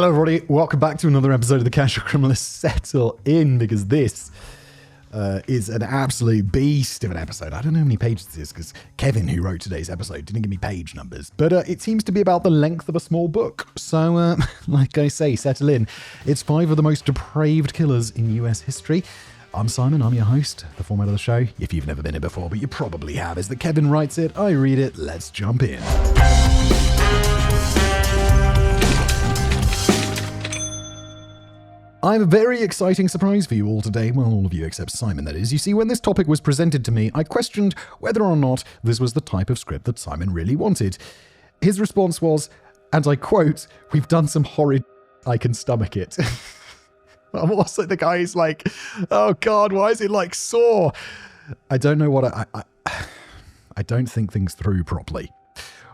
Hello everybody, welcome back to another episode of the Casual Criminalist. Settle in, because this is an absolute beast of an episode. I don't know how many pages this is, because Kevin, who wrote today's episode, didn't give me page numbers, but it seems to be about the length of a small book. So, like I say, settle in. It's 5 of the most depraved killers in US history. I'm Simon, I'm your host. The format of the show, if you've never been here before, but you probably have, is that Kevin writes it, I read it, let's jump in. I have a very exciting surprise for you all today. Well, all of you except Simon, that is. You see, when this topic was presented to me, I questioned whether or not this was the type of script that Simon really wanted. His response was, and I quote, "We've done some horrid I can stomach it." I'm also the guy who's like, oh God, why is it like Saw? I don't know what I don't think things through properly.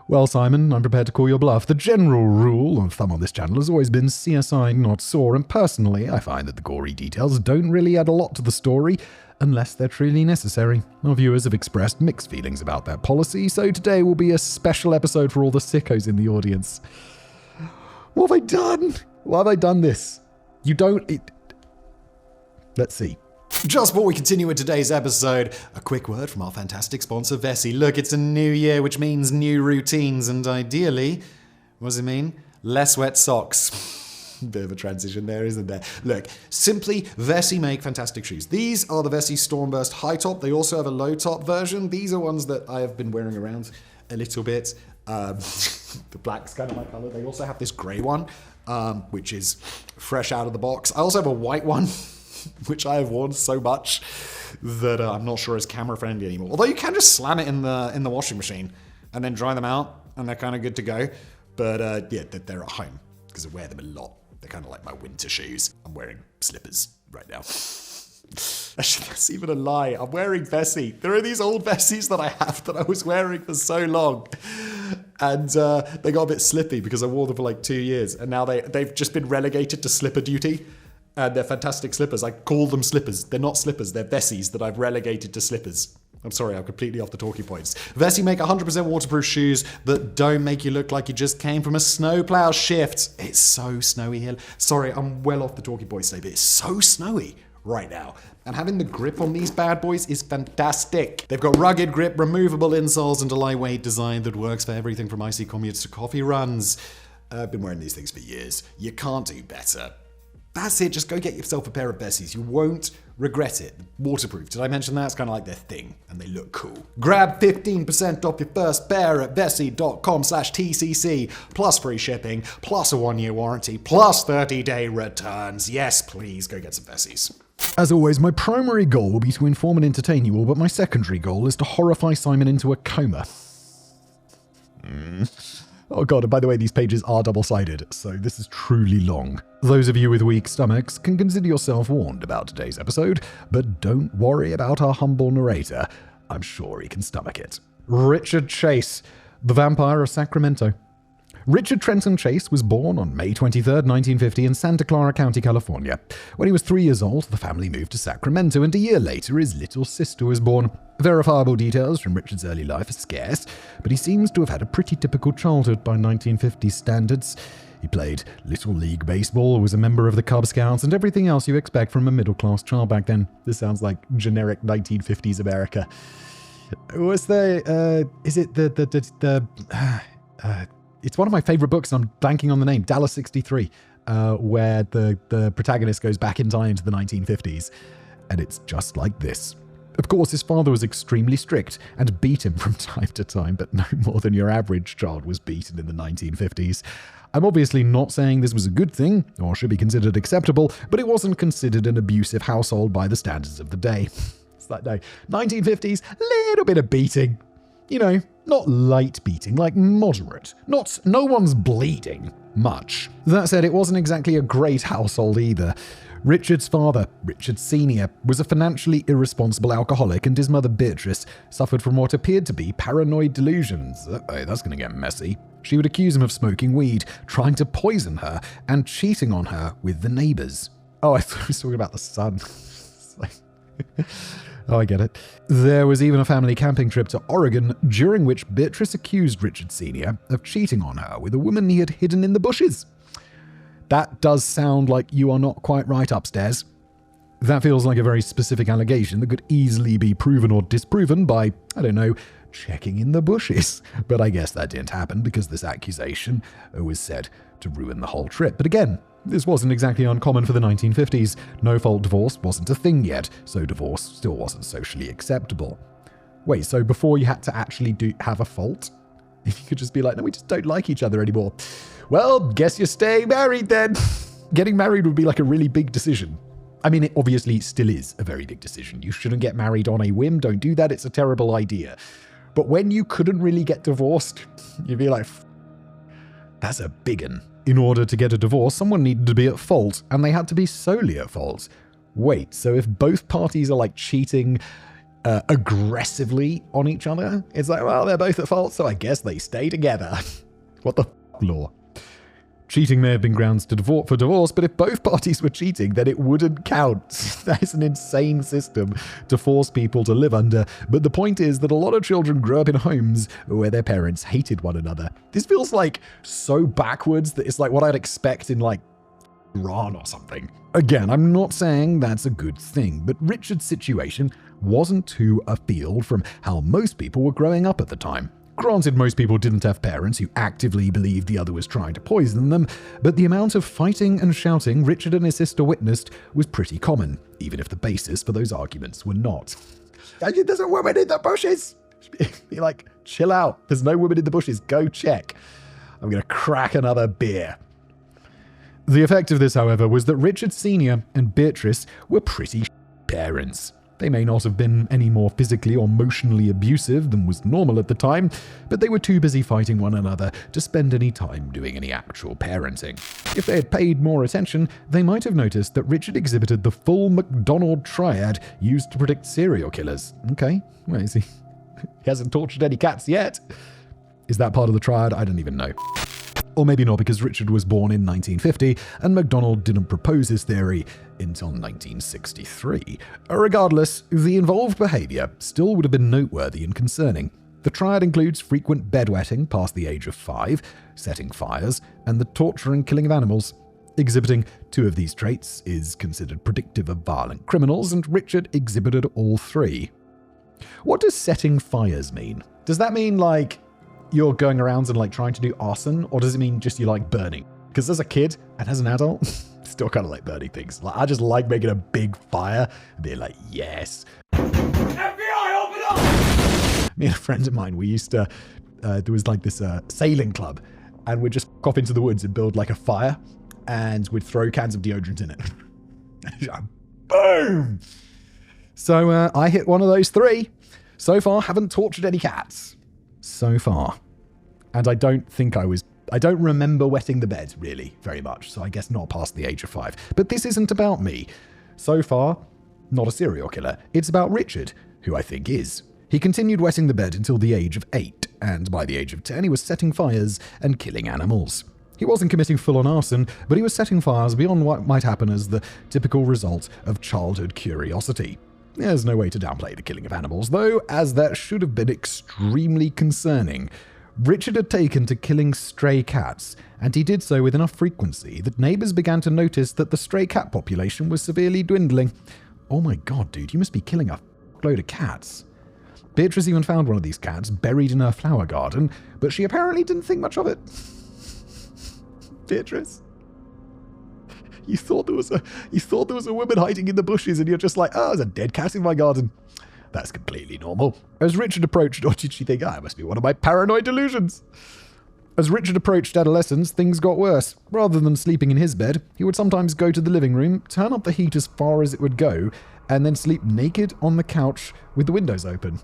Well, Simon, I'm prepared to call your bluff. The general rule of thumb on this channel has always been CSI, not Saw, and personally, I find that the gory details don't really add a lot to the story unless they're truly necessary. Our viewers have expressed mixed feelings about that policy, so today will be a special episode for all the sickos in the audience. What have I done? Why have I done this? Let's see. Just before we continue with today's episode, a quick word from our fantastic sponsor, Vessi. Look, it's a new year, which means new routines, and ideally, what does it mean? Less wet socks. Bit of a transition there, isn't there? Look, simply, Vessi make fantastic shoes. These are the Vessi Stormburst high top. They also have a low top version. These are ones that I have been wearing around a little bit. The black's kind of my color. They also have this gray one, which is fresh out of the box. I also have a white one, which I have worn so much that I'm not sure is camera friendly anymore. Although you can just slam it in the washing machine and then dry them out, and they're kind of good to go. But yeah, they're at home because I wear them a lot. They're kind of like my winter shoes. I'm wearing slippers right now. Actually, that's even a lie. I'm wearing Vessi. There are these old Vessis that I have that I was wearing for so long. And they got a bit slippy because I wore them for like 2 years. And now they've just been relegated to slipper duty. And they're fantastic slippers. I call them slippers. They're not slippers. They're Vessis that I've relegated to slippers. I'm sorry, I'm completely off the talking points. Vessi make 100% waterproof shoes that don't make you look like you just came from a snowplow shift. It's so snowy here. Sorry, I'm well off the talking points today, but it's so snowy right now. And having the grip on these bad boys is fantastic. They've got rugged grip, removable insoles, and a lightweight design that works for everything from icy commutes to coffee runs. I've been wearing these things for years. You can't do better. That's it, just go get yourself a pair of Vessis. You won't regret it. Waterproof, did I mention that? It's kind of like their thing, and they look cool. Grab 15% off your first pair at vessi.com/TCC, plus free shipping, plus a 1-year warranty, plus 30-day returns. Yes, please, go get some Vessis. As always, my primary goal will be to inform and entertain you all, but my secondary goal is to horrify Simon into a coma. Oh God, and by the way, these pages are double-sided, so this is truly long. Those of you with weak stomachs can consider yourself warned about today's episode, but don't worry about our humble narrator. I'm sure he can stomach it. Richard Chase, the Vampire of Sacramento. Richard Trenton Chase was born on May 23rd, 1950 in Santa Clara County, California. When he was 3 years old, the family moved to Sacramento, and a year later his little sister was born. Verifiable details from Richard's early life are scarce, but he seems to have had a pretty typical childhood by 1950s standards. He played Little League Baseball, was a member of the Cub Scouts, and everything else you expect from a middle-class child back then. This sounds like generic 1950s America. Was there, it's one of my favorite books, and I'm blanking on the name, Dallas 63, where the protagonist goes back in time to the 1950s, and it's just like this. Of course, his father was extremely strict and beat him from time to time, but no more than your average child was beaten in the 1950s. I'm obviously not saying this was a good thing, or should be considered acceptable, but it wasn't considered an abusive household by the standards of the day. It's like, no, 1950s, little bit of beating. You know, not light beating, like moderate. No one's bleeding much. That said, it wasn't exactly a great household either. Richard's father, Richard Sr., was a financially irresponsible alcoholic, and his mother, Beatrice, suffered from what appeared to be paranoid delusions. Uh-oh, that's going to get messy. She would accuse him of smoking weed, trying to poison her, and cheating on her with the neighbors. Oh, I thought he was talking about the son. Oh, I get it. There was even a family camping trip to Oregon, during which Beatrice accused Richard Sr. of cheating on her with a woman he had hidden in the bushes. that does sound like you are not quite right upstairs. That feels like a very specific allegation that could easily be proven or disproven by, I don't know, checking in the bushes. But I guess that didn't happen because this accusation was said to ruin the whole trip. But again, this wasn't exactly uncommon for the 1950s. No-fault divorce wasn't a thing yet, so divorce still wasn't socially acceptable. Wait, so before you had to actually have a fault? You could just be like, no, we just don't like each other anymore. Well, guess you're staying married then. Getting married would be like a really big decision. I mean, it obviously still is a very big decision. You shouldn't get married on a whim. Don't do that. It's a terrible idea. But when you couldn't really get divorced, you'd be like, that's a big one. In order to get a divorce, someone needed to be at fault, and they had to be solely at fault. Wait, so if both parties are like cheating aggressively on each other, it's like, well, they're both at fault, so I guess they stay together. What the law? Cheating may have been grounds for divorce, but if both parties were cheating, then it wouldn't count. That is an insane system to force people to live under. But the point is that a lot of children grow up in homes where their parents hated one another. This feels like so backwards that it's like what I'd expect in like Iran or something. Again, I'm not saying that's a good thing, but Richard's situation wasn't too afield from how most people were growing up at the time. Granted, most people didn't have parents who actively believed the other was trying to poison them, but the amount of fighting and shouting Richard and his sister witnessed was pretty common, even if the basis for those arguments were not. There's a woman in the bushes! Be like, chill out. There's no woman in the bushes. Go check. I'm going to crack another beer. The effect of this, however, was that Richard Sr. and Beatrice were pretty parents. They may not have been any more physically or emotionally abusive than was normal at the time, but they were too busy fighting one another to spend any time doing any actual parenting. If they had paid more attention, they might have noticed that Richard exhibited the full McDonald triad used to predict serial killers. Okay, where is he? He hasn't tortured any cats yet. Is that part of the triad? I don't even know. Or maybe not, because Richard was born in 1950 and MacDonald didn't propose his theory until 1963. Regardless, the involved behavior still would have been noteworthy and concerning. The triad includes frequent bedwetting past the age of 5, setting fires, and the torture and killing of animals. Exhibiting 2 of these traits is considered predictive of violent criminals, and Richard exhibited all 3. What does setting fires mean? Does that mean like you're going around and like trying to do arson, or does it mean just you like burning? Because as a kid and as an adult, still kind of like burning things. Like I just like making a big fire and being like, yes. FBI, open up! Me and a friend of mine, we used to, there was like this sailing club, and we'd just off into the woods and build like a fire, and we'd throw cans of deodorant in it. Boom! So I hit one of those 3. So far, haven't tortured any cats. So far. And I don't remember wetting the bed, really, very much, so I guess not past the age of 5. But this isn't about me. So far, not a serial killer. It's about Richard, who I think is. He continued wetting the bed until the age of 8, and by the age of 10 he was setting fires and killing animals. He wasn't committing full-on arson, but he was setting fires beyond what might happen as the typical result of childhood curiosity. There's no way to downplay the killing of animals, though, as that should have been extremely concerning. Richard had taken to killing stray cats, and he did so with enough frequency that neighbors began to notice that the stray cat population was severely dwindling. Oh my god, dude, you must be killing a load of cats. Beatrice even found one of these cats buried in her flower garden, but she apparently didn't think much of it. Beatrice? You thought there was a woman hiding in the bushes, and you're just like, oh, there's a dead cat in my garden. That's completely normal. As Richard approached, or did she think, it must be one of my paranoid delusions? As Richard approached adolescence, things got worse. Rather than sleeping in his bed, he would sometimes go to the living room, turn up the heat as far as it would go, and then sleep naked on the couch with the windows open.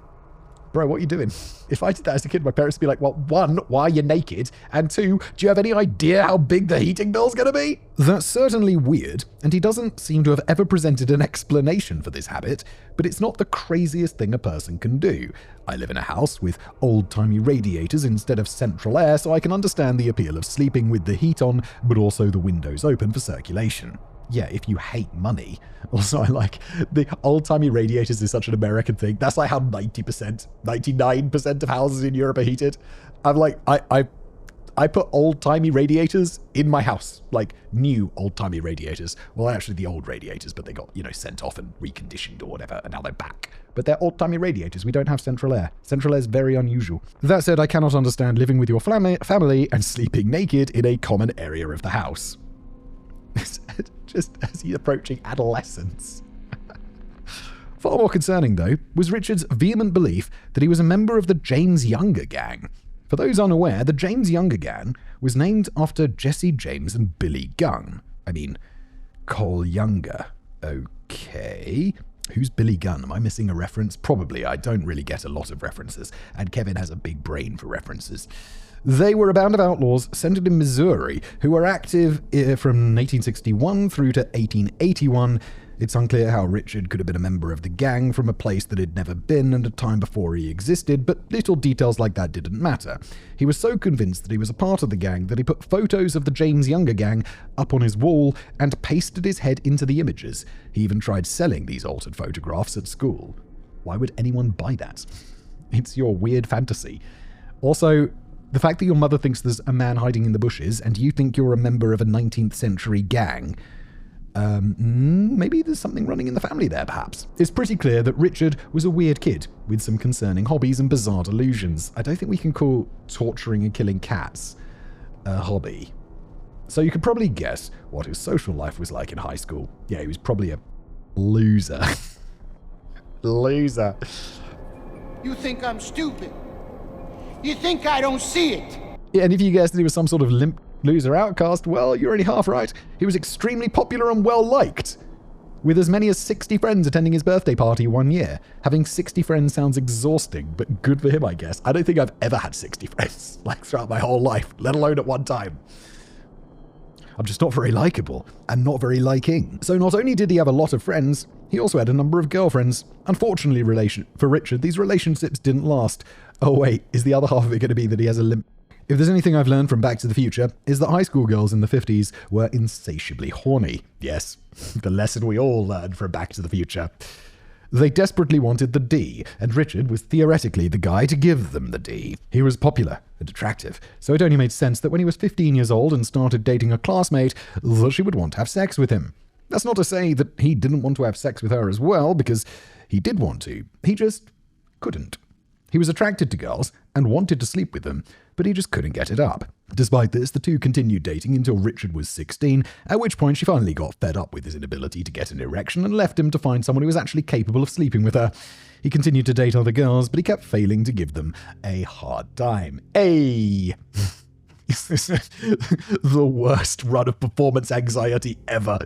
Bro, what are you doing? If I did that as a kid, my parents would be like, well, 1, why are you naked? And 2, do you have any idea how big the heating bill's going to be? That's certainly weird, and he doesn't seem to have ever presented an explanation for this habit, but it's not the craziest thing a person can do. I live in a house with old-timey radiators instead of central air, so I can understand the appeal of sleeping with the heat on, but also the windows open for circulation. Yeah, if you hate money. Also, I like the old-timey radiators is such an American thing. That's like how 99% of houses in Europe are heated. I'm like, I put old-timey radiators in my house, like new old-timey radiators. Well, actually the old radiators, but they got, sent off and reconditioned or whatever, and now they're back. But they're old-timey radiators. We don't have central air. Central air is very unusual. That said, I cannot understand living with your family and sleeping naked in a common area of the house. Just as he's approaching adolescence. Far more concerning, though, was Richard's vehement belief that he was a member of the James Younger gang. For those unaware, the James Younger gang was named after Jesse James and Billy Gunn. I mean, Cole Younger. Okay. Who's Billy Gunn? Am I missing a reference? Probably. I don't really get a lot of references, and Kevin has a big brain for references. They were a band of outlaws centered in Missouri who were active from 1861 through to 1881. It's unclear how Richard could have been a member of the gang from a place that he'd never been and a time before he existed, but little details like that didn't matter. He was so convinced that he was a part of the gang that he put photos of the James Younger gang up on his wall and pasted his head into the images. He even tried selling these altered photographs at school. Why would anyone buy that? It's your weird fantasy. Also, the fact that your mother thinks there's a man hiding in the bushes and you think you're a member of a 19th century gang, maybe there's something running in the family there, perhaps. It's pretty clear that Richard was a weird kid with some concerning hobbies and bizarre delusions. I don't think we can call torturing and killing cats a hobby. So you could probably guess what his social life was like in high school. Yeah, he was probably a loser. Loser. You think I'm stupid? You think I don't see it? Yeah, and if you guessed that he was some sort of limp loser outcast, well, you're only half right. He was extremely popular and well-liked, with as many as 60 friends attending his birthday party one year. Having 60 friends sounds exhausting, but good for him, I guess. I don't think I've ever had 60 friends, throughout my whole life, let alone at one time. I'm just not very likable, and not very liking. So not only did he have a lot of friends, he also had a number of girlfriends. Unfortunately for Richard, these relationships didn't last. Oh wait, is the other half of it going to be that he has a limp? If there's anything I've learned from Back to the Future, is that high school girls in the 50s were insatiably horny. Yes, the lesson we all learned from Back to the Future. They desperately wanted the D, and Richard was theoretically the guy to give them the D. He was popular and attractive, so it only made sense that when he was 15 years old and started dating a classmate, that she would want to have sex with him. That's not to say that he didn't want to have sex with her as well, because he did want to. He just couldn't. He was attracted to girls and wanted to sleep with them, but he just couldn't get it up. Despite this, the two continued dating until Richard was 16, at which point she finally got fed up with his inability to get an erection and left him to find someone who was actually capable of sleeping with her. He continued to date other girls, but he kept failing to give them a hard time. The worst run of performance anxiety ever.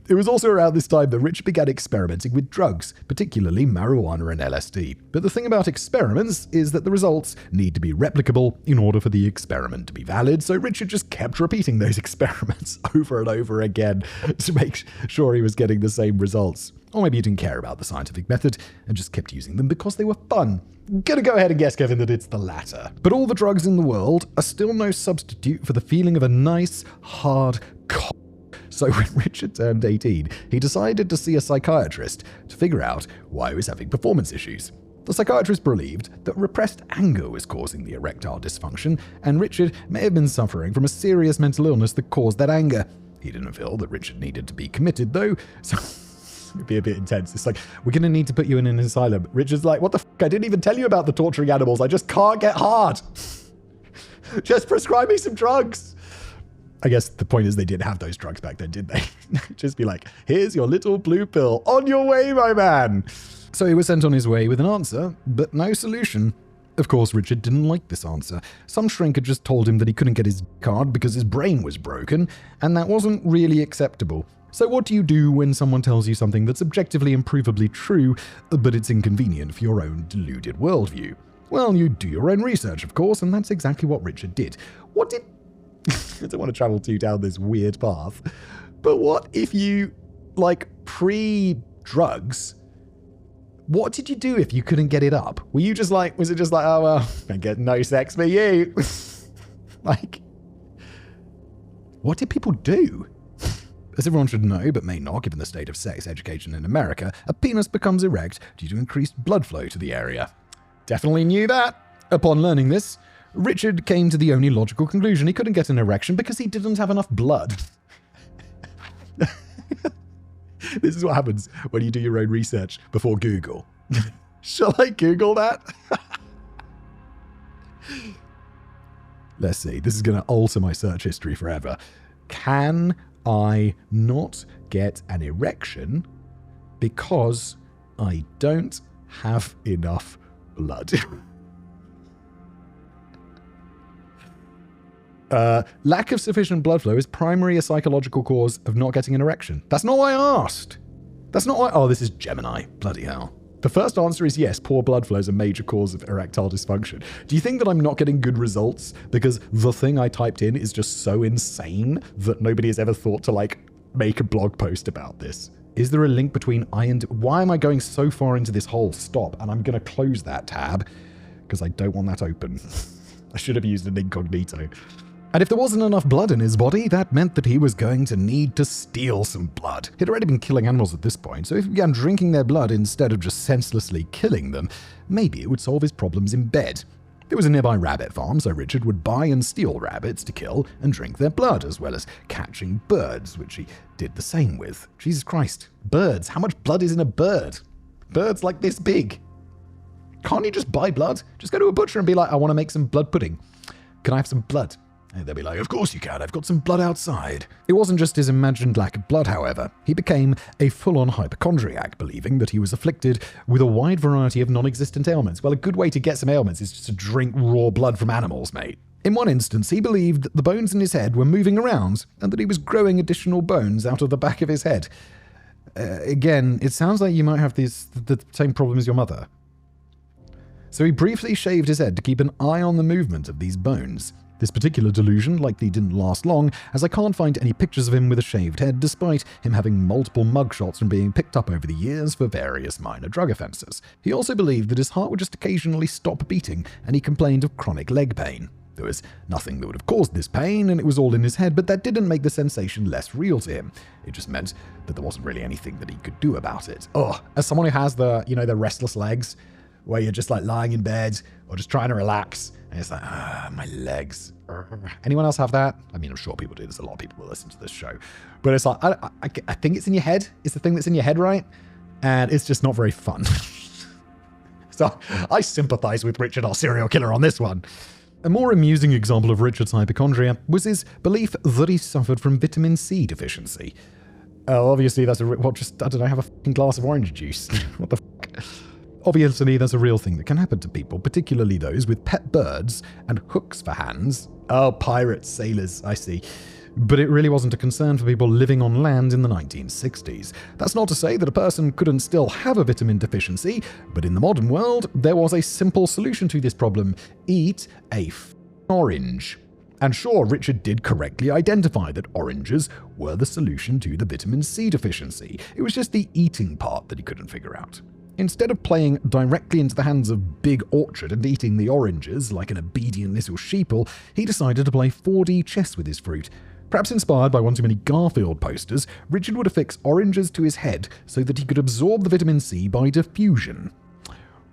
It was also around this time that Richard began experimenting with drugs, particularly marijuana and LSD. But the thing about experiments is that the results need to be replicable in order for the experiment to be valid, so Richard just kept repeating those experiments over and over again to make sure he was getting the same results. Or maybe he didn't care about the scientific method and just kept using them because they were fun. Gonna go ahead and guess, Kevin, that it's the latter. But all the drugs in the world are still no substitute for the feeling of a nice, hard cock. So when Richard turned 18, he decided to see a psychiatrist to figure out why he was having performance issues. The psychiatrist believed that repressed anger was causing the erectile dysfunction, and Richard may have been suffering from a serious mental illness that caused that anger. He didn't feel that Richard needed to be committed, though, so it'd be a bit intense. It's like, we're going to need to put you in an asylum. Richard's like, what the f***? I didn't even tell you about the torturing animals. I just can't get hard. Just prescribe me some drugs. I guess the point is they didn't have those drugs back then, did they? Just be like, here's your little blue pill. On your way, my man. So he was sent on his way with an answer, but no solution. Of course, Richard didn't like this answer. Some shrink had just told him that he couldn't get his card because his brain was broken, and that wasn't really acceptable. So what do you do when someone tells you something that's objectively and provably true, but it's inconvenient for your own deluded worldview? Well, you do your own research, of course, and that's exactly what Richard did. What did... I don't want to travel too down this weird path, but what if you, pre-drugs, what did you do if you couldn't get it up? Were you just like, was it just like, oh, well, I get no sex for you? What did people do? As everyone should know, but may not, given the state of sex education in America, a penis becomes erect due to increased blood flow to the area. Definitely knew that. Upon learning this, Richard came to the only logical conclusion. He couldn't get an erection because he didn't have enough blood. This is what happens when you do your own research before Google. Shall I Google that? Let's see. This is going to alter my search history forever. Can I not get an erection because I don't have enough blood? Lack of sufficient blood flow is primarily a psychological cause of not getting an erection. That's not what I asked. That's not what... Oh, this is Gemini. Bloody hell. The first answer is yes, poor blood flow is a major cause of erectile dysfunction. Do you think that I'm not getting good results because the thing I typed in is just so insane that nobody has ever thought to, make a blog post about this? Is there a link between I and... Why am I going so far into this hole? Stop. And I'm going to close that tab because I don't want that open. I should have used an incognito. And if there wasn't enough blood in his body, that meant that he was going to need to steal some blood. He'd already been killing animals at this point, so if he began drinking their blood instead of just senselessly killing them, maybe it would solve his problems in bed. There was a nearby rabbit farm, so Richard would buy and steal rabbits to kill and drink their blood, as well as catching birds, which he did the same with. Jesus Christ. Birds. How much blood is in a bird? Birds like this big. Can't you just buy blood? Just go to a butcher and be like, I want to make some blood pudding. Can I have some blood? And they'll be like, of course you can, I've got some blood outside. It wasn't just his imagined lack of blood, however. He became a full-on hypochondriac, believing that he was afflicted with a wide variety of non-existent ailments. Well, a good way to get some ailments is just to drink raw blood from animals, mate. In one instance, he believed that the bones in his head were moving around and that he was growing additional bones out of the back of his head. Again, it sounds like you might have the same problem as your mother. So he briefly shaved his head to keep an eye on the movement of these bones. This particular delusion likely didn't last long, as I can't find any pictures of him with a shaved head, despite him having multiple mugshots and being picked up over the years for various minor drug offences. He also believed that his heart would just occasionally stop beating, and he complained of chronic leg pain. There was nothing that would have caused this pain, and it was all in his head, but that didn't make the sensation less real to him. It just meant that there wasn't really anything that he could do about it. As someone who has the restless legs, where you're just lying in bed or just trying to relax, and it's like, my legs. Anyone else have that? I mean, I'm sure people do. There's a lot of people that listen to this show. But it's like, I think it's in your head. It's the thing that's in your head, right? And it's just not very fun. So I sympathize with Richard, our serial killer, on this one. A more amusing example of Richard's hypochondria was his belief that he suffered from vitamin C deficiency. Obviously, that's have a fucking glass of orange juice. What the fuck? Obviously, there's a real thing that can happen to people, particularly those with pet birds and hooks for hands. Oh, pirates, sailors, I see. But it really wasn't a concern for people living on land in the 1960s. That's not to say that a person couldn't still have a vitamin deficiency, but in the modern world, there was a simple solution to this problem. Eat a orange. And sure, Richard did correctly identify that oranges were the solution to the vitamin C deficiency. It was just the eating part that he couldn't figure out. Instead of playing directly into the hands of Big Orchard and eating the oranges like an obedient little sheeple, he decided to play 4D chess with his fruit. Perhaps inspired by one too many Garfield posters, Richard would affix oranges to his head so that he could absorb the vitamin C by diffusion.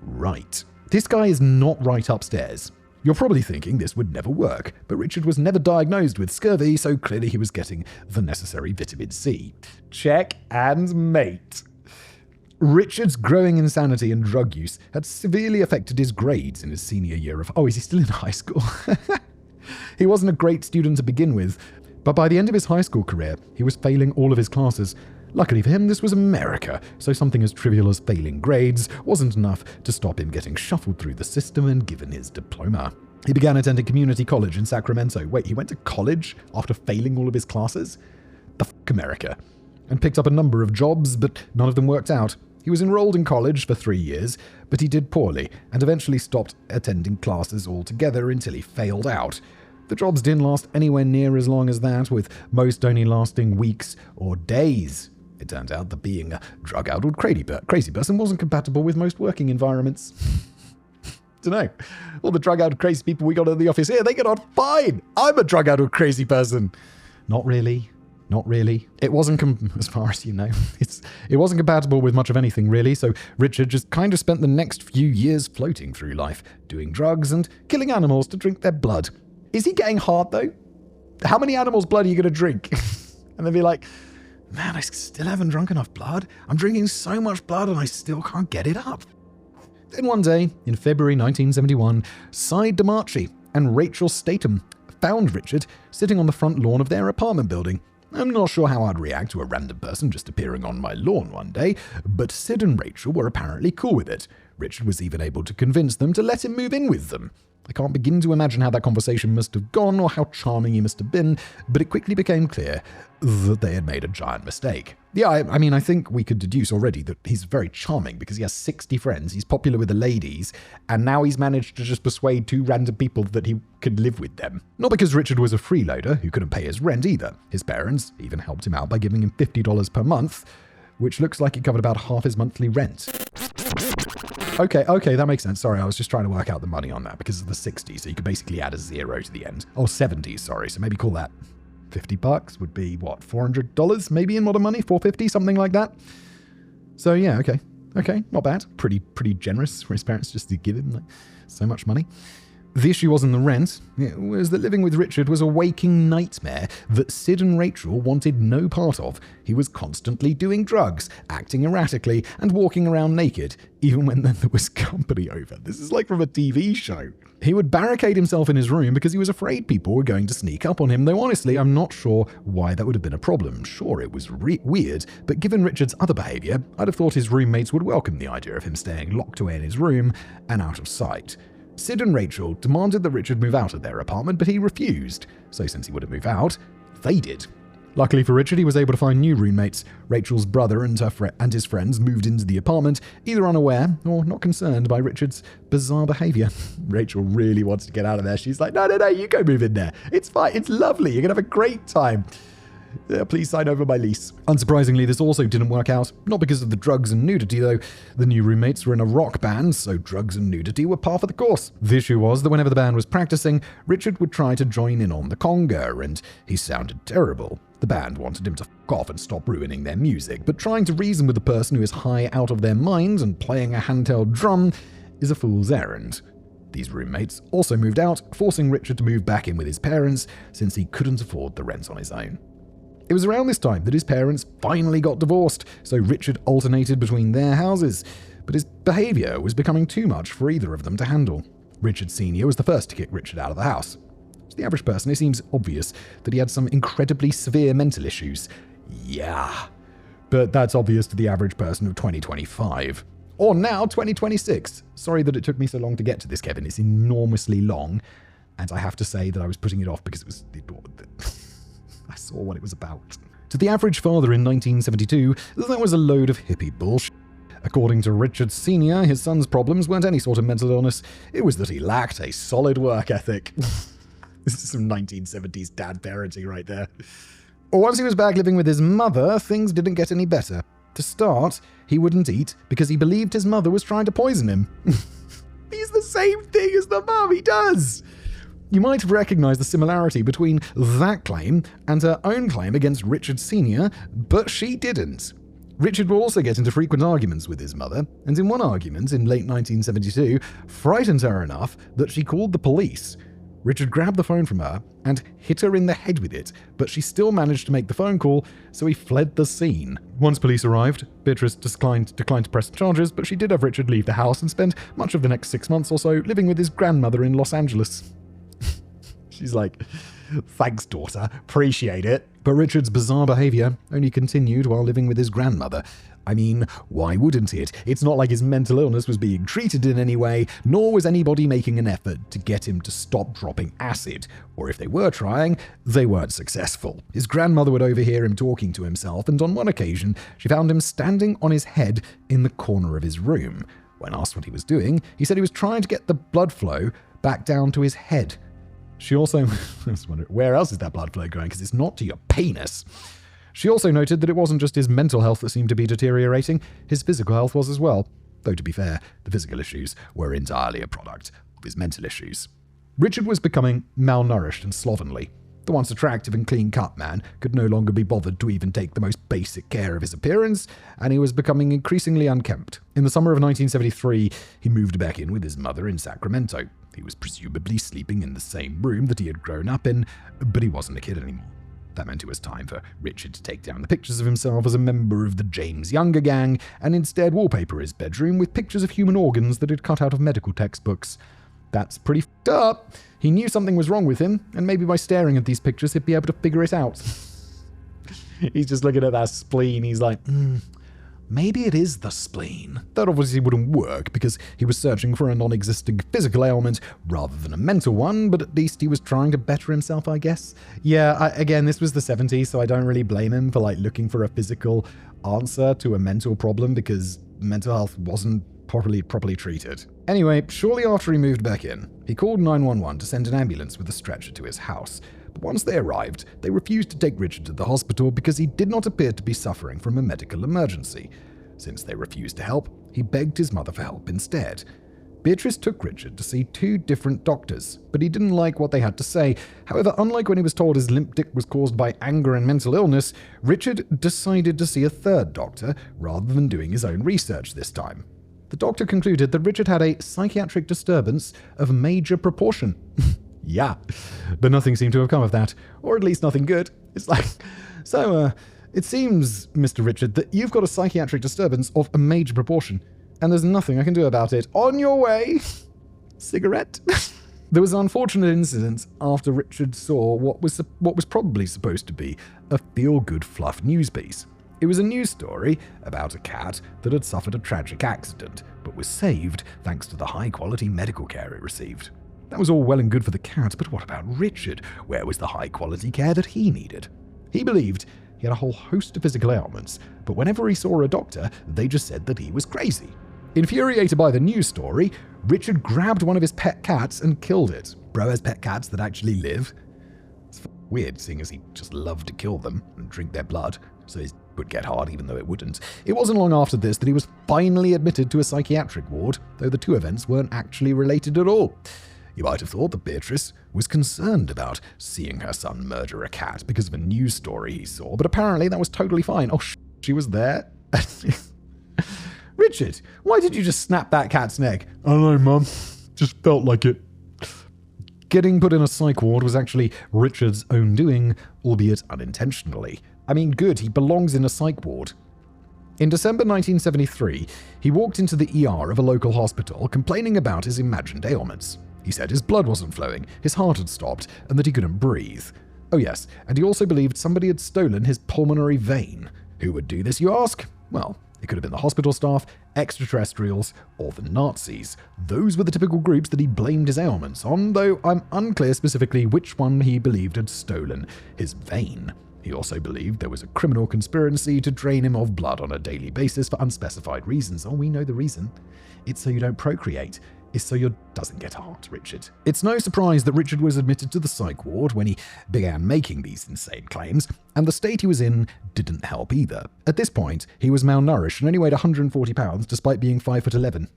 Right. This guy is not right upstairs. You're probably thinking this would never work, but Richard was never diagnosed with scurvy, so clearly he was getting the necessary vitamin C. Check and mate. Richard's growing insanity and drug use had severely affected his grades in his senior year of... is he still in high school? He wasn't a great student to begin with, but by the end of his high school career, he was failing all of his classes. Luckily for him, this was America, so something as trivial as failing grades wasn't enough to stop him getting shuffled through the system and given his diploma. He began attending community college in Sacramento. Wait, he went to college after failing all of his classes? The fuck America. And picked up a number of jobs, but none of them worked out. He was enrolled in college for 3 years, but he did poorly and eventually stopped attending classes altogether until he failed out. The jobs didn't last anywhere near as long as that, with most only lasting weeks or days. It turned out that being a drug-addled crazy person wasn't compatible with most working environments. Dunno. All the drug-addled crazy people we got in the office here, they get on fine. I'm a drug-addled crazy person. Not really. Not really. It wasn't, as far as you know, it wasn't compatible with much of anything, really, so Richard just kind of spent the next few years floating through life, doing drugs and killing animals to drink their blood. Is he getting hard, though? How many animals' blood are you going to drink? And they'd be like, man, I still haven't drunk enough blood. I'm drinking so much blood and I still can't get it up. Then one day, in February 1971, Cy DeMarchi and Rachel Statham found Richard sitting on the front lawn of their apartment building. I'm not sure how I'd react to a random person just appearing on my lawn one day, but Sid and Rachel were apparently cool with it. Richard was even able to convince them to let him move in with them. I can't begin to imagine how that conversation must have gone or how charming he must have been, but it quickly became clear that they had made a giant mistake. Yeah, I mean, I think we could deduce already that he's very charming because he has 60 friends, he's popular with the ladies, and now he's managed to just persuade 2 random people that he could live with them. Not because Richard was a freeloader who couldn't pay his rent either. His parents even helped him out by giving him $50 per month, which looks like it covered about half his monthly rent. Okay, that makes sense. Sorry, I was just trying to work out the money on that because of the 60, so you could basically add a 0 to the end. Oh, 70, sorry, so maybe call that $50 would be, what, $400 maybe in modern money? $450, something like that? So yeah, okay, not bad. Pretty generous for his parents just to give him like so much money. The issue wasn't the rent, it was that living with Richard was a waking nightmare that Sid and Rachel wanted no part of. He was constantly doing drugs, acting erratically, and walking around naked, even when there was company over. This is like from a TV show. He would barricade himself in his room because he was afraid people were going to sneak up on him, though honestly, I'm not sure why that would have been a problem. Sure, it was weird, but given Richard's other behavior, I'd have thought his roommates would welcome the idea of him staying locked away in his room and out of sight. Sid and Rachel demanded that Richard move out of their apartment, but he refused. So since he wouldn't move out, they did. Luckily for Richard, he was able to find new roommates. Rachel's brother and his friends moved into the apartment, either unaware or not concerned by Richard's bizarre behavior. Rachel really wants to get out of there. She's like, no, you go move in there. It's fine. It's lovely. You're going to have a great time. Please sign over my lease. Unsurprisingly, this also didn't work out. Not because of the drugs and nudity, though. The new roommates were in a rock band, so drugs and nudity were par for the course. The issue was that whenever the band was practicing, Richard would try to join in on the conga, and he sounded terrible. The band wanted him to f*** off and stop ruining their music, but trying to reason with the person who is high out of their mind and playing a handheld drum is a fool's errand. These roommates also moved out, forcing Richard to move back in with his parents since he couldn't afford the rent on his own. It was around this time that his parents finally got divorced, so Richard alternated between their houses, but his behavior was becoming too much for either of them to handle. Richard Sr. was the first to kick Richard out of the house. To the average person, it seems obvious that he had some incredibly severe mental issues. Yeah. But that's obvious to the average person of 2025. Or now 2026. Sorry that it took me so long to get to this, Kevin. It's enormously long, and I have to say that I was putting it off because I saw what it was about. To the average father in 1972, that was a load of hippie bullshit. According to Richard Sr., his son's problems weren't any sort of mental illness. It was that he lacked a solid work ethic. This is some 1970s dad parenting right there. Once he was back living with his mother, things didn't get any better. To start, he wouldn't eat because he believed his mother was trying to poison him. He's the same thing as the mum, he does! You might recognize the similarity between that claim and her own claim against Richard Sr., but she didn't. Richard will also get into frequent arguments with his mother, and in one argument in late 1972, frightened her enough that she called the police. Richard grabbed the phone from her and hit her in the head with it, but she still managed to make the phone call, so he fled the scene. Once police arrived, Beatrice declined to press charges, but she did have Richard leave the house and spend much of the next 6 months or so living with his grandmother in Los Angeles. She's like, thanks, daughter. Appreciate it. But Richard's bizarre behavior only continued while living with his grandmother. I mean, why wouldn't it? It's not like his mental illness was being treated in any way, nor was anybody making an effort to get him to stop dropping acid. Or if they were trying, they weren't successful. His grandmother would overhear him talking to himself, and on one occasion, she found him standing on his head in the corner of his room. When asked what he was doing, he said he was trying to get the blood flow back down to his head. She also, I was wondering, where else is that blood flow going? Because it's not to your penis. She also noted that it wasn't just his mental health that seemed to be deteriorating, his physical health was as well. Though to be fair, the physical issues were entirely a product of his mental issues. Richard was becoming malnourished and slovenly. The once attractive and clean-cut man could no longer be bothered to even take the most basic care of his appearance, and he was becoming increasingly unkempt. In the summer of 1973, he moved back in with his mother in Sacramento. He was presumably sleeping in the same room that he had grown up in, but he wasn't a kid anymore. That meant it was time for Richard to take down the pictures of himself as a member of the James Younger gang and instead wallpaper his bedroom with pictures of human organs that he'd cut out of medical textbooks. That's pretty f***ed up. He knew something was wrong with him, and maybe by staring at these pictures he'd be able to figure it out. He's just looking at that spleen, he's like, maybe it is the spleen. That obviously wouldn't work because he was searching for a non-existing physical ailment rather than a mental one, but at least he was trying to better himself, I guess. Yeah, again, this was the 70s, so I don't really blame him for looking for a physical answer to a mental problem because mental health wasn't properly treated. Anyway, shortly after he moved back in, he called 911 to send an ambulance with a stretcher to his house. But once they arrived, they refused to take Richard to the hospital because he did not appear to be suffering from a medical emergency. Since they refused to help, he begged his mother for help instead. Beatrice took Richard to see 2 different doctors, but he didn't like what they had to say. However, unlike when he was told his limp dick was caused by anger and mental illness, Richard decided to see a 3rd doctor rather than doing his own research this time. The doctor concluded that Richard had a psychiatric disturbance of major proportion. Yeah, but nothing seemed to have come of that, or at least nothing good. It's it seems, Mr. Richard, that you've got a psychiatric disturbance of a major proportion, and there's nothing I can do about it. On your way! Cigarette? There was an unfortunate incident after Richard saw what was probably supposed to be a feel-good fluff news piece. It was a news story about a cat that had suffered a tragic accident, but was saved thanks to the high-quality medical care it received. That was all well and good for the cat, but what about Richard? Where was the high-quality care that he needed? He believed he had a whole host of physical ailments, but whenever he saw a doctor, they just said that he was crazy. Infuriated by the news story, Richard grabbed one of his pet cats and killed it. Bro has pet cats that actually live. It's weird, seeing as he just loved to kill them and drink their blood, so his would get hard even though it wouldn't. It wasn't long after this that he was finally admitted to a psychiatric ward, though the 2 events weren't actually related at all. You might have thought that Beatrice was concerned about seeing her son murder a cat because of a news story he saw, but apparently that was totally fine. Oh, she was there? Richard, why did you just snap that cat's neck? I don't know, Mum. Just felt like it. Getting put in a psych ward was actually Richard's own doing, albeit unintentionally. I mean, good, he belongs in a psych ward. In December 1973, he walked into the ER of a local hospital complaining about his imagined ailments. He said his blood wasn't flowing, his heart had stopped, and that he couldn't breathe. Oh yes, and he also believed somebody had stolen his pulmonary vein. Who would do this, you ask? Well, it could have been the hospital staff, extraterrestrials, or the Nazis. Those were the typical groups that he blamed his ailments on, though I'm unclear specifically which one he believed had stolen his vein. He also believed there was a criminal conspiracy to drain him of blood on a daily basis for unspecified reasons. Oh, we know the reason. It's so you don't procreate. It's so your doesn't get hard, Richard. It's no surprise that Richard was admitted to the psych ward when he began making these insane claims, and the state he was in didn't help either. At this point, he was malnourished and only weighed 140 pounds despite being 5'11".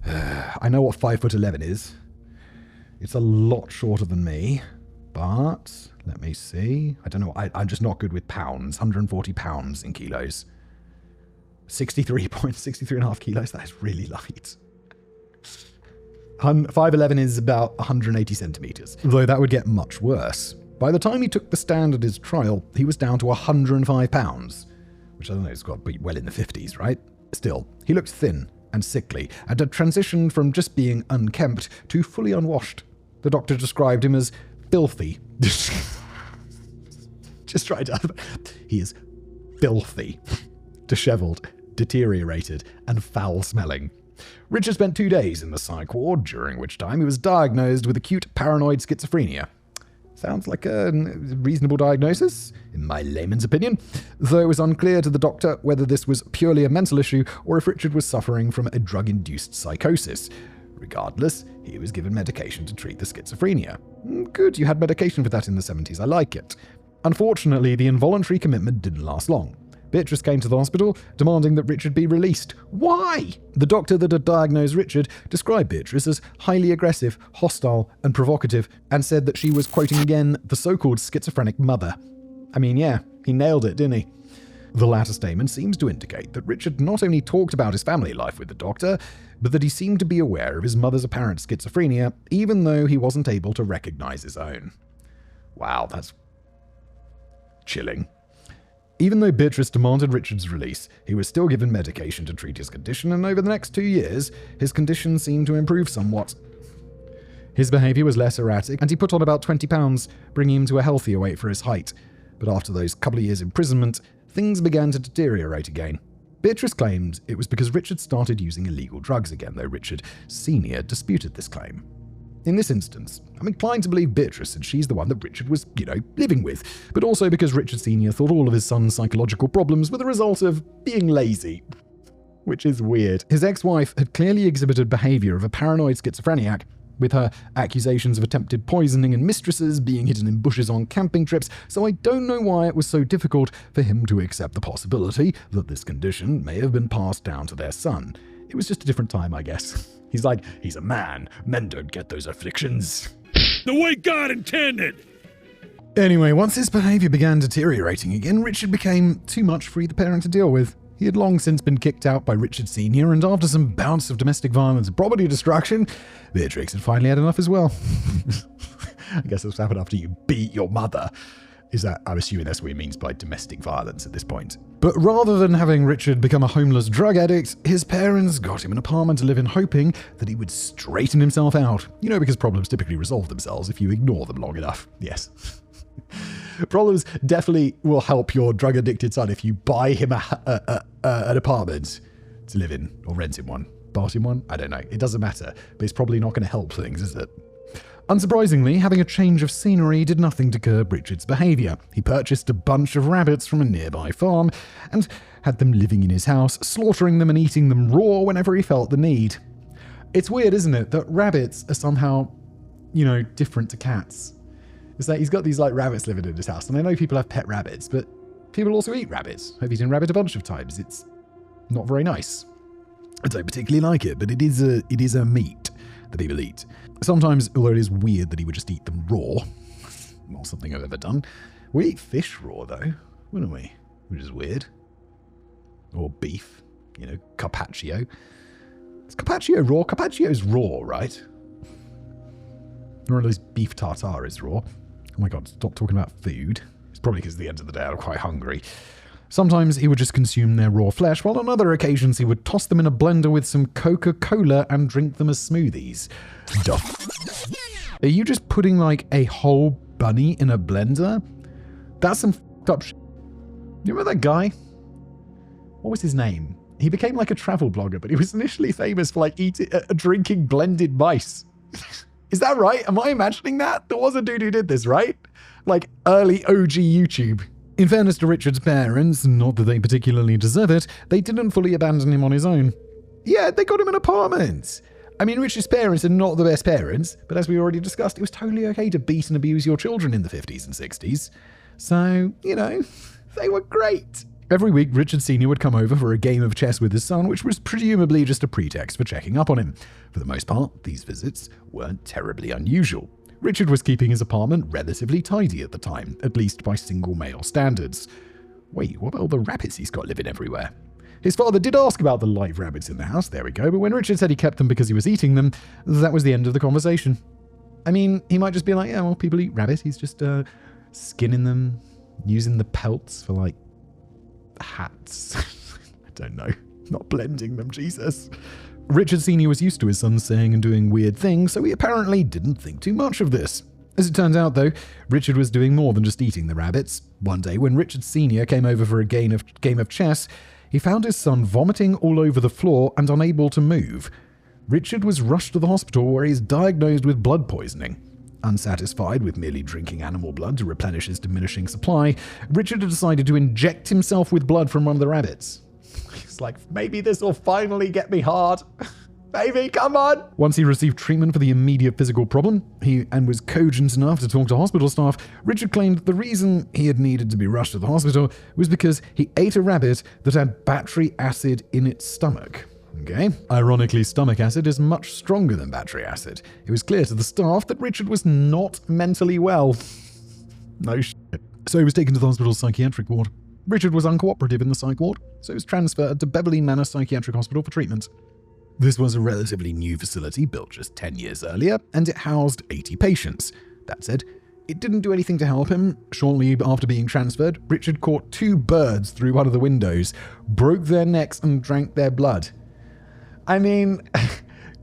I know what 5'11" is. It's a lot shorter than me, but let me see. I don't know. I'm just not good with pounds. 140 pounds in kilos. 63.5 kilos. That is really light. 5'11" is about 180 centimeters, though that would get much worse. By the time he took the stand at his trial, he was down to 105 pounds, which I don't know, it's got to be well in the 50s, right? Still, he looked thin and sickly, and had transitioned from just being unkempt to fully unwashed. The doctor described him as filthy. Just try to... He is filthy, disheveled, deteriorated, and foul-smelling. Richard spent 2 days in the psych ward, during which time he was diagnosed with acute paranoid schizophrenia. Sounds like a reasonable diagnosis, in my layman's opinion, though it was unclear to the doctor whether this was purely a mental issue or if Richard was suffering from a drug-induced psychosis. Regardless, he was given medication to treat the schizophrenia. Good, you had medication for that in the 70s, I like it. Unfortunately, the involuntary commitment didn't last long. Beatrice came to the hospital, demanding that Richard be released. Why? The doctor that had diagnosed Richard described Beatrice as highly aggressive, hostile, and provocative, and said that she was, quoting again, the so-called schizophrenic mother. I mean, yeah, he nailed it, didn't he? The latter statement seems to indicate that Richard not only talked about his family life with the doctor, but that he seemed to be aware of his mother's apparent schizophrenia, even though he wasn't able to recognize his own. Wow, that's chilling. Even though Beatrice demanded Richard's release, he was still given medication to treat his condition, and over the next 2 years, his condition seemed to improve somewhat. His behaviour was less erratic, and he put on about 20 pounds, bringing him to a healthier weight for his height. But after those couple of years' imprisonment, things began to deteriorate again. Beatrice claimed it was because Richard started using illegal drugs again, though Richard Sr. disputed this claim. In this instance, I'm inclined to believe Beatrice, and she's the one that Richard was, living with, but also because Richard Sr. thought all of his son's psychological problems were the result of being lazy. Which is weird. His ex-wife had clearly exhibited behaviour of a paranoid schizophrenic, with her accusations of attempted poisoning and mistresses being hidden in bushes on camping trips, so I don't know why it was so difficult for him to accept the possibility that this condition may have been passed down to their son. It was just a different time, I guess. He's like, he's a man. Men don't get those afflictions. The way God intended! Anyway, once his behaviour began deteriorating again, Richard became too much for either parent to deal with. He had long since been kicked out by Richard Sr., and after some bouts of domestic violence and property destruction, Beatrix had finally had enough as well. I guess that's what happened after you beat your mother. I'm assuming that's what he means by domestic violence at this point. But rather than having Richard become a homeless drug addict, his parents got him an apartment to live in, hoping that he would straighten himself out. Because problems typically resolve themselves if you ignore them long enough. Yes. Problems definitely will help your drug-addicted son if you buy him an apartment to live in, or rent him one. Bought him one? I don't know. It doesn't matter. But it's probably not going to help things, is it? Unsurprisingly, having a change of scenery did nothing to curb Richard's behaviour. He purchased a bunch of rabbits from a nearby farm and had them living in his house, slaughtering them and eating them raw whenever he felt the need. It's weird, isn't it, that rabbits are somehow, different to cats. It's like he's got these rabbits living in his house, and I know people have pet rabbits, but people also eat rabbits. I've eaten rabbit a bunch of times. It's not very nice. I don't particularly like it, but it is a meat that people eat. Sometimes, although it is weird that he would just eat them raw, not something I've ever done. We eat fish raw though, wouldn't we? Which is weird. Or beef, carpaccio. Is carpaccio raw? Carpaccio's raw, right? Or at least beef tartare is raw. Oh my god, stop talking about food. It's probably because at the end of the day I'm quite hungry. Sometimes he would just consume their raw flesh, while on other occasions he would toss them in a blender with some Coca-Cola and drink them as smoothies. Duff. Are you just putting a whole bunny in a blender? That's some fucked up shit. You remember that guy? What was his name? He became a travel blogger, but he was initially famous for drinking blended mice. Is that right? Am I imagining that? There was a dude who did this, right? Early OG YouTube. In fairness to Richard's parents, not that they particularly deserve it, they didn't fully abandon him on his own. Yeah, they got him an apartment. I mean, Richard's parents are not the best parents, but as we already discussed, it was totally okay to beat and abuse your children in the 50s and 60s. So, they were great. Every week, Richard Sr. would come over for a game of chess with his son, which was presumably just a pretext for checking up on him. For the most part, these visits weren't terribly unusual. Richard was keeping his apartment relatively tidy at the time, at least by single male standards. Wait, what about all the rabbits he's got living everywhere? His father did ask about the live rabbits in the house, there we go, but when Richard said he kept them because he was eating them, that was the end of the conversation. I mean, he might just be like, yeah, well, people eat rabbit, he's just skinning them, using the pelts for hats. I don't know, not blending them, Jesus. Richard Sr. was used to his son saying and doing weird things, so he apparently didn't think too much of this. As it turns out, though, Richard was doing more than just eating the rabbits. One day, when Richard Sr. came over for a game of chess, he found his son vomiting all over the floor and unable to move. Richard was rushed to the hospital where he is diagnosed with blood poisoning. Unsatisfied with merely drinking animal blood to replenish his diminishing supply, Richard had decided to inject himself with blood from one of the rabbits. He's like, maybe this will finally get me hard. Baby, come on! Once he received treatment for the immediate physical problem, and was cogent enough to talk to hospital staff, Richard claimed that the reason he had needed to be rushed to the hospital was because he ate a rabbit that had battery acid in its stomach. Okay. Ironically, stomach acid is much stronger than battery acid. It was clear to the staff that Richard was not mentally well. No shit. So he was taken to the hospital's psychiatric ward. Richard was uncooperative in the psych ward, so he was transferred to Beverly Manor Psychiatric Hospital for treatment. This was a relatively new facility built just 10 years earlier, and it housed 80 patients. That said, it didn't do anything to help him. Shortly after being transferred, Richard caught 2 birds through one of the windows, broke their necks, and drank their blood. I mean,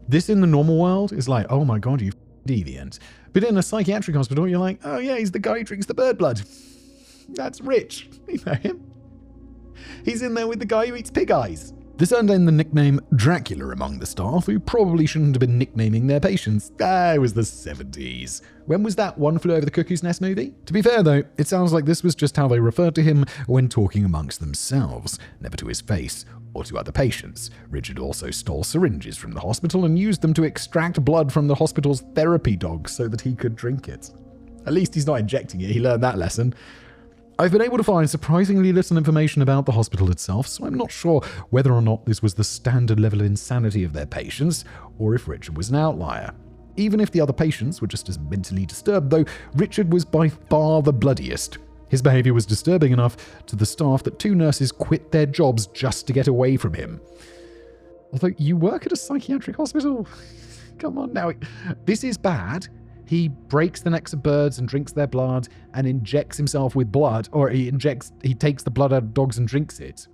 this in the normal world is like, oh my god, you deviant. But in a psychiatric hospital, you're like, oh yeah, he's the guy who drinks the bird blood. That's Rich. You know him. He's in there with the guy who eats pig eyes. This earned him the nickname Dracula among the staff, who probably shouldn't have been nicknaming their patients. It was the 70s. When was that One Flew Over the Cuckoo's Nest movie? To be fair though, it sounds like this was just how they referred to him when talking amongst themselves, never to his face or to other patients. Richard also stole syringes from the hospital and used them to extract blood from the hospital's therapy dogs so that he could drink it. At least he's not injecting it, he learned that lesson. I've been able to find surprisingly little information about the hospital itself, so I'm not sure whether or not this was the standard level of insanity of their patients, or if Richard was an outlier. Even if the other patients were just as mentally disturbed, though, Richard was by far the bloodiest. His behavior was disturbing enough to the staff that 2 nurses quit their jobs just to get away from him. Although, you work at a psychiatric hospital? Come on now. This is bad. He breaks the necks of birds and drinks their blood and injects himself with blood, or he takes the blood out of dogs and drinks it.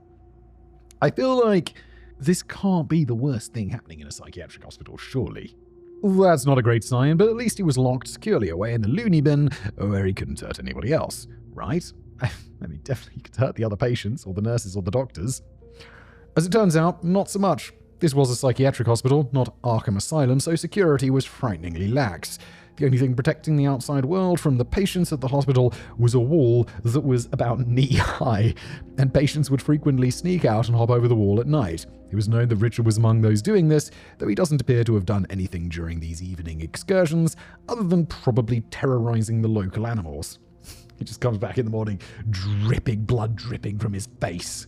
I feel like this can't be the worst thing happening in a psychiatric hospital, surely. That's not a great sign, but at least he was locked securely away in the loony bin where he couldn't hurt anybody else, right? I mean, definitely he could hurt the other patients or the nurses or the doctors. As it turns out, not so much. This was a psychiatric hospital, not Arkham Asylum, so security was frighteningly lax. The only thing protecting the outside world from the patients at the hospital was a wall that was about knee-high, and patients would frequently sneak out and hop over the wall at night. It was known that Richard was among those doing this, though he doesn't appear to have done anything during these evening excursions, other than probably terrorizing the local animals. He just comes back in the morning, blood dripping from his face.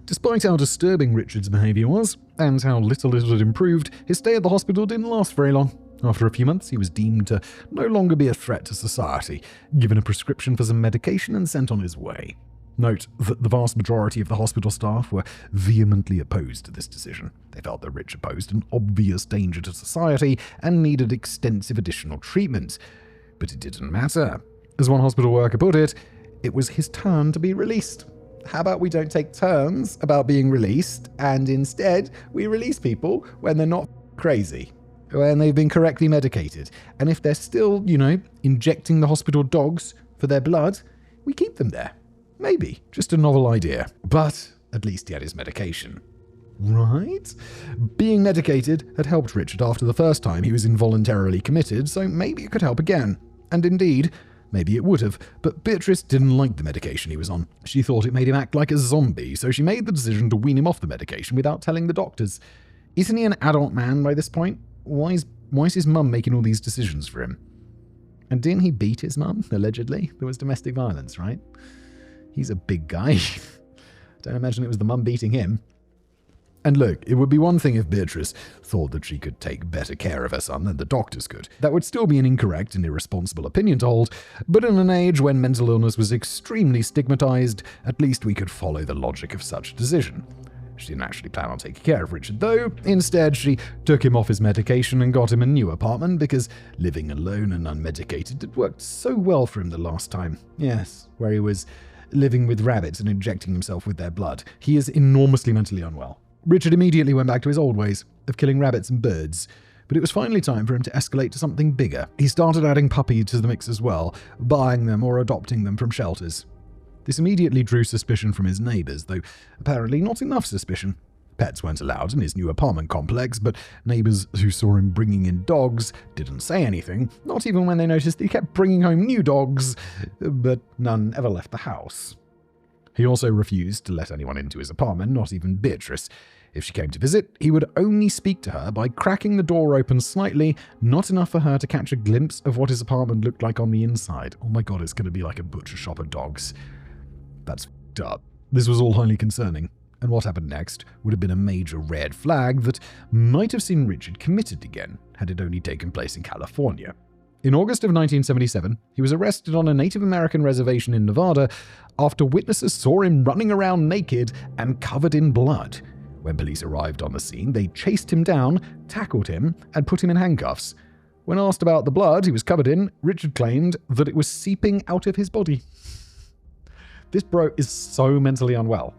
Despite how disturbing Richard's behavior was, and how little it had improved, his stay at the hospital didn't last very long. After a few months, he was deemed to no longer be a threat to society, given a prescription for some medication and sent on his way. Note that the vast majority of the hospital staff were vehemently opposed to this decision. They felt that Richard posed an obvious danger to society and needed extensive additional treatment. But it didn't matter. As one hospital worker put it, it was his turn to be released. How about we don't take turns about being released, and instead we release people when they're not crazy? When they've been correctly medicated. And if they're still, injecting the hospital dogs for their blood, we keep them there. Maybe. Just a novel idea. But at least he had his medication. Right? Being medicated had helped Richard after the first time he was involuntarily committed, so maybe it could help again. And indeed, maybe it would have. But Beatrice didn't like the medication he was on. She thought it made him act like a zombie, so she made the decision to wean him off the medication without telling the doctors. Isn't he an adult man by this point? Why is his mum making all these decisions for him? And didn't he beat his mum, allegedly? There was domestic violence, right? He's a big guy. Don't imagine it was the mum beating him. And look, it would be one thing if Beatrice thought that she could take better care of her son than the doctors could. That would still be an incorrect and irresponsible opinion to hold, but in an age when mental illness was extremely stigmatized, at least we could follow the logic of such a decision. She didn't actually plan on taking care of Richard, though. Instead, she took him off his medication and got him a new apartment because living alone and unmedicated had worked so well for him the last time. Yes, where he was living with rabbits and injecting himself with their blood. He is enormously mentally unwell. Richard immediately went back to his old ways of killing rabbits and birds, but it was finally time for him to escalate to something bigger. He started adding puppies to the mix as well, buying them or adopting them from shelters. This immediately drew suspicion from his neighbours, though apparently not enough suspicion. Pets weren't allowed in his new apartment complex, but neighbours who saw him bringing in dogs didn't say anything, not even when they noticed he kept bringing home new dogs, but none ever left the house. He also refused to let anyone into his apartment, not even Beatrice. If she came to visit, he would only speak to her by cracking the door open slightly, not enough for her to catch a glimpse of what his apartment looked like on the inside. Oh my god, it's going to be like a butcher shop of dogs. That's f***ed up. This was all highly concerning, and what happened next would have been a major red flag that might have seen Richard committed again, had it only taken place in California. In August of 1977, he was arrested on a Native American reservation in Nevada after witnesses saw him running around naked and covered in blood. When police arrived on the scene, they chased him down, tackled him, and put him in handcuffs. When asked about the blood he was covered in, Richard claimed that it was seeping out of his body. This bro is so mentally unwell.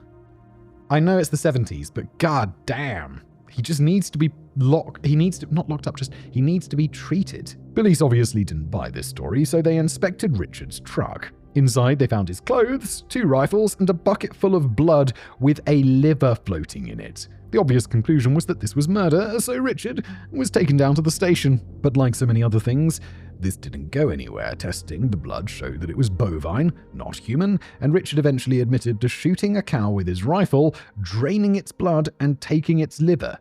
I know it's the 70s, but god damn. He just needs to be he needs to be treated. Police obviously didn't buy this story, so they inspected Richard's truck. Inside, they found his clothes, 2 rifles, and a bucket full of blood with a liver floating in it. The obvious conclusion was that this was murder, so Richard was taken down to the station. But like so many other things, this didn't go anywhere. Testing the blood showed that it was bovine, not human, and Richard eventually admitted to shooting a cow with his rifle, draining its blood, and taking its liver.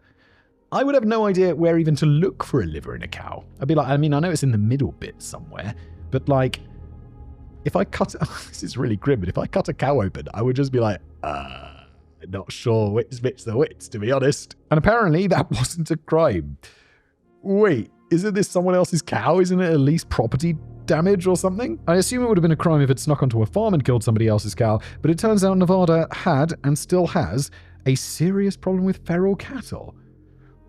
I would have no idea where even to look for a liver in a cow. I'd be like, I know it's in the middle bit somewhere, but like, if I cut, this is really grim, but if I cut a cow open, I would just be like, not sure which bit's the which, to be honest. And apparently that wasn't a crime. Wait, isn't this someone else's cow? Isn't it at least property damage or something? I assume it would have been a crime if it snuck onto a farm and killed somebody else's cow, but it turns out Nevada had, and still has, a serious problem with feral cattle.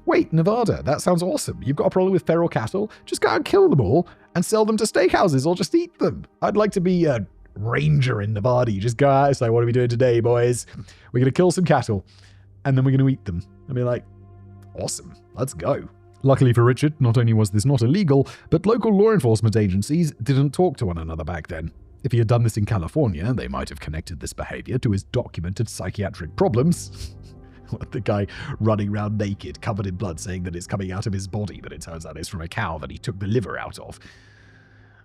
Wait, Nevada, that sounds awesome. You've got a problem with feral cattle? Just go and kill them all and sell them to steakhouses or just eat them. I'd like to be a ranger in Nevada. You just go out and say, what are we doing today, boys? We're going to kill some cattle and then we're going to eat them. I'd be like, awesome, let's go. Luckily for Richard, not only was this not illegal, but local law enforcement agencies didn't talk to one another back then. If he had done this in California, they might have connected this behavior to his documented psychiatric problems. The guy running around naked, covered in blood, saying that it's coming out of his body, but it turns out it's from a cow that he took the liver out of.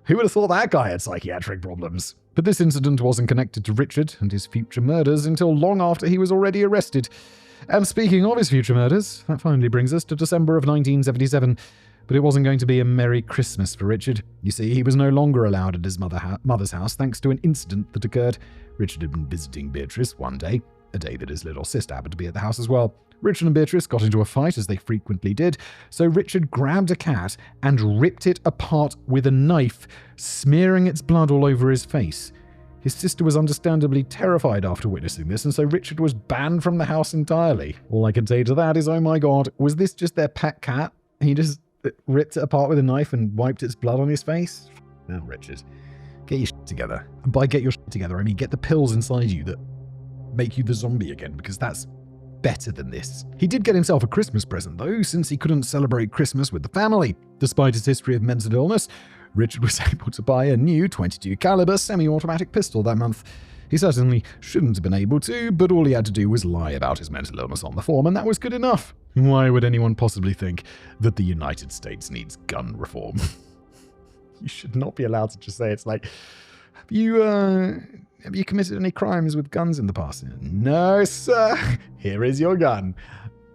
Who would have thought that guy had psychiatric problems? But this incident wasn't connected to Richard and his future murders until long after he was already arrested. And speaking of his future murders, that finally brings us to December of 1977. But it wasn't going to be a Merry Christmas for Richard. You see, he was no longer allowed at his mother's house thanks to an incident that occurred. Richard had been visiting Beatrice one day, a day that his little sister happened to be at the house as well. Richard and Beatrice got into a fight, as they frequently did, so Richard grabbed a cat and ripped it apart with a knife, smearing its blood all over his face. His sister was understandably terrified after witnessing this, and so Richard was banned from the house entirely. All I can say to that is, oh my god, was this just their pet cat? He just ripped it apart with a knife and wiped its blood on his face? Now, Richard, get your shit together. And by get your shit together, I mean get the pills inside you that make you the zombie again, because that's better than this. He did get himself a Christmas present, though, since he couldn't celebrate Christmas with the family. Despite his history of mental illness, Richard was able to buy a new .22 caliber semi-automatic pistol that month. He certainly shouldn't have been able to, but all he had to do was lie about his mental illness on the form, and that was good enough. Why would anyone possibly think that the United States needs gun reform? You should not be allowed to just say it's like, have you committed any crimes with guns in the past? No, sir. Here is your gun.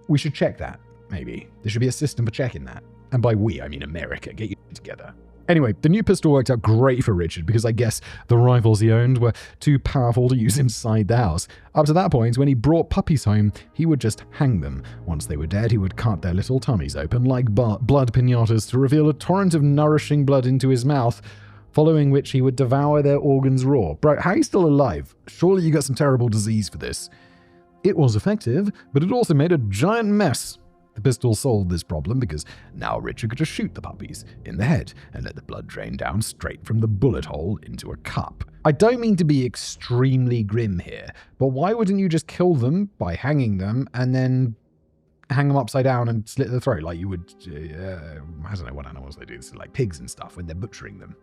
We should check that, maybe. There should be a system for checking that. And by we, I mean America. Get your shit together. Anyway, the new pistol worked out great for Richard because I guess the rifles he owned were too powerful to use inside the house. Up to that point, when he brought puppies home, he would just hang them. Once they were dead, he would cut their little tummies open like blood piñatas to reveal a torrent of nourishing blood into his mouth, following which he would devour their organs raw. Bro, how are you still alive? Surely you got some terrible disease for this. It was effective, but it also made a giant mess. The pistol solved this problem because now Richard could just shoot the puppies in the head and let the blood drain down straight from the bullet hole into a cup. I don't mean to be extremely grim here, but why wouldn't you just kill them by hanging them and then hang them upside down and slit their throat like you would, I don't know what animals they do this, like pigs and stuff when they're butchering them.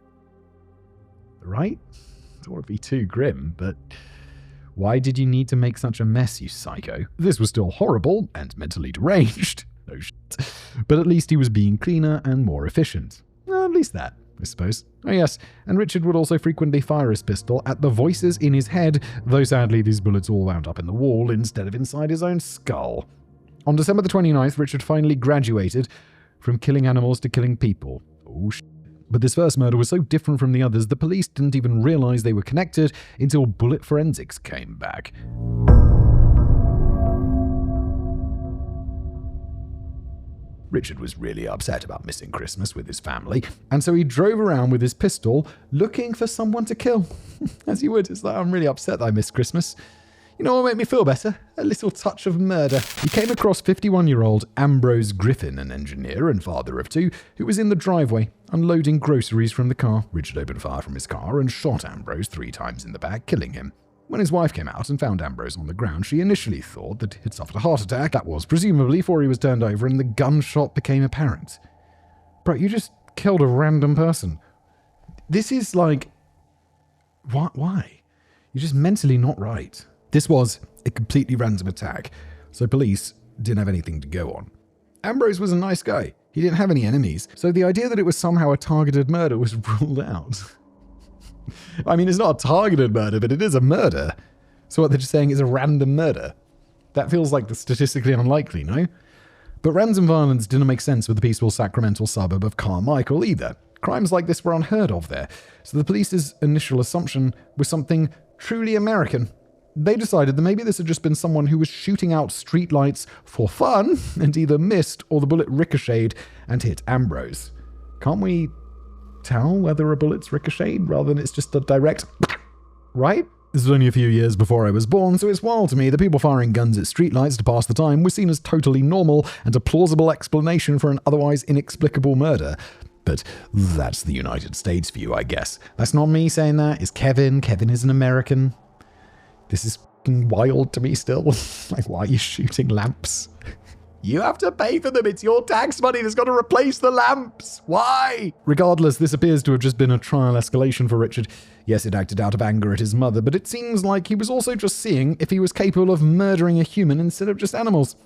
Right? I don't want to be too grim, but why did you need to make such a mess, you psycho? This was still horrible and mentally deranged. No shit. But at least he was being cleaner and more efficient. Well, at least that. I suppose. Oh yes, and Richard would also frequently fire his pistol at the voices in his head, though sadly these bullets all wound up in the wall instead of inside his own skull. On December the 29th, Richard finally graduated from killing animals to killing people. Oh shit. But this first murder was so different from the others, the police didn't even realize they were connected until bullet forensics came back. Richard was really upset about missing Christmas with his family, and so he drove around with his pistol looking for someone to kill. As you would, it's like, I'm really upset that I missed Christmas. You know what made me feel better? A little touch of murder. He came across 51-year-old Ambrose Griffin, an engineer and father of two, who was in the driveway, unloading groceries from the car. Richard opened fire from his car and shot Ambrose 3 times in the back, killing him. When his wife came out and found Ambrose on the ground, she initially thought that he'd suffered a heart attack. That was presumably before he was turned over and the gunshot became apparent. Bro, you just killed a random person. This is like... Why? You're just mentally not right. This was a completely random attack, so police didn't have anything to go on. Ambrose was a nice guy. He didn't have any enemies, so the idea that it was somehow a targeted murder was ruled out. I mean, it's not a targeted murder, but it is a murder. So what they're just saying is a random murder. That feels like the statistically unlikely, no? But random violence didn't make sense with the peaceful Sacramento suburb of Carmichael either. Crimes like this were unheard of there, so the police's initial assumption was something truly American. They decided that maybe this had just been someone who was shooting out streetlights for fun and either missed or the bullet ricocheted and hit Ambrose. Can't we tell whether a bullet's ricocheted rather than it's just a direct... right? This was only a few years before I was born, so it's wild to me that people firing guns at streetlights to pass the time was seen as totally normal and a plausible explanation for an otherwise inexplicable murder. But that's the United States view, I guess. That's not me saying that. It's Kevin. Kevin is an American. This is fucking wild to me still. Like, why are you shooting lamps? You have to pay for them. It's your tax money that's got to replace the lamps. Why? Regardless, this appears to have just been a trial escalation for Richard. Yes, it acted out of anger at his mother, but it seems like he was also just seeing if he was capable of murdering a human instead of just animals.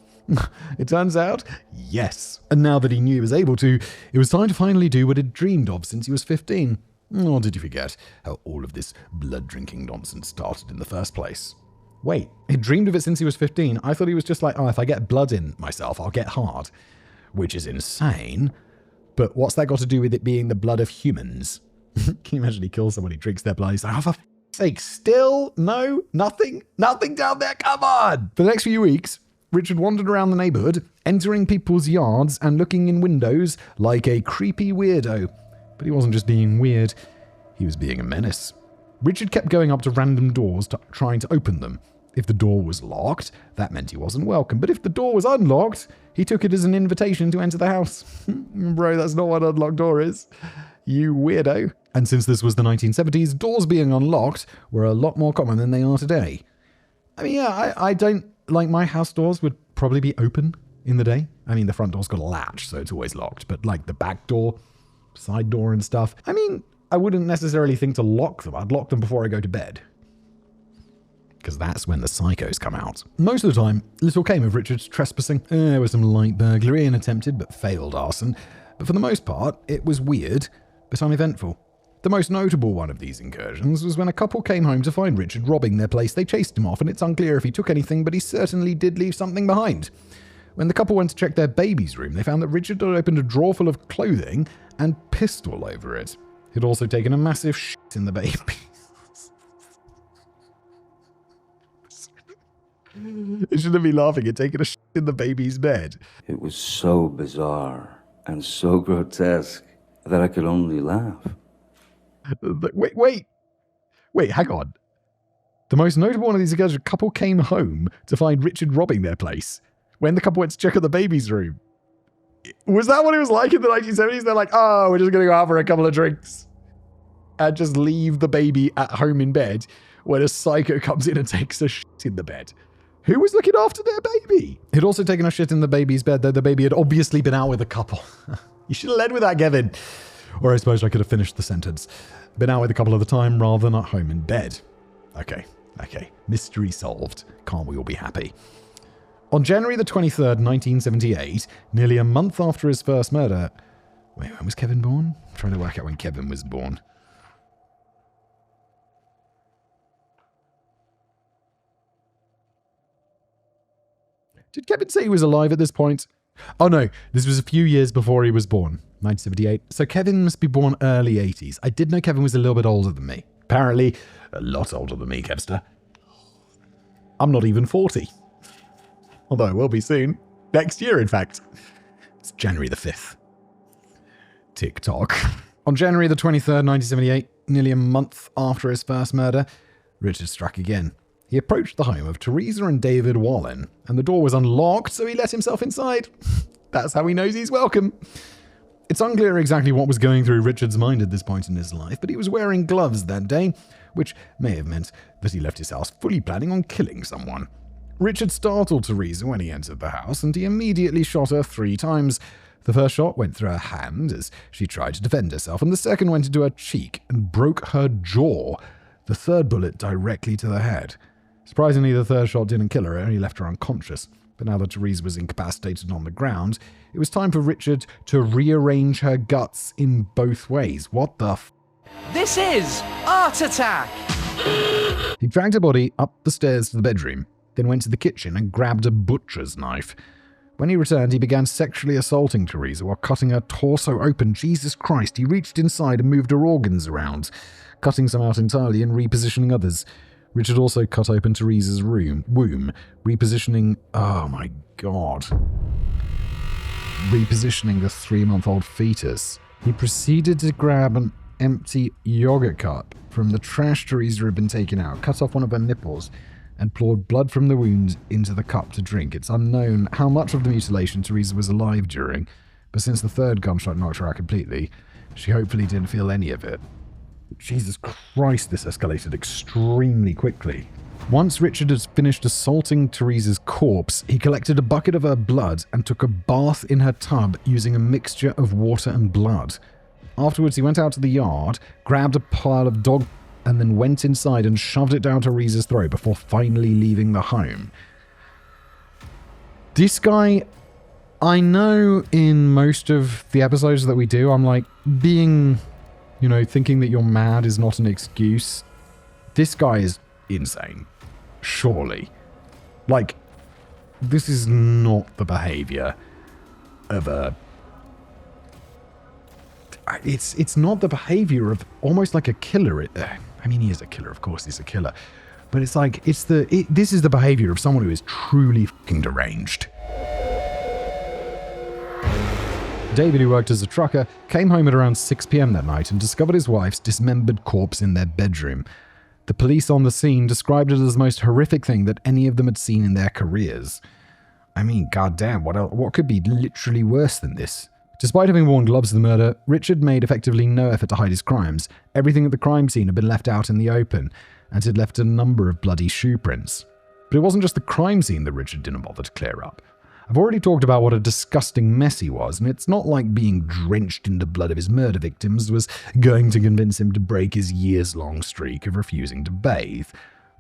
It turns out, yes. And now that he knew he was able to, it was time to finally do what he'd dreamed of since he was 15. Or did you forget how all of this blood-drinking nonsense started in the first place? Wait, he dreamed of it since he was 15. I thought he was just like, oh, if I get blood in myself, I'll get hard. Which is insane. But what's that got to do with it being the blood of humans? Can you imagine he kills someone, he drinks their blood, he's like, oh, for f***'s sake, still? No? Nothing down there? Come on! For the next few weeks, Richard wandered around the neighborhood, entering people's yards and looking in windows like a creepy weirdo. But he wasn't just being weird, he was being a menace. Richard kept going up to random doors, trying to open them. If the door was locked, that meant he wasn't welcome. But if the door was unlocked, he took it as an invitation to enter the house. Bro, that's not what an unlocked door is. You weirdo. And since this was the 1970s, doors being unlocked were a lot more common than they are today. I mean, yeah, I don't... like, my house doors would probably be open in the day. I mean, the front door's got a latch, so it's always locked. But, like, the back door, side door and stuff, I mean, I wouldn't necessarily think to lock them. I'd lock them before I go to bed. Because that's when the psychos come out. Most of the time, little came of Richard's trespassing. There was some light burglary and attempted but failed arson. But for the most part, it was weird, but uneventful. The most notable one of these incursions was when a couple came home to find Richard robbing their place. They chased him off, and it's unclear if he took anything, but he certainly did leave something behind. When the couple went to check their baby's room, they found that Richard had opened a drawer full of clothing and pissed all over it. He'd also taken a massive shit in the baby. It shouldn't be laughing at taking a shit in the baby's bed. It was so bizarre and so grotesque that I could only laugh. Wait, hang on. The most notable one of these is a couple came home to find Richard robbing their place. When the couple went to check out the baby's room. Was that what it was like in the 1970s? They're like, oh, we're just going to go out for a couple of drinks. And just leave the baby at home in bed when a psycho comes in and takes a shit in the bed. Who was looking after their baby? He'd also taken a shit in the baby's bed, though the baby had obviously been out with a couple. You should have led with that, Kevin. Or I suppose I could have finished the sentence. Been out with a couple at the time rather than at home in bed. Okay. Mystery solved. Can't we all be happy? On January the 23rd, 1978, nearly a month after his first murder... Wait, when was Kevin born? I'm trying to work out when Kevin was born. Did Kevin say he was alive at this point? Oh no, this was a few years before he was born. 1978. So Kevin must be born early 80s. I did know Kevin was a little bit older than me. Apparently, a lot older than me, Kevster. I'm not even 40. Although I will be soon. Next year, in fact. It's January the 5th. TikTok. On January the 23rd, 1978, nearly a month after his first murder, Richard struck again. He approached the home of Teresa and David Wallen, and the door was unlocked, so he let himself inside. That's how he knows he's welcome. It's unclear exactly what was going through Richard's mind at this point in his life, but he was wearing gloves that day, which may have meant that he left his house fully planning on killing someone. Richard startled Teresa when he entered the house, and he immediately shot her 3 times. The first shot went through her hand as she tried to defend herself, and the second went into her cheek and broke her jaw. The third bullet directly to the head. Surprisingly, the third shot didn't kill her, it only left her unconscious. But now that Teresa was incapacitated on the ground, it was time for Richard to rearrange her guts in both ways. What the f***? This is Art Attack! He dragged her body up the stairs to the bedroom, then went to the kitchen and grabbed a butcher's knife. When he returned, he began sexually assaulting Teresa while cutting her torso open. Jesus Christ, he reached inside and moved her organs around, cutting some out entirely and repositioning others. Richard also cut open Teresa's womb, repositioning... Oh my god. Repositioning the 3-month-old fetus. He proceeded to grab an empty yogurt cup from the trash Teresa had been taken out, cut off one of her nipples, and poured blood from the wound into the cup to drink. It's unknown how much of the mutilation Teresa was alive during, but since the third gunshot knocked her out completely, she hopefully didn't feel any of it. Jesus Christ, this escalated extremely quickly. Once Richard had finished assaulting Teresa's corpse, he collected a bucket of her blood and took a bath in her tub using a mixture of water and blood. Afterwards, he went out to the yard, grabbed a pile of dog, and then went inside and shoved it down Teresa's throat before finally leaving the home. This guy, I know in most of the episodes that we do, I'm like, being... thinking that you're mad is not an excuse. This guy is insane. Surely. Like, this is not the behavior of a... It's not the behavior of almost like a killer. I mean, he is a killer, of course he's a killer. But it's like, this is the behavior of someone who is truly fucking deranged. David, who worked as a trucker, came home at around 6 p.m. that night and discovered his wife's dismembered corpse in their bedroom. The police on the scene described it as the most horrific thing that any of them had seen in their careers. I mean, goddamn, what could be literally worse than this? Despite having worn gloves for the murder, Richard made effectively no effort to hide his crimes. Everything at the crime scene had been left out in the open, and had left a number of bloody shoe prints. But it wasn't just the crime scene that Richard didn't bother to clear up. I've already talked about what a disgusting mess he was, and it's not like being drenched in the blood of his murder victims was going to convince him to break his years-long streak of refusing to bathe.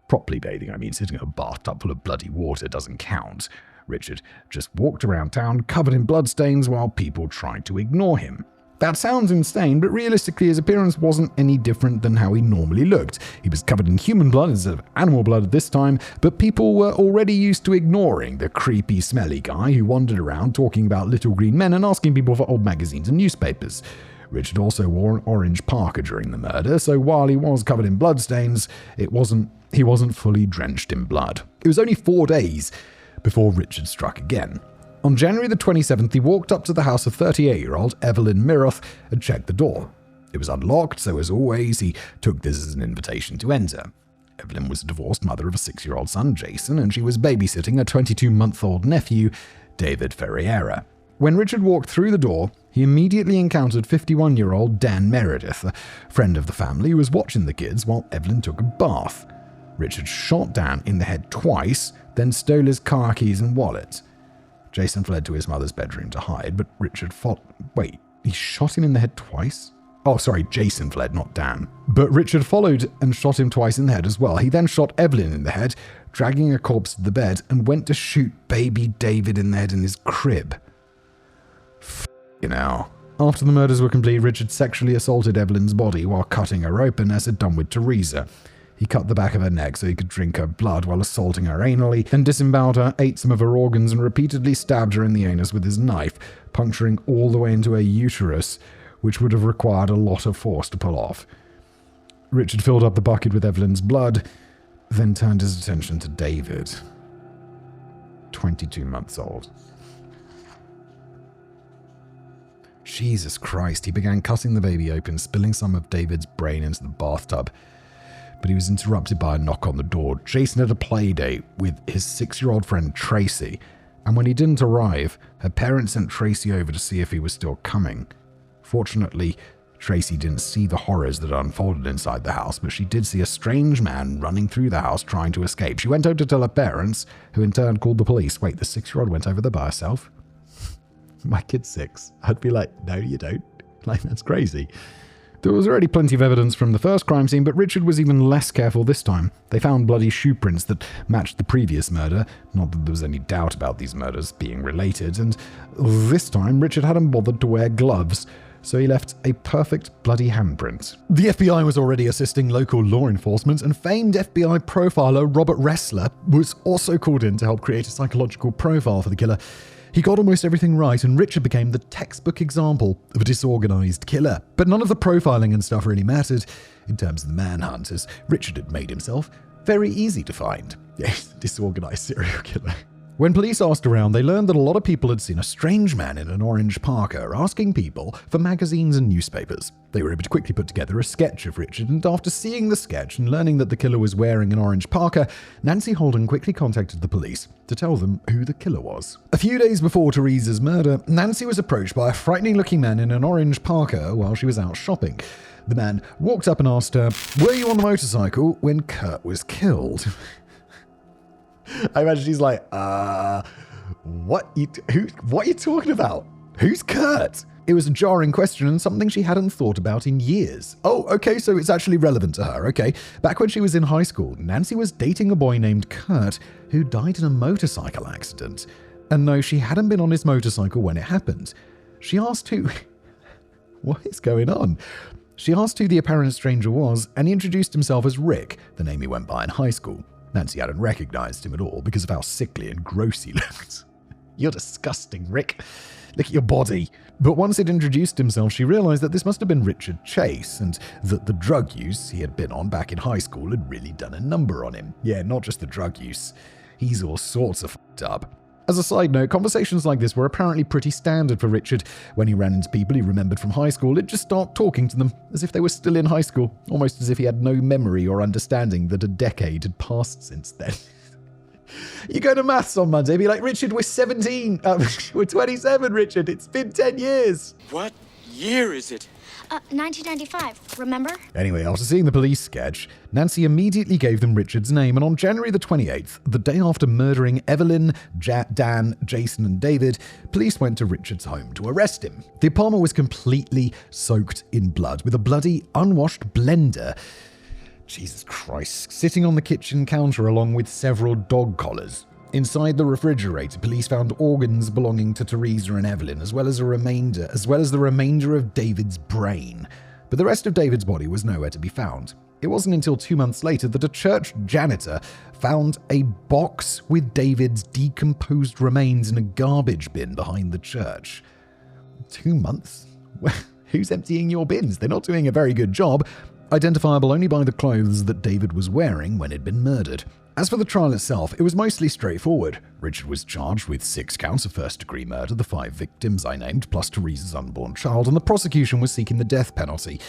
Properly bathing, I mean sitting in a bathtub full of bloody water doesn't count. Richard just walked around town covered in bloodstains while people tried to ignore him. That sounds insane, but realistically his appearance wasn't any different than how he normally looked. He was covered in human blood instead of animal blood at this time, but people were already used to ignoring the creepy, smelly guy who wandered around talking about little green men and asking people for old magazines and newspapers. Richard also wore an orange parka during the murder, so while he was covered in bloodstains, he wasn't fully drenched in blood. It was only 4 days before Richard struck again. On January the 27th, he walked up to the house of 38-year-old Evelyn Miroth and checked the door. It was unlocked, so as always, he took this as an invitation to enter. Evelyn was a divorced mother of a 6-year-old son, Jason, and she was babysitting a 22-month-old nephew, David Ferreira. When Richard walked through the door, he immediately encountered 51-year-old Dan Meredith, a friend of the family who was watching the kids while Evelyn took a bath. Richard shot Dan in the head twice, then stole his car keys and wallet. Jason fled to his mother's bedroom to hide, but Richard Wait, he shot him in the head twice? Oh, sorry, Jason fled, not Dan. But Richard followed and shot him twice in the head as well. He then shot Evelyn in the head, dragging her corpse to the bed, and went to shoot baby David in the head in his crib. F***ing hell. After the murders were complete, Richard sexually assaulted Evelyn's body while cutting her open, as he'd done with Teresa. He cut the back of her neck so he could drink her blood while assaulting her anally, then disemboweled her, ate some of her organs, and repeatedly stabbed her in the anus with his knife, puncturing all the way into her uterus, which would have required a lot of force to pull off. Richard filled up the bucket with Evelyn's blood, then turned his attention to David, 22 months old. Jesus Christ, he began cutting the baby open, spilling some of David's brain into the bathtub. But he was interrupted by a knock on the door. Jason had a play date with his 6-year-old friend Tracy, and when he didn't arrive, her parents sent Tracy over to see if he was still coming. Fortunately, Tracy didn't see the horrors that unfolded inside the house, but she did see a strange man running through the house trying to escape. She went over to tell her parents, who in turn called the police. Wait, the 6-year-old went over there by herself? My kid's 6. I'd be like, no, you don't. Like, that's crazy. There was already plenty of evidence from the first crime scene, but Richard was even less careful this time. They found bloody shoe prints that matched the previous murder, not that there was any doubt about these murders being related, and this time Richard hadn't bothered to wear gloves, so he left a perfect bloody handprint. The FBI was already assisting local law enforcement, and famed FBI profiler Robert Ressler was also called in to help create a psychological profile for the killer. He got almost everything right, and Richard became the textbook example of a disorganized killer. But none of the profiling and stuff really mattered in terms of the manhunt, as Richard had made himself very easy to find. Yes, disorganized serial killer. When police asked around, they learned that a lot of people had seen a strange man in an orange parka asking people for magazines and newspapers. They were able to quickly put together a sketch of Richard, and after seeing the sketch and learning that the killer was wearing an orange parka, Nancy Holden quickly contacted the police to tell them who the killer was. A few days before Teresa's murder, Nancy was approached by a frightening-looking man in an orange parka while she was out shopping. The man walked up and asked her, "Were you on the motorcycle when Kurt was killed?" I imagine she's like, what are you talking about? Who's Kurt? It was a jarring question and something she hadn't thought about in years. Oh, okay, so it's actually relevant to her, okay. Back when she was in high school, Nancy was dating a boy named Kurt who died in a motorcycle accident. And no, she hadn't been on his motorcycle when it happened. She asked who... What is going on? She asked who the apparent stranger was, and he introduced himself as Rick, the name he went by in high school. Nancy hadn't recognized him at all because of how sickly and gross he looked. You're disgusting, Rick. Look at your body. But once he'd introduced himself, she realized that this must have been Richard Chase, and that the drug use he had been on back in high school had really done a number on him. Yeah, not just the drug use. He's all sorts of fucked up. As a side note, conversations like this were apparently pretty standard for Richard. When he ran into people he remembered from high school, he'd just start talking to them as if they were still in high school, almost as if he had no memory or understanding that a decade had passed since then. You go to maths on Monday, be like, Richard, we're 17. We're 27, Richard. It's been 10 years. What year is it? 1995, remember? Anyway, after seeing the police sketch, Nancy immediately gave them Richard's name, and on January the 28th, the day after murdering Evelyn, Dan, Jason, and David, police went to Richard's home to arrest him. The apartment was completely soaked in blood, with a bloody, unwashed blender, Jesus Christ, sitting on the kitchen counter along with several dog collars. Inside the refrigerator, police found organs belonging to Teresa and Evelyn, as well as the remainder of David's brain. But the rest of David's body was nowhere to be found. It wasn't until 2 months later that a church janitor found a box with David's decomposed remains in a garbage bin behind the church. 2 months? Who's emptying your bins? They're not doing a very good job. Identifiable only by the clothes that David was wearing when he'd been murdered. As for the trial itself, it was mostly straightforward. Richard was charged with 6 counts of first-degree murder, the 5 victims I named, plus Teresa's unborn child, and the prosecution was seeking the death penalty.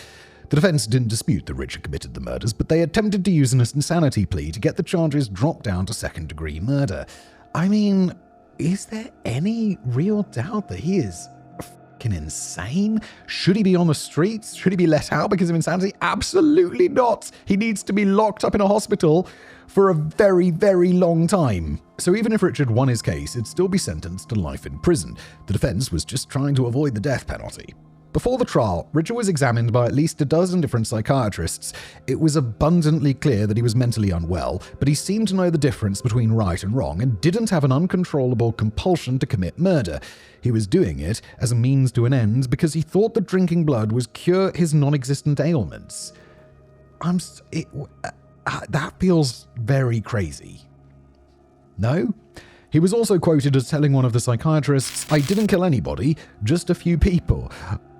The defense didn't dispute that Richard committed the murders, but they attempted to use an insanity plea to get the charges dropped down to second-degree murder. I mean, is there any real doubt that he is fucking insane? Should he be on the streets? Should he be let out because of insanity? Absolutely not. He needs to be locked up in a hospital for a very, very long time. So even if Richard won his case, he'd still be sentenced to life in prison. The defense was just trying to avoid the death penalty. Before the trial, Richard was examined by at least a dozen different psychiatrists. It was abundantly clear that he was mentally unwell, but he seemed to know the difference between right and wrong and didn't have an uncontrollable compulsion to commit murder. He was doing it as a means to an end because he thought that drinking blood was cure his non-existent ailments. That feels very crazy. No? He was also quoted as telling one of the psychiatrists, "I didn't kill anybody, just a few people."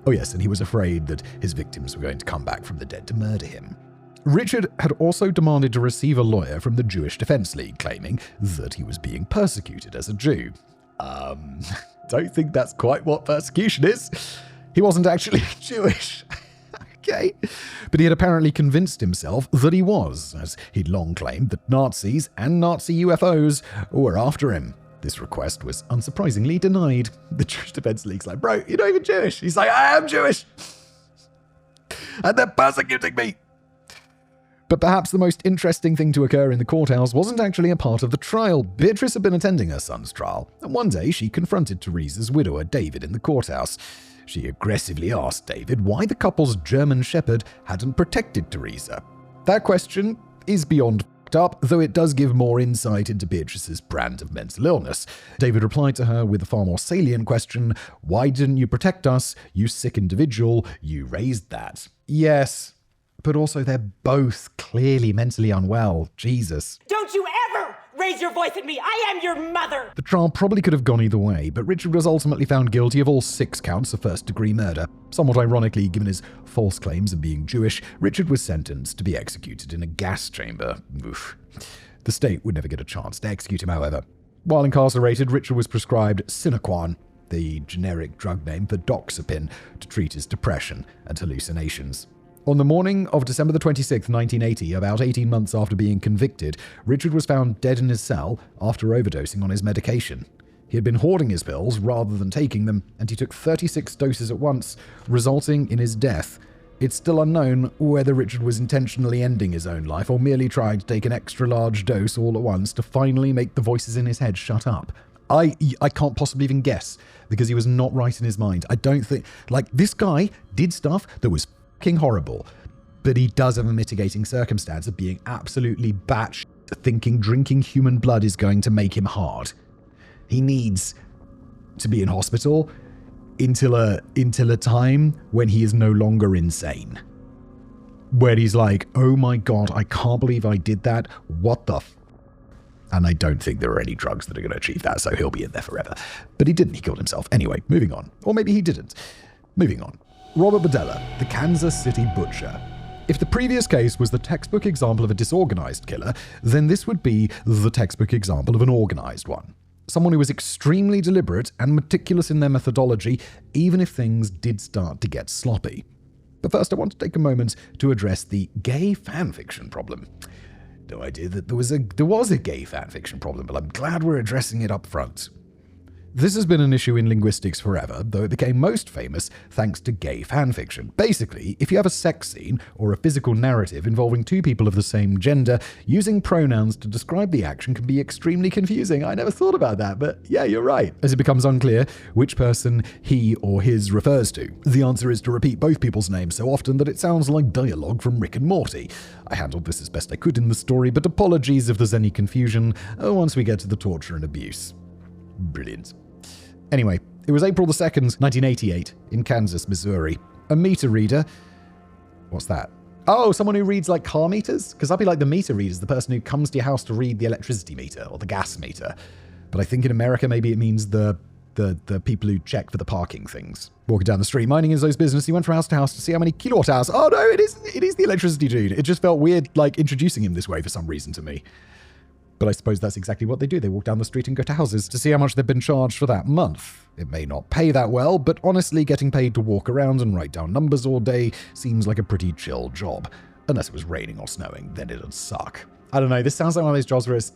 Oh yes, and he was afraid that his victims were going to come back from the dead to murder him. Richard had also demanded to receive a lawyer from the Jewish Defense League, claiming that he was being persecuted as a Jew. Don't think that's quite what persecution is. He wasn't actually Jewish. Okay. But he had apparently convinced himself that he was, as he'd long claimed that Nazis and Nazi UFOs were after him. This request was unsurprisingly denied. The Jewish Defense League's like, "Bro, you're not even Jewish." He's like, "I am Jewish. And they're persecuting me." But perhaps the most interesting thing to occur in the courthouse wasn't actually a part of the trial. Beatrice had been attending her son's trial, and one day she confronted Teresa's widower, David, in the courthouse. She aggressively asked David why the couple's German shepherd hadn't protected Teresa. That question is beyond f***ed up, though it does give more insight into Beatrice's brand of mental illness. David replied to her with a far more salient question: "Why didn't you protect us, you sick individual? You raised that." Yes, but also they're both clearly mentally unwell. Jesus. Don't you ever raise your voice at me! I am your mother! The trial probably could have gone either way, but Richard was ultimately found guilty of all 6 counts of first-degree murder. Somewhat ironically, given his false claims of being Jewish, Richard was sentenced to be executed in a gas chamber. Oof. The state would never get a chance to execute him, however. While incarcerated, Richard was prescribed Sinequan, the generic drug name for doxepin, to treat his depression and hallucinations. On the morning of December the 26th, 1980, about 18 months after being convicted, Richard was found dead in his cell after overdosing on his medication. He had been hoarding his pills rather than taking them, and he took 36 doses at once, resulting in his death. It's still unknown whether Richard was intentionally ending his own life or merely trying to take an extra-large dose all at once to finally make the voices in his head shut up. I can't possibly even guess, because he was not right in his mind. I don't think... this guy did stuff that was fucking horrible, but he does have a mitigating circumstance of being absolutely batshit, thinking drinking human blood is going to make him hard. He needs to be in hospital until a time when he is no longer insane. Where he's like, "Oh my god, I can't believe I did that. What the f-?" And I don't think there are any drugs that are going to achieve that, so he'll be in there forever. But he didn't. He killed himself. Anyway, moving on. Or maybe he didn't. Moving on. Robert Berdella, the Kansas City Butcher. If the previous case was the textbook example of a disorganized killer, then this would be the textbook example of an organized one. Someone who was extremely deliberate and meticulous in their methodology, even if things did start to get sloppy. But first, I want to take a moment to address the gay fanfiction problem. No idea that there was a gay fanfiction problem, but I'm glad we're addressing it up front. This has been an issue in linguistics forever, though it became most famous thanks to gay fanfiction. Basically, if you have a sex scene or a physical narrative involving 2 people of the same gender, using pronouns to describe the action can be extremely confusing. I never thought about that, but yeah, you're right. As it becomes unclear which person he or his refers to. The answer is to repeat both people's names so often that it sounds like dialogue from Rick and Morty. I handled this as best I could in the story, but apologies if there's any confusion once we get to the torture and abuse. Brilliant. Anyway, it was April the 2nd, 1988, in Kansas, Missouri. A meter reader... What's that? Oh, someone who reads, car meters? Because I'd be like the meter readers, the person who comes to your house to read the electricity meter or the gas meter. But I think in America, maybe it means the people who check for the parking things. Walking down the street, minding his own business, he went from house to house to see how many kilowatt hours... Oh, no, it is the electricity dude. It just felt weird, introducing him this way for some reason to me. But I suppose that's exactly what they do. They walk down the street and go to houses to see how much they've been charged for that month. It may not pay that well, but honestly, getting paid to walk around and write down numbers all day seems like a pretty chill job. Unless it was raining or snowing, then it'd suck. I don't know, this sounds like one of those jobs where it's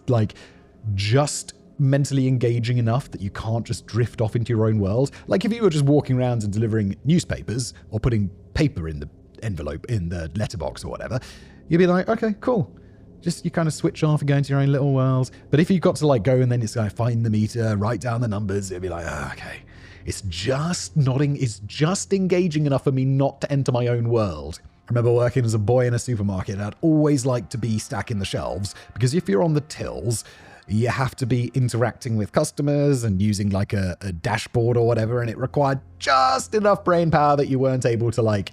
just mentally engaging enough that you can't just drift off into your own world. Like if you were just walking around and delivering newspapers or putting paper in the envelope in the letterbox or whatever, you'd be like, okay, cool. Just you kind of switch off and go into your own little world. But if you got to go and then it's find the meter, write down the numbers, it'd be like, oh, okay. It's just nodding, it's just engaging enough for me not to enter my own world. I remember working as a boy in a supermarket, and I'd always like to be stacking the shelves, because if you're on the tills, you have to be interacting with customers and using like a dashboard or whatever, and it required just enough brain power that you weren't able to, like,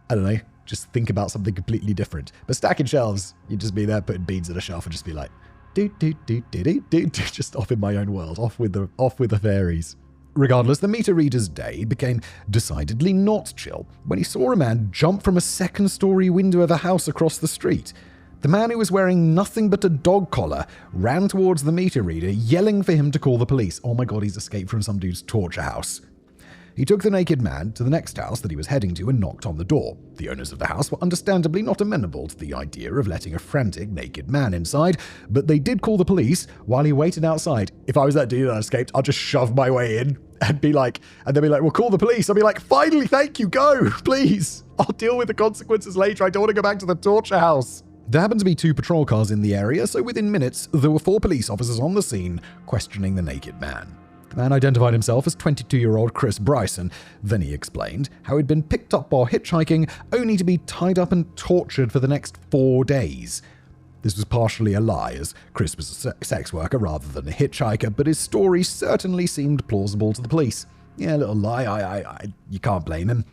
I don't know, just think about something completely different. But stacking shelves, you'd just be there putting beans at a shelf and just be like, just off in my own world, off with the fairies. Regardless, the meter reader's day became decidedly not chill when he saw a man jump from a second-story window of a house across the street. The man, who was wearing nothing but a dog collar, ran towards the meter reader, yelling for him to call the police. Oh my god, he's escaped from some dude's torture house. He took the naked man to the next house that he was heading to and knocked on the door. The owners of the house were understandably not amenable to the idea of letting a frantic naked man inside, but they did call the police while he waited outside. If I was that dude that escaped, I'd just shove my way in and they'd be like, well, call the police. I'd be like, finally, thank you, go, please. I'll deal with the consequences later. I don't want to go back to the torture house. There happened to be 2 patrol cars in the area, so within minutes, there were 4 police officers on the scene questioning the naked man. The man identified himself as 22-year-old Chris Bryson. Then he explained how he'd been picked up while hitchhiking, only to be tied up and tortured for the next 4 days. This was partially a lie, as Chris was a sex worker rather than a hitchhiker, but his story certainly seemed plausible to the police. Yeah, a little lie, you can't blame him.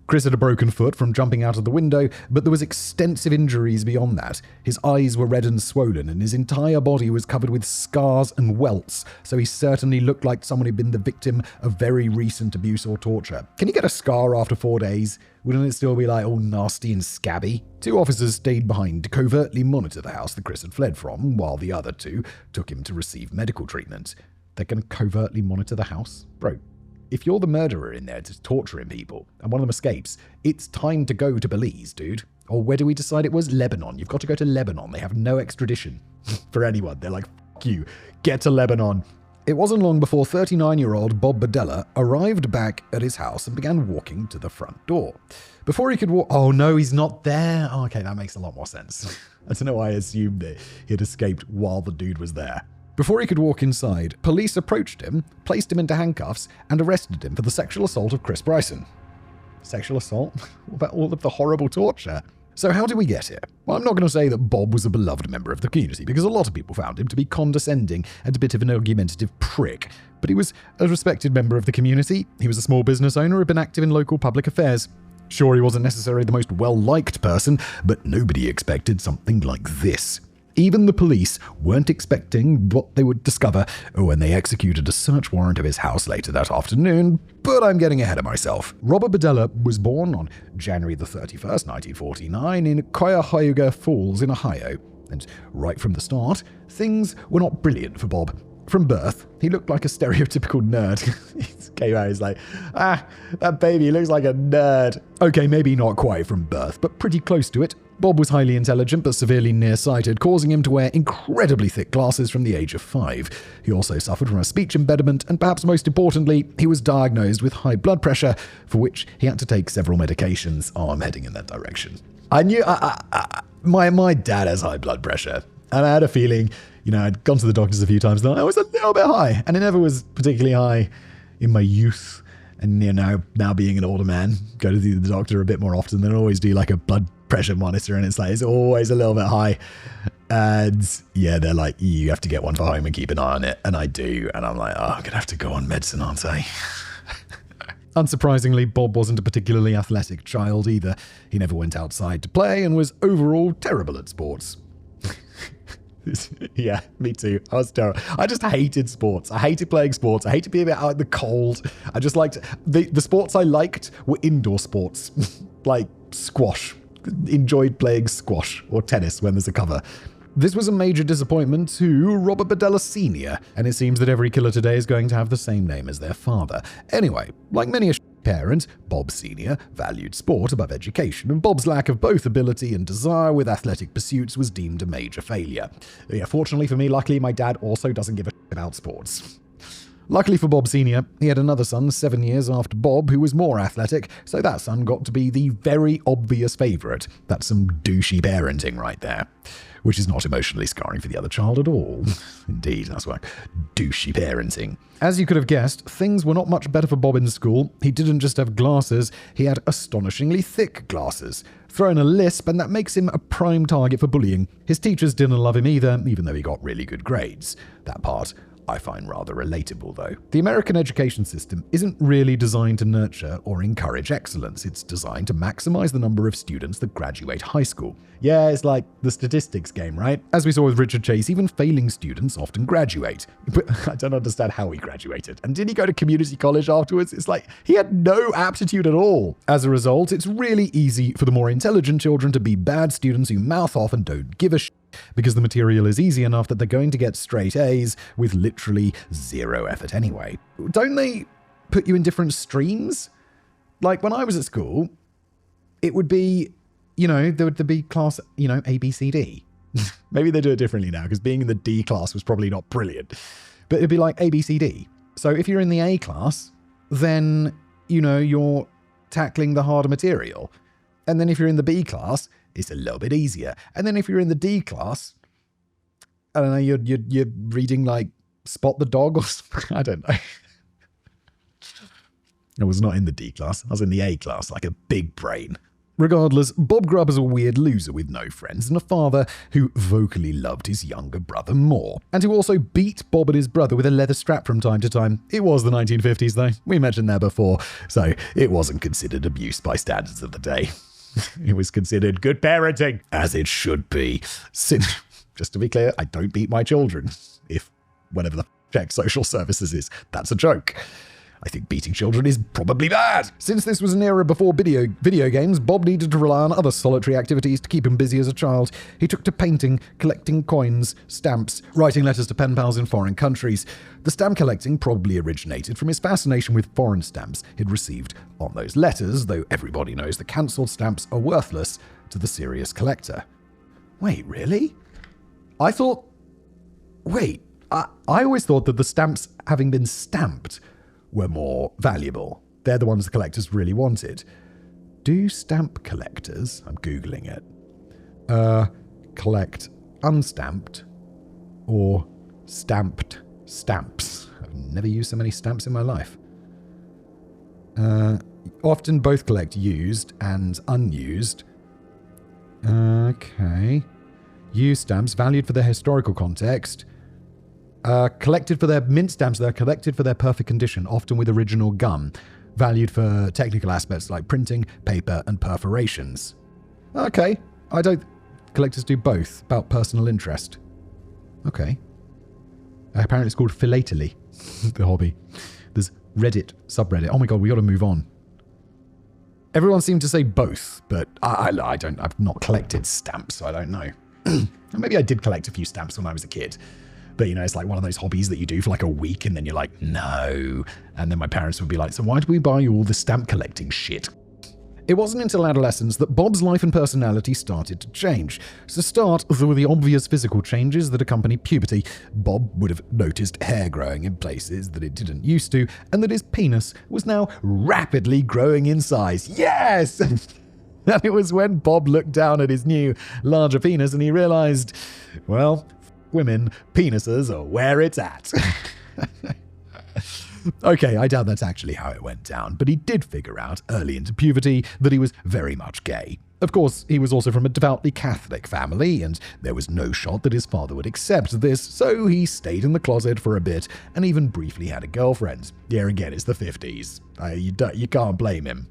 Chris had a broken foot from jumping out of the window, but there was extensive injuries beyond that. His eyes were red and swollen, and his entire body was covered with scars and welts, so he certainly looked like someone who'd been the victim of very recent abuse or torture. Can you get a scar after 4 days? Wouldn't it still be like all nasty and scabby? 2 officers stayed behind to covertly monitor the house that Chris had fled from, while the other 2 took him to receive medical treatment. They're going to covertly monitor the house? Bro, if you're the murderer in there just torturing people and one of them escapes, it's time to go to Belize, dude. Or where do we decide it was? Lebanon. You've got to go to Lebanon. They have no extradition for anyone. They're like, fuck you, get to Lebanon. It wasn't long before 39-year-old Bob Berdella arrived back at his house and began walking to the front door. Before he could walk... Oh, no, he's not there. Oh, okay, that makes a lot more sense. I don't know why I assumed that he'd escaped while the dude was there. Before he could walk inside, police approached him, placed him into handcuffs, and arrested him for the sexual assault of Chris Bryson. Sexual assault? What about all of the horrible torture? So how did we get here? Well, I'm not going to say that Bob was a beloved member of the community, because a lot of people found him to be condescending and a bit of an argumentative prick. But he was a respected member of the community. He was a small business owner who had been active in local public affairs. Sure, he wasn't necessarily the most well-liked person, but nobody expected something like this. Even the police weren't expecting what they would discover when they executed a search warrant of his house later that afternoon, but I'm getting ahead of myself. Robert Berdella was born on January the 31st, 1949 in Cuyahoga Falls in Ohio, and right from the start, things were not brilliant for Bob. From birth, he looked like a stereotypical nerd. He came out, he's like, that baby looks like a nerd. Okay, maybe not quite from birth, but pretty close to it. Bob was highly intelligent but severely nearsighted, causing him to wear incredibly thick glasses from the age of 5. He also suffered from a speech impediment, and perhaps most importantly, he was diagnosed with high blood pressure, for which he had to take several medications. Oh, I'm heading in that direction. I knew my dad has high blood pressure, and I had a feeling, I'd gone to the doctors a few times and I was a little bit high, and it never was particularly high in my youth. And now being an older man, go to the doctor a bit more often than I always do, like a blood pressure monitor, and it's always a little bit high. And yeah, they're like, you have to get one for home and keep an eye on it. And I do. And I'm like, I'm going to have to go on medicine, aren't I? Unsurprisingly, Bob wasn't a particularly athletic child either. He never went outside to play and was overall terrible at sports. Yeah, me too. I was terrible. I just hated sports. I hated playing sports. I hated being out in the cold. I just liked... The sports I liked were indoor sports. Like squash. Enjoyed playing squash or tennis when there's a cover. This was a major disappointment to Robert Berdella Sr., and it seems that every killer today is going to have the same name as their father. Anyway, like many a parent, Bob Sr. valued sport above education, and Bob's lack of both ability and desire with athletic pursuits was deemed a major failure. Yeah, fortunately for me, luckily my dad also doesn't give a shit about sports. Luckily for Bob Sr., he had another son 7 years after Bob who was more athletic, so that son got to be the very obvious favourite. That's some douchey parenting right there. which is not emotionally scarring for the other child at all. Indeed, that's why douchey parenting. As you could have guessed, things were not much better for Bob in school. He didn't just have glasses, he had astonishingly thick glasses. Throw in a lisp and that makes him a prime target for bullying. His teachers didn't love him either, even though he got really good grades. That part I find rather relatable, though. The American education system isn't really designed to nurture or encourage excellence. It's designed to maximize the number of students that graduate high school. Yeah, it's like the statistics game, right? As we saw with Richard Chase, even failing students often graduate. But I don't understand how he graduated. And did he go to community college afterwards? It's like he had no aptitude at all. As a result, it's really easy for the more intelligent children to be bad students who mouth off and don't give a shit, because the material is easy enough that they're going to get straight A's with literally zero effort anyway. Don't they put you in different streams? Like when I was at school, it would be, there would be class, A, B, C, D. Maybe they do it differently now because being in the D class was probably not brilliant. But it'd be like A, B, C, D. So if you're in the A class, then, you're tackling the harder material. And then if you're in the B class, it's a little bit easier. And then if you're in the D class, I don't know, you're reading like Spot the Dog or something. I don't know. I was not in the D class. I was in the A class, like a big brain. Regardless, Bob grew up as a weird loser with no friends and a father who vocally loved his younger brother more, and who also beat Bob and his brother with a leather strap from time to time. It was the 1950s though. We mentioned that before, so it wasn't considered abuse by standards of the day. It was considered good parenting, as it should be. Just to be clear, I don't beat my children. If whatever the check social services is, that's a joke. I think beating children is probably bad. Since this was an era before video games, Bob needed to rely on other solitary activities to keep him busy as a child. He took to painting, collecting coins, stamps, writing letters to pen pals in foreign countries. The stamp collecting probably originated from his fascination with foreign stamps he'd received on those letters, though everybody knows the cancelled stamps are worthless to the serious collector. Wait, really? I always thought that the stamps having been stamped were more valuable. They're the ones the collectors really wanted. Do stamp collectors, I'm Googling it, collect unstamped or stamped stamps? I've never used so many stamps in my life. Often both collect used and unused. Okay. Used stamps valued for their historical context. Collected for their mint stamps, they're collected for their perfect condition, often with original gum, valued for technical aspects like printing, paper, and perforations. Okay, collectors do both, about personal interest. Okay. Apparently it's called philately, the hobby. There's Reddit, subreddit. Oh my god, we gotta move on. Everyone seemed to say both, but I've not collected stamps, so I don't know. Maybe I did collect a few stamps when I was a kid. But, it's like one of those hobbies that you do for like a week and then you're like, no. And then my parents would be like, so why do we buy you all this stamp collecting shit? It wasn't until adolescence that Bob's life and personality started to change. To start, there were the obvious physical changes that accompany puberty. Bob would have noticed hair growing in places that it didn't used to, and that his penis was now rapidly growing in size. Yes! And it was when Bob looked down at his new, larger penis and he realized, well, women, penises are where it's at. Okay, I doubt that's actually how it went down, but he did figure out early into puberty that he was very much gay. Of course, he was also from a devoutly Catholic family, and there was no shot that his father would accept this, so he stayed in the closet for a bit and even briefly had a girlfriend. Yeah, again, it's the 50s. You can't blame him.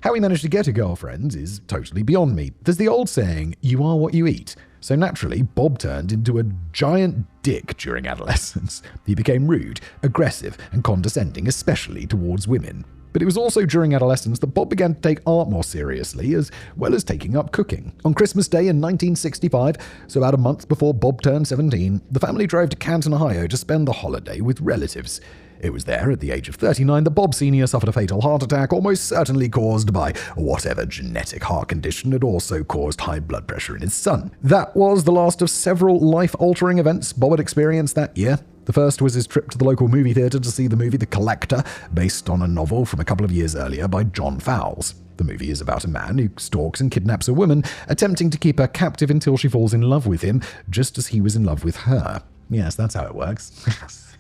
How he managed to get a girlfriend is totally beyond me. There's the old saying, you are what you eat. So naturally, Bob turned into a giant dick during adolescence. He became rude, aggressive, and condescending, especially towards women. But it was also during adolescence that Bob began to take art more seriously, as well as taking up cooking. On Christmas Day in 1965, so about a month before Bob turned 17, the family drove to Canton, Ohio to spend the holiday with relatives. It was there, at the age of 39, that Bob Sr. suffered a fatal heart attack, almost certainly caused by whatever genetic heart condition had also caused high blood pressure in his son. That was the last of several life-altering events Bob had experienced that year. The first was his trip to the local movie theater to see the movie The Collector, based on a novel from a couple of years earlier by John Fowles. The movie is about a man who stalks and kidnaps a woman, attempting to keep her captive until she falls in love with him, just as he was in love with her. Yes, that's how it works.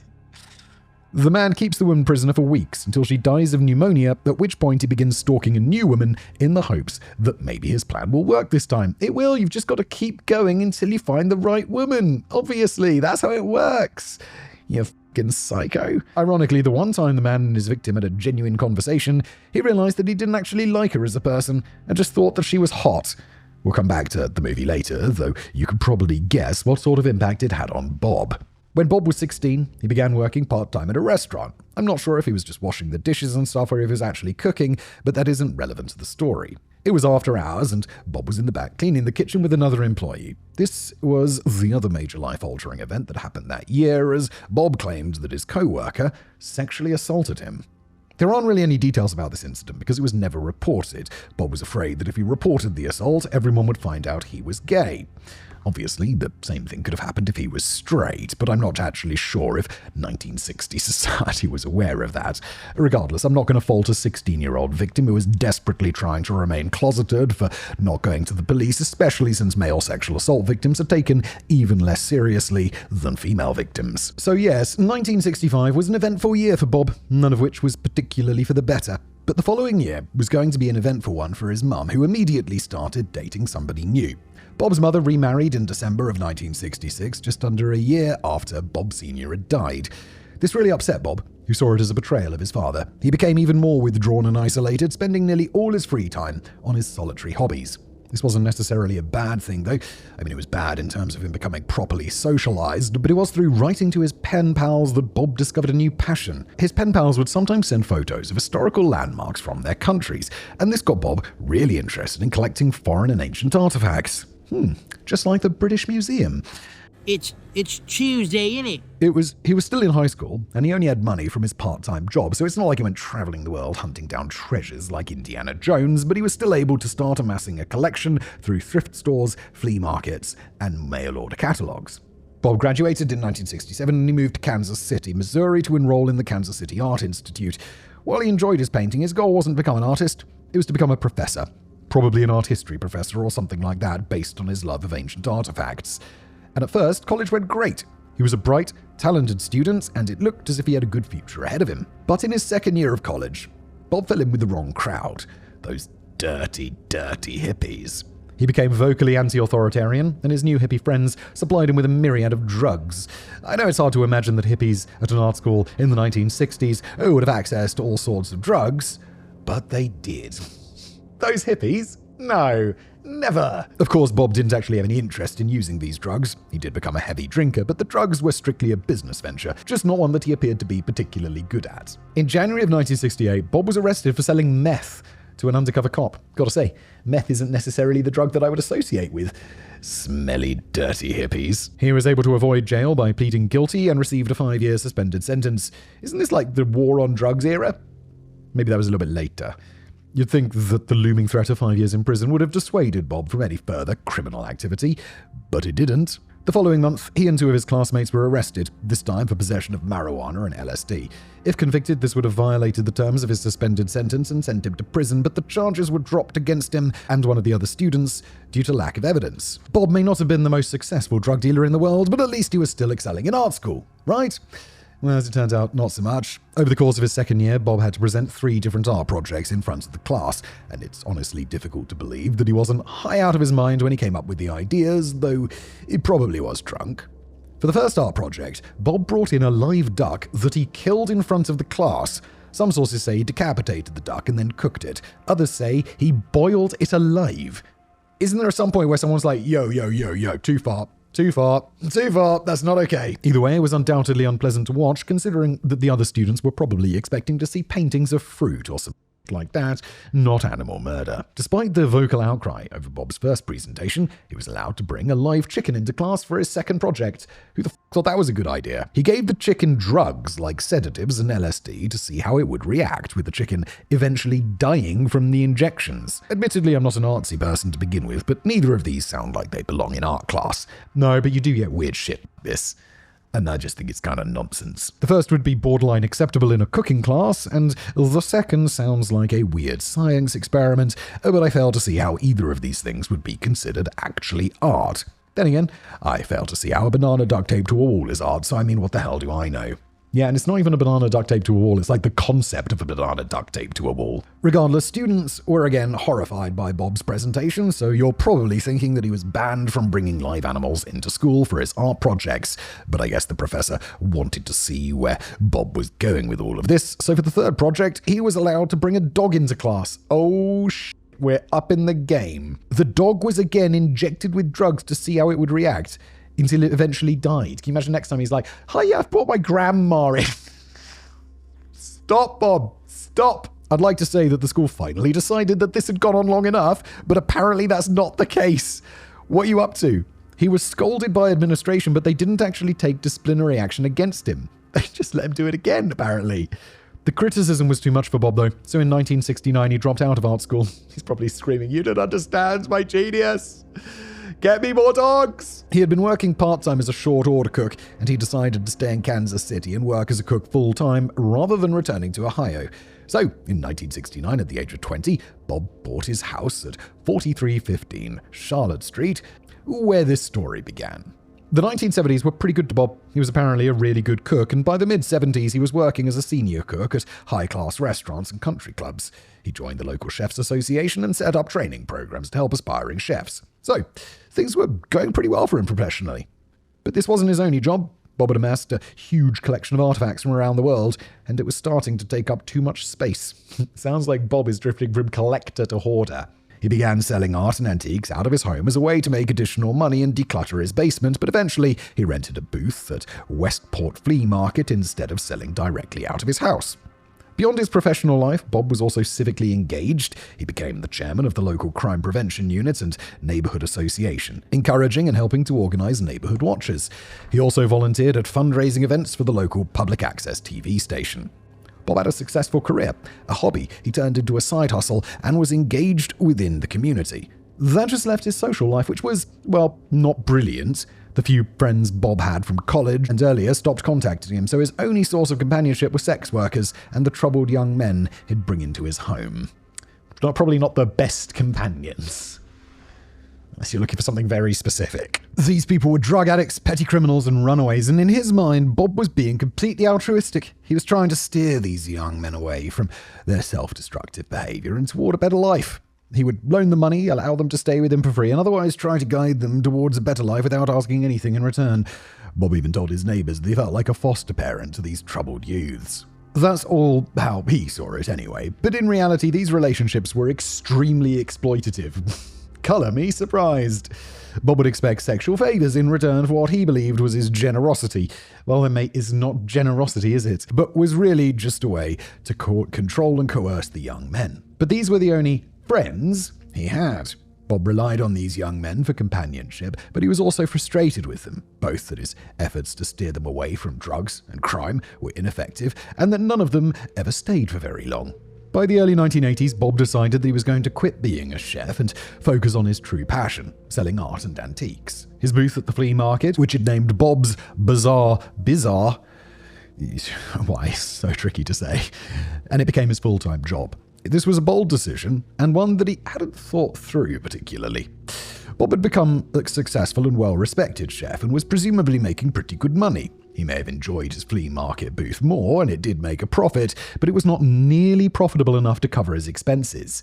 The man keeps the woman prisoner for weeks until she dies of pneumonia, at which point he begins stalking a new woman in the hopes that maybe his plan will work this time. It will, you've just got to keep going until you find the right woman. Obviously, that's how it works. You fucking psycho. Ironically, the one time the man and his victim had a genuine conversation, he realized that he didn't actually like her as a person and just thought that she was hot. We'll come back to the movie later, though you could probably guess what sort of impact it had on Bob. When Bob was 16, he began working part-time at a restaurant. I'm not sure if he was just washing the dishes and stuff or if he was actually cooking, but that isn't relevant to the story. It was after hours, and Bob was in the back cleaning the kitchen with another employee. This was the other major life-altering event that happened that year, as Bob claimed that his co-worker sexually assaulted him. There aren't really any details about this incident because it was never reported. Bob was afraid that if he reported the assault, everyone would find out he was gay. Obviously, the same thing could have happened if he was straight, but I'm not actually sure if 1960 society was aware of that. Regardless, I'm not going to fault a 16-year-old victim who was desperately trying to remain closeted for not going to the police, especially since male sexual assault victims are taken even less seriously than female victims. So yes, 1965 was an eventful year for Bob, none of which was particularly for the better. But the following year was going to be an eventful one for his mum, who immediately started dating somebody new. Bob's mother remarried in December of 1966, just under a year after Bob Sr. had died. This really upset Bob, who saw it as a betrayal of his father. He became even more withdrawn and isolated, spending nearly all his free time on his solitary hobbies. This wasn't necessarily a bad thing, though. I mean, it was bad in terms of him becoming properly socialized, but it was through writing to his pen pals that Bob discovered a new passion. His pen pals would sometimes send photos of historical landmarks from their countries, and this got Bob really interested in collecting foreign and ancient artifacts. Just like the British Museum. It's Tuesday, innit? He was still in high school, and he only had money from his part-time job, so it's not like he went traveling the world hunting down treasures like Indiana Jones, but he was still able to start amassing a collection through thrift stores, flea markets, and mail-order catalogs. Bob graduated in 1967, and he moved to Kansas City, Missouri, to enroll in the Kansas City Art Institute. While he enjoyed his painting, his goal wasn't to become an artist, it was to become a professor. Probably an art history professor or something like that, based on his love of ancient artifacts. And at first, college went great. He was a bright, talented student, and it looked as if he had a good future ahead of him. But in his second year of college, Bob fell in with the wrong crowd. Those dirty, dirty hippies. He became vocally anti-authoritarian, and his new hippie friends supplied him with a myriad of drugs. I know it's hard to imagine that hippies at an art school in the 1960s would have access to all sorts of drugs, but they did. Those hippies? No, never. Of course, Bob didn't actually have any interest in using these drugs. He did become a heavy drinker, but the drugs were strictly a business venture, just not one that he appeared to be particularly good at. In January of 1968, Bob was arrested for selling meth to an undercover cop. Gotta say, meth isn't necessarily the drug that I would associate with smelly, dirty hippies. He was able to avoid jail by pleading guilty and received a 5-year suspended sentence. Isn't this like the war on drugs era? Maybe that was a little bit later. You'd think that the looming threat of 5 years in prison would have dissuaded Bob from any further criminal activity, but it didn't. The following month, he and 2 of his classmates were arrested, this time for possession of marijuana and LSD. If convicted, this would have violated the terms of his suspended sentence and sent him to prison, but the charges were dropped against him and one of the other students due to lack of evidence. Bob may not have been the most successful drug dealer in the world, but at least he was still excelling in art school, right? Well, as it turns out, not so much. Over the course of his second year, Bob had to present 3 different art projects in front of the class, and it's honestly difficult to believe that he wasn't high out of his mind when he came up with the ideas, though he probably was drunk. For the first art project, Bob brought in a live duck that he killed in front of the class. Some sources say he decapitated the duck and then cooked it. Others say he boiled it alive. Isn't there some point where someone's like, yo, too far? Too far, that's not okay. Either way, it was undoubtedly unpleasant to watch, considering that the other students were probably expecting to see paintings of fruit or something like that, not animal murder. Despite the vocal outcry over Bob's first presentation, he was allowed to bring a live chicken into class for his second project. Who the thought that was a good idea? He gave the chicken drugs like sedatives and LSD to see how it would react, with the chicken eventually dying from the injections. Admittedly, I'm not an artsy person to begin with, but neither of these sound like they belong in art class. No, but you do get weird shit like this. And I just think it's kind of nonsense. The first would be borderline acceptable in a cooking class, and the second sounds like a weird science experiment, but I fail to see how either of these things would be considered actually art. Then again, I fail to see how a banana duct taped to a wall is art, so I mean, what the hell do I know? Yeah, and it's not even a banana duct taped to a wall, it's like the concept of a banana duct taped to a wall. Regardless, students were again horrified by Bob's presentation, so you're probably thinking that he was banned from bringing live animals into school for his art projects. But I guess the professor wanted to see where Bob was going with all of this, so for the third project, he was allowed to bring a dog into class. Oh we're up in the game. The dog was again injected with drugs to see how it would react, until it eventually died. Can you imagine next time he's like, "Hi, I've brought my grandma in." Stop, Bob. Stop. I'd like to say that the school finally decided that this had gone on long enough, but apparently that's not the case. What are you up to? He was scolded by administration, but they didn't actually take disciplinary action against him. They just let him do it again, apparently. The criticism was too much for Bob, though, so in 1969 he dropped out of art school. He's probably screaming, "You don't understand my genius! Get me more dogs!" He had been working part-time as a short-order cook, and he decided to stay in Kansas City and work as a cook full-time rather than returning to Ohio. So, in 1969, at the age of 20, Bob bought his house at 4315 Charlotte Street, where this story began. The 1970s were pretty good to Bob. He was apparently a really good cook, and by the mid-70s he was working as a senior cook at high-class restaurants and country clubs. He joined the local Chefs Association and set up training programs to help aspiring chefs. So, things were going pretty well for him professionally. But this wasn't his only job. Bob had amassed a huge collection of artifacts from around the world, and it was starting to take up too much space. Sounds like Bob is drifting from collector to hoarder. He began selling art and antiques out of his home as a way to make additional money and declutter his basement, but eventually he rented a booth at Westport Flea Market instead of selling directly out of his house. Beyond his professional life, Bob was also civically engaged. He became the chairman of the local crime prevention unit and neighborhood association, encouraging and helping to organize neighborhood watches. He also volunteered at fundraising events for the local public access TV station. Bob had a successful career, a hobby he turned into a side hustle, and was engaged within the community. That just left his social life, which was, well, not brilliant. The few friends Bob had from college and earlier stopped contacting him, so his only source of companionship were sex workers and the troubled young men he'd bring into his home. Probably not the best companions, unless you're looking for something very specific. These people were drug addicts, petty criminals, and runaways, and in his mind, Bob was being completely altruistic. He was trying to steer these young men away from their self-destructive behavior and toward a better life. He would loan them money, allow them to stay with him for free, and otherwise try to guide them towards a better life without asking anything in return. Bob even told his neighbors they felt like a foster parent to these troubled youths. That's all how he saw it anyway, but in reality, these relationships were extremely exploitative. Color me surprised. Bob would expect sexual favors in return for what he believed was his generosity. Well, then, mate, it's not generosity, is it? But was really just a way to control and coerce the young men. But these were the only friends he had. Bob relied on these young men for companionship, but he was also frustrated with them, both that his efforts to steer them away from drugs and crime were ineffective, and that none of them ever stayed for very long. By the early 1980s, Bob decided that he was going to quit being a chef and focus on his true passion, selling art and antiques. His booth at the flea market, which had named Bob's Bizarre, why, so tricky to say, and it became his full-time job. This was a bold decision, and one that he hadn't thought through particularly. Bob had become a successful and well-respected chef and was presumably making pretty good money. He may have enjoyed his flea market booth more, and it did make a profit, but it was not nearly profitable enough to cover his expenses.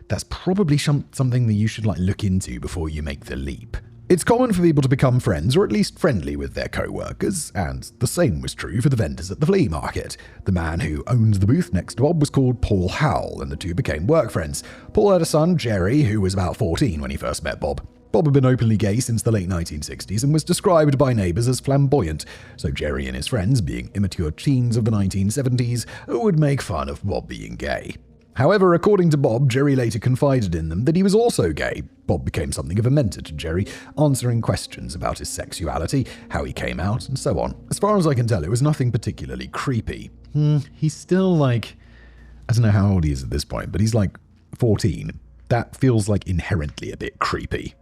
That's probably something that you should look into before you make the leap. It's common for people to become friends, or at least friendly with their co-workers, and the same was true for the vendors at the flea market. The man who owned the booth next to Bob was called Paul Howell, and the two became work friends. Paul had a son, Jerry, who was about 14 when he first met Bob. Bob had been openly gay since the late 1960s and was described by neighbors as flamboyant, so Jerry and his friends, being immature teens of the 1970s, would make fun of Bob being gay. However, according to Bob, Jerry later confided in them that he was also gay. Bob became something of a mentor to Jerry, answering questions about his sexuality, how he came out, and so on. As far as I can tell, it was nothing particularly creepy. He's still I don't know how old he is at this point, but he's 14. That feels inherently a bit creepy.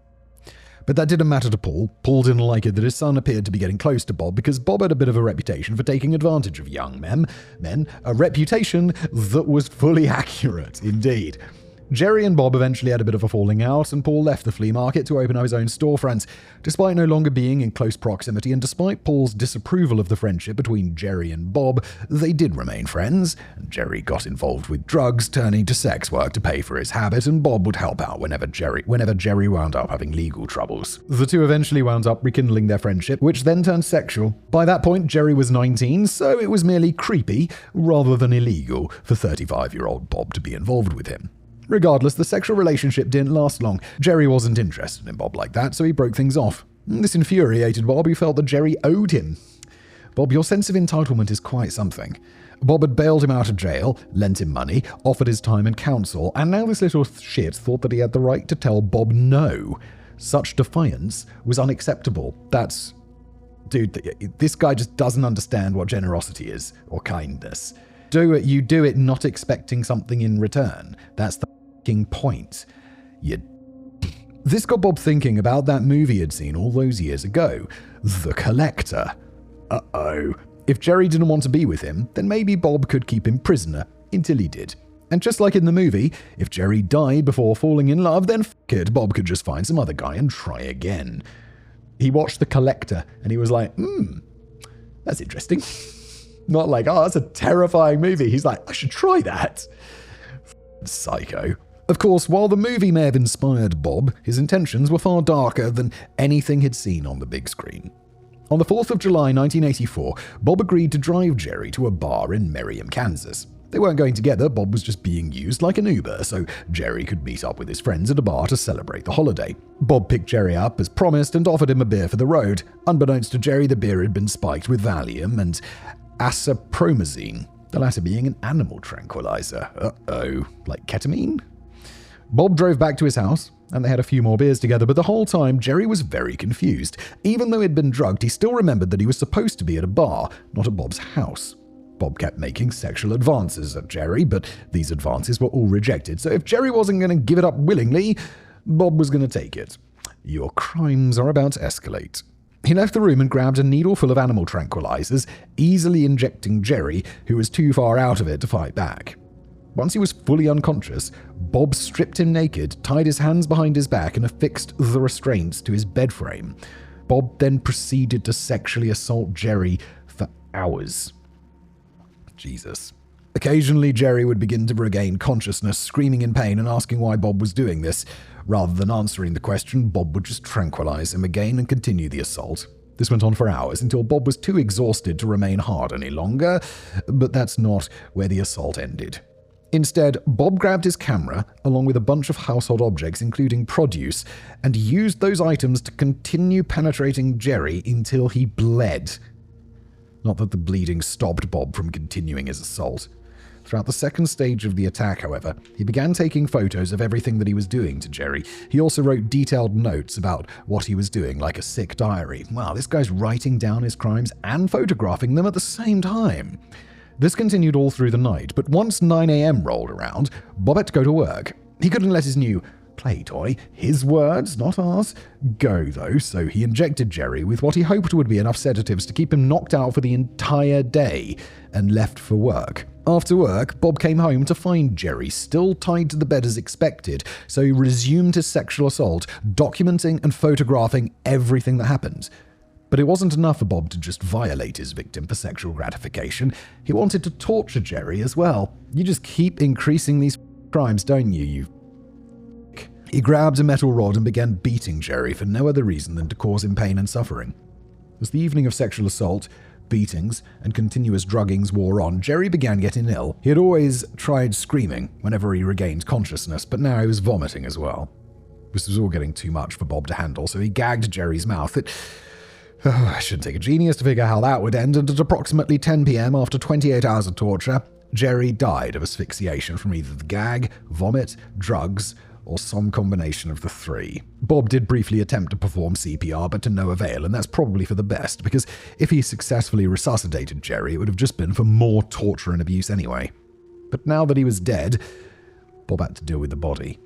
But that didn't matter to Paul. Paul didn't like it that his son appeared to be getting close to Bob because Bob had a bit of a reputation for taking advantage of young men, a reputation that was fully accurate indeed. Jerry and Bob eventually had a bit of a falling out, and Paul left the flea market to open up his own storefront. Despite no longer being in close proximity, and despite Paul's disapproval of the friendship between Jerry and Bob, they did remain friends. Jerry got involved with drugs, turning to sex work to pay for his habit, and Bob would help out whenever Jerry wound up having legal troubles. The two eventually wound up rekindling their friendship, which then turned sexual. By that point, Jerry was 19, so it was merely creepy, rather than illegal, for 35-year-old Bob to be involved with him. Regardless, the sexual relationship didn't last long. Jerry wasn't interested in Bob like that, so he broke things off. This infuriated Bob, who felt that Jerry owed him. Bob, your sense of entitlement is quite something. Bob had bailed him out of jail, lent him money, offered his time and counsel, and now this little shit thought that he had the right to tell Bob no. Such defiance was unacceptable. Dude, this guy just doesn't understand what generosity is, or kindness. You do it not expecting something in return. That's the point. This got Bob thinking about that movie he'd seen all those years ago, The Collector. Uh-oh. If Jerry didn't want to be with him, then maybe Bob could keep him prisoner until he did. And just like in the movie, if Jerry died before falling in love, then f*** it, Bob could just find some other guy and try again. He watched The Collector and he was like, that's interesting. Not like, oh, that's a terrifying movie. He's like, I should try that. Psycho. Of course, while the movie may have inspired Bob, his intentions were far darker than anything he'd seen on the big screen. On the 4th of July 1984, Bob agreed to drive Jerry to a bar in Merriam, Kansas. They weren't going together, Bob was just being used like an Uber, so Jerry could meet up with his friends at a bar to celebrate the holiday. Bob picked Jerry up as promised and offered him a beer for the road. Unbeknownst to Jerry, the beer had been spiked with Valium and asapromazine, the latter being an animal tranquilizer. Uh-oh, like ketamine? Bob drove back to his house, and they had a few more beers together, but the whole time, Jerry was very confused. Even though he'd been drugged, he still remembered that he was supposed to be at a bar, not at Bob's house. Bob kept making sexual advances at Jerry, but these advances were all rejected, so if Jerry wasn't going to give it up willingly, Bob was going to take it. Your crimes are about to escalate. He left the room and grabbed a needle full of animal tranquilizers, easily injecting Jerry, who was too far out of it to fight back. Once he was fully unconscious, Bob stripped him naked, tied his hands behind his back, and affixed the restraints to his bed frame. Bob then proceeded to sexually assault Jerry for hours. Jesus. Occasionally, Jerry would begin to regain consciousness, screaming in pain and asking why Bob was doing this. Rather than answering the question, Bob would just tranquilize him again and continue the assault. This went on for hours until Bob was too exhausted to remain hard any longer, but that's not where the assault ended. Instead, Bob grabbed his camera, along with a bunch of household objects, including produce, and used those items to continue penetrating Jerry until he bled. Not that the bleeding stopped Bob from continuing his assault. Throughout the second stage of the attack, however, he began taking photos of everything that he was doing to Jerry. He also wrote detailed notes about what he was doing, like a sick diary. Wow, this guy's writing down his crimes and photographing them at the same time. This continued all through the night, but once 9 a.m. rolled around, Bob had to go to work. He couldn't let his new play toy, his words, not ours, go though, so he injected Jerry with what he hoped would be enough sedatives to keep him knocked out for the entire day and left for work. After work, Bob came home to find Jerry still tied to the bed as expected, so he resumed his sexual assault, documenting and photographing everything that happened. But it wasn't enough for Bob to just violate his victim for sexual gratification. He wanted to torture Jerry as well. You just keep increasing these crimes, don't you? He grabbed a metal rod and began beating Jerry for no other reason than to cause him pain and suffering. As the evening of sexual assault, beatings, and continuous druggings wore on, Jerry began getting ill. He had always tried screaming whenever he regained consciousness, but now he was vomiting as well. This was all getting too much for Bob to handle, so he gagged Jerry's mouth. It shouldn't take a genius to figure how that would end, and at approximately 10 p.m., after 28 hours of torture, Jerry died of asphyxiation from either the gag, vomit, drugs, or some combination of the three. Bob did briefly attempt to perform CPR, but to no avail, and that's probably for the best, because if he successfully resuscitated Jerry, it would have just been for more torture and abuse anyway. But now that he was dead, Bob had to deal with the body.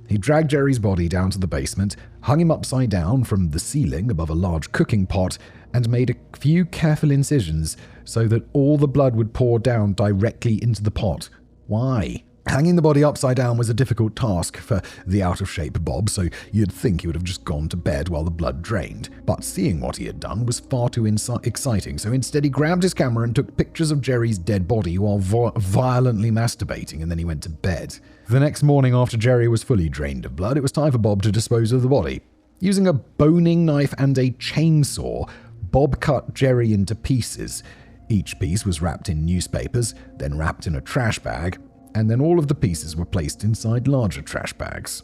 He dragged Jerry's body down to the basement, hung him upside down from the ceiling above a large cooking pot, and made a few careful incisions so that all the blood would pour down directly into the pot. Why? Hanging the body upside down was a difficult task for the out-of-shape Bob, so you'd think he would have just gone to bed while the blood drained. But seeing what he had done was far too exciting, so instead he grabbed his camera and took pictures of Jerry's dead body while violently masturbating, and then he went to bed. The next morning, after Jerry was fully drained of blood, it was time for Bob to dispose of the body. Using a boning knife and a chainsaw, Bob cut Jerry into pieces. Each piece was wrapped in newspapers, then wrapped in a trash bag, and then all of the pieces were placed inside larger trash bags.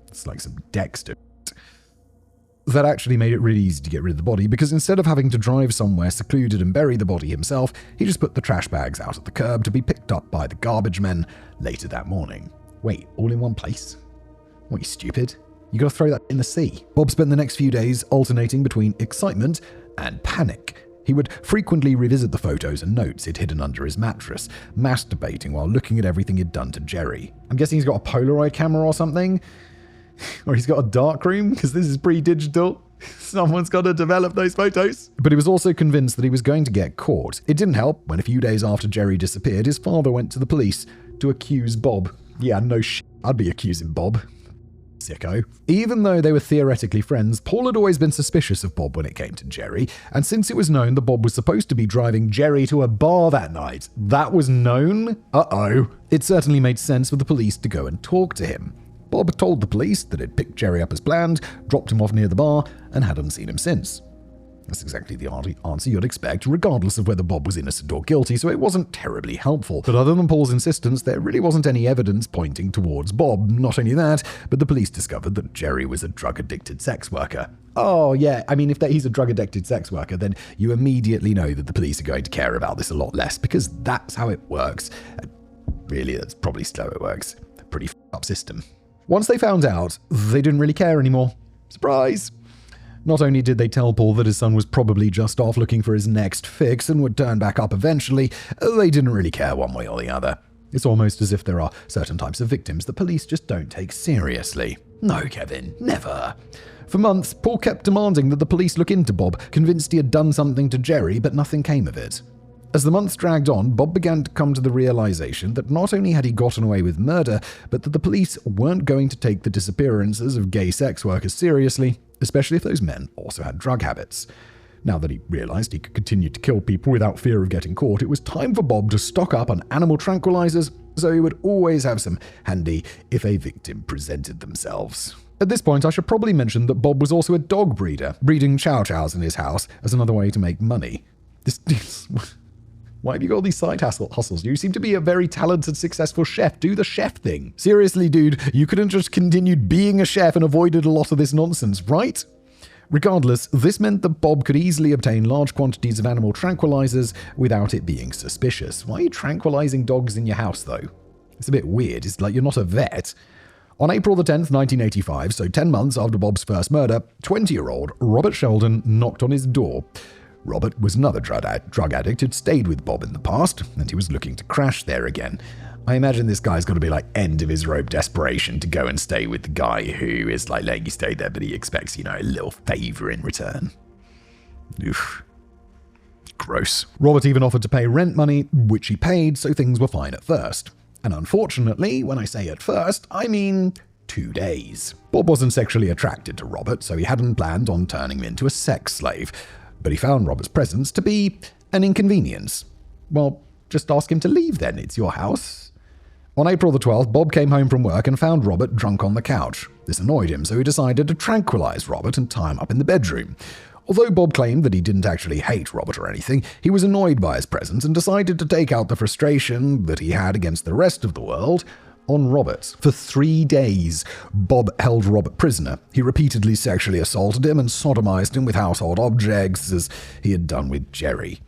It's like some Dexter. That actually made it really easy to get rid of the body, because instead of having to drive somewhere secluded and bury the body himself, he just put the trash bags out at the curb to be picked up by the garbage men later that morning. Wait, all in one place? What, you stupid? You gotta throw that in the sea. Bob spent the next few days alternating between excitement and panic. He would frequently revisit the photos and notes he'd hidden under his mattress, masturbating while looking at everything he'd done to Jerry. I'm guessing he's got a Polaroid camera or something? Or he's got a darkroom, because this is pre-digital. Someone's got to develop those photos. But he was also convinced that he was going to get caught. It didn't help when a few days after Jerry disappeared, his father went to the police to accuse Bob. Yeah, no shit. I'd be accusing Bob. Sicko. Even though they were theoretically friends, Paul had always been suspicious of Bob when it came to Jerry, and since it was known that Bob was supposed to be driving Jerry to a bar that night, that was known? It certainly made sense for the police to go and talk to him. Bob told the police that he'd picked Jerry up as planned, dropped him off near the bar, and hadn't seen him since. That's exactly the answer you'd expect, regardless of whether Bob was innocent or guilty, so it wasn't terribly helpful. But other than Paul's insistence, there really wasn't any evidence pointing towards Bob. Not only that, but the police discovered that Jerry was a drug-addicted sex worker. Oh, yeah, I mean, if he's a drug-addicted sex worker, then you immediately know that the police are going to care about this a lot less, because that's how it works. Really, that's probably how it works. A pretty f***ed up system. Once they found out, they didn't really care anymore. Surprise! Not only did they tell Paul that his son was probably just off looking for his next fix and would turn back up eventually, they didn't really care one way or the other. It's almost as if there are certain types of victims the police just don't take seriously. No, Kevin, never. For months, Paul kept demanding that the police look into Bob, convinced he had done something to Jerry, but nothing came of it. As the months dragged on, Bob began to come to the realization that not only had he gotten away with murder, but that the police weren't going to take the disappearances of gay sex workers seriously, especially if those men also had drug habits. Now that he realized he could continue to kill people without fear of getting caught, it was time for Bob to stock up on animal tranquilizers, so he would always have some handy if a victim presented themselves. At this point, I should probably mention that Bob was also a dog breeder, breeding chow chows in his house as another way to make money. Why have you got all these side hustles? You seem to be a very talented, successful chef. Do the chef thing. Seriously, dude, you couldn't just continued being a chef and avoided a lot of this nonsense, right? Regardless, this meant that Bob could easily obtain large quantities of animal tranquilizers without it being suspicious. Why are you tranquilizing dogs in your house, though? It's a bit weird. It's like you're not a vet. On April the 10th, 1985, so 10 months after Bob's first murder, 20-year-old Robert Sheldon knocked on his door. Robert was another drug addict who'd stayed with Bob in the past, and he was looking to crash there again. I imagine this guy's got to be like end of his rope desperation to go and stay with the guy who is like letting you stay there, but he expects, a little favor in return. Oof. Gross. Robert even offered to pay rent money, which he paid, so things were fine at first. And unfortunately, when I say at first, I mean 2 days. Bob wasn't sexually attracted to Robert, so he hadn't planned on turning him into a sex slave. But he found Robert's presence to be an inconvenience. Well, just ask him to leave then, it's your house. On April the 12th, Bob came home from work and found Robert drunk on the couch. This annoyed him, so he decided to tranquilize Robert and tie him up in the bedroom. Although Bob claimed that he didn't actually hate Robert or anything, he was annoyed by his presence and decided to take out the frustration that he had against the rest of the world on Robert. For 3 days, Bob held Robert prisoner. He repeatedly sexually assaulted him and sodomized him with household objects, as he had done with Jerry.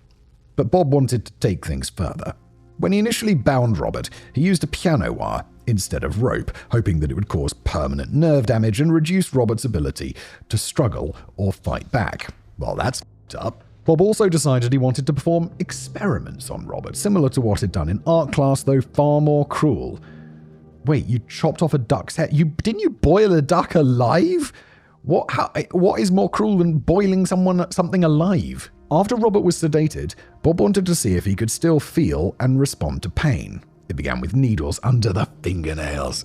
But Bob wanted to take things further. When he initially bound Robert, he used a piano wire instead of rope, hoping that it would cause permanent nerve damage and reduce Robert's ability to struggle or fight back. Well, that's f***ed up. Bob also decided he wanted to perform experiments on Robert, similar to what he'd done in art class, though far more cruel. Wait, you chopped off a duck's head? Didn't you boil a duck alive? What is more cruel than boiling something alive? After Robert was sedated, Bob wanted to see if he could still feel and respond to pain. It began with needles under the fingernails.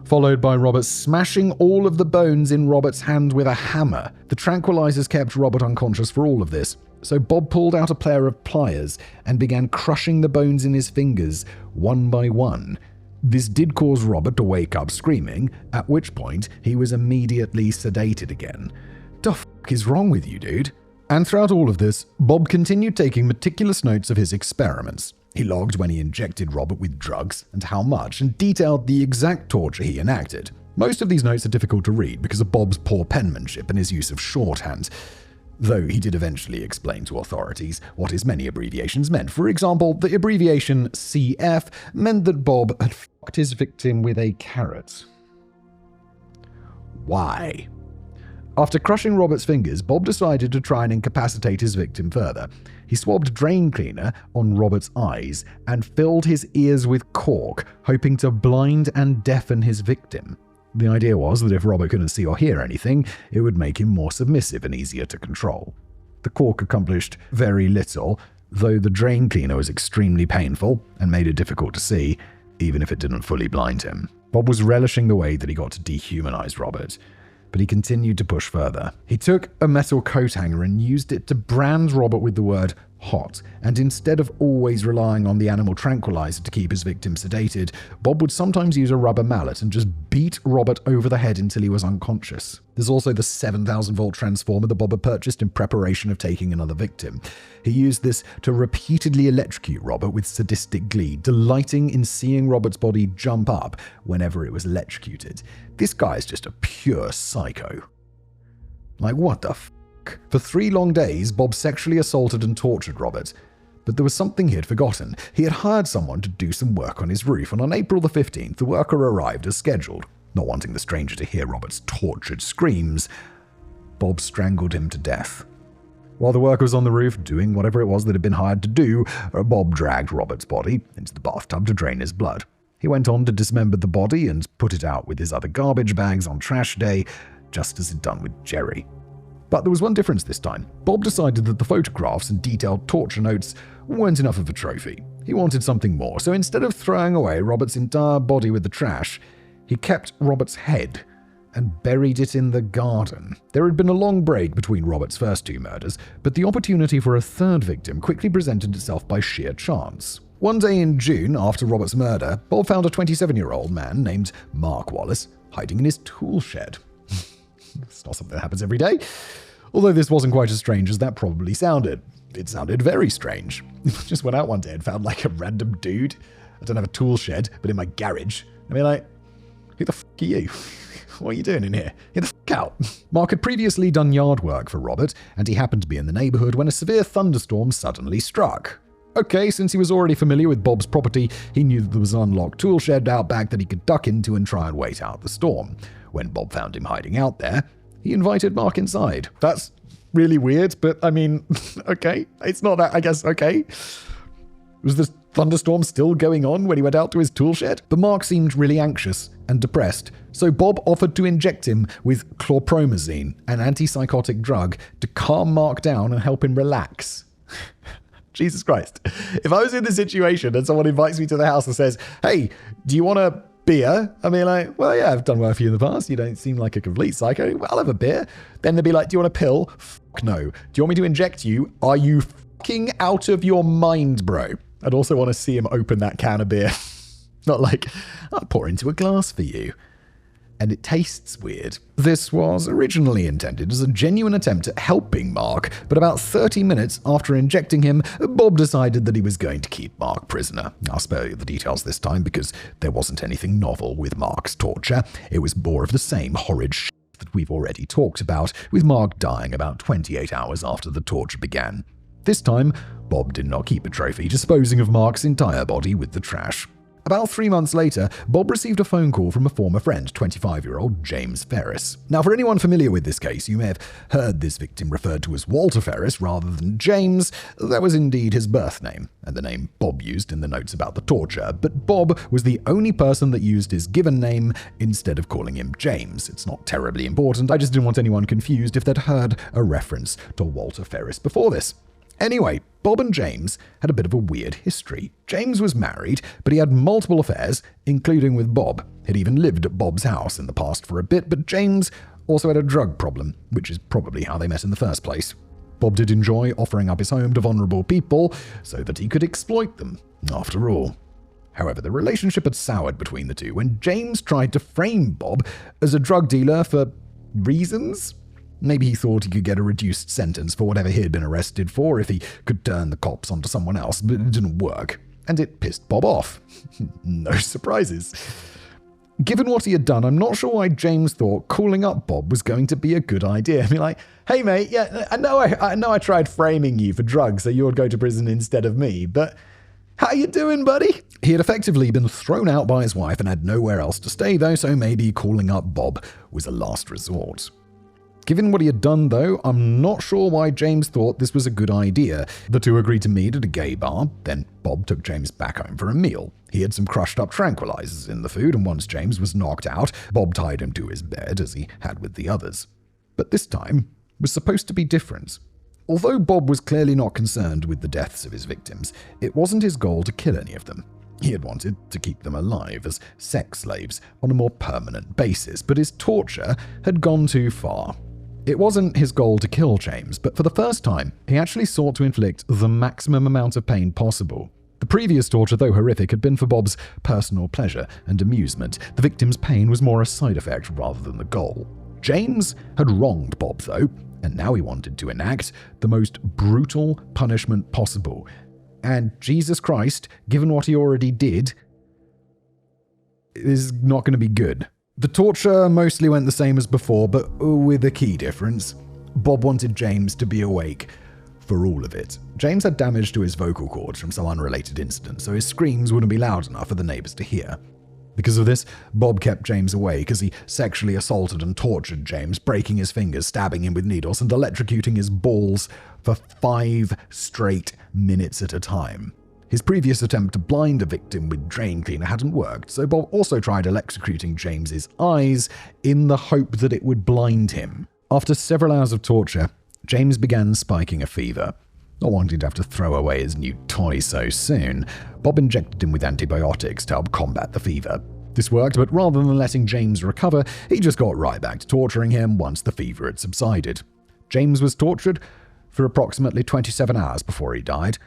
Followed by Robert smashing all of the bones in Robert's hand with a hammer. The tranquilizers kept Robert unconscious for all of this, so Bob pulled out a pair of pliers and began crushing the bones in his fingers one by one. This did cause Robert to wake up screaming, at which point he was immediately sedated again. The fuck is wrong with you, dude? And throughout all of this, Bob continued taking meticulous notes of his experiments. He logged when he injected Robert with drugs and how much, and detailed the exact torture he enacted. Most of these notes are difficult to read because of Bob's poor penmanship and his use of shorthand, though he did eventually explain to authorities what his many abbreviations meant. For example, the abbreviation CF meant that Bob had fucked his victim with a carrot. Why? After crushing Robert's fingers, Bob decided to try and incapacitate his victim further. He swabbed drain cleaner on Robert's eyes and filled his ears with cork, hoping to blind and deafen his victim. The idea was that if Robert couldn't see or hear anything, it would make him more submissive and easier to control. The cork accomplished very little, though the drain cleaner was extremely painful and made it difficult to see, even if it didn't fully blind him. Bob was relishing the way that he got to dehumanize Robert, but he continued to push further. He took a metal coat hanger and used it to brand Robert with the word hot, and instead of always relying on the animal tranquilizer to keep his victim sedated, Bob would sometimes use a rubber mallet and just beat Robert over the head until he was unconscious. There's also the 7,000-volt transformer that Bob had purchased in preparation of taking another victim. He used this to repeatedly electrocute Robert with sadistic glee, delighting in seeing Robert's body jump up whenever it was electrocuted. This guy is just a pure psycho. Like, what the f***? For 3 long days, Bob sexually assaulted and tortured Robert. But there was something he had forgotten. He had hired someone to do some work on his roof, and on April the 15th, the worker arrived as scheduled. Not wanting the stranger to hear Robert's tortured screams, Bob strangled him to death. While the worker was on the roof doing whatever it was that had been hired to do, Bob dragged Robert's body into the bathtub to drain his blood. He went on to dismember the body and put it out with his other garbage bags on trash day, just as he'd done with Jerry. But there was one difference this time. Bob decided that the photographs and detailed torture notes weren't enough of a trophy. He wanted something more, so instead of throwing away Robert's entire body with the trash, he kept Robert's head and buried it in the garden. There had been a long break between Robert's first 2 murders, but the opportunity for a third victim quickly presented itself by sheer chance. One day in June, after Robert's murder, Bob found a 27-year-old man named Mark Wallace hiding in his tool shed. It's not something that happens every day. Although this wasn't quite as strange as that probably sounded. It sounded very strange. Just went out one day and found like a random dude. I don't have a tool shed, but in my garage. I mean, like, who the f*** are you? What are you doing in here? Get the f*** out. Mark had previously done yard work for Robert, and he happened to be in the neighborhood when a severe thunderstorm suddenly struck. Okay, since he was already familiar with Bob's property, he knew that there was an unlocked tool shed out back that he could duck into and try and wait out the storm. When Bob found him hiding out there, he invited Mark inside. That's really weird, but I mean, okay. It's not that, I guess, okay. Was the thunderstorm still going on when he went out to his tool shed? But Mark seemed really anxious and depressed, so Bob offered to inject him with chlorpromazine, an antipsychotic drug, to calm Mark down and help him relax. Jesus Christ. If I was in this situation and someone invites me to the house and says, hey, do you want a beer? I mean, like, well, yeah, I've done work for you in the past. You don't seem like a complete psycho. Well, I'll have a beer. Then they'd be like, do you want a pill? Fuck no. Do you want me to inject you? Are you fucking out of your mind, bro? I'd also want to see him open that can of beer. Not like, I'll pour into a glass for you. And it tastes weird. This was originally intended as a genuine attempt at helping Mark, but about 30 minutes after injecting him, Bob decided that he was going to keep Mark prisoner. I'll spare you the details this time because there wasn't anything novel with Mark's torture. It was more of the same horrid shit that we've already talked about, with Mark dying about 28 hours after the torture began. This time, Bob did not keep a trophy, disposing of Mark's entire body with the trash. About 3 months later, Bob received a phone call from a former friend, 25-year-old James Ferris. Now, for anyone familiar with this case, you may have heard this victim referred to as Walter Ferris rather than James. That was indeed his birth name, and the name Bob used in the notes about the torture. But Bob was the only person that used his given name instead of calling him James. It's not terribly important, I just didn't want anyone confused if they'd heard a reference to Walter Ferris before this. Anyway, Bob and James had a bit of a weird history. James was married, but he had multiple affairs, including with Bob. He'd even lived at Bob's house in the past for a bit, but James also had a drug problem, which is probably how they met in the first place. Bob did enjoy offering up his home to vulnerable people so that he could exploit them, after all. However, the relationship had soured between the two when James tried to frame Bob as a drug dealer for reasons. Maybe he thought he could get a reduced sentence for whatever he had been arrested for if he could turn the cops onto someone else, but it didn't work. And it pissed Bob off. No surprises. Given what he had done, I'm not sure why James thought calling up Bob was going to be a good idea. I'd be like, hey mate, yeah, I know I tried framing you for drugs so you would go to prison instead of me, but how you doing, buddy? He had effectively been thrown out by his wife and had nowhere else to stay though, so maybe calling up Bob was a last resort. Given what he had done, though, I'm not sure why James thought this was a good idea. The two agreed to meet at a gay bar, then Bob took James back home for a meal. He had some crushed-up tranquilizers in the food, and once James was knocked out, Bob tied him to his bed, as he had with the others. But this time was supposed to be different. Although Bob was clearly not concerned with the deaths of his victims, it wasn't his goal to kill any of them. He had wanted to keep them alive as sex slaves on a more permanent basis, but his torture had gone too far. It wasn't his goal to kill James, but for the first time, he actually sought to inflict the maximum amount of pain possible. The previous torture, though horrific, had been for Bob's personal pleasure and amusement. The victim's pain was more a side effect rather than the goal. James had wronged Bob, though, and now he wanted to enact the most brutal punishment possible. And Jesus Christ, given what he already did, is not going to be good. The torture mostly went the same as before, but with a key difference. Bob wanted James to be awake for all of it. James had damage to his vocal cords from some unrelated incident, so his screams wouldn't be loud enough for the neighbors to hear. Because of this, Bob kept James awake as he sexually assaulted and tortured James, breaking his fingers, stabbing him with needles, and electrocuting his balls for 5 straight minutes at a time. His previous attempt to blind a victim with drain cleaner hadn't worked, so Bob also tried electrocuting James's eyes in the hope that it would blind him. After several hours of torture, James began spiking a fever. Not wanting to have to throw away his new toy so soon, Bob injected him with antibiotics to help combat the fever. This worked, but rather than letting James recover, he just got right back to torturing him once the fever had subsided. James was tortured for approximately 27 hours before he died,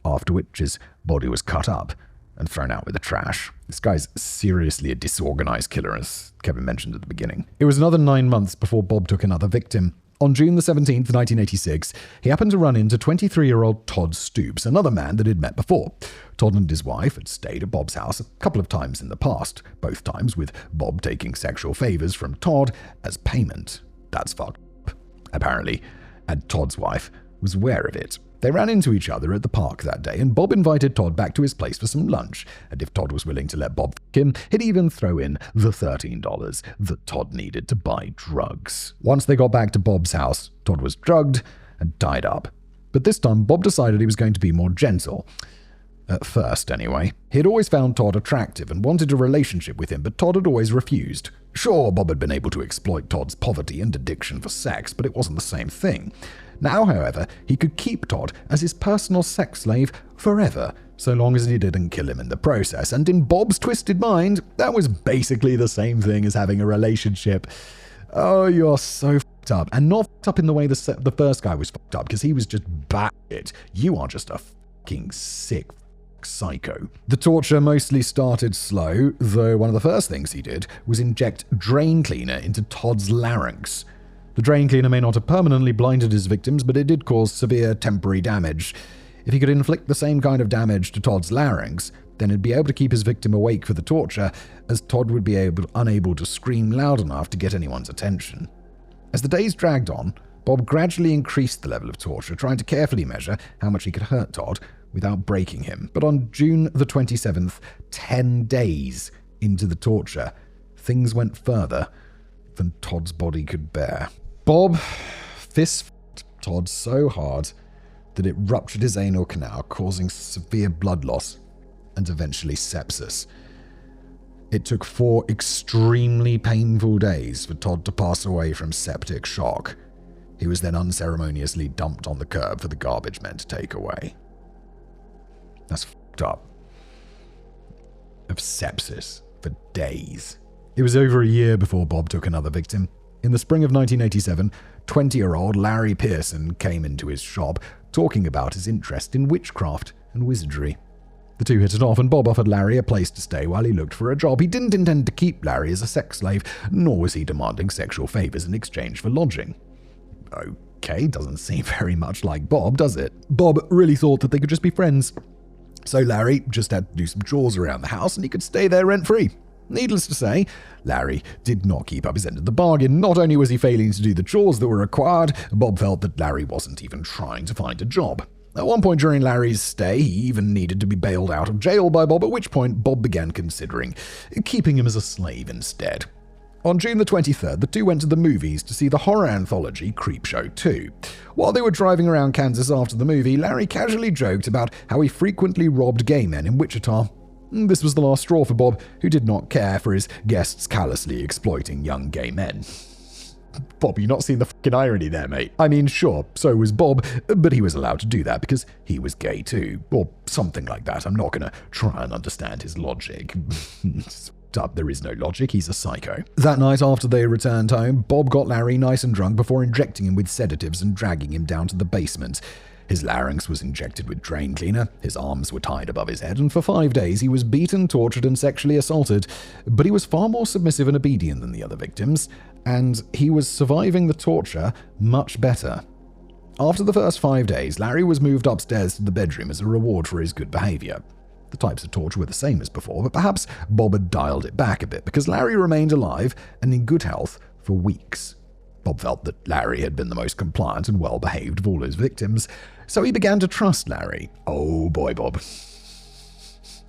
after which his body was cut up and thrown out with the trash. This guy's seriously a disorganized killer, as Kevin mentioned at the beginning. It was another 9 months before Bob took another victim. On June the 17th, 1986, he happened to run into 23-year-old Todd Stoops, another man that he'd met before. Todd and his wife had stayed at Bob's house a couple of times in the past, both times with Bob taking sexual favors from Todd as payment. That's fucked up, apparently, and Todd's wife was aware of it. They ran into each other at the park that day, and Bob invited Todd back to his place for some lunch, and if Todd was willing to let Bob f*** him, he'd even throw in the $13 that Todd needed to buy drugs. Once they got back to Bob's house, Todd was drugged and tied up. But this time, Bob decided he was going to be more gentle. At first, anyway. He had always found Todd attractive and wanted a relationship with him, but Todd had always refused. Sure, Bob had been able to exploit Todd's poverty and addiction for sex, but it wasn't the same thing. Now, however, he could keep Todd as his personal sex slave forever, so long as he didn't kill him in the process. And in Bob's twisted mind, that was basically the same thing as having a relationship. Oh, you're so f***ed up. And not f***ed up in the way the first guy was f***ed up, because he was just batshit. You are just a fucking sick psycho. The torture mostly started slow, though one of the first things he did was inject drain cleaner into Todd's larynx. The drain cleaner may not have permanently blinded his victims, but it did cause severe temporary damage. If he could inflict the same kind of damage to Todd's larynx, then he'd be able to keep his victim awake for the torture, as Todd would be unable to scream loud enough to get anyone's attention. As the days dragged on, Bob gradually increased the level of torture, trying to carefully measure how much he could hurt Todd without breaking him. But on June the 27th, 10 days into the torture, things went further than Todd's body could bear. Bob fist-fucked Todd so hard that it ruptured his anal canal, causing severe blood loss and eventually sepsis. It took 4 extremely painful days for Todd to pass away from septic shock. He was then unceremoniously dumped on the curb for the garbage men to take away. That's fucked up. Of sepsis for days. It was over a year before Bob took another victim. In the spring of 1987, 20-year-old Larry Pearson came into his shop talking about his interest in witchcraft and wizardry. The two hit it off, and Bob offered Larry a place to stay while he looked for a job. He didn't intend to keep Larry as a sex slave, nor was he demanding sexual favors in exchange for lodging. Okay, doesn't seem very much like Bob, does it? Bob really thought that they could just be friends. So Larry just had to do some chores around the house and he could stay there rent-free. Needless to say, Larry did not keep up his end of the bargain. Not only was he failing to do the chores that were required, Bob felt that Larry wasn't even trying to find a job. At one point during Larry's stay, he even needed to be bailed out of jail by Bob, at which point Bob began considering keeping him as a slave instead. On June the 23rd, the two went to the movies to see the horror anthology Creepshow 2. While they were driving around Kansas after the movie, Larry casually joked about how he frequently robbed gay men in Wichita. This was the last straw for Bob, who did not care for his guests callously exploiting young gay men. Bob, you not seen the fucking irony there, mate? I mean, sure, so was Bob, but he was allowed to do that because he was gay too, or something like that. I'm not gonna try and understand his logic. There is no logic, he's a psycho. That night after they returned home, Bob got Larry nice and drunk before injecting him with sedatives and dragging him down to the basement. His larynx was injected with drain cleaner, his arms were tied above his head, and for 5 days he was beaten, tortured, and sexually assaulted. But he was far more submissive and obedient than the other victims, and he was surviving the torture much better. After the first 5 days, Larry was moved upstairs to the bedroom as a reward for his good behavior. The types of torture were the same as before, but perhaps Bob had dialed it back a bit because Larry remained alive and in good health for weeks. Bob felt that Larry had been the most compliant and well-behaved of all his victims, so he began to trust Larry. Oh boy, Bob.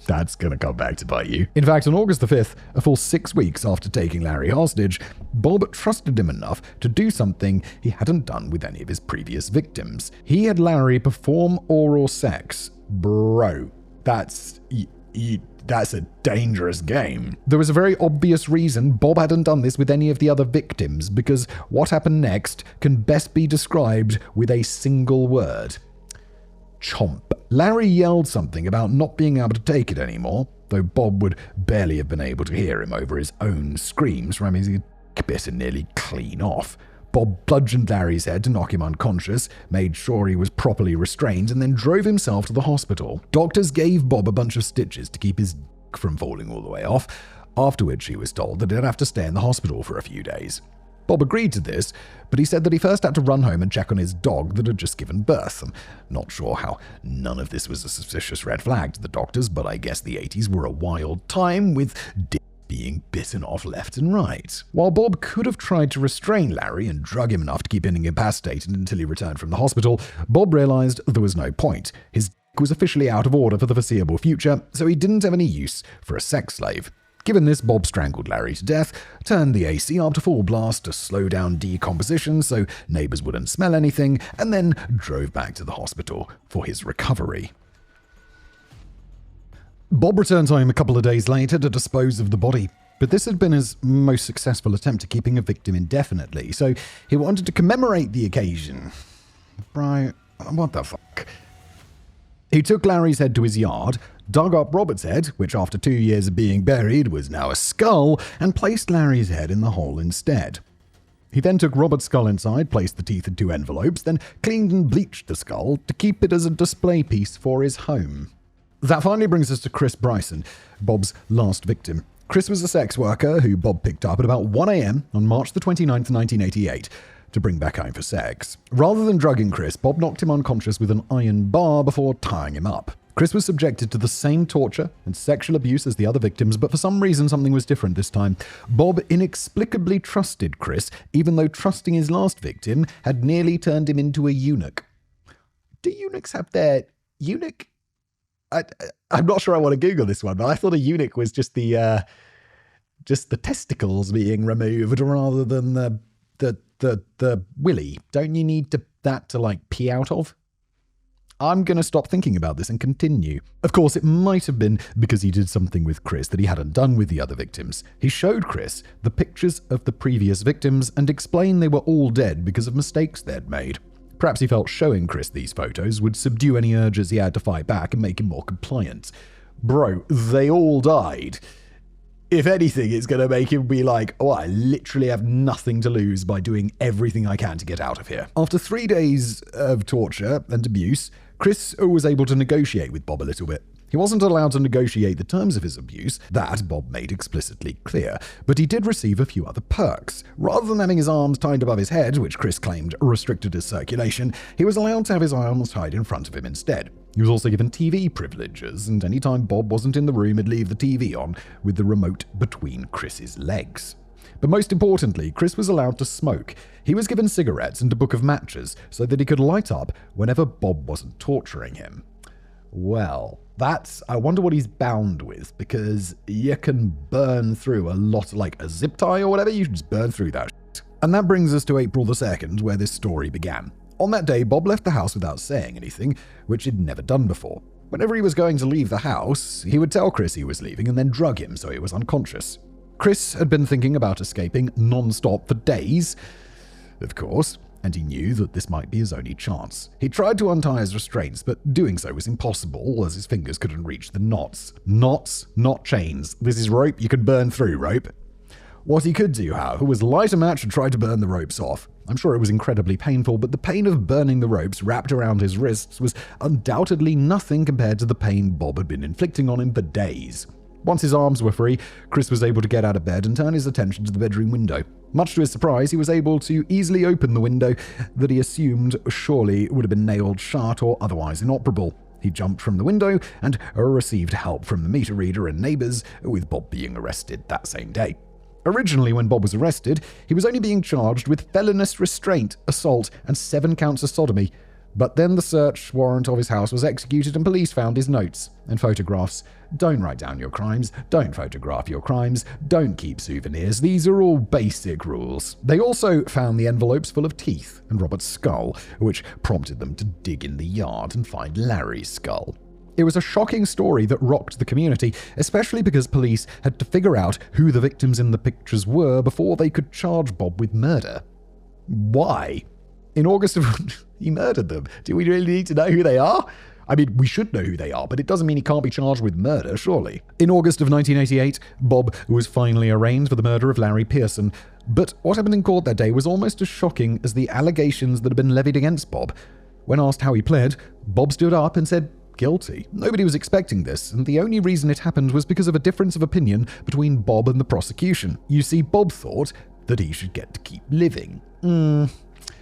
That's gonna come back to bite you. In fact, on August the 5th, a full 6 weeks after taking Larry hostage, Bob trusted him enough to do something he hadn't done with any of his previous victims. He had Larry perform oral sex. Bro, that's a dangerous game. There was a very obvious reason Bob hadn't done this with any of the other victims, because what happened next can best be described with a single word. Chomp. Larry yelled something about not being able to take it anymore, though Bob would barely have been able to hear him over his own screams from his bit and nearly clean off. Bob bludgeoned Larry's head to knock him unconscious, made sure he was properly restrained, and then drove himself to the hospital. Doctors gave Bob a bunch of stitches to keep his dick from falling all the way off, after which he was told that he'd have to stay in the hospital for a few days. Bob agreed to this, but he said that he first had to run home and check on his dog that had just given birth. I'm not sure how none of this was a suspicious red flag to the doctors, but I guess the 80s were a wild time with dick being bitten off left and right. While Bob could have tried to restrain Larry and drug him enough to keep him incapacitated until he returned from the hospital, Bob realized there was no point. His dick was officially out of order for the foreseeable future, so he didn't have any use for a sex slave. Given this, Bob strangled Larry to death, turned the AC up to full blast to slow down decomposition so neighbors wouldn't smell anything, and then drove back to the hospital for his recovery. Bob returned home a couple of days later to dispose of the body, but this had been his most successful attempt at keeping a victim indefinitely, so he wanted to commemorate the occasion. Bro, what the fuck? He took Larry's head to his yard, dug up Robert's head, which after 2 years of being buried was now a skull, and placed Larry's head in the hole instead. He then took Robert's skull inside, placed the teeth in 2 envelopes, then cleaned and bleached the skull to keep it as a display piece for his home. That finally brings us to Chris Bryson, Bob's last victim. Chris was a sex worker who Bob picked up at about 1 a.m. on March the 29th, 1988, to bring back home for sex. Rather than drugging Chris, Bob knocked him unconscious with an iron bar before tying him up. Chris was subjected to the same torture and sexual abuse as the other victims, but for some reason something was different this time. Bob inexplicably trusted Chris, even though trusting his last victim had nearly turned him into a eunuch. Do eunuchs have their eunuch I'm not sure I want to Google this one, but I thought a eunuch was just the testicles being removed rather than the willy. Don't you need that to like pee out of? I'm going to stop thinking about this and continue. Of course, it might have been because he did something with Chris that he hadn't done with the other victims. He showed Chris the pictures of the previous victims and explained they were all dead because of mistakes they'd made. Perhaps he felt showing Chris these photos would subdue any urges he had to fight back and make him more compliant. Bro, they all died. If anything, it's going to make him be like, oh, I literally have nothing to lose by doing everything I can to get out of here. After 3 days of torture and abuse, Chris was able to negotiate with Bob a little bit. He wasn't allowed to negotiate the terms of his abuse, that Bob made explicitly clear, but he did receive a few other perks. Rather than having his arms tied above his head, which Chris claimed restricted his circulation, he was allowed to have his arms tied in front of him instead. He was also given TV privileges, and anytime Bob wasn't in the room, he'd leave the TV on with the remote between Chris's legs. But most importantly, Chris was allowed to smoke. He was given cigarettes and a book of matches so that he could light up whenever Bob wasn't torturing him. Well, I wonder what he's bound with, because you can burn through a lot, like a zip tie or whatever, you can just burn through that shit. And that brings us to April the 2nd, where this story began. On that day, Bob left the house without saying anything, which he'd never done before. Whenever he was going to leave the house, he would tell Chris he was leaving and then drug him so he was unconscious. Chris had been thinking about escaping non-stop for days, of course, and he knew that this might be his only chance. He tried to untie his restraints, but doing so was impossible, as his fingers couldn't reach the knots. Knots, not chains. This is rope you can burn through, rope. What he could do, however, was light a match and try to burn the ropes off. I'm sure it was incredibly painful, but the pain of burning the ropes wrapped around his wrists was undoubtedly nothing compared to the pain Bob had been inflicting on him for days. Once his arms were free, Chris was able to get out of bed and turn his attention to the bedroom window. Much to his surprise, he was able to easily open the window that he assumed surely would have been nailed shut or otherwise inoperable. He jumped from the window and received help from the meter reader and neighbors, with Bob being arrested that same day. Originally, when Bob was arrested, he was only being charged with felonious restraint, assault, and 7 counts of sodomy. But then the search warrant of his house was executed and police found his notes and photographs. Don't write down your crimes, don't photograph your crimes, don't keep souvenirs. These are all basic rules. They also found the envelopes full of teeth and Robert's skull, which prompted them to dig in the yard and find Larry's skull. It was a shocking story that rocked the community, especially because police had to figure out who the victims in the pictures were before they could charge Bob with murder. Why? In August of... he murdered them. Do we really need to know who they are? I mean, we should know who they are, but it doesn't mean he can't be charged with murder, surely. In August of 1988, Bob was finally arraigned for the murder of Larry Pearson. But what happened in court that day was almost as shocking as the allegations that had been levied against Bob. When asked how he pled, Bob stood up and said, guilty. Nobody was expecting this, and the only reason it happened was because of a difference of opinion between Bob and the prosecution. You see, Bob thought that he should get to keep living.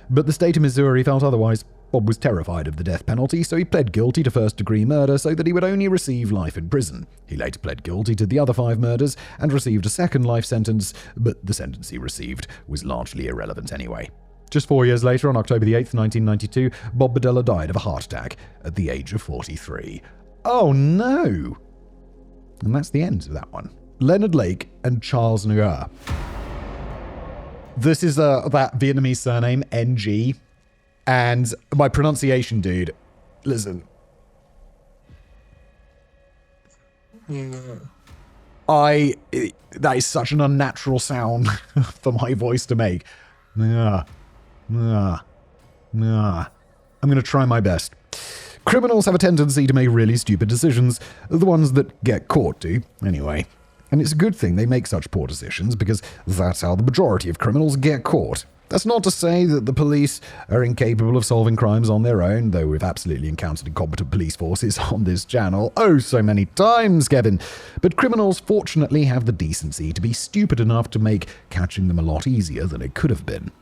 But the state of Missouri felt otherwise. Bob was terrified of the death penalty, so he pled guilty to first-degree murder so that he would only receive life in prison. He later pled guilty to the other 5 murders and received a second life sentence, but the sentence he received was largely irrelevant anyway. Just 4 years later, on October the 8th, 1992, Bob Berdella died of a heart attack at the age of 43. Oh no! And that's the end of that one. Leonard Lake and Charles Nguyen. This is that Vietnamese surname, NG. And my pronunciation, dude, listen. That is such an unnatural sound for my voice to make. I'm going to try my best. Criminals have a tendency to make really stupid decisions. The ones that get caught do, anyway. And it's a good thing they make such poor decisions, because that's how the majority of criminals get caught. That's not to say that the police are incapable of solving crimes on their own, though we've absolutely encountered incompetent police forces on this channel so many times, Kevin. But criminals fortunately have the decency to be stupid enough to make catching them a lot easier than it could have been.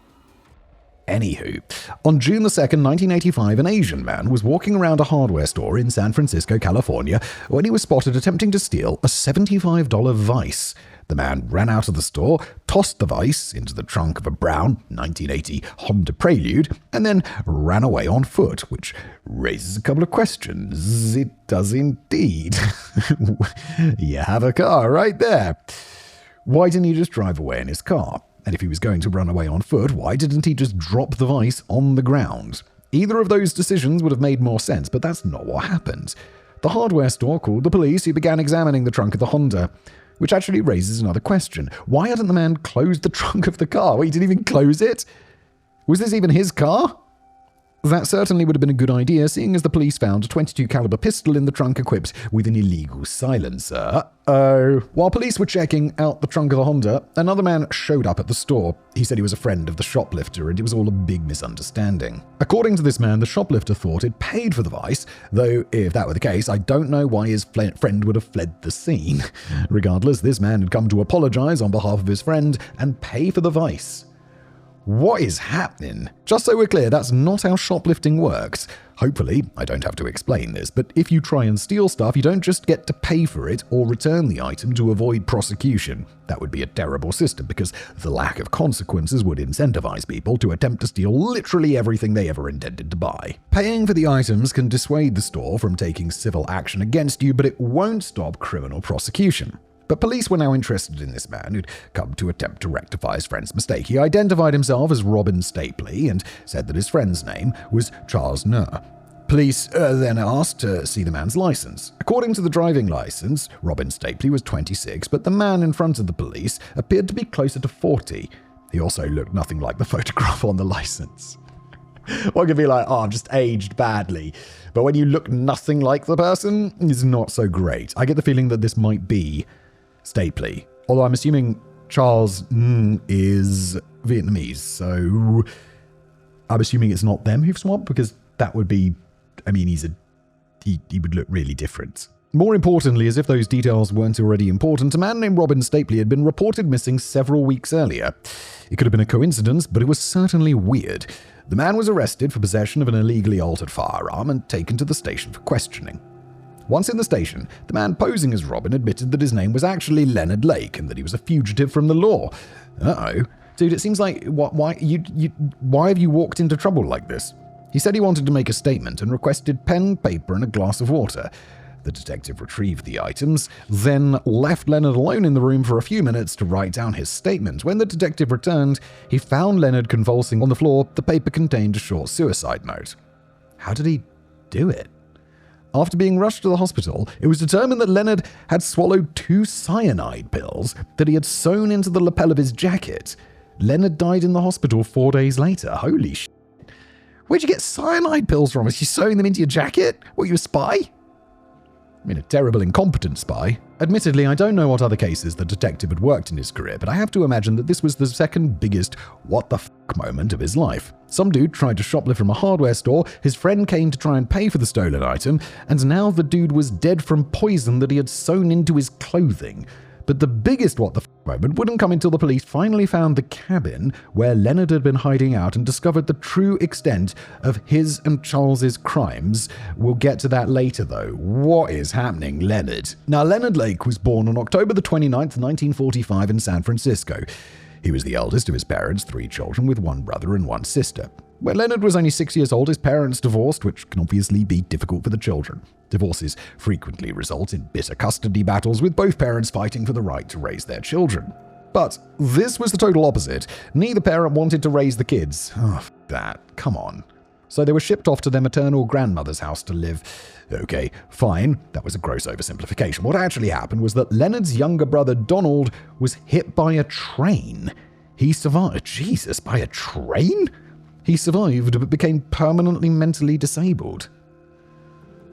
Anywho, on June the 2nd, 1985, an Asian man was walking around a hardware store in San Francisco, California, when he was spotted attempting to steal a $75 vice. The man ran out of the store, tossed the vice into the trunk of a brown 1980 Honda Prelude, and then ran away on foot, which raises a couple of questions. It does indeed. You have a car right there. Why didn't he just drive away in his car? And if he was going to run away on foot, why didn't he just drop the vice on the ground? Either of those decisions would have made more sense, but that's not what happened. The hardware store called the police, who began examining the trunk of the Honda, which actually raises another question. Why hadn't the man closed the trunk of the car? He didn't even close it? Was this even his car? That certainly would have been a good idea, seeing as the police found a .22 caliber pistol in the trunk equipped with an illegal silencer. While police were checking out the trunk of the Honda, another man showed up at the store. He said he was a friend of the shoplifter, and it was all a big misunderstanding. According to this man, the shoplifter thought he'd paid for the vice, though if that were the case, I don't know why his friend would have fled the scene. Regardless, this man had come to apologize on behalf of his friend and pay for the vice. What is happening? Just so we're clear, that's not how shoplifting works. Hopefully, I don't have to explain this, but if you try and steal stuff, you don't just get to pay for it or return the item to avoid prosecution. That would be a terrible system because the lack of consequences would incentivize people to attempt to steal literally everything they ever intended to buy. Paying for the items can dissuade the store from taking civil action against you, but it won't stop criminal prosecution. But police were now interested in this man who'd come to attempt to rectify his friend's mistake. He identified himself as Robin Stapley and said that his friend's name was Charles Nur. Police then asked to see the man's license. According to the driving license, Robin Stapley was 26, but the man in front of the police appeared to be closer to 40. He also looked nothing like the photograph on the license. One could be like, I've just aged badly. But when you look nothing like the person, it's not so great. I get the feeling that this might be Stapley. Although I'm assuming Charles is Vietnamese, so I'm assuming it's not them who've swapped, because that would be, he would look really different. More importantly, as if those details weren't already important, a man named Robin Stapley had been reported missing several weeks earlier. It could have been a coincidence, but it was certainly weird. The man was arrested for possession of an illegally altered firearm and taken to the station for questioning. Once in the station, the man posing as Robin admitted that his name was actually Leonard Lake and that he was a fugitive from the law. Uh-oh. Dude, it seems like, why have you walked into trouble like this? He said he wanted to make a statement and requested pen, paper, and a glass of water. The detective retrieved the items, then left Leonard alone in the room for a few minutes to write down his statement. When the detective returned, he found Leonard convulsing on the floor. The paper contained a short suicide note. How did he do it? After being rushed to the hospital, it was determined that Leonard had swallowed 2 cyanide pills that he had sewn into the lapel of his jacket. Leonard died in the hospital 4 days later. Holy shit. Where'd you get cyanide pills from? Was you sewing them into your jacket? Were you a spy? A terrible, incompetent spy. Admittedly, I don't know what other cases the detective had worked in his career, but I have to imagine that this was the second biggest what the fuck moment of his life. Some dude tried to shoplift from a hardware store, his friend came to try and pay for the stolen item, and now the dude was dead from poison that he had sewn into his clothing. But the biggest what the f*** moment wouldn't come until the police finally found the cabin where Leonard had been hiding out and discovered the true extent of his and Charles's crimes. We'll get to that later though. What is happening, Leonard? Now, Leonard Lake was born on October the 29th, 1945 in San Francisco. He was the eldest of his parents' 3 children with 1 brother and 1 sister. When Leonard was only 6 years old, his parents divorced, which can obviously be difficult for the children. Divorces frequently result in bitter custody battles, with both parents fighting for the right to raise their children. But this was the total opposite. Neither parent wanted to raise the kids. That. Come on. So they were shipped off to their maternal grandmother's house to live. Okay, fine. That was a gross oversimplification. What actually happened was that Leonard's younger brother, Donald, was hit by a train. He survived. Jesus, by a train? He survived but became permanently mentally disabled.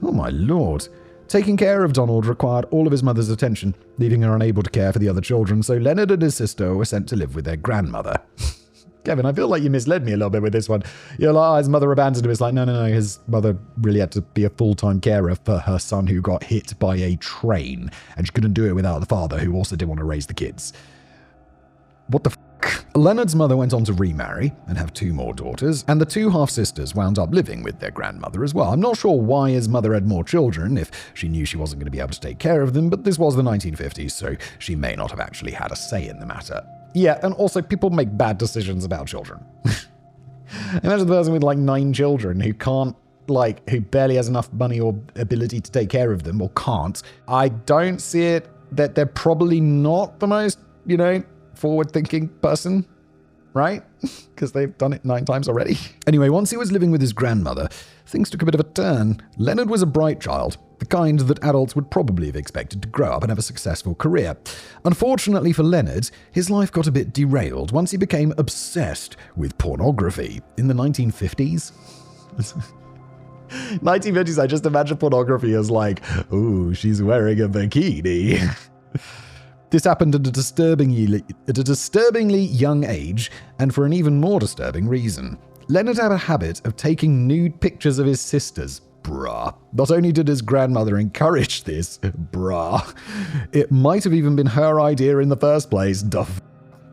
Oh my lord. Taking care of Donald required all of his mother's attention, leaving her unable to care for the other children, so Leonard and his sister were sent to live with their grandmother. Kevin, I feel like you misled me a little bit with this one. You're like, his mother abandoned him. It's like, no. His mother really had to be a full-time carer for her son who got hit by a train, and she couldn't do it without the father, who also didn't want to raise the kids. What the fuck? Leonard's mother went on to remarry and have 2 more daughters, and the 2 half-sisters wound up living with their grandmother as well. I'm not sure why his mother had more children, if she knew she wasn't going to be able to take care of them, but this was the 1950s, so she may not have actually had a say in the matter. Yeah, and also people make bad decisions about children. Imagine the person with 9 children who can't, who barely has enough money or ability to take care of them, or can't. I don't see it that they're probably not the most, forward-thinking person, right? Because they've done it 9 times already. Anyway, once he was living with his grandmother, things took a bit of a turn. Leonard was a bright child, the kind that adults would probably have expected to grow up and have a successful career. Unfortunately for Leonard, his life got a bit derailed once he became obsessed with pornography in the 1950s. 1950s, I just imagine pornography as ooh, she's wearing a bikini. This happened at a disturbingly young age, and for an even more disturbing reason. Leonard had a habit of taking nude pictures of his sisters. Brah. Not only did his grandmother encourage this, brah, it might have even been her idea in the first place.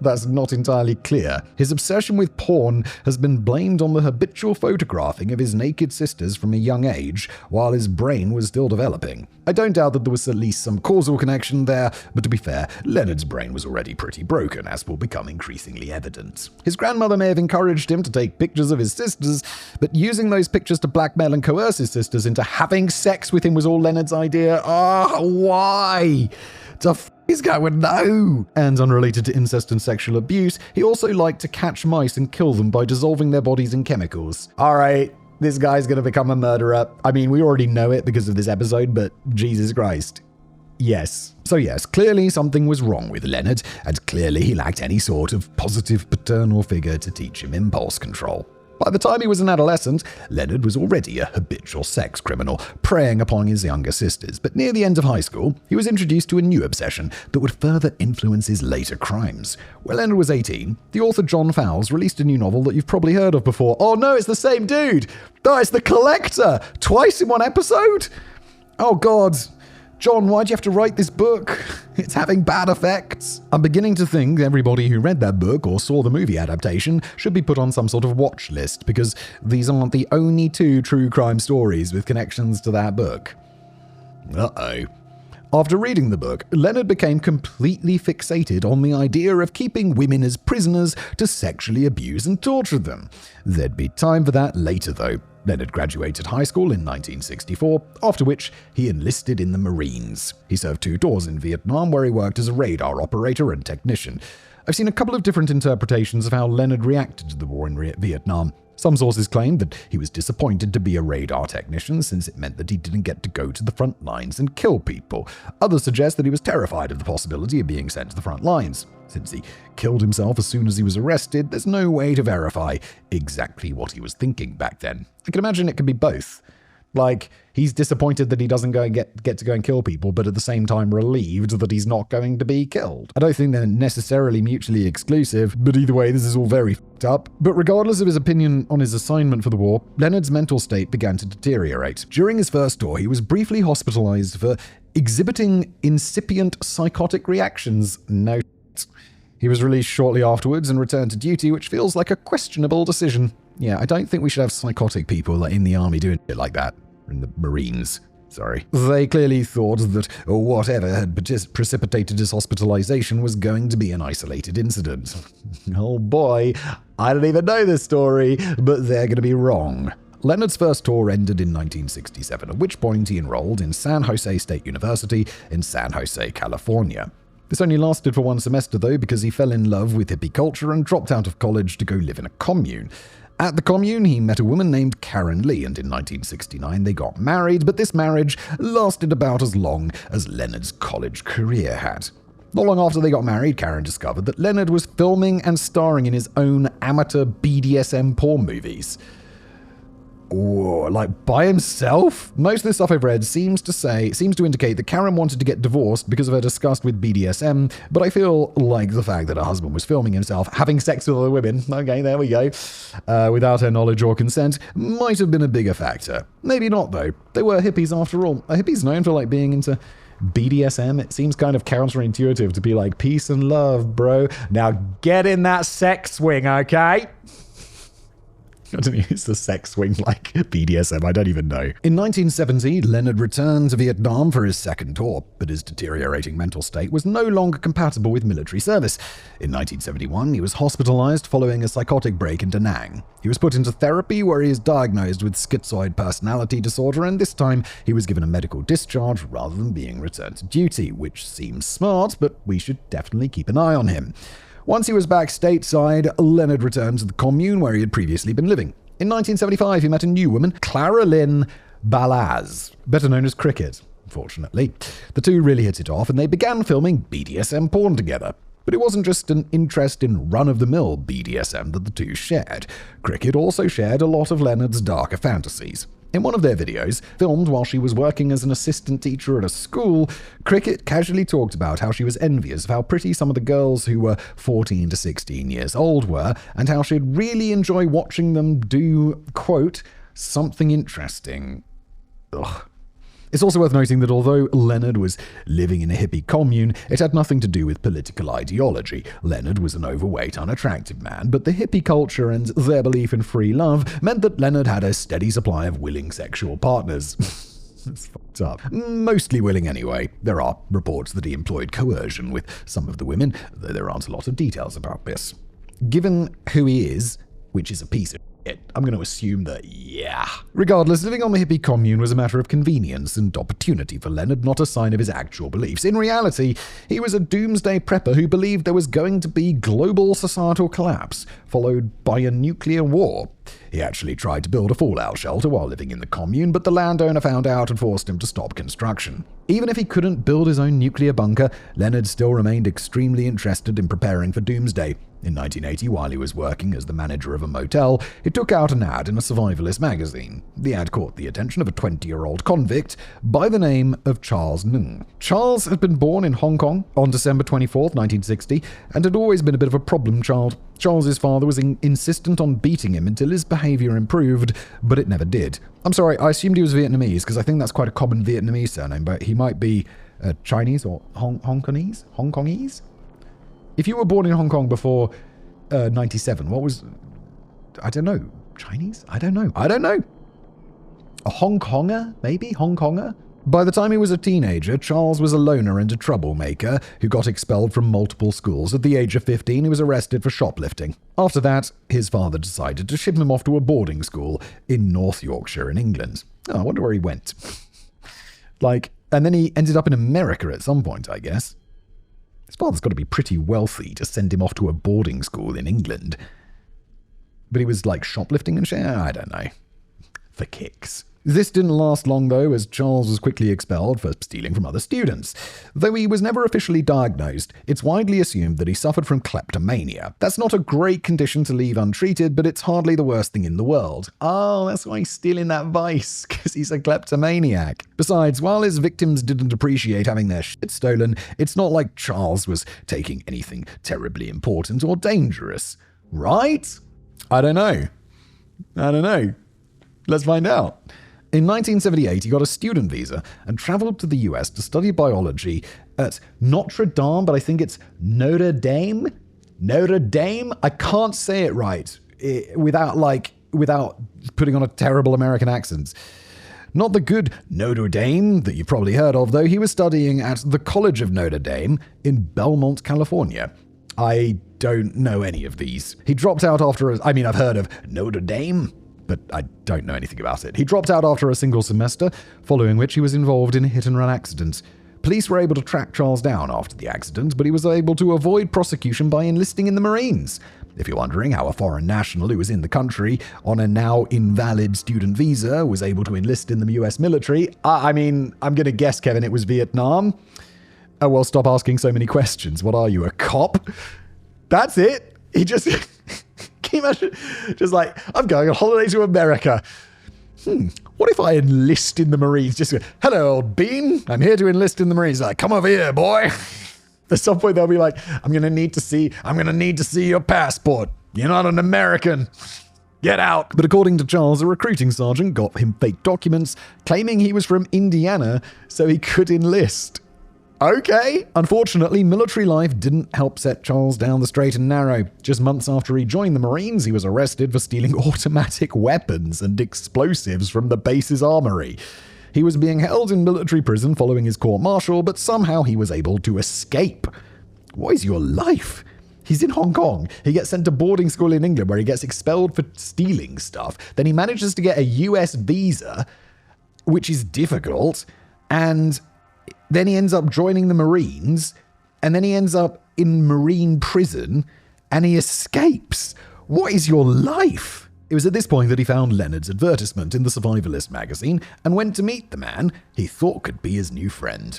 That's not entirely clear. His obsession with porn has been blamed on the habitual photographing of his naked sisters from a young age, while his brain was still developing. I don't doubt that there was at least some causal connection there, but to be fair, Leonard's brain was already pretty broken, as will become increasingly evident. His grandmother may have encouraged him to take pictures of his sisters, but using those pictures to blackmail and coerce his sisters into having sex with him was all Leonard's idea. Why? This guy would know. And unrelated to incest and sexual abuse, he also liked to catch mice and kill them by dissolving their bodies in chemicals. All right, this guy's going to become a murderer. I mean, we already know it because of this episode, but Jesus Christ. Yes. So yes, clearly something was wrong with Leonard, and clearly he lacked any sort of positive paternal figure to teach him impulse control. By the time he was an adolescent, Leonard was already a habitual sex criminal, preying upon his younger sisters. But near the end of high school, he was introduced to a new obsession that would further influence his later crimes. When Leonard was 18, the author John Fowles released a new novel that you've probably heard of before. Oh no, it's the same dude! Oh, it's The Collector! Twice in one episode? Oh God. John, why'd you have to write this book? It's having bad effects. I'm beginning to think everybody who read that book or saw the movie adaptation should be put on some sort of watch list, because these aren't the only 2 true crime stories with connections to that book. Uh-oh. After reading the book, Leonard became completely fixated on the idea of keeping women as prisoners to sexually abuse and torture them. There'd be time for that later, though. Leonard graduated high school in 1964, after which he enlisted in the Marines. He served 2 tours in Vietnam, where he worked as a radar operator and technician. I've seen a couple of different interpretations of how Leonard reacted to the war in Vietnam. Some sources claimed that he was disappointed to be a radar technician, since it meant that he didn't get to go to the front lines and kill people. Others suggest that he was terrified of the possibility of being sent to the front lines. Since he killed himself as soon as he was arrested, there's no way to verify exactly what he was thinking back then. I can imagine it could be both. He's disappointed that he doesn't get to go and kill people, but at the same time relieved that he's not going to be killed. I don't think they're necessarily mutually exclusive, but either way, this is all very f***ed up. But regardless of his opinion on his assignment for the war, Leonard's mental state began to deteriorate. During his first tour, he was briefly hospitalized for exhibiting incipient psychotic reactions. No. He was released shortly afterwards and returned to duty, which feels like a questionable decision. Yeah, I don't think we should have psychotic people in the army doing shit like that. In the Marines. Sorry. They clearly thought that whatever had precipitated his hospitalization was going to be an isolated incident. Oh boy, I don't even know this story, but they're going to be wrong. Leonard's first tour ended in 1967, at which point he enrolled in San Jose State University in San Jose, California. This only lasted for 1 semester, though, because he fell in love with hippie culture and dropped out of college to go live in a commune. At the commune, he met a woman named Karen Lee, and in 1969 they got married, but this marriage lasted about as long as Leonard's college career had. Not long after they got married, Karen discovered that Leonard was filming and starring in his own amateur BDSM porn movies. By himself? Most of the stuff I've read seems to indicate that Karen wanted to get divorced because of her disgust with BDSM, but I feel like the fact that her husband was filming himself having sex with other women, okay, there we go, without her knowledge or consent, might have been a bigger factor. Maybe not, though. They were hippies after all. Are hippies known for being into BDSM, it seems kind of counterintuitive to be like, peace and love, bro. Now get in that sex swing, okay? I don't know, is the sex swing like BDSM? I don't even know. In 1970, Leonard returned to Vietnam for his second tour, but his deteriorating mental state was no longer compatible with military service. In 1971, he was hospitalized following a psychotic break in Da Nang. He was put into therapy where he is diagnosed with schizoid personality disorder, and this time he was given a medical discharge rather than being returned to duty, which seems smart, but we should definitely keep an eye on him. Once he was back stateside, Leonard returned to the commune where he had previously been living. In 1975, he met a new woman, Clara Lynn Balaz, better known as Cricket, unfortunately. The two really hit it off, and they began filming BDSM porn together. But it wasn't just an interest in run-of-the-mill BDSM that the two shared. Cricket also shared a lot of Leonard's darker fantasies. In one of their videos, filmed while she was working as an assistant teacher at a school, Cricket casually talked about how she was envious of how pretty some of the girls who were 14 to 16 years old were, and how she'd really enjoy watching them do, quote, something interesting. Ugh. It's also worth noting that although Leonard was living in a hippie commune, it had nothing to do with political ideology. Leonard was an overweight, unattractive man, but the hippie culture and their belief in free love meant that Leonard had a steady supply of willing sexual partners. It's fucked up. Mostly willing anyway. There are reports that he employed coercion with some of the women, though there aren't a lot of details about this. Given who he is, which is a piece of shit, I'm going to assume that, yeah. Regardless, living on the hippie commune was a matter of convenience and opportunity for Leonard, not a sign of his actual beliefs. In reality, he was a doomsday prepper who believed there was going to be global societal collapse, followed by a nuclear war. He actually tried to build a fallout shelter while living in the commune, but the landowner found out and forced him to stop construction. Even if he couldn't build his own nuclear bunker, Leonard still remained extremely interested in preparing for doomsday. In 1980, while he was working as the manager of a motel, he took out an ad in a survivalist magazine. The ad caught the attention of a 20-year-old convict by the name of Charles Ng. Charles had been born in Hong Kong on December 24th, 1960, and had always been a bit of a problem child. Charles's father was insistent on beating him until his behavior improved, but it never did. I'm sorry, I assumed he was Vietnamese, because I think that's quite a common Vietnamese surname, but he might be Chinese or Hong Kongese? If you were born in Hong Kong before 97, what was... I don't know. Chinese? I don't know. A Hong Konger, maybe? Hong Konger? By the time he was a teenager, Charles was a loner and a troublemaker who got expelled from multiple schools. At the age of 15, he was arrested for shoplifting. After that, his father decided to ship him off to a boarding school in North Yorkshire in England. Oh, I wonder where he went. And then he ended up in America at some point, I guess. His father's got to be pretty wealthy to send him off to a boarding school in England. But he was shoplifting and shit? I don't know. For kicks. This didn't last long, though, as Charles was quickly expelled for stealing from other students. Though he was never officially diagnosed, it's widely assumed that he suffered from kleptomania. That's not a great condition to leave untreated, but it's hardly the worst thing in the world. Oh, that's why he's stealing that vice, because he's a kleptomaniac. Besides, while his victims didn't appreciate having their shit stolen, it's not like Charles was taking anything terribly important or dangerous. Right? I don't know. Let's find out. In 1978, he got a student visa and traveled to the US to study biology at Notre Dame, but I think it's Notre Dame? Notre Dame? I can't say it right without putting on a terrible American accent. Not the good Notre Dame that you've probably heard of, though. He was studying at the College of Notre Dame in Belmont, California. I don't know any of these. He dropped out after I've heard of Notre Dame, but I don't know anything about it. He dropped out after a single semester, following which he was involved in a hit-and-run accident. Police were able to track Charles down after the accident, but he was able to avoid prosecution by enlisting in the Marines. If you're wondering how a foreign national who was in the country on a now invalid student visa was able to enlist in the US military, I'm going to guess, Kevin, it was Vietnam. Oh, well, stop asking so many questions. What are you, a cop? That's it. He just... Can you imagine? Just I'm going on holiday to America. What if I enlist in the Marines? Just go, hello, old bean. I'm here to enlist in the Marines. Come over here, boy. At some point, they'll be like, I'm going to need to see your passport. You're not an American. Get out. But according to Charles, a recruiting sergeant got him fake documents claiming he was from Indiana so he could enlist. Okay. Unfortunately, military life didn't help set Charles down the straight and narrow. Just months after he joined the Marines, he was arrested for stealing automatic weapons and explosives from the base's armory. He was being held in military prison following his court-martial, but somehow he was able to escape. What is your life? He's in Hong Kong. He gets sent to boarding school in England where he gets expelled for stealing stuff. Then he manages to get a US visa, which is difficult, and then he ends up joining the Marines, and then he ends up in Marine prison, and he escapes. What is your life? It was at this point that he found Leonard's advertisement in the Survivalist magazine and went to meet the man he thought could be his new friend.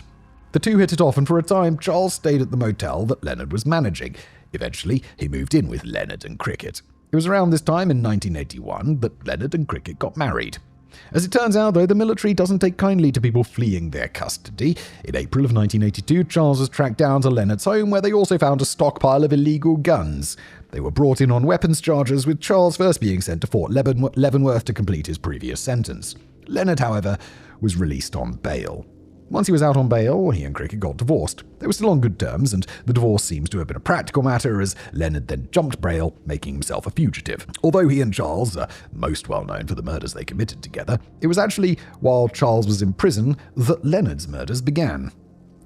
The two hit it off, and for a time, Charles stayed at the motel that Leonard was managing. Eventually, he moved in with Leonard and Cricket. It was around this time in 1981 that Leonard and Cricket got married. As it turns out, though, the military doesn't take kindly to people fleeing their custody. In April of 1982, Charles was tracked down to Leonard's home, where they also found a stockpile of illegal guns. They were brought in on weapons charges, with Charles first being sent to Fort Leavenworth to complete his previous sentence. Leonard, however, was released on bail. Once he was out on bail, he and Cricket got divorced. They were still on good terms, and the divorce seems to have been a practical matter, as Leonard then jumped bail, making himself a fugitive. Although he and Charles are most well known for the murders they committed together, it was actually while Charles was in prison that Leonard's murders began.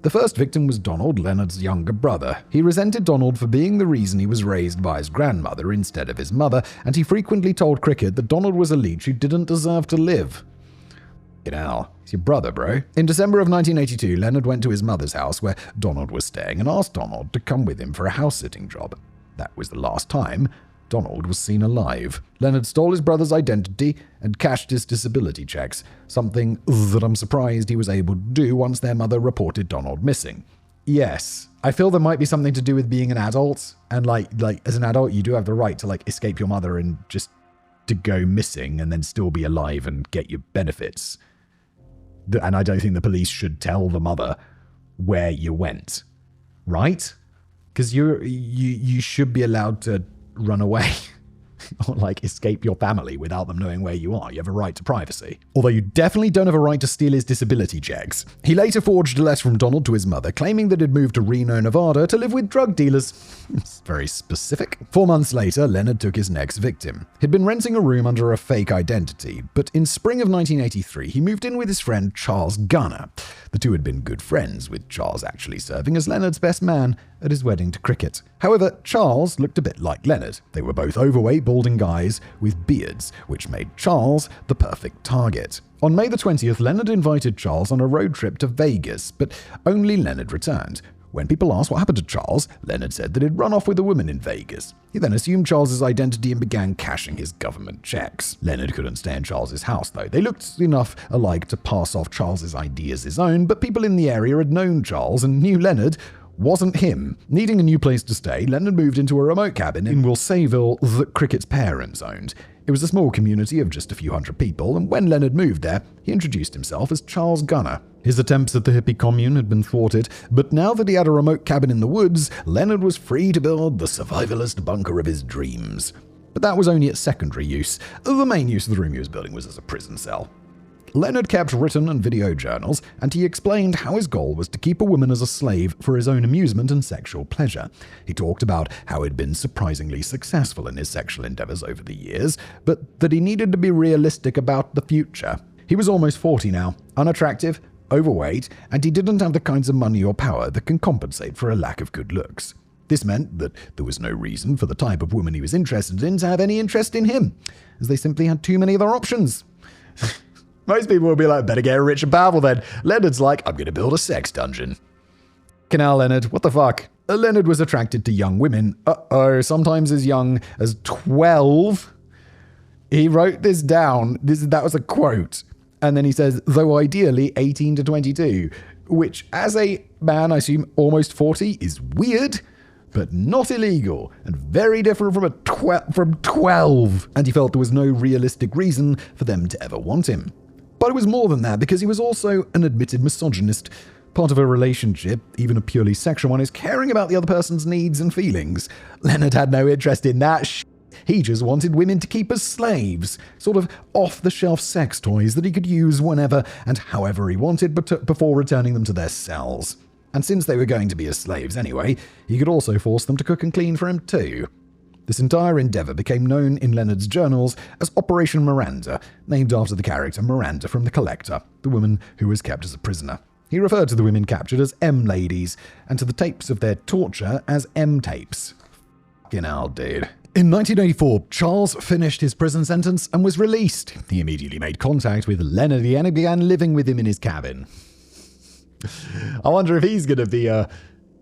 The first victim was Donald, Leonard's younger brother. He resented Donald for being the reason he was raised by his grandmother instead of his mother, and he frequently told Cricket that Donald was a leech who didn't deserve to live. He's your brother, bro. In December of 1982, Leonard went to his mother's house where Donald was staying and asked Donald to come with him for a house-sitting job. That was the last time Donald was seen alive. Leonard stole his brother's identity and cashed his disability checks, something that I'm surprised he was able to do once their mother reported Donald missing. Yes, I feel there might be something to do with being an adult, and like as an adult, you do have the right to escape your mother and just to go missing and then still be alive and get your benefits. And I don't think the police should tell the mother where you went, right? Because you should be allowed to run away or escape your family without them knowing where you are. You have a right to privacy. Although you definitely don't have a right to steal his disability checks. He later forged a letter from Donald to his mother, claiming that he'd moved to Reno, Nevada to live with drug dealers. It's very specific. 4 months later, Leonard took his next victim. He'd been renting a room under a fake identity, but in spring of 1983, he moved in with his friend Charles Gunner. The two had been good friends, with Charles actually serving as Leonard's best man at his wedding to Cricket. However, Charles looked a bit like Leonard. They were both overweight, balding guys with beards, which made Charles the perfect target. On May the 20th, Leonard invited Charles on a road trip to Vegas, but only Leonard returned. When people asked what happened to Charles, Leonard said that he'd run off with a woman in Vegas. He then assumed Charles's identity and began cashing his government checks. Leonard couldn't stay in Charles's house, though. They looked enough alike to pass off Charles's ID as his own, but people in the area had known Charles and knew Leonard wasn't him. Needing a new place to stay, Leonard moved into a remote cabin in Wilsayville that Cricket's parents owned. It was a small community of just a few hundred people, and when Leonard moved there, he introduced himself as Charles Gunner. His attempts at the hippie commune had been thwarted, but now that he had a remote cabin in the woods, Leonard was free to build the survivalist bunker of his dreams. But that was only its secondary use. The main use of the room he was building was as a prison cell. Leonard kept written and video journals, and he explained how his goal was to keep a woman as a slave for his own amusement and sexual pleasure. He talked about how he'd been surprisingly successful in his sexual endeavors over the years, but that he needed to be realistic about the future. He was almost 40 now, unattractive, overweight, and he didn't have the kinds of money or power that can compensate for a lack of good looks. This meant that there was no reason for the type of woman he was interested in to have any interest in him, as they simply had too many other options. Most people would be like, better get rich and powerful then. Leonard's like, I'm going to build a sex dungeon. Canal Leonard, what the fuck? Leonard was attracted to young women. Sometimes as young as 12. He wrote this down. That was a quote. And then he says, though ideally 18 to 22, which as a man, I assume almost 40, is weird, but not illegal, and very different from 12. And he felt there was no realistic reason for them to ever want him. But it was more than that, because he was also an admitted misogynist. Part of a relationship, even a purely sexual one, is caring about the other person's needs and feelings. Leonard had no interest in that shit. He just wanted women to keep as slaves, sort of off-the-shelf sex toys that he could use whenever and however he wanted, but before returning them to their cells. And since they were going to be his slaves anyway, he could also force them to cook and clean for him too. This entire endeavor became known in Leonard's journals as Operation Miranda, named after the character Miranda from The Collector, the woman who was kept as a prisoner. He referred to the women captured as M-ladies, and to the tapes of their torture as M-tapes. Fucking hell, dude. In 1984, Charles finished his prison sentence and was released. He immediately made contact with Leonard and began living with him in his cabin. I wonder if he's going to be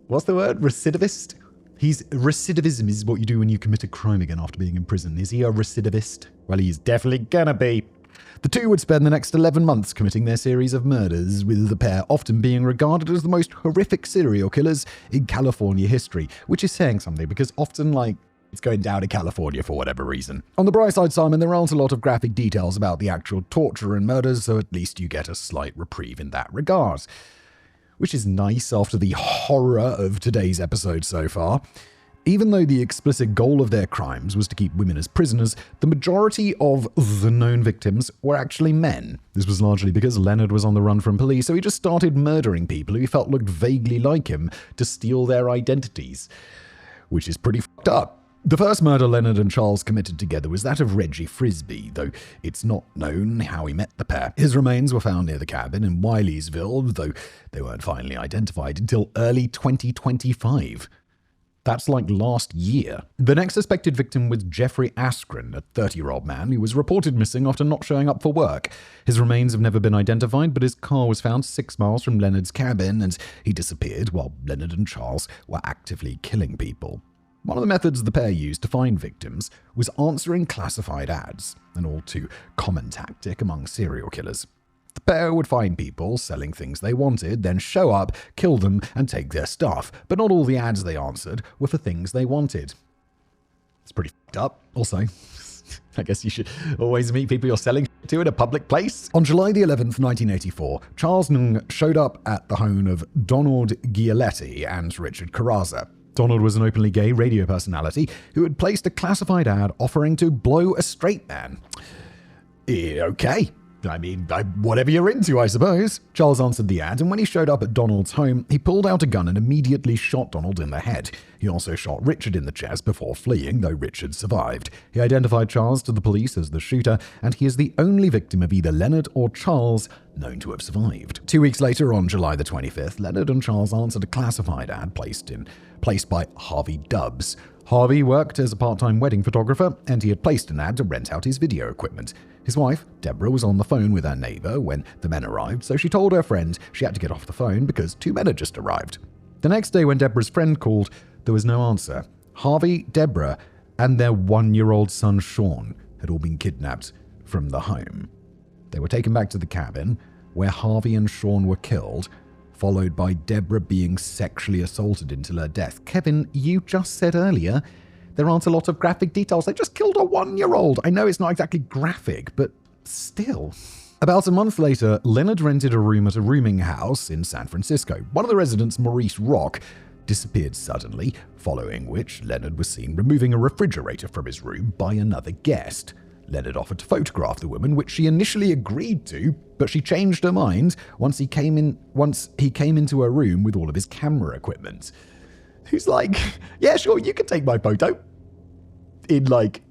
what's the word? Recidivist? Recidivism is what you do when you commit a crime again after being in prison. Is he a recidivist? Well, he's definitely gonna be. The two would spend the next 11 months committing their series of murders, with the pair often being regarded as the most horrific serial killers in California history, which is saying something because often, it's going down to California for whatever reason. On the bright side, Simon, there aren't a lot of graphic details about the actual torture and murders, so at least you get a slight reprieve in that regard. Which is nice after the horror of today's episode so far. Even though the explicit goal of their crimes was to keep women as prisoners, the majority of the known victims were actually men. This was largely because Leonard was on the run from police, so he just started murdering people who he felt looked vaguely like him to steal their identities. Which is pretty fucked up. The first murder Leonard and Charles committed together was that of Reggie Frisbee, though it's not known how he met the pair. His remains were found near the cabin in Wileysville, though they weren't finally identified until early 2025. That's like last year. The next suspected victim was Jeffrey Askren, a 30-year-old man who was reported missing after not showing up for work. His remains have never been identified, but his car was found 6 miles from Leonard's cabin, and he disappeared while Leonard and Charles were actively killing people. One of the methods the pair used to find victims was answering classified ads, an all too common tactic among serial killers. The pair would find people selling things they wanted, then show up, kill them, and take their stuff, but not all the ads they answered were for things they wanted. It's pretty f***ed up. Also, I guess you should always meet people you're selling to in a public place. On July the 11th, 1984, Charles Nung showed up at the home of Donald Gialetti and Richard Carrazza. Donald was an openly gay radio personality who had placed a classified ad offering to blow a straight man. Okay. I mean, whatever you're into, I suppose. Charles answered the ad, and when he showed up at Donald's home, he pulled out a gun and immediately shot Donald in the head. He also shot Richard in the chest before fleeing, though Richard survived. He identified Charles to the police as the shooter, and he is the only victim of either Leonard or Charles known to have survived. 2 weeks later, on July the 25th, Leonard and Charles answered a classified ad placed by Harvey Dubbs. Harvey worked as a part-time wedding photographer, and he had placed an ad to rent out his video equipment. His wife, Deborah, was on the phone with her neighbor when the men arrived, so she told her friend she had to get off the phone because 2 men had just arrived. The next day when Deborah's friend called, there was no answer. Harvey, Deborah, and their 1-year-old son Sean had all been kidnapped from the home. They were taken back to the cabin, where Harvey and Sean were killed, followed by Deborah being sexually assaulted until her death. Kevin, you just said earlier there aren't a lot of graphic details. They just killed a 1-year-old. I know it's not exactly graphic, but still. About a month later, Leonard rented a room at a rooming house in San Francisco. One of the residents, Maurice Rock, disappeared suddenly, following which Leonard was seen removing a refrigerator from his room by another guest. Leonard offered to photograph the woman, which she initially agreed to, but she changed her mind once he came into her room with all of his camera equipment. Who's like, yeah, sure, you can take my photo. I'm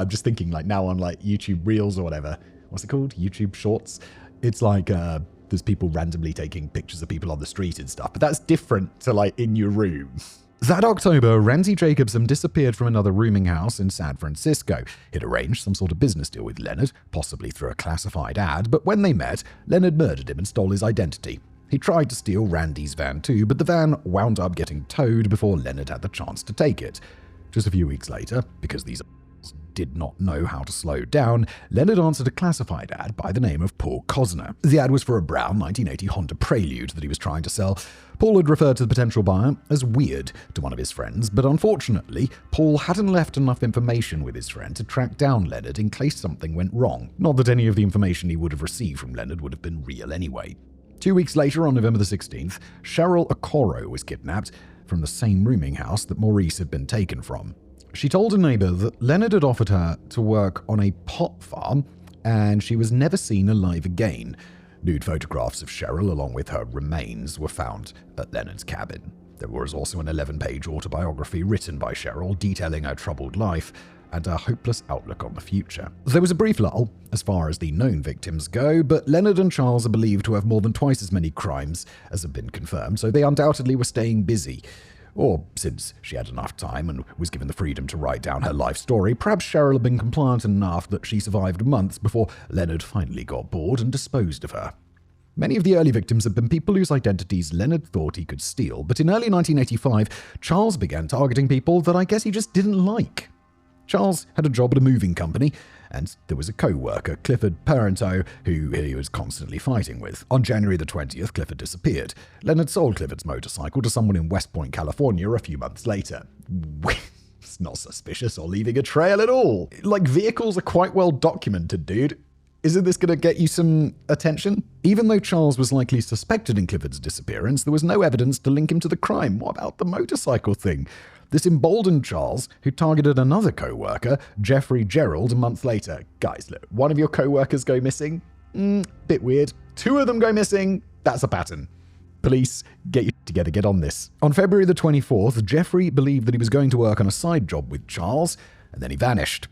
just thinking now on YouTube Reels or whatever. What's it called? YouTube Shorts. It's there's people randomly taking pictures of people on the street and stuff, but that's different to in your room. That October, Ramsey Jacobson disappeared from another rooming house in San Francisco. He'd arranged some sort of business deal with Leonard, possibly through a classified ad, but when they met, Leonard murdered him and stole his identity. He tried to steal Randy's van too, but the van wound up getting towed before Leonard had the chance to take it. Just a few weeks later, because these did not know how to slow down, Leonard answered a classified ad by the name of Paul Cosner. The ad was for a brown 1980 Honda Prelude that he was trying to sell. Paul had referred to the potential buyer as weird to one of his friends, but unfortunately, Paul hadn't left enough information with his friend to track down Leonard in case something went wrong. Not that any of the information he would have received from Leonard would have been real anyway. 2 weeks later, on November the 16th, Cheryl Okoro was kidnapped from the same rooming house that Maurice had been taken from. She told a neighbor that Leonard had offered her to work on a pot farm, and she was never seen alive again. Nude photographs of Cheryl along with her remains were found at Leonard's cabin. There was also an 11-page autobiography written by Cheryl detailing her troubled life and her hopeless outlook on the future. There was a brief lull as far as the known victims go, but Leonard and Charles are believed to have more than twice as many crimes as have been confirmed, so they undoubtedly were staying busy. Or, since she had enough time and was given the freedom to write down her life story, perhaps Cheryl had been compliant enough that she survived months before Leonard finally got bored and disposed of her. Many of the early victims had been people whose identities Leonard thought he could steal, but in early 1985, Charles began targeting people that I guess he just didn't like. Charles had a job at a moving company, and there was a co-worker, Clifford Parento, who he was constantly fighting with. On January the 20th, Clifford disappeared. Leonard sold Clifford's motorcycle to someone in West Point, California a few months later. It's not suspicious or leaving a trail at all. Like, vehicles are quite well documented, dude. Isn't this going to get you some attention? Even though Charles was likely suspected in Clifford's disappearance, there was no evidence to link him to the crime. What about the motorcycle thing? This emboldened Charles, who targeted another co-worker, Jeffrey Gerald, a month later. Guys, look, one of your co-workers go missing? Bit weird. Two of them go missing? That's a pattern. Police, get you together, get on this. On February the 24th, Jeffrey believed that he was going to work on a side job with Charles, and then he vanished.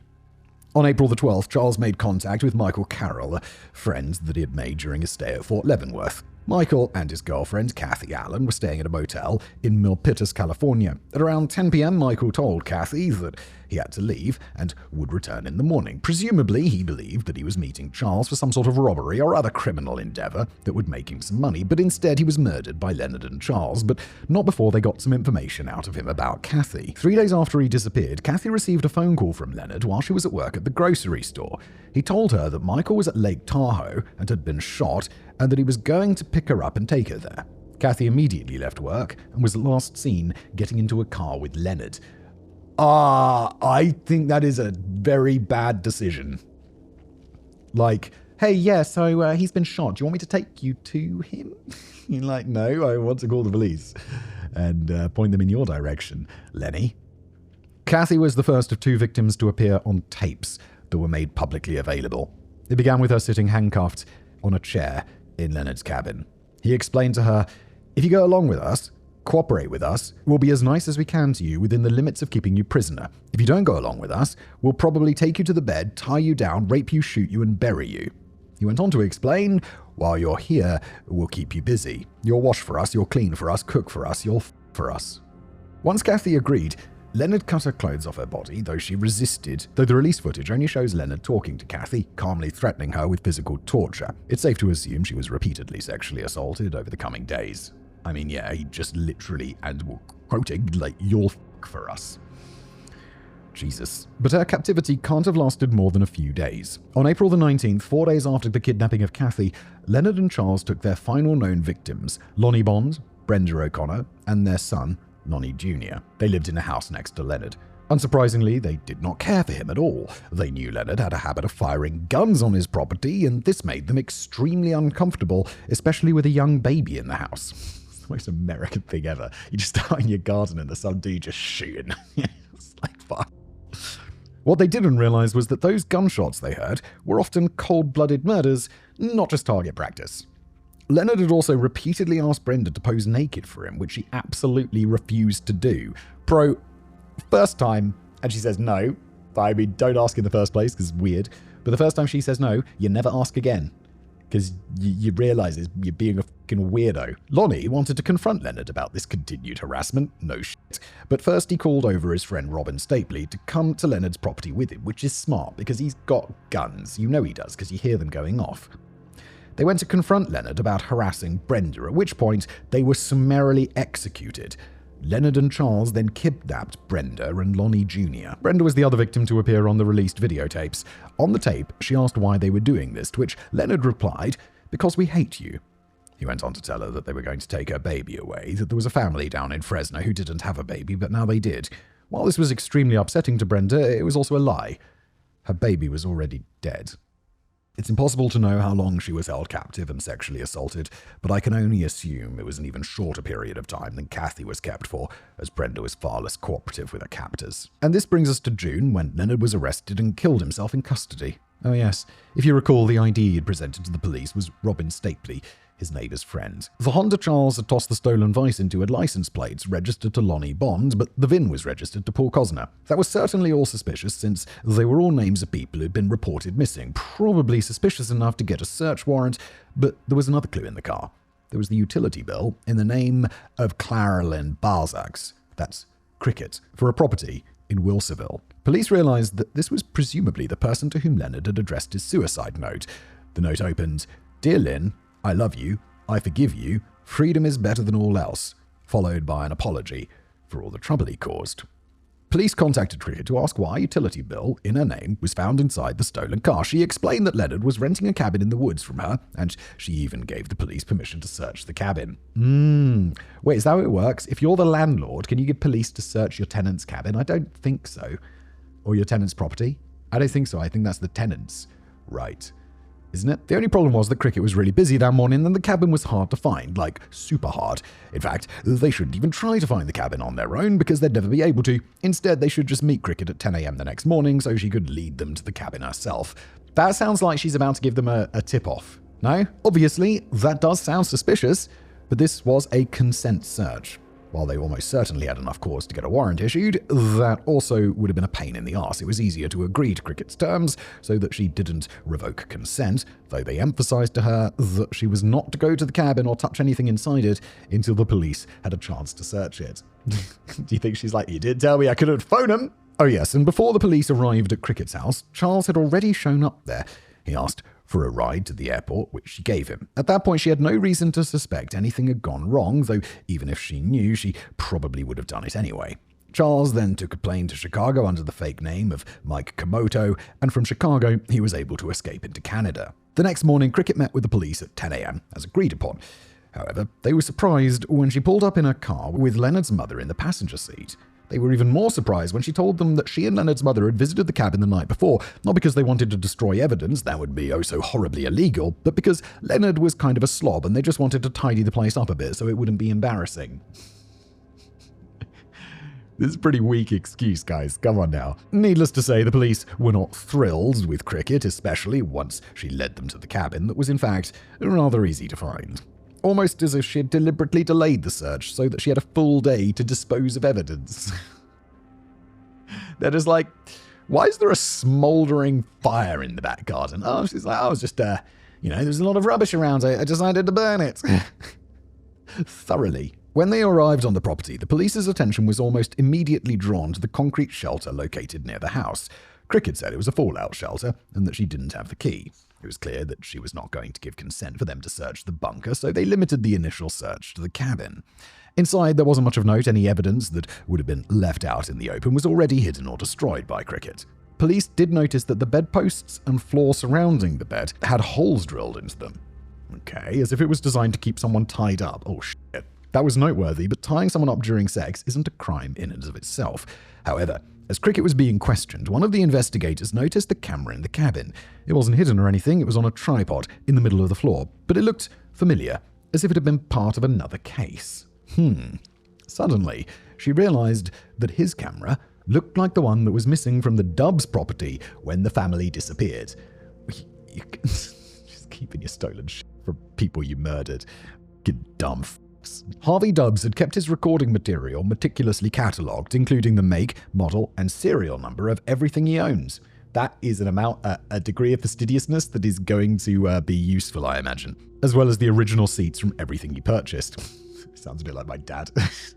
On April the 12th, Charles made contact with Michael Carroll, a friend that he had made during his stay at Fort Leavenworth. Michael and his girlfriend, Kathy Allen, were staying at a motel in Milpitas, California. At around 10 p.m., Michael told Kathy that he had to leave and would return in the morning. Presumably, he believed that he was meeting Charles for some sort of robbery or other criminal endeavor that would make him some money, but instead he was murdered by Leonard and Charles, but not before they got some information out of him about Kathy. 3 days after he disappeared, Kathy received a phone call from Leonard while she was at work at the grocery store. He told her that Michael was at Lake Tahoe and had been shot, and that he was going to pick her up and take her there. Kathy immediately left work and was last seen getting into a car with Leonard. I think that is a very bad decision. Like, hey, yeah, so he's been shot. Do you want me to take you to him? You're like, no, I want to call the police and point them in your direction, Lenny. Kathy was the first of two victims to appear on tapes that were made publicly available. It began with her sitting handcuffed on a chair in Leonard's cabin. He explained to her, if you go along with us, cooperate with us, we'll be as nice as we can to you within the limits of keeping you prisoner. If you don't go along with us, we'll probably take you to the bed, tie you down, rape you, shoot you, and bury you. He went on to explain, while you're here, we'll keep you busy. You'll wash for us, you'll clean for us, cook for us, you'll for us. Once Kathy agreed, Leonard cut her clothes off her body, though she resisted, though the release footage only shows Leonard talking to Kathy, calmly threatening her with physical torture. It's safe to assume she was repeatedly sexually assaulted over the coming days. I mean, yeah, he just literally, and quoting, like, you'll for us. Jesus. But her captivity can't have lasted more than a few days. On April the 19th, 4 days after the kidnapping of Kathy, Leonard and Charles took their final known victims, Lonnie Bond, Brenda O'Connor, and their son, Lonnie Jr. They lived in a house next to Leonard. Unsurprisingly, they did not care for him at all. They knew Leonard had a habit of firing guns on his property, and this made them extremely uncomfortable, especially with a young baby in the house. It's the most American thing ever. You just start in your garden and there's some dude just shooting. It's like, fuck. What they didn't realize was that those gunshots they heard were often cold-blooded murders, not just target practice. Leonard had also repeatedly asked Brenda to pose naked for him, which she absolutely refused to do. First time, and she says no. I mean, don't ask in the first place, because it's weird. But the first time she says no, you never ask again. Because you realize you're being a fucking weirdo. Lonnie wanted to confront Leonard about this continued harassment. No shit. But first he called over his friend Robin Stapley to come to Leonard's property with him, which is smart, because he's got guns. You know he does, because you hear them going off. They went to confront Leonard about harassing Brenda, at which point they were summarily executed. Leonard and Charles then kidnapped Brenda and Lonnie Jr. Brenda was the other victim to appear on the released videotapes. On the tape, she asked why they were doing this, to which Leonard replied, "Because we hate you." He went on to tell her that they were going to take her baby away, that there was a family down in Fresno who didn't have a baby, but now they did. While this was extremely upsetting to Brenda, it was also a lie. Her baby was already dead. It's impossible to know how long she was held captive and sexually assaulted, but I can only assume it was an even shorter period of time than Kathy was kept for, as Brenda was far less cooperative with her captors. And this brings us to June, when Leonard was arrested and killed himself in custody. Oh yes, if you recall, the ID he had presented to the police was Robin Stapley, his neighbour's friend. The Honda Charles had tossed the stolen Vice into had license plates registered to Lonnie Bond, but the VIN was registered to Paul Cosner. That was certainly all suspicious, since they were all names of people who'd been reported missing, probably suspicious enough to get a search warrant, but there was another clue in the car. There was the utility bill in the name of Claralyn Balzacs, that's Cricket, for a property in Wilsonville. Police realised that this was presumably the person to whom Leonard had addressed his suicide note. The note opened, "Dear Lynn, I love you, I forgive you, freedom is better than all else," followed by an apology for all the trouble he caused. Police contacted Cricket to ask why a utility bill in her name was found inside the stolen car. She explained that Leonard was renting a cabin in the woods from her, and she even gave the police permission to search the cabin. Wait, is that how it works? If you're the landlord, can you get police to search your tenant's cabin? I don't think so. Or your tenant's property? I don't think so. I think that's the tenant's right. Isn't it? The only problem was that Cricket was really busy that morning and the cabin was hard to find, like super hard. In fact, they shouldn't even try to find the cabin on their own because they'd never be able to. Instead, they should just meet Cricket at 10 a.m. the next morning so she could lead them to the cabin herself. That sounds like she's about to give them a tip-off. No? Obviously, that does sound suspicious, but this was a consent search. While they almost certainly had enough cause to get a warrant issued, that also would have been a pain in the arse. It was easier to agree to Cricket's terms so that she didn't revoke consent, though they emphasized to her that she was not to go to the cabin or touch anything inside it until the police had a chance to search it. Do you think she's like, you did tell me I couldn't phone him? Oh yes, and before the police arrived at Cricket's house, Charles had already shown up there. He asked for a ride to the airport, which she gave him. At that point, she had no reason to suspect anything had gone wrong, though even if she knew, she probably would have done it anyway. Charles then took a plane to Chicago under the fake name of Mike Komoto, and from Chicago, he was able to escape into Canada. The next morning, Cricket met with the police at 10 a.m., as agreed upon. However, they were surprised when she pulled up in her car with Leonard's mother in the passenger seat. They were even more surprised when she told them that she and Leonard's mother had visited the cabin the night before, not because they wanted to destroy evidence, that would be oh so horribly illegal, but because Leonard was kind of a slob and they just wanted to tidy the place up a bit so it wouldn't be embarrassing. This is a pretty weak excuse, guys. Come on now. Needless to say, the police were not thrilled with Cricket, especially once she led them to the cabin that was in fact rather easy to find. Almost as if she had deliberately delayed the search so that she had a full day to dispose of evidence. They're just like, why is there a smouldering fire in the back garden? Oh, she's like, I was just, there's a lot of rubbish around. I decided to burn it. Thoroughly. When they arrived on the property, the police's attention was almost immediately drawn to the concrete shelter located near the house. Cricket said it was a fallout shelter and that she didn't have the key. It was clear that she was not going to give consent for them to search the bunker, so they limited the initial search to the cabin. Inside, there wasn't much of note. Any evidence that would have been left out in the open was already hidden or destroyed by Cricket. Police did notice that the bedposts and floor surrounding the bed had holes drilled into them. Okay, as if it was designed to keep someone tied up. Oh shit. That was noteworthy, but tying someone up during sex isn't a crime in and of itself. However, as Cricket was being questioned, one of the investigators noticed the camera in the cabin. It wasn't hidden or anything, it was on a tripod in the middle of the floor, but it looked familiar, as if it had been part of another case. Suddenly, she realized that his camera looked like the one that was missing from the Dubs property when the family disappeared. You can just keeping your stolen shit from people you murdered. You dumb Harvey Dubs had kept his recording material meticulously catalogued, including the make, model, and serial number of everything he owns. That is a degree of fastidiousness that is going to be useful, I imagine, as well as the original seats from everything he purchased. Sounds a bit like my dad.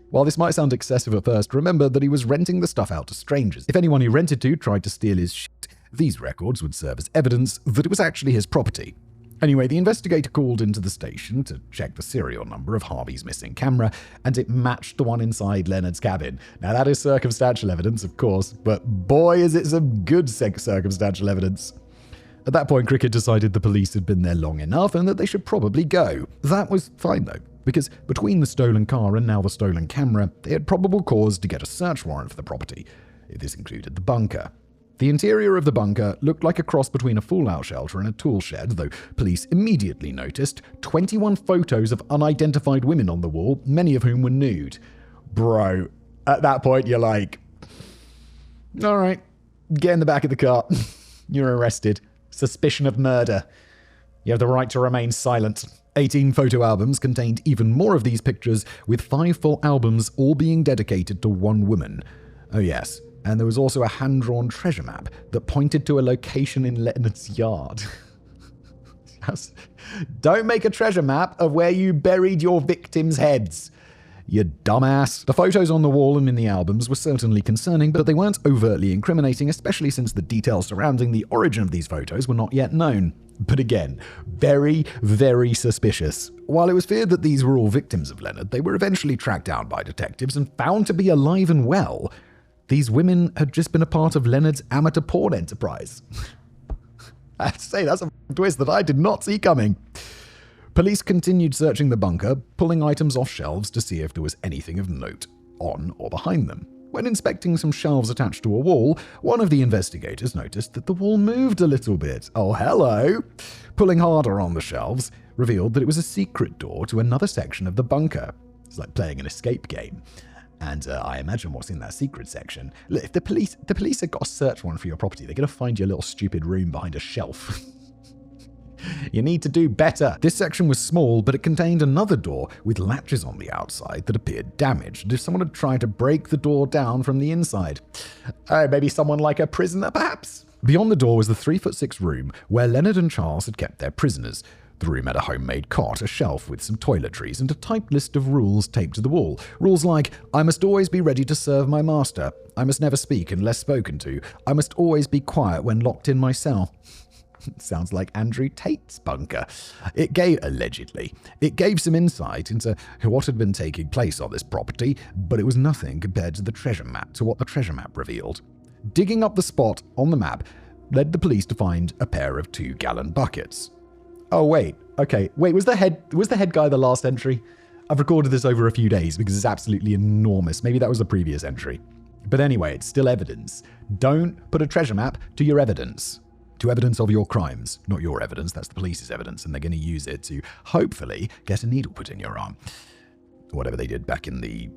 While this might sound excessive at first, remember that he was renting the stuff out to strangers. If anyone he rented to tried to steal his shit, these records would serve as evidence that it was actually his property. Anyway, the investigator called into the station to check the serial number of Harvey's missing camera, and it matched the one inside Leonard's cabin. Now, that is circumstantial evidence, of course, but boy, is it some good circumstantial evidence. At that point, Cricket decided the police had been there long enough and that they should probably go. That was fine, though, because between the stolen car and now the stolen camera, they had probable cause to get a search warrant for the property. This included the bunker. The interior of the bunker looked like a cross between a fallout shelter and a tool shed, though police immediately noticed 21 photos of unidentified women on the wall, many of whom were nude. Bro, at that point you're like, all right, get in the back of the car. You're arrested. Suspicion of murder. You have the right to remain silent. 18 photo albums contained even more of these pictures, with 5 full albums all being dedicated to one woman. Oh yes, and there was also a hand-drawn treasure map that pointed to a location in Leonard's yard. Don't make a treasure map of where you buried your victims' heads. You dumbass. The photos on the wall and in the albums were certainly concerning, but they weren't overtly incriminating, especially since the details surrounding the origin of these photos were not yet known. But again, very, very suspicious. While it was feared that these were all victims of Leonard, they were eventually tracked down by detectives and found to be alive and well. These women had just been a part of Leonard's amateur porn enterprise. I have to say, that's a twist that I did not see coming. Police continued searching the bunker, pulling items off shelves to see if there was anything of note on or behind them. When inspecting some shelves attached to a wall, one of the investigators noticed that the wall moved a little bit. Oh, hello! Pulling harder on the shelves revealed that it was a secret door to another section of the bunker. It's like playing an escape game. And I imagine what's in that secret section. Look, if the police have got a search warrant for your property, they're going to find your little stupid room behind a shelf. You need to do better. This section was small, but it contained another door with latches on the outside that appeared damaged, as if someone had tried to break the door down from the inside. Maybe someone like a prisoner, perhaps? Beyond the door was the 3'6" room where Leonard and Charles had kept their prisoners. The room had a homemade cot, a shelf with some toiletries, and a typed list of rules taped to the wall. Rules like, I must always be ready to serve my master. I must never speak unless spoken to. I must always be quiet when locked in my cell. Sounds like Andrew Tate's bunker. It gave some insight into what had been taking place on this property, but it was nothing compared to what the treasure map revealed. Digging up the spot on the map led the police to find a pair of 2-gallon buckets. Oh, wait. Okay. Wait, was the head guy the last entry? I've recorded this over a few days because it's absolutely enormous. Maybe that was the previous entry. But anyway, it's still evidence. Don't put a treasure map to your evidence. To evidence of your crimes. Not your evidence, that's the police's evidence, and they're going to use it to, hopefully, get a needle put in your arm. Whatever they did back in the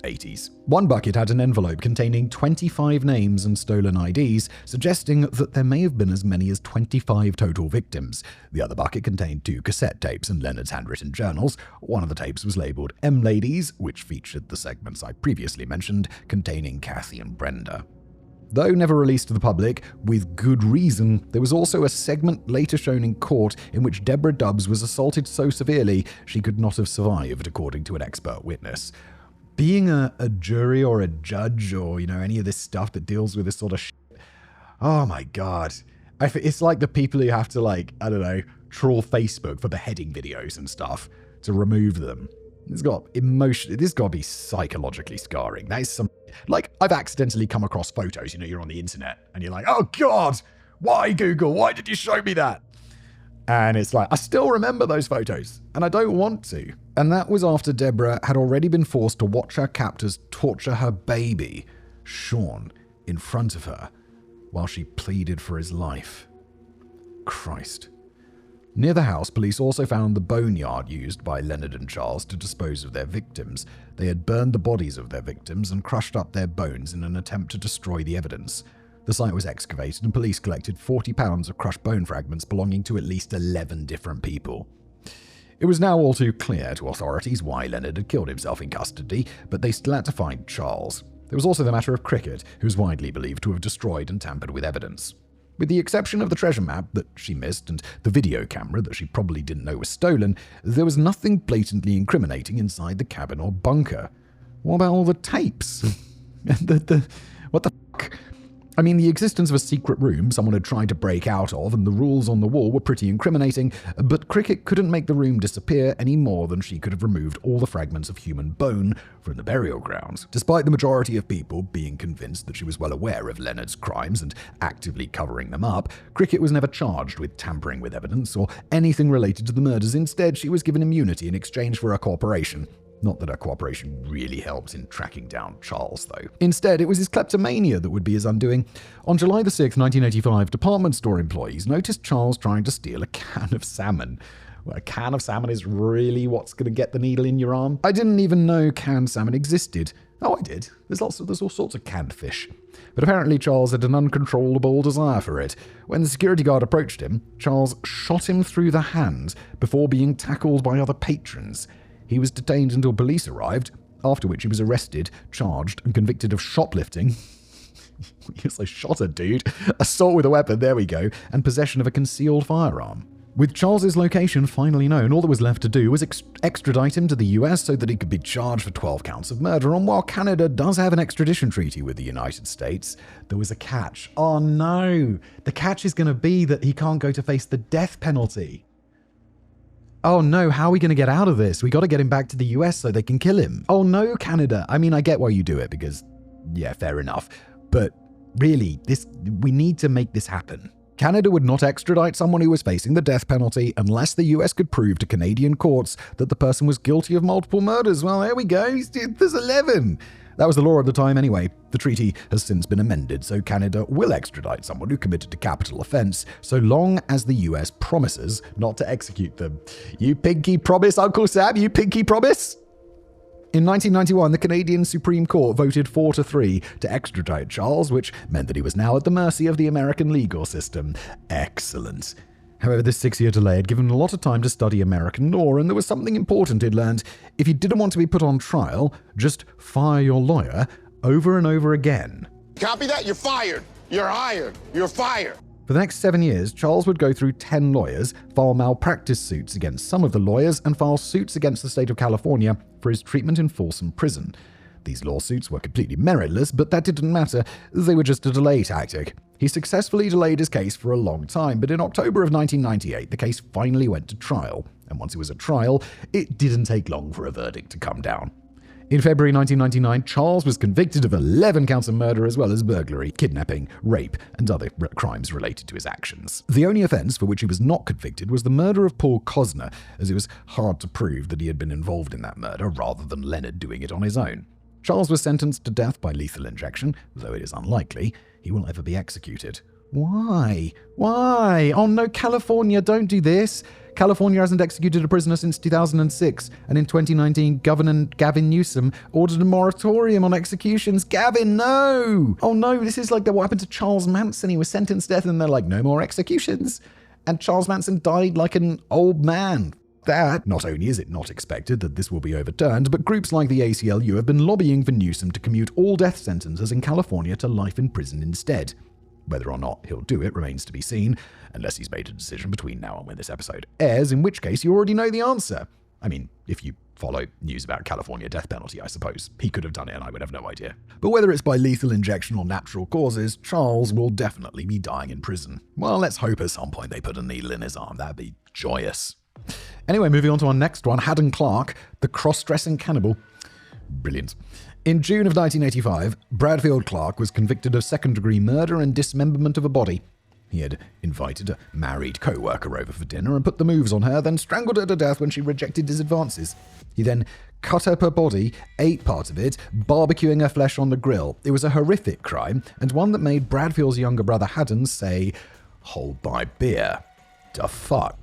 80s. One bucket had an envelope containing 25 names and stolen IDs, suggesting that there may have been as many as 25 total victims. The other bucket contained 2 cassette tapes and Leonard's handwritten journals. One of the tapes was labeled M-Ladies, which featured the segments I previously mentioned, containing Kathy and Brenda. Though never released to the public, with good reason, there was also a segment later shown in court in which Deborah Dubbs was assaulted so severely she could not have survived, according to an expert witness. Being a jury or a judge or, any of this stuff that deals with this sort of shit, oh my God. It's like the people who have to, troll Facebook for beheading videos and stuff to remove them. This has got to be psychologically scarring. That is I've accidentally come across photos, you're on the internet, and you're like, oh God, why Google? Why did you show me that? And it's like, I still remember those photos, and I don't want to. And that was after Deborah had already been forced to watch her captors torture her baby, Sean, in front of her, while she pleaded for his life. Christ. Near the house, police also found the boneyard used by Leonard and Charles to dispose of their victims. They had burned the bodies of their victims and crushed up their bones in an attempt to destroy the evidence. The site was excavated and police collected 40 pounds of crushed bone fragments belonging to at least 11 different people. It was now all too clear to authorities why Leonard had killed himself in custody, but they still had to find Charles. There was also the matter of Cricket, who was widely believed to have destroyed and tampered with evidence. With the exception of the treasure map that she missed and the video camera that she probably didn't know was stolen, there was nothing blatantly incriminating inside the cabin or bunker. What about all the tapes? What the fuck? I mean, the existence of a secret room someone had tried to break out of and the rules on the wall were pretty incriminating, but Cricket couldn't make the room disappear any more than she could have removed all the fragments of human bone from the burial grounds. Despite the majority of people being convinced that she was well aware of Leonard's crimes and actively covering them up, Cricket was never charged with tampering with evidence or anything related to the murders. Instead, she was given immunity in exchange for her cooperation. Not that her cooperation really helped in tracking down Charles, though. Instead, it was his kleptomania that would be his undoing. On July the 6th, 1985, department store employees noticed Charles trying to steal a can of salmon. Well, a can of salmon is really what's going to get the needle in your arm? I didn't even know canned salmon existed. Oh, I did. There's all sorts of canned fish. But apparently Charles had an uncontrollable desire for it. When the security guard approached him, Charles shot him through the hand before being tackled by other patrons. He was detained until police arrived, after which he was arrested, charged, and convicted of shoplifting. Yes, I shot a dude. Assault with a weapon, there we go, and possession of a concealed firearm. With Charles's location finally known, all that was left to do was extradite him to the US so that he could be charged for 12 counts of murder. And while Canada does have an extradition treaty with the United States, there was a catch. Oh no! The catch is going to be that he can't go to face the death penalty. Oh no, how are we going to get out of this? We got to get him back to the US so they can kill him. Oh no, Canada. I mean, I get why you do it because, yeah, fair enough. But really, we need to make this happen. Canada would not extradite someone who was facing the death penalty unless the US could prove to Canadian courts that the person was guilty of multiple murders. Well, there we go. There's 11. That was the law at the time anyway. The treaty has since been amended, so Canada will extradite someone who committed a capital offense, so long as the US promises not to execute them. You pinky promise, Uncle Sam? You pinky promise? In 1991, the Canadian Supreme Court voted 4-3 to extradite Charles, which meant that he was now at the mercy of the American legal system. Excellent. However, this 6-year delay had given him a lot of time to study American law, and there was something important he'd learned. If you didn't want to be put on trial, just fire your lawyer over and over again. Copy that? You're fired. You're hired. You're fired. For the next 7 years, Charles would go through 10 lawyers, file malpractice suits against some of the lawyers, and file suits against the state of California for his treatment in Folsom Prison. These lawsuits were completely meritless, but that didn't matter. They were just a delay tactic. He successfully delayed his case for a long time, but in October of 1998, the case finally went to trial. And once it was at trial, it didn't take long for a verdict to come down. In February 1999, Charles was convicted of 11 counts of murder as well as burglary, kidnapping, rape, and other crimes related to his actions. The only offense for which he was not convicted was the murder of Paul Cosner, as it was hard to prove that he had been involved in that murder rather than Leonard doing it on his own. Charles was sentenced to death by lethal injection, though it is unlikely he will ever be executed. Why? Why? Oh no, California, don't do this. California hasn't executed a prisoner since 2006, and in 2019, Governor Gavin Newsom ordered a moratorium on executions. Gavin, no! Oh no, this is like what happened to Charles Manson. He was sentenced to death, and they're like, no more executions. And Charles Manson died like an old man. That, not only is it not expected that this will be overturned, but groups like the ACLU have been lobbying for Newsom to commute all death sentences in California to life in prison instead. Whether or not he'll do it remains to be seen, unless he's made a decision between now and when this episode airs, in which case you already know the answer. I mean, if you follow news about California death penalty, I suppose. He could have done it and I would have no idea. But whether it's by lethal injection or natural causes, Charles will definitely be dying in prison. Well, let's hope at some point they put a needle in his arm. That'd be joyous. Anyway, moving on to our next one, Haden Clark, the cross-dressing cannibal. Brilliant. In June of 1985, Bradfield Clark was convicted of second-degree murder and dismemberment of a body. He had invited a married co-worker over for dinner and put the moves on her, then strangled her to death when she rejected his advances. He then cut up her body, ate part of it, barbecuing her flesh on the grill. It was a horrific crime, and one that made Bradfield's younger brother Haden say, "Hold my beer. Da fuck."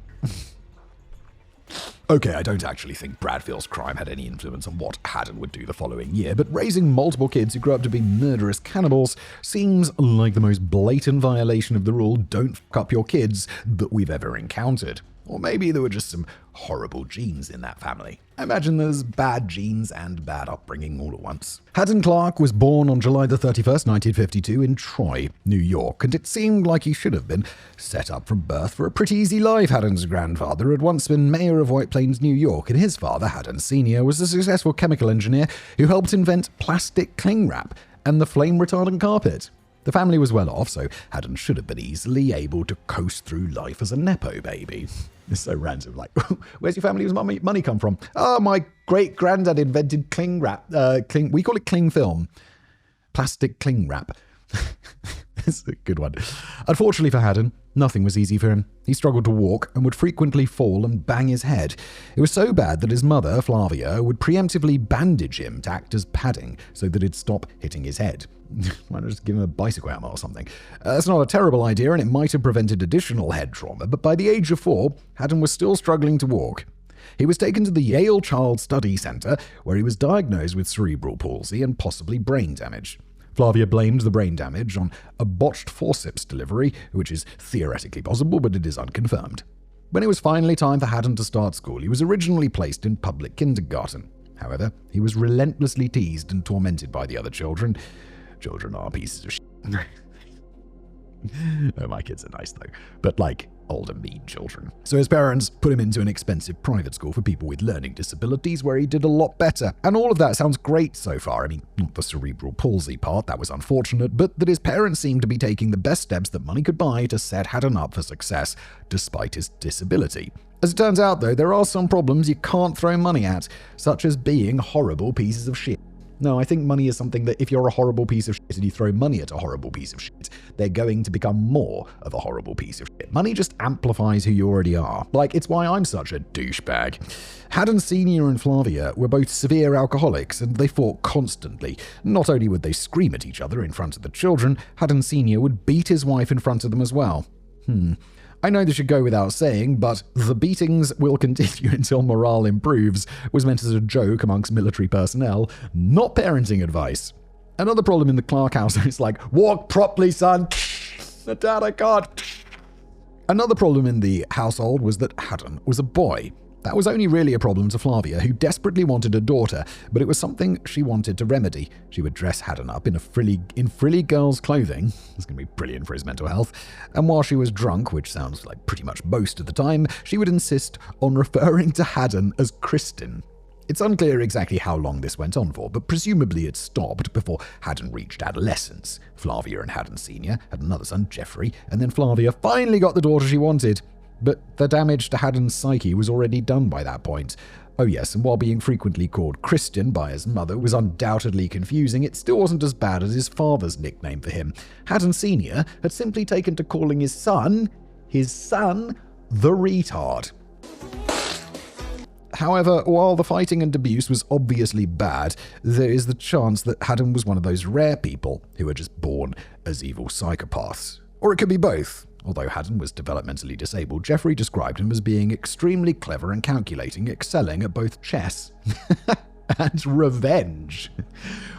Okay, I don't actually think Bradfield's crime had any influence on what Haden would do the following year, but raising multiple kids who grew up to be murderous cannibals seems like the most blatant violation of the rule, don't fuck up your kids, that we've ever encountered. Or maybe there were just some horrible genes in that family. I imagine there's bad genes and bad upbringing all at once. Haden Clark was born on July the 31st, 1952 in Troy, New York, and it seemed like he should have been set up from birth for a pretty easy life. Haden's grandfather had once been mayor of White Plains, New York, and his father, Haden Sr., was a successful chemical engineer who helped invent plastic cling wrap and the flame-retardant carpet. The family was well off, so Haden should have been easily able to coast through life as a Nepo baby. It's so random, like, where's your family's money come from? Oh, my great-granddad invented cling wrap. We call it cling film. Plastic cling wrap. It's a good one. Unfortunately for Haden, nothing was easy for him. He struggled to walk and would frequently fall and bang his head. It was so bad that his mother, Flavia, would preemptively bandage him to act as padding so that he'd stop hitting his head. Why not just give him a bicycle helmet or something? That's not a terrible idea, and it might have prevented additional head trauma, but by the age of 4, Haden was still struggling to walk. He was taken to the Yale Child Study Center, where he was diagnosed with cerebral palsy and possibly brain damage. Flavia blamed the brain damage on a botched forceps delivery, which is theoretically possible, but it is unconfirmed. When it was finally time for Haden to start school, he was originally placed in public kindergarten. However, he was relentlessly teased and tormented by the other children. Children are pieces of shit. Oh, my kids are nice, though. But, older, mean children. So his parents put him into an expensive private school for people with learning disabilities where he did a lot better. And all of that sounds great so far. I mean, not the cerebral palsy part, that was unfortunate, but that his parents seemed to be taking the best steps that money could buy to set Haden up for success, despite his disability. As it turns out, though, there are some problems you can't throw money at, such as being horrible pieces of shit. No, I think money is something that if you're a horrible piece of shit and you throw money at a horrible piece of shit, they're going to become more of a horrible piece of shit. Money just amplifies who you already are. It's why I'm such a douchebag. Haden Sr. and Flavia were both severe alcoholics, and they fought constantly. Not only would they scream at each other in front of the children, Haden Sr. would beat his wife in front of them as well. I know this should go without saying, but the beatings will continue until morale improves was meant as a joke amongst military personnel, not parenting advice. Another problem in the Clark household is walk properly, son. Dad, I can't. Another problem in the household was that Haden was a boy. That was only really a problem to Flavia, who desperately wanted a daughter, but it was something she wanted to remedy. She would dress Haden up in frilly girl's clothing. It's going to be brilliant for his mental health. And while she was drunk, which sounds like pretty much most of the time, she would insist on referring to Haden as Kristen. It's unclear exactly how long this went on for, but presumably it stopped before Haden reached adolescence. Flavia and Haden Sr. had another son, Jeffrey, and then Flavia finally got the daughter she wanted. But the damage to Haden's psyche was already done by that point. Oh yes, and while being frequently called Kristen by his mother was undoubtedly confusing, it still wasn't as bad as his father's nickname for him. Haden Sr. had simply taken to calling his son, the retard. However, while the fighting and abuse was obviously bad, there is the chance that Haden was one of those rare people who are just born as evil psychopaths. Or it could be both. Although Haden was developmentally disabled, Jeffrey described him as being extremely clever and calculating, excelling at both chess and revenge.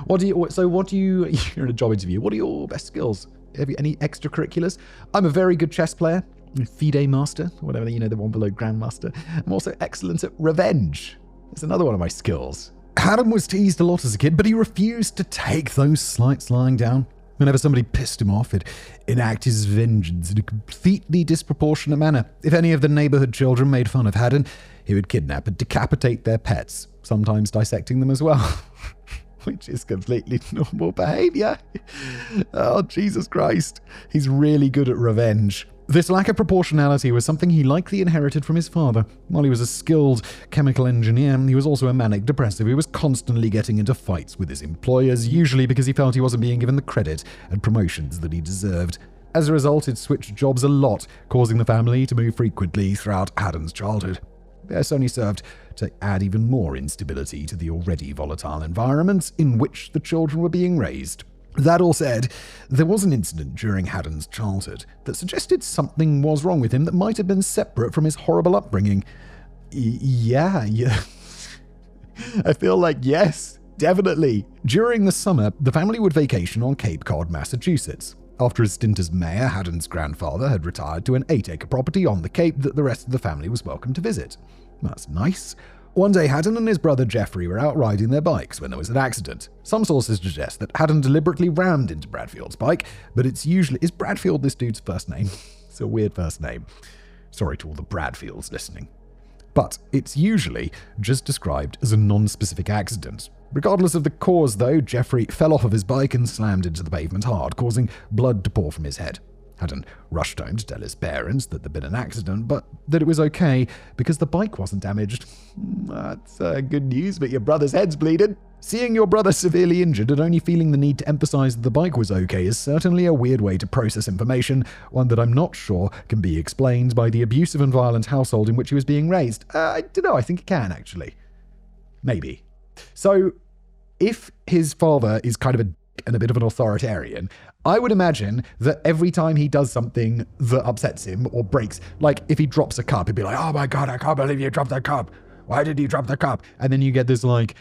You're in a job interview, what are your best skills? Have you any extracurriculars? I'm a very good chess player, FIDE master, whatever, the one below grandmaster. I'm also excellent at revenge. It's another one of my skills. Haden was teased a lot as a kid, but he refused to take those slights lying down. Whenever somebody pissed him off, he'd enact his vengeance in a completely disproportionate manner. If any of the neighborhood children made fun of Haden, he would kidnap and decapitate their pets, sometimes dissecting them as well, which is completely normal behavior. Oh, Jesus Christ. He's really good at revenge. This lack of proportionality was something he likely inherited from his father. While he was a skilled chemical engineer, he was also a manic depressive. He was constantly getting into fights with his employers, usually because he felt he wasn't being given the credit and promotions that he deserved. As a result, he'd switched jobs a lot, causing the family to move frequently throughout Haden's childhood. This only served to add even more instability to the already volatile environment in which the children were being raised. That all said, there was an incident during Haden's childhood that suggested something was wrong with him that might have been separate from his horrible upbringing. Yeah. I feel like yes, definitely. During the summer, the family would vacation on Cape Cod, Massachusetts. After his stint as mayor, Haden's grandfather had retired to an 8-acre property on the Cape that the rest of the family was welcome to visit. That's nice. One day, Haden and his brother Jeffrey were out riding their bikes when there was an accident. Some sources suggest that Haden deliberately rammed into Bradfield's bike, but it's usually... Is Bradfield this dude's first name? It's a weird first name. Sorry to all the Bradfields listening. But it's usually just described as a non-specific accident. Regardless of the cause, though, Jeffrey fell off of his bike and slammed into the pavement hard, causing blood to pour from his head. Haden rushed home to tell his parents that there'd been an accident, but that it was okay because the bike wasn't damaged. That's good news, but your brother's head's bleeding. Seeing your brother severely injured and only feeling the need to emphasize that the bike was okay is certainly a weird way to process information, one that I'm not sure can be explained by the abusive and violent household in which he was being raised. I don't know, I think it can, actually. Maybe. So, if his father is kind of a dick and a bit of an authoritarian, I would imagine that every time he does something that upsets him or breaks, like if he drops a cup, he'd be like, oh my God, I can't believe you dropped that cup. Why did you drop the cup? And then you get this like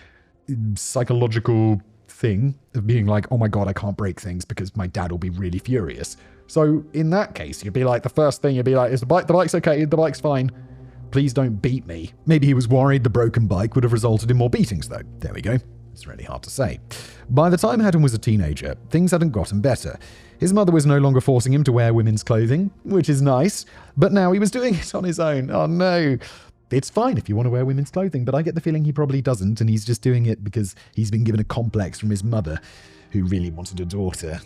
psychological thing of being like, oh my God, I can't break things because my dad will be really furious. So in that case, you'd be like, the first thing you'd be like, is the bike's okay, the bike's fine. Please don't beat me. Maybe he was worried the broken bike would have resulted in more beatings though. There we go. It's really hard to say. By the time Haden was a teenager, things hadn't gotten better. His mother was no longer forcing him to wear women's clothing, which is nice, but now he was doing it on his own. Oh no. It's fine if you want to wear women's clothing, but I get the feeling he probably doesn't, and he's just doing it because he's been given a complex from his mother, who really wanted a daughter.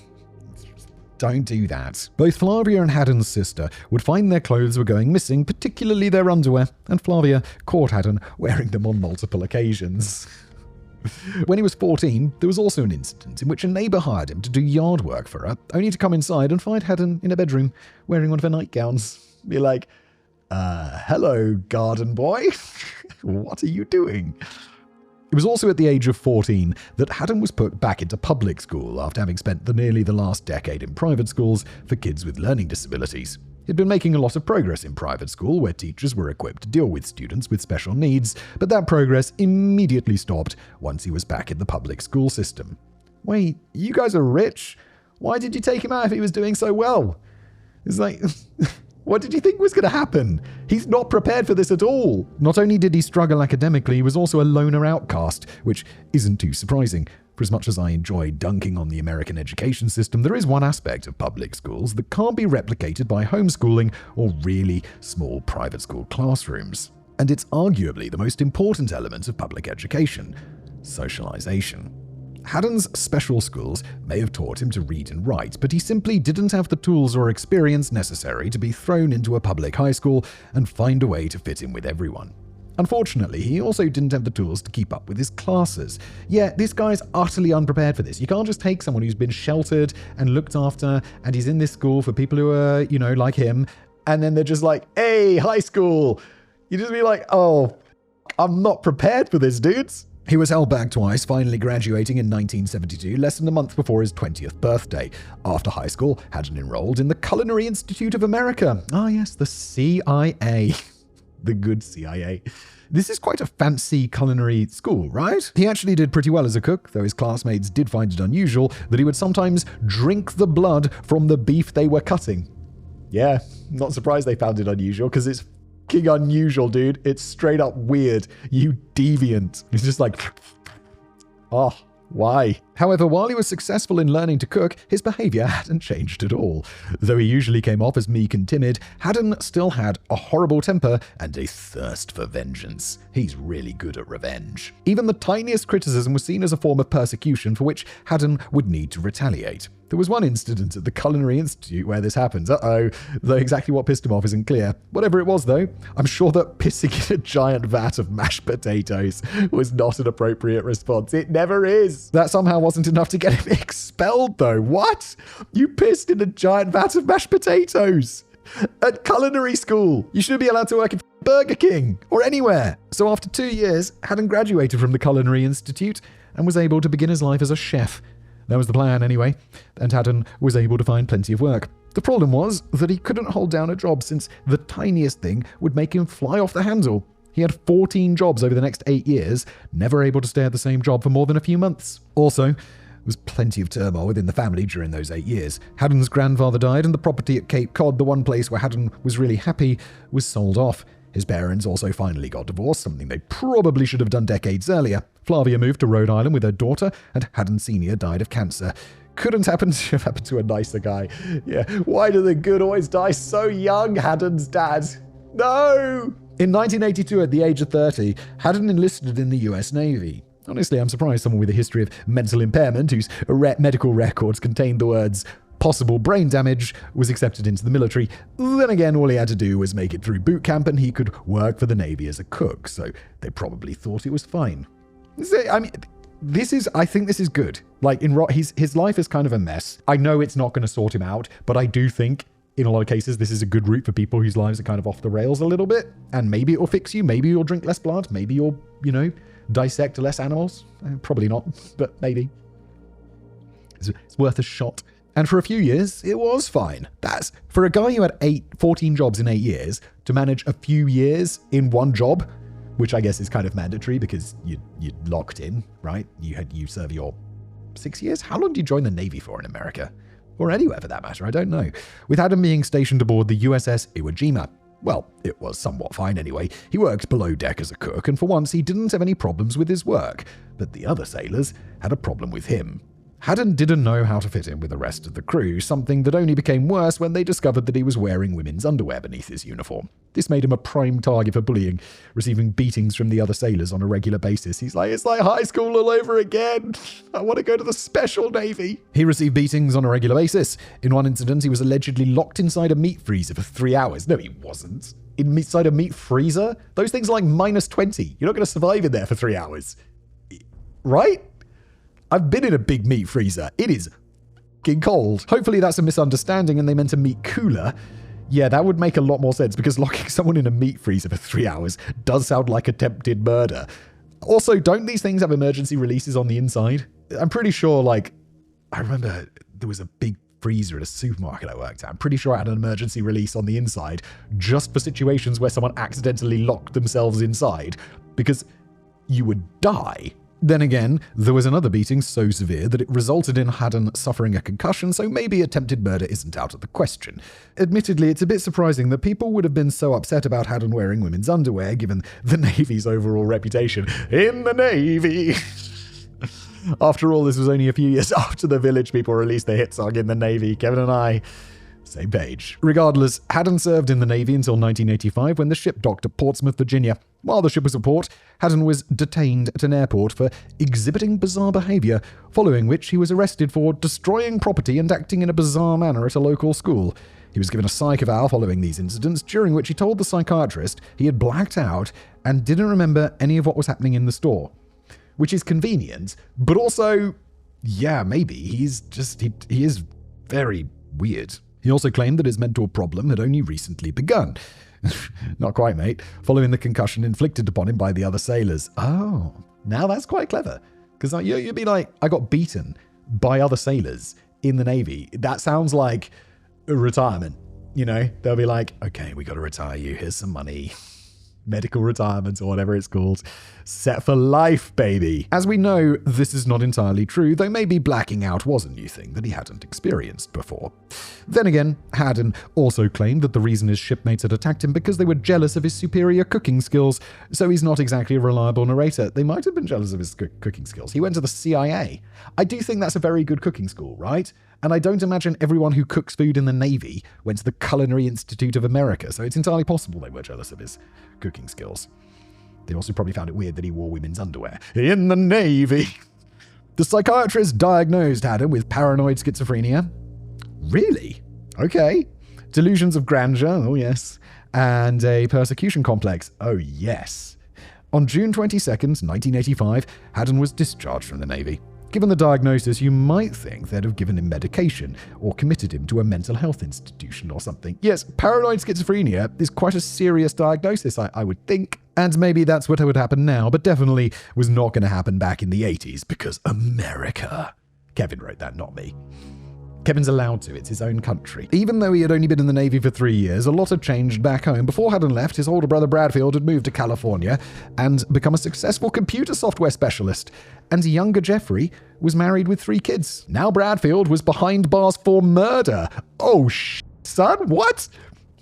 Don't do that. Both Flavia and Haden's sister would find their clothes were going missing, particularly their underwear, and Flavia caught Haden wearing them on multiple occasions. When he was 14, there was also an incident in which a neighbour hired him to do yard work for her, only to come inside and find Haden in a bedroom wearing one of her nightgowns. Be like, hello, garden boy. What are you doing? It was also at the age of 14 that Haden was put back into public school after having spent nearly the last decade in private schools for kids with learning disabilities. He'd been making a lot of progress in private school, where teachers were equipped to deal with students with special needs, but that progress immediately stopped once he was back in the public school system. Wait, you guys are rich? Why did you take him out if he was doing so well? It's like, what did you think was going to happen? He's not prepared for this at all. Not only did he struggle academically, he was also a loner outcast, which isn't too surprising. For as much as I enjoy dunking on the American education system, there is one aspect of public schools that can't be replicated by homeschooling or really small private school classrooms. And it's arguably the most important element of public education: socialization. Haden's special schools may have taught him to read and write, but he simply didn't have the tools or experience necessary to be thrown into a public high school and find a way to fit in with everyone. Unfortunately, he also didn't have the tools to keep up with his classes. Yeah, this guy's utterly unprepared for this. You can't just take someone who's been sheltered and looked after, and he's in this school for people who are, like him, and then they're just like, hey, high school. You just be like, oh, I'm not prepared for this, dudes. He was held back twice, finally graduating in 1972, less than a month before his 20th birthday. After high school, Haden enrolled in the Culinary Institute of America. Ah, yes, the CIA. The good CIA. This is quite a fancy culinary school, right? He actually did pretty well as a cook, though his classmates did find it unusual that he would sometimes drink the blood from the beef they were cutting. Yeah, not surprised they found it unusual, because it's fucking unusual, dude. It's straight up weird. You deviant. It's just like, oh, why? However, while he was successful in learning to cook, his behavior hadn't changed at all. Though he usually came off as meek and timid, Haden still had a horrible temper and a thirst for vengeance. He's really good at revenge. Even the tiniest criticism was seen as a form of persecution for which Haden would need to retaliate. There was one incident at the Culinary Institute where this happens. Though exactly what pissed him off isn't clear. Whatever it was, though, I'm sure that pissing in a giant vat of mashed potatoes was not an appropriate response. It never is. That somehow wasn't enough to get him expelled, though. What? You pissed in a giant vat of mashed potatoes at culinary school. You shouldn't be allowed to work in Burger King or anywhere. So after 2 years, Haden graduated from the Culinary Institute and was able to begin his life as a chef. That was the plan anyway, and Haden was able to find plenty of work. The problem was that he couldn't hold down a job since the tiniest thing would make him fly off the handle. He had 14 jobs over the next 8 years, never able to stay at the same job for more than a few months. Also, there was plenty of turmoil within the family during those 8 years. Haden's grandfather died, and the property at Cape Cod, the one place where Haden was really happy, was sold off. His parents also finally got divorced, something they probably should have done decades earlier. Flavia moved to Rhode Island with her daughter, and Haden Sr. died of cancer. Couldn't happen to a nicer guy. Yeah, why do the good always die so young, Haden's dad? No! In 1982, at the age of 30, Haden enlisted in the US Navy. Honestly, I'm surprised someone with a history of mental impairment, whose medical records contained the words possible brain damage, was accepted into the military. Then again, all he had to do was make it through boot camp and he could work for the Navy as a cook, so they probably thought it was fine. I mean, I think this is good. Like, his life is kind of a mess. I know it's not going to sort him out, but I do think in a lot of cases, this is a good route for people whose lives are kind of off the rails a little bit, and maybe it will fix you. Maybe you'll drink less blood. Maybe you'll, dissect less animals. Probably not, but maybe. It's worth a shot. And for a few years, it was fine. That's, for a guy who had 14 jobs in 8 years, to manage a few years in one job, which I guess is kind of mandatory because you're locked in, right? You serve your 6 years? How long do you join the Navy for in America? Or anywhere for that matter, I don't know. With Haden being stationed aboard the USS Iwo Jima. Well, it was somewhat fine anyway. He worked below deck as a cook, and for once he didn't have any problems with his work. But the other sailors had a problem with him. Haden didn't know how to fit in with the rest of the crew, something that only became worse when they discovered that he was wearing women's underwear beneath his uniform. This made him a prime target for bullying, receiving beatings from the other sailors on a regular basis. He's like, it's like high school all over again. I want to go to the Special Navy. He received beatings on a regular basis. In one incident, he was allegedly locked inside a meat freezer for 3 hours. No, he wasn't. Inside a meat freezer? Those things are like -20. You're not going to survive in there for 3 hours. Right? I've been in a big meat freezer. It is fucking cold. Hopefully that's a misunderstanding and they meant a meat cooler. Yeah, that would make a lot more sense because locking someone in a meat freezer for 3 hours does sound like attempted murder. Also, don't these things have emergency releases on the inside? I'm pretty sure, I remember there was a big freezer at a supermarket I worked at. I'm pretty sure it had an emergency release on the inside just for situations where someone accidentally locked themselves inside because you would die. Then again, there was another beating so severe that it resulted in Haden suffering a concussion, so maybe attempted murder isn't out of the question. Admittedly, it's a bit surprising that people would have been so upset about Haden wearing women's underwear, given the Navy's overall reputation in the Navy. After all, this was only a few years after the Village People released their hit song In the Navy. Kevin and I, same page. Regardless, Haden served in the Navy until 1985 when the ship docked at Portsmouth, Virginia. While the ship was at port, Haden was detained at an airport for exhibiting bizarre behavior, following which he was arrested for destroying property and acting in a bizarre manner at a local school. He was given a psych eval following these incidents, during which he told the psychiatrist he had blacked out and didn't remember any of what was happening in the store. Which is convenient, but also, yeah, maybe he is very weird. He also claimed that his mental problem had only recently begun. Not quite, mate. Following the concussion inflicted upon him by the other sailors. Oh, now that's quite clever. Because you'd be like, I got beaten by other sailors in the Navy. That sounds like a retirement. You know, they'll be like, okay, we got to retire you. Here's some money. Medical retirement or whatever it's called. Set for life, baby. As we know, this is not entirely true, though maybe blacking out was a new thing that he hadn't experienced before. Then again, Haden also claimed that the reason his shipmates had attacked him because they were jealous of his superior cooking skills, so he's not exactly a reliable narrator. They might have been jealous of his cooking skills. He went to the CIA. I do think that's a very good cooking school, right? And I don't imagine everyone who cooks food in the Navy went to the Culinary Institute of America, so it's entirely possible they were jealous of his cooking skills. They also probably found it weird that he wore women's underwear in the Navy. The psychiatrist diagnosed Haden with paranoid schizophrenia. Really? Okay. Delusions of grandeur, oh yes. And a persecution complex, oh yes. On June 22nd, 1985, Haden was discharged from the Navy. Given the diagnosis, you might think they'd have given him medication or committed him to a mental health institution or something. Yes, paranoid schizophrenia is quite a serious diagnosis, I would think. And maybe that's what would happen now, but definitely was not going to happen back in the 80s because America. Kevin wrote that, not me. Kevin's allowed to. It's his own country. Even though he had only been in the Navy for 3 years, a lot had changed back home. Before Haden left, his older brother Bradfield had moved to California and become a successful computer software specialist. And younger Jeffrey was married with 3 kids. Now Bradfield was behind bars for murder. Oh, son, what?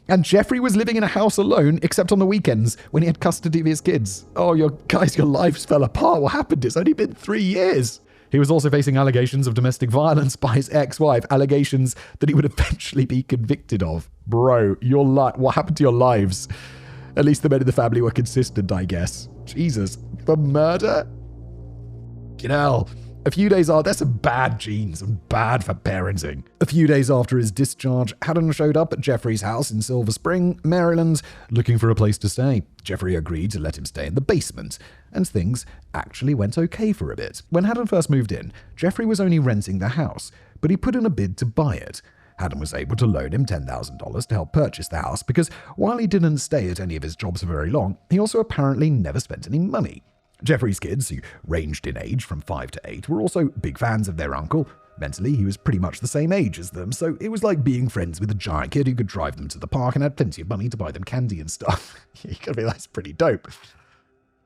And Jeffrey was living in a house alone, except on the weekends when he had custody of his kids. Oh, your lives fell apart. What happened? It's only been 3 years. He was also facing allegations of domestic violence by his ex-wife, allegations that he would eventually be convicted of. Bro, what happened to your lives? At least the men in the family were consistent, I guess. Jesus, for murder? You know, a few days after, that's some bad genes and bad for parenting. A few days after his discharge, Haden showed up at Jeffrey's house in Silver Spring, Maryland, looking for a place to stay. Jeffrey agreed to let him stay in the basement, and things actually went okay for a bit. When Haden first moved in, Jeffrey was only renting the house, but he put in a bid to buy it. Haden was able to loan him $10,000 to help purchase the house because while he didn't stay at any of his jobs for very long, he also apparently never spent any money. Jeffrey's kids, who ranged in age from 5 to 8, were also big fans of their uncle. Mentally, he was pretty much the same age as them, so it was like being friends with a giant kid who could drive them to the park and had plenty of money to buy them candy and stuff. You gotta be, that's pretty dope.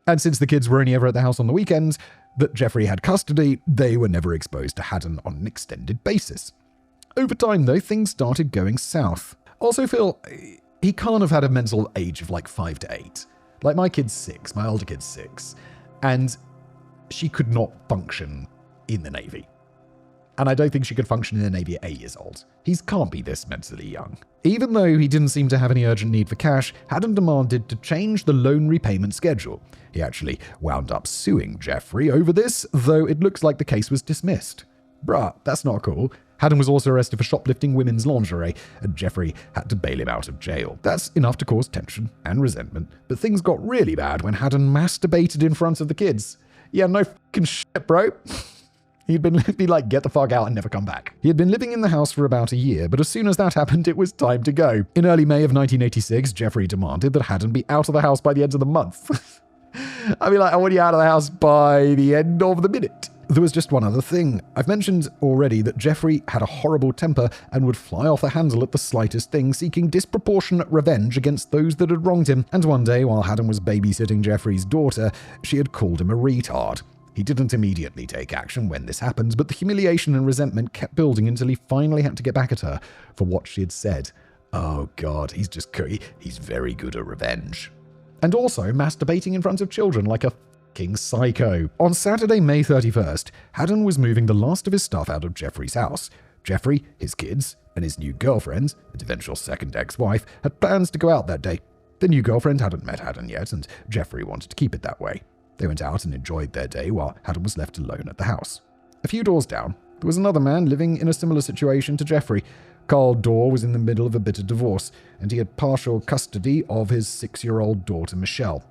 And since the kids were only ever at the house on the weekends that Jeffrey had custody, they were never exposed to Haden on an extended basis. Over time, though, things started going south. Also feel he can't have had a mental age of like 5 to 8. Like my kid's 6, my older kid's 6, and she could not function in the Navy. And I don't think she could function in the Navy at 8 years old. He can't be this mentally young. Even though he didn't seem to have any urgent need for cash, Haden demanded to change the loan repayment schedule. He actually wound up suing Jeffrey over this, though it looks like the case was dismissed. Bruh, that's not cool. Haden was also arrested for shoplifting women's lingerie, and Jeffrey had to bail him out of jail. That's enough to cause tension and resentment, but things got really bad when Haden masturbated in front of the kids. Yeah, no fucking shit, bro. He'd been like, get the fuck out and never come back. He had been living in the house for about a year, but as soon as that happened, it was time to go. In early May of 1986, Jeffrey demanded that Haden be out of the house by the end of the month. I mean, like, I want you out of the house by the end of the minute. There was just one other thing. I've mentioned already that Jeffrey had a horrible temper and would fly off the handle at the slightest thing, seeking disproportionate revenge against those that had wronged him. And one day, while Haden was babysitting Jeffrey's daughter, she had called him a retard. He didn't immediately take action when this happened, but the humiliation and resentment kept building until he finally had to get back at her for what she had said. Oh God, he's very good at revenge. And also masturbating in front of children like a fucking psycho. On Saturday, May 31st, Haden was moving the last of his stuff out of Jeffrey's house. Jeffrey, his kids, and his new girlfriend, and eventual second ex-wife, had plans to go out that day. The new girlfriend hadn't met Haden yet, and Jeffrey wanted to keep it that way. They went out and enjoyed their day while Haden was left alone at the house. A few doors down, there was another man living in a similar situation to Jeffrey. Carl Dorr was in the middle of a bitter divorce, and he had partial custody of his 6-year-old daughter, Michelle.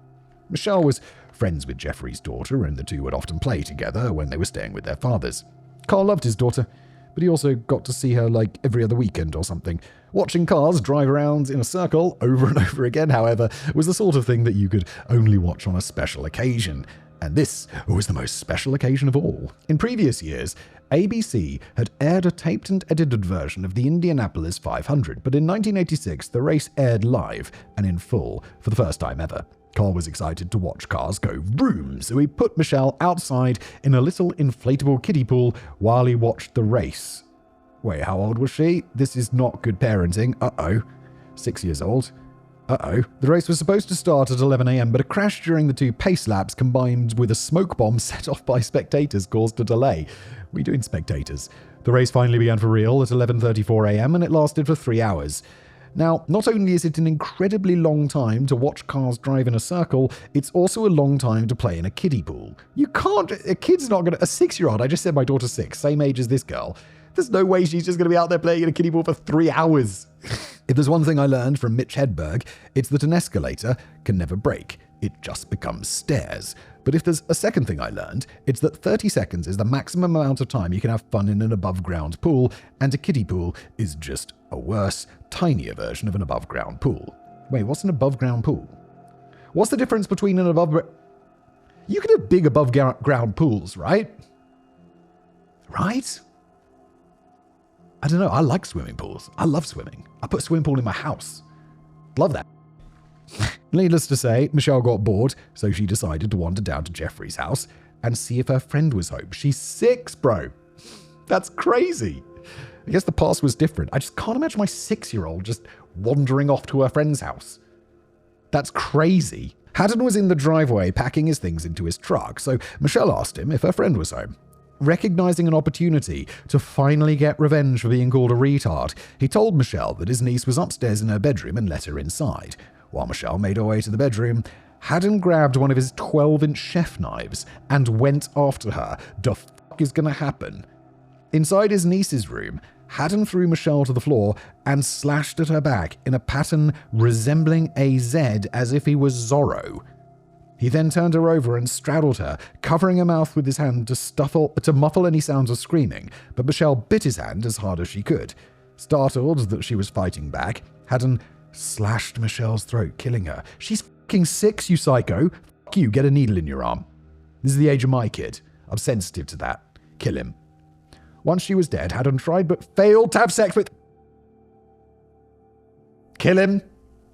Michelle was friends with Jeffrey's daughter, and the two would often play together when they were staying with their fathers. Carl loved his daughter, but he also got to see her like every other weekend or something. Watching cars drive around in a circle over and over again, however, was the sort of thing that you could only watch on a special occasion. And this was the most special occasion of all. In previous years, ABC had aired a taped and edited version of the Indianapolis 500, but in 1986, the race aired live and in full for the first time ever. Carl was excited to watch cars go vroom, so he put Michelle outside in a little inflatable kiddie pool while he watched the race. Wait, how old was she? This is not good parenting. Uh-oh. 6 years old. Uh-oh. The race was supposed to start at 11 a.m., but a crash during the 2 pace laps combined with a smoke bomb set off by spectators caused a delay. What are you doing, spectators? The race finally began for real at 11:34 a.m., and it lasted for 3 hours. Now, not only is it an incredibly long time to watch cars drive in a circle, it's also a long time to play in a kiddie pool. You can't... A kid's not going to... A 6-year-old, I just said my daughter's 6, same age as this girl. There's no way she's just going to be out there playing in a kiddie pool for 3 hours. If there's one thing I learned from Mitch Hedberg, it's that an escalator can never break. It just becomes stairs. But if there's a second thing I learned, it's that 30 seconds is the maximum amount of time you can have fun in an above-ground pool, and a kiddie pool is just a worse, tinier version of an above-ground pool. Wait, what's an above-ground pool? What's the difference between an above... You can have big above-ground pools, right? Right? I don't know. I like swimming pools. I love swimming. I put a swimming pool in my house. Love that. Needless to say, Michelle got bored, so she decided to wander down to Jeffrey's house and see if her friend was home. She's 6, bro. That's crazy. I guess the past was different. I just can't imagine my 6-year-old just wandering off to her friend's house. That's crazy. Haden was in the driveway packing his things into his truck, so Michelle asked him if her friend was home. Recognizing an opportunity to finally get revenge for being called a retard, he told Michelle that his niece was upstairs in her bedroom and let her inside. While Michelle made her way to the bedroom, Haden grabbed one of his 12-inch chef knives and went after her. The fuck is gonna happen? Inside his niece's room, Haden threw Michelle to the floor and slashed at her back in a pattern resembling a Z as if he was Zorro. He then turned her over and straddled her, covering her mouth with his hand to muffle any sounds of screaming, but Michelle bit his hand as hard as she could. Startled that she was fighting back, Haden slashed Michelle's throat, killing her. She's fucking 6, you psycho. Fuck you, get a needle in your arm. This is the age of my kid. I'm sensitive to that. Kill him. Once she was dead, Haden tried but failed to have sex with... Kill him.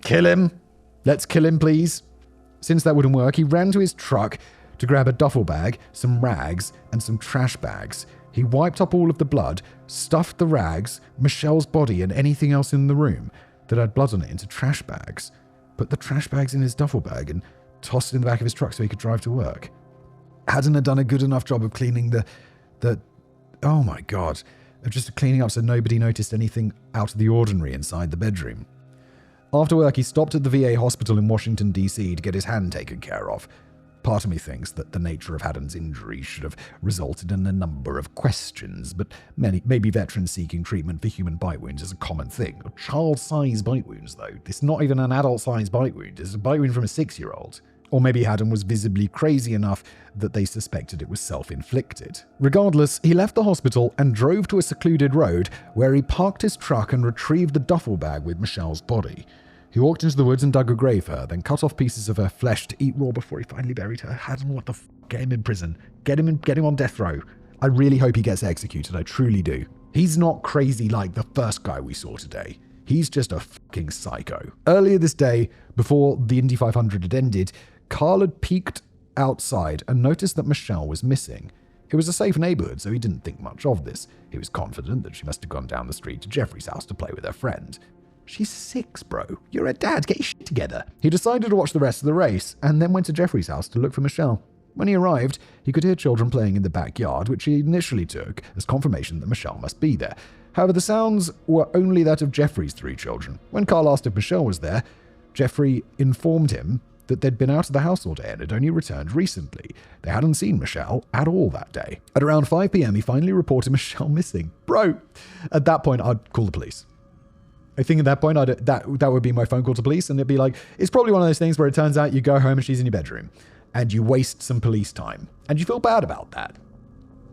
Kill him. Let's kill him, please. Since that wouldn't work, he ran to his truck to grab a duffel bag, some rags, and some trash bags. He wiped up all of the blood, stuffed the rags, Michelle's body, and anything else in the room that had blood on it into trash bags, put the trash bags in his duffel bag, and tossed it in the back of his truck so he could drive to work. Haden had done a good enough job of cleaning oh my god, of just cleaning up so nobody noticed anything out of the ordinary inside the bedroom. After work, he stopped at the VA hospital in Washington, D.C. to get his hand taken care of. Part of me thinks that the nature of Haden's injury should have resulted in a number of questions, but maybe veterans seeking treatment for human bite wounds is a common thing. Child-sized bite wounds, though. It's not even an adult-sized bite wound. It's a bite wound from a 6-year-old. Or maybe Haden was visibly crazy enough that they suspected it was self-inflicted. Regardless, he left the hospital and drove to a secluded road where he parked his truck and retrieved the duffel bag with Michelle's body. He walked into the woods and dug a grave for her, then cut off pieces of her flesh to eat raw before he finally buried her. Haden, what the f***? Get him in prison. Get him on death row. I really hope he gets executed. I truly do. He's not crazy like the first guy we saw today. He's just a fucking psycho. Earlier this day, before the Indy 500 had ended, Carl had peeked outside and noticed that Michelle was missing. It was a safe neighborhood, so he didn't think much of this. He was confident that she must have gone down the street to Jeffrey's house to play with her friend. She's 6, bro. You're a dad. Get your shit together. He decided to watch the rest of the race and then went to Jeffrey's house to look for Michelle. When he arrived, he could hear children playing in the backyard, which he initially took as confirmation that Michelle must be there. However, the sounds were only that of Jeffrey's 3 children. When Carl asked if Michelle was there, Jeffrey informed him that they'd been out of the house all day and had only returned recently. They hadn't seen Michelle at all that day. At around 5 p.m., he finally reported Michelle missing. Bro, at that point, I'd call the police. I think at that point, that would be my phone call to police, and it'd be like, it's probably one of those things where it turns out you go home and she's in your bedroom, and you waste some police time, and you feel bad about that.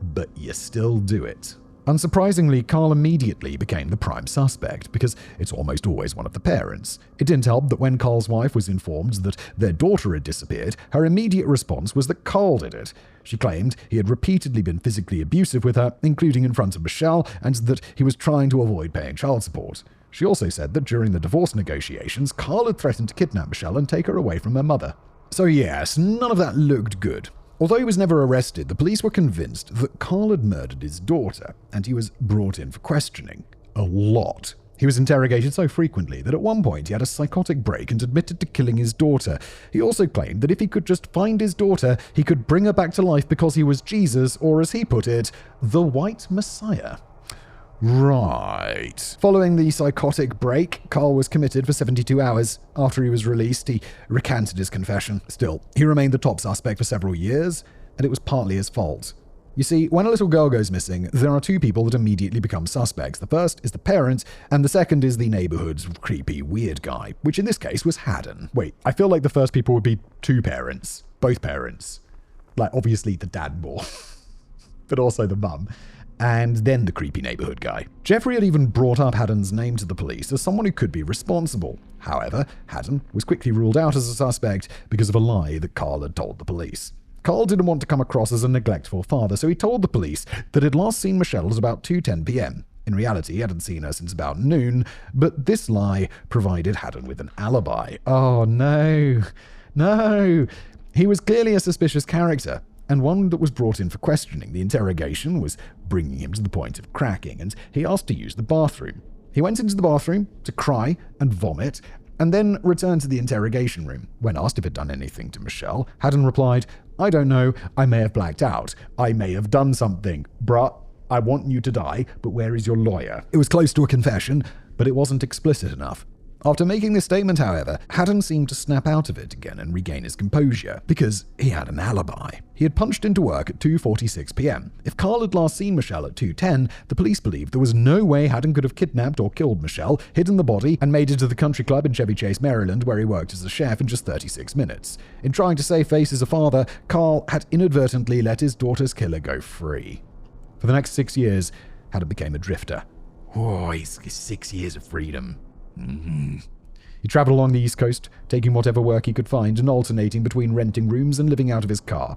But you still do it. Unsurprisingly, Carl immediately became the prime suspect, because it's almost always one of the parents. It didn't help that when Carl's wife was informed that their daughter had disappeared, her immediate response was that Carl did it. She claimed he had repeatedly been physically abusive with her, including in front of Michelle, and that he was trying to avoid paying child support. She also said that during the divorce negotiations, Carl had threatened to kidnap Michelle and take her away from her mother. So yes, none of that looked good. Although he was never arrested, the police were convinced that Carl had murdered his daughter, and he was brought in for questioning. A lot. He was interrogated so frequently that at one point he had a psychotic break and admitted to killing his daughter. He also claimed that if he could just find his daughter, he could bring her back to life because he was Jesus, or as he put it, the White Messiah. Right. Following the psychotic break, Carl was committed for 72 hours. After he was released, he recanted his confession. Still, he remained the top suspect for several years, and it was partly his fault. You see, when a little girl goes missing, there are 2 people that immediately become suspects. The first is the parent, and the second is the neighborhood's creepy, weird guy, which in this case was Haden. Wait, I feel like the first people would be 2 parents. Both parents. Like, obviously the dad more, but also the mum. And then the creepy neighborhood guy. Jeffrey had even brought up Haden's name to the police as someone who could be responsible. However, Haden was quickly ruled out as a suspect because of a lie that Carl had told the police. Carl didn't want to come across as a neglectful father, so he told the police that he'd last seen Michelle at about 2:10 p.m. In reality, he hadn't seen her since about noon, but this lie provided Haden with an alibi. Oh no. He was clearly a suspicious character, and one that was brought in for questioning. The interrogation was bringing him to the point of cracking, and he asked to use the bathroom. He went into the bathroom to cry and vomit, and then returned to the interrogation room. When asked if he'd done anything to Michelle, Haden replied, "I don't know, I may have blacked out. I may have done something. Bruh, I want you to die, but where is your lawyer?" It was close to a confession, but it wasn't explicit enough. After making this statement, however, Haden seemed to snap out of it again and regain his composure, because he had an alibi. He had punched into work at 2:46 p.m. If Carl had last seen Michelle at 2:10, the police believed there was no way Haden could have kidnapped or killed Michelle, hidden the body, and made it to the country club in Chevy Chase, Maryland, where he worked as a chef in just 36 minutes. In trying to save face as a father, Carl had inadvertently let his daughter's killer go free. For the next 6 years, Haden became a drifter. Oh, he's 6 years of freedom. He traveled along the East Coast, taking whatever work he could find and alternating between renting rooms and living out of his car.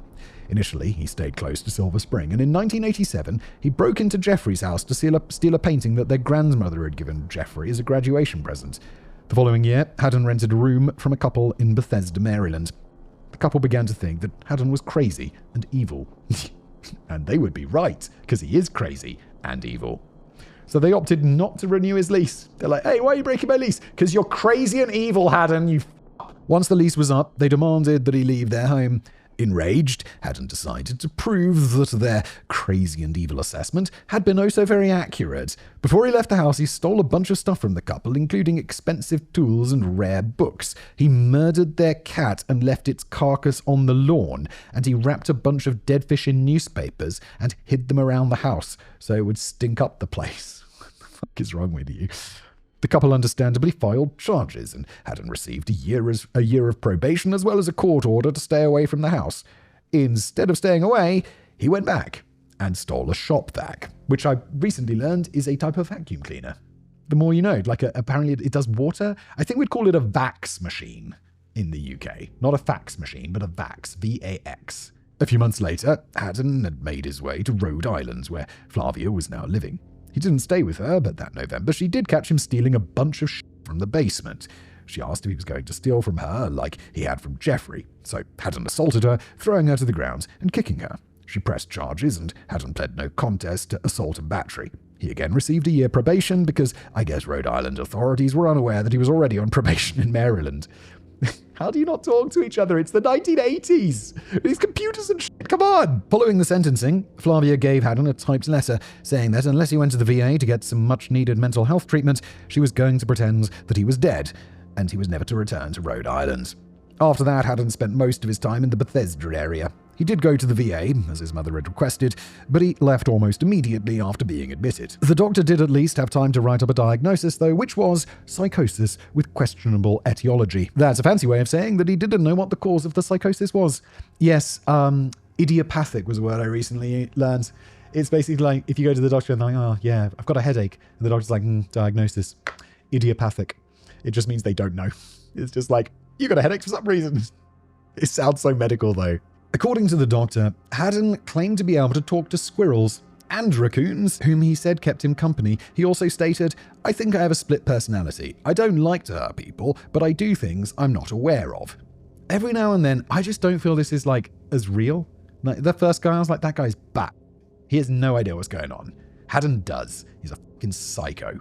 Initially, he stayed close to Silver Spring, and in 1987, he broke into Jeffrey's house to steal a painting that their grandmother had given Jeffrey as a graduation present. The following year, Haden rented a room from a couple in Bethesda, Maryland. the couple began to think that Haden was crazy and evil. And they would be right, because he is crazy and evil. So they opted not to renew his lease. They're like, hey, why are you breaking my lease? Because you're crazy and evil, Haden, you Once the lease was up, they demanded that he leave their home. Enraged, Haden decided to prove that their crazy and evil assessment had been oh so very accurate. Before he left the house, he stole a bunch of stuff from the couple, including expensive tools and rare books. He murdered their cat and left its carcass on the lawn, and he wrapped a bunch of dead fish in newspapers and hid them around the house so it would stink up the place. What the fuck is wrong with you? The couple understandably filed charges and Haden received a year of probation as well as a court order to stay away from the house. Instead of staying away, he went back and stole a shop vac, which I recently learned is a type of vacuum cleaner. The more you know, apparently it does water. I think we'd call it a vax machine in the UK. Not a fax machine, but a vax, V-A-X. A few months later, Haden had made his way to Rhode Island, where Flavia was now living. He didn't stay with her, but that November she did catch him stealing a bunch of shit from the basement. She asked if he was going to steal from her, like he had from Jeffrey. So Haden assaulted her, throwing her to the ground and kicking her. She pressed charges, and Haden pled no contest to assault and battery. He again received a year probation because I guess Rhode Island authorities were unaware that he was already on probation in Maryland. How do you not talk to each other? It's the 1980s. These computers and shit, come on! Following the sentencing, Flavia gave Haden a typed letter saying that unless he went to the VA to get some much-needed mental health treatment, she was going to pretend that he was dead, and he was never to return to Rhode Island. After that, Haden spent most of his time in the Bethesda area. He did go to the VA, as his mother had requested, but he left almost immediately after being admitted. The doctor did at least have time to write up a diagnosis, though, which was psychosis with questionable etiology. That's a fancy way of saying that he didn't know what the cause of the psychosis was. Yes, idiopathic was a word I recently learned. It's basically like, if you go to the doctor and they're like, oh, yeah, I've got a headache. And the doctor's like, diagnosis, idiopathic. It just means they don't know. It's just like, you got a headache for some reason. It sounds so medical, though. According to the doctor, Haden claimed to be able to talk to squirrels and raccoons, whom he said kept him company. He also stated, I think I have a split personality. I don't like to hurt people, but I do things I'm not aware of. Every now and then, I just don't feel this is as real. Like the first guy, I was like, that guy's bat. He has no idea what's going on. Haden does. He's a fucking psycho,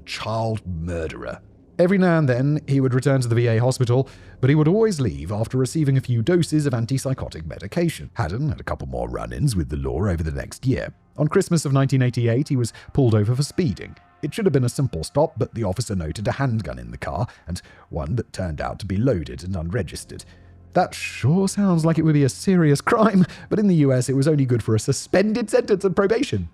child murderer. Every now and then, he would return to the VA hospital, but he would always leave after receiving a few doses of antipsychotic medication. Haden had a couple more run-ins with the law over the next year. On Christmas of 1988, he was pulled over for speeding. It should have been a simple stop, but the officer noted a handgun in the car, and one that turned out to be loaded and unregistered. That sure sounds like it would be a serious crime, but in the US, it was only good for a suspended sentence and probation.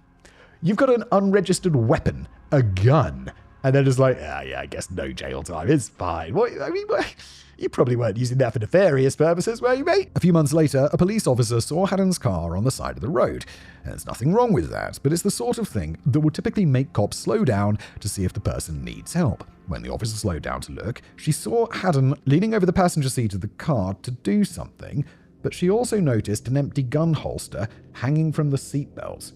You've got an unregistered weapon, a gun, and they're just like, yeah, I guess no jail time. It's fine. You probably weren't using that for nefarious purposes, were you, mate? A few months later, a police officer saw Haden's car on the side of the road. And there's nothing wrong with that, but it's the sort of thing that would typically make cops slow down to see if the person needs help. When the officer slowed down to look, she saw Haden leaning over the passenger seat of the car to do something, but she also noticed an empty gun holster hanging from the seatbelt.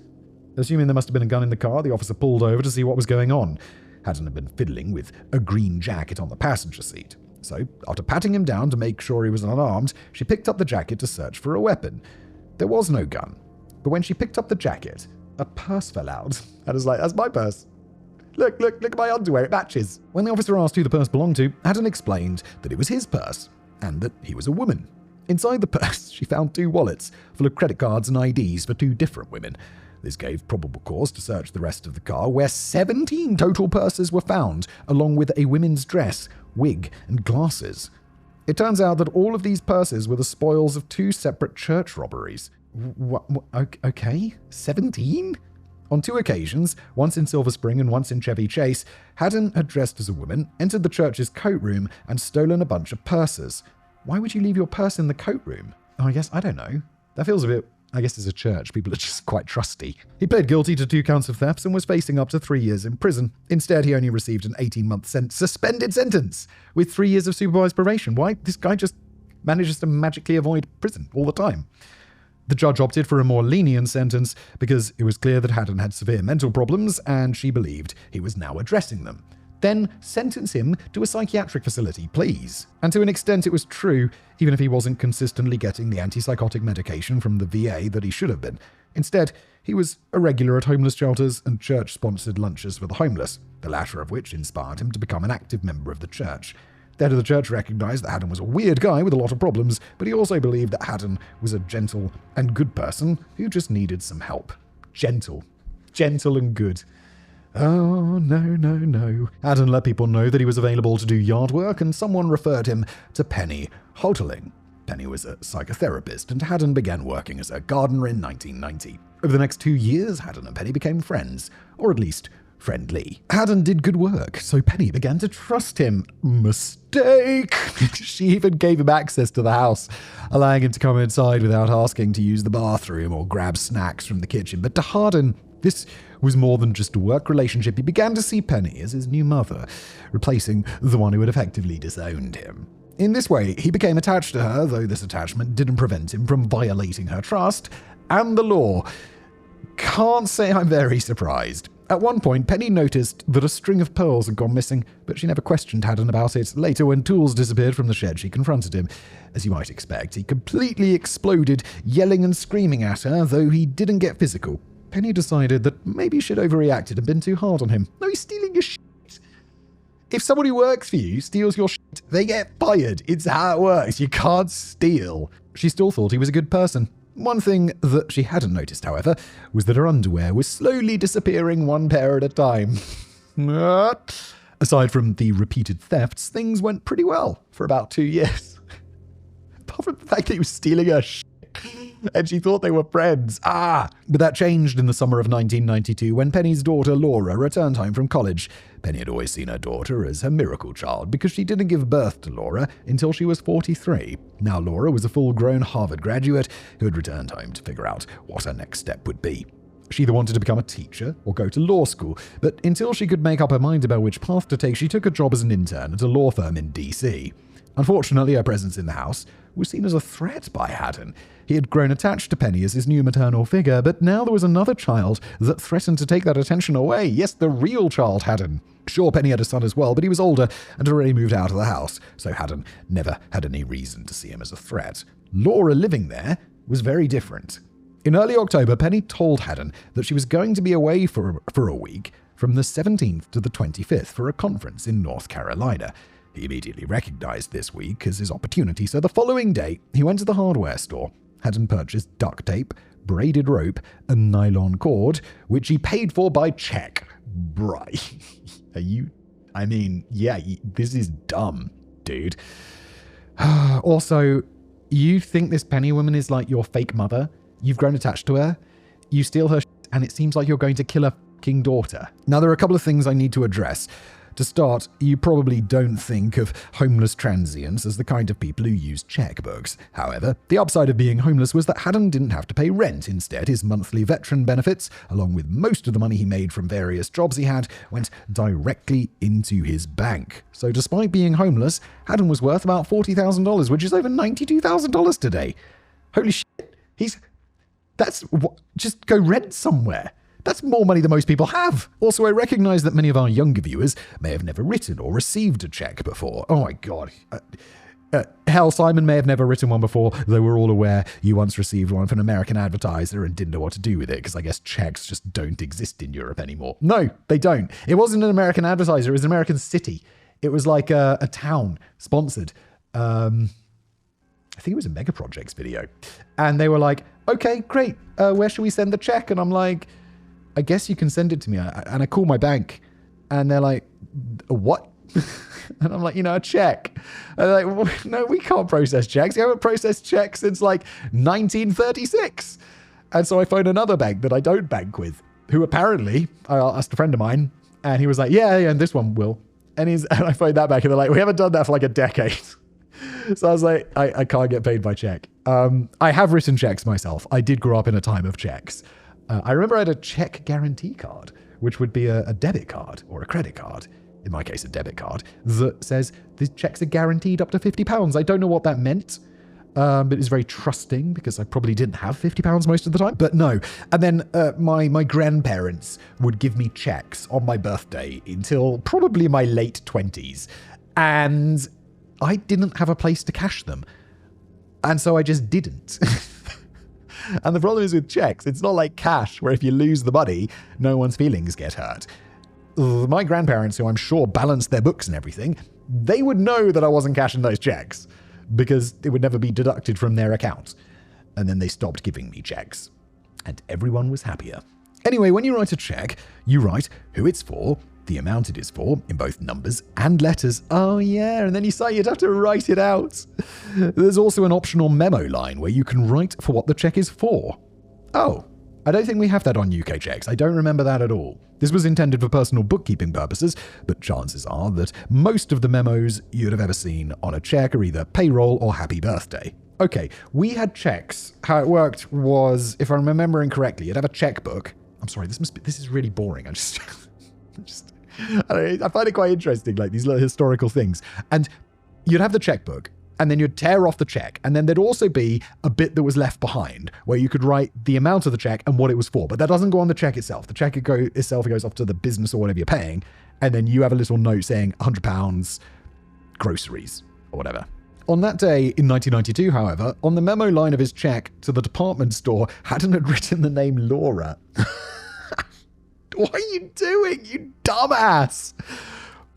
Assuming there must have been a gun in the car, the officer pulled over to see what was going on. Haden had been fiddling with a green jacket on the passenger seat. So, after patting him down to make sure he was unarmed, she picked up the jacket to search for a weapon. There was no gun. But when she picked up the jacket, a purse fell out. Haden's like, that's my purse. Look at my underwear, it matches. When the officer asked who the purse belonged to, Haden explained that it was his purse, and that he was a woman. Inside the purse, she found 2 wallets full of credit cards and IDs for 2 different women. This gave probable cause to search the rest of the car, where 17 total purses were found, along with a women's dress, wig, and glasses. It turns out that all of these purses were the spoils of 2 separate church robberies. Okay, 17? On 2 occasions, once in Silver Spring and once in Chevy Chase, Haden had dressed as a woman, entered the church's coat room, and stolen a bunch of purses. Why would you leave your purse in the coat room? Oh, I don't know. That feels a bit... I guess as a church, people are just quite trusty. He pled guilty to 2 counts of thefts and was facing up to 3 years in prison. Instead, he only received an 18-month suspended sentence with 3 years of supervised probation. Why? This guy just manages to magically avoid prison all the time. The judge opted for a more lenient sentence because it was clear that Haden had severe mental problems and she believed he was now addressing them. then sentence him to a psychiatric facility, please. And to an extent it was true, even if he wasn't consistently getting the antipsychotic medication from the VA that he should have been. Instead, he was a regular at homeless shelters and church-sponsored lunches for the homeless, the latter of which inspired him to become an active member of the church. The head of the church recognized that Haden was a weird guy with a lot of problems, but he also believed that Haden was a gentle and good person who just needed some help. Gentle and good. Oh, no. Haden let people know that he was available to do yard work, and someone referred him to Penny Hoteling. Penny was a psychotherapist, and Haden began working as a gardener in 1990. Over the next 2 years, Haden and Penny became friends, or at least friendly. Haden did good work, so Penny began to trust him. Mistake! She even gave him access to the house, allowing him to come inside without asking to use the bathroom or grab snacks from the kitchen. But to Haden, this was more than just a work relationship. He began to see Penny as his new mother, replacing the one who had effectively disowned him. In this way, he became attached to her, though this attachment didn't prevent him from violating her trust and the law. Can't say I'm very surprised. At one point, Penny noticed that a string of pearls had gone missing, but she never questioned Haden about it. Later, when tools disappeared from the shed, she confronted him. As you might expect, he completely exploded, yelling and screaming at her, though he didn't get physical. Penny decided that maybe she'd overreacted and been too hard on him. No, he's stealing your shit. If somebody who works for you steals your shit, they get fired. It's how it works. You can't steal. She still thought he was a good person. One thing that she hadn't noticed, however, was that her underwear was slowly disappearing one pair at a time. Aside from the repeated thefts, things went pretty well for about 2 years. Apart from the fact that he was stealing her shit. And she thought they were friends. But that changed in the summer of 1992 when Penny's daughter Laura returned home from college. Penny had always seen her daughter as her miracle child because she didn't give birth to Laura until she was 43. Now Laura was a full-grown Harvard graduate who had returned home to figure out what her next step would be. She either wanted to become a teacher or go to law school, but until she could make up her mind about which path to take, she took a job as an intern at a law firm in DC. Unfortunately, her presence in the house was seen as a threat by Haden. He had grown attached to Penny as his new maternal figure, but now there was another child that threatened to take that attention away. Yes, the real child, Haden. Sure, Penny had a son as well, but he was older and had already moved out of the house, so Haden never had any reason to see him as a threat. Laura living there was very different. In early October, Penny told Haden that she was going to be away for a week from the 17th to the 25th for a conference in North Carolina. He immediately recognized this week as his opportunity, so the following day, he went to the hardware store. Haden purchased duct tape, braided rope, and nylon cord, which he paid for by check. Right. This is dumb, dude. Also, you think this Penny woman is like your fake mother? You've grown attached to her? You steal her shit, and it seems like you're going to kill her fucking daughter. Now, there are a couple of things I need to address. To start, you probably don't think of homeless transients as the kind of people who use checkbooks. However, the upside of being homeless was that Haden didn't have to pay rent. Instead, his monthly veteran benefits, along with most of the money he made from various jobs he had, went directly into his bank. So despite being homeless, Haden was worth about $40,000, which is over $92,000 today. Holy shit. Just go rent somewhere. That's more money than most people have. Also, I recognize that many of our younger viewers may have never written or received a check before. Oh my god. Hell, Simon may have never written one before, though we're all aware you once received one from an American advertiser and didn't know what to do with it, because I guess checks just don't exist in Europe anymore. No, they don't. It wasn't an American advertiser, it was an American city. It was like a town sponsored. I think it was a Mega Projects video. And they were like, okay, great, where should we send the check? And I'm like, I guess you can send it to me. And I call my bank and they're like, what? And I'm like, a check. And they're like, well, no, we can't process checks. We haven't processed checks since like 1936. And so I phoned another bank that I don't bank with, who apparently, I asked a friend of mine and he was like, yeah, and this one will. And I phoned that back and they're like, we haven't done that for like a decade. So I was like, I can't get paid by check. I have written checks myself. I did grow up in a time of checks. I remember I had a check guarantee card, which would be a debit card or a credit card, in my case a debit card, that says the checks are guaranteed up to £50. I don't know what that meant. But is very trusting because I probably didn't have £50 most of the time. But no. And then my grandparents would give me checks on my birthday until probably my late 20s. And I didn't have a place to cash them. And so I just didn't. And the problem is with checks, it's not like cash, where if you lose the money, no one's feelings get hurt. My grandparents, who I'm sure balanced their books and everything, they would know that I wasn't cashing those checks because it would never be deducted from their account. And then they stopped giving me checks. And everyone was happier. Anyway, when you write a check, you write who it's for, the amount it is for, in both numbers and letters. Oh yeah, and then you'd have to write it out. There's also an optional memo line where you can write for what the check is for. Oh, I don't think we have that on UK checks. I don't remember that at all. This was intended for personal bookkeeping purposes, but chances are that most of the memos you'd have ever seen on a check are either payroll or happy birthday. Okay, we had checks. How it worked was, if I'm remembering correctly, you'd have a checkbook. I'm sorry, this is really boring. I find it quite interesting, like these little historical things. And you'd have the checkbook, and then you'd tear off the check, and then there'd also be a bit that was left behind where you could write the amount of the check and what it was for. But that doesn't go on the check itself. The check itself goes off to the business or whatever you're paying, and then you have a little note saying £100 groceries or whatever. On that day in 1992, however, on the memo line of his check to the department store, Haden had written the name Laura. What are you doing, you dumbass?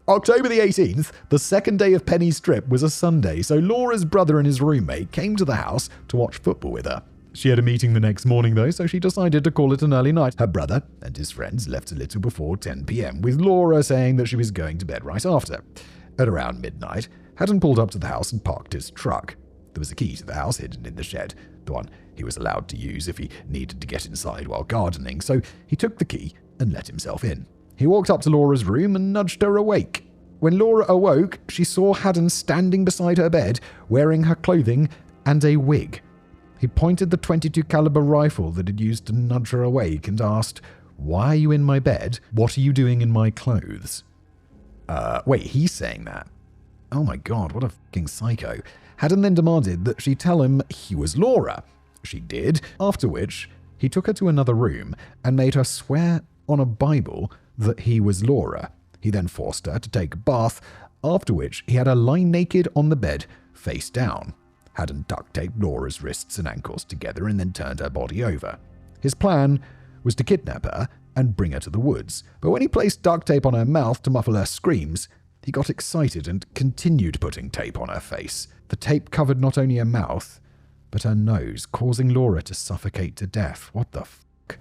October the 18th, the second day of Penny's trip, was a Sunday, so Laura's brother and his roommate came to the house to watch football with her. She had a meeting the next morning, though, so she decided to call it an early night. Her brother and his friends left a little before 10 p.m, with Laura saying that she was going to bed right after. At around midnight, Haden pulled up to the house and parked his truck. There was a key to the house hidden in the shed, the one he was allowed to use if he needed to get inside while gardening, so he took the key and let himself in. He walked up to Laura's room and nudged her awake. When Laura awoke, she saw Haden standing beside her bed, wearing her clothing and a wig. He pointed the .22 caliber rifle that he'd used to nudge her awake and asked, "Why are you in my bed? What are you doing in my clothes?" Wait, he's saying that? Oh my god, what a fucking psycho. Haden then demanded that she tell him he was Laura. She did, after which he took her to another room and made her swear on a Bible that he was Laura. He then forced her to take a bath, after which he had her lie naked on the bed, face down. Haden duct taped Laura's wrists and ankles together and then turned her body over. His plan was to kidnap her and bring her to the woods, but when he placed duct tape on her mouth to muffle her screams, he got excited and continued putting tape on her face. The tape covered not only her mouth, but her nose, causing Laura to suffocate to death. What the fuck?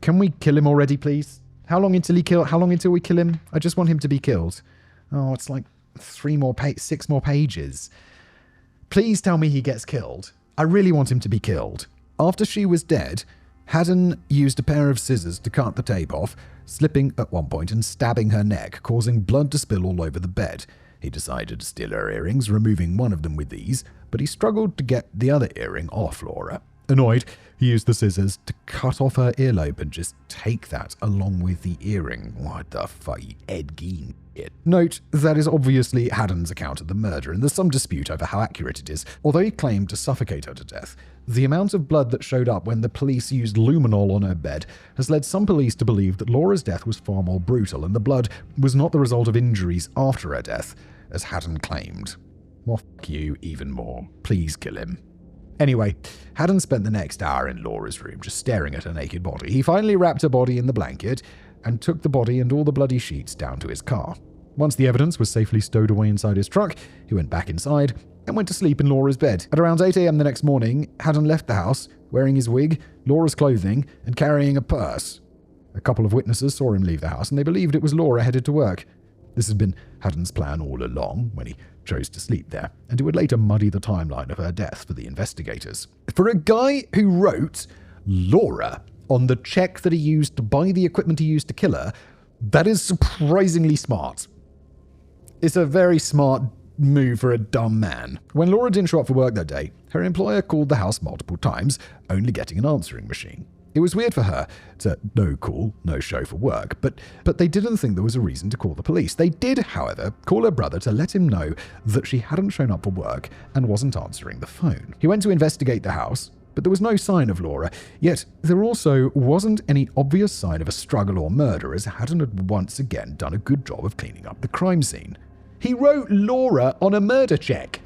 Can we kill him already, please? How long until we kill him? I just want him to be killed. Oh, it's like 6 more pages. Please tell me he gets killed. I really want him to be killed. After she was dead, Haden used a pair of scissors to cut the tape off, slipping at one point and stabbing her neck, causing blood to spill all over the bed. He decided to steal her earrings, removing one of them with these, but he struggled to get the other earring off Laura. Annoyed, he used the scissors to cut off her earlobe and just take that along with the earring. What the fuck, Ed Gein it. Note, that is obviously Haden's account of the murder, and there's some dispute over how accurate it is. Although he claimed to suffocate her to death, the amount of blood that showed up when the police used luminol on her bed has led some police to believe that Laura's death was far more brutal, and the blood was not the result of injuries after her death, as Haden claimed. Well, fuck you even more. Please kill him. Anyway, Haden spent the next hour in Laura's room just staring at her naked body. He finally wrapped her body in the blanket and took the body and all the bloody sheets down to his car. Once the evidence was safely stowed away inside his truck, he went back inside and went to sleep in Laura's bed. At around 8 a.m. the next morning, Haden left the house, wearing his wig, Laura's clothing, and carrying a purse. A couple of witnesses saw him leave the house, and they believed it was Laura headed to work. This had been Haden's plan all along when he chose to sleep there, and it would later muddy the timeline of her death for the investigators. For a guy who wrote Laura on the check that he used to buy the equipment he used to kill her, that is surprisingly smart. It's a very smart move for a dumb man. When Laura didn't show up for work that day, her employer called the house multiple times, only getting an answering machine. It was weird for her to no call, no show for work, but they didn't think there was a reason to call the police. They did, however, call her brother to let him know that she hadn't shown up for work and wasn't answering the phone. He went to investigate the house, but there was no sign of Laura, yet there also wasn't any obvious sign of a struggle or murder, as Haden had once again done a good job of cleaning up the crime scene. He wrote Laura on a murder check.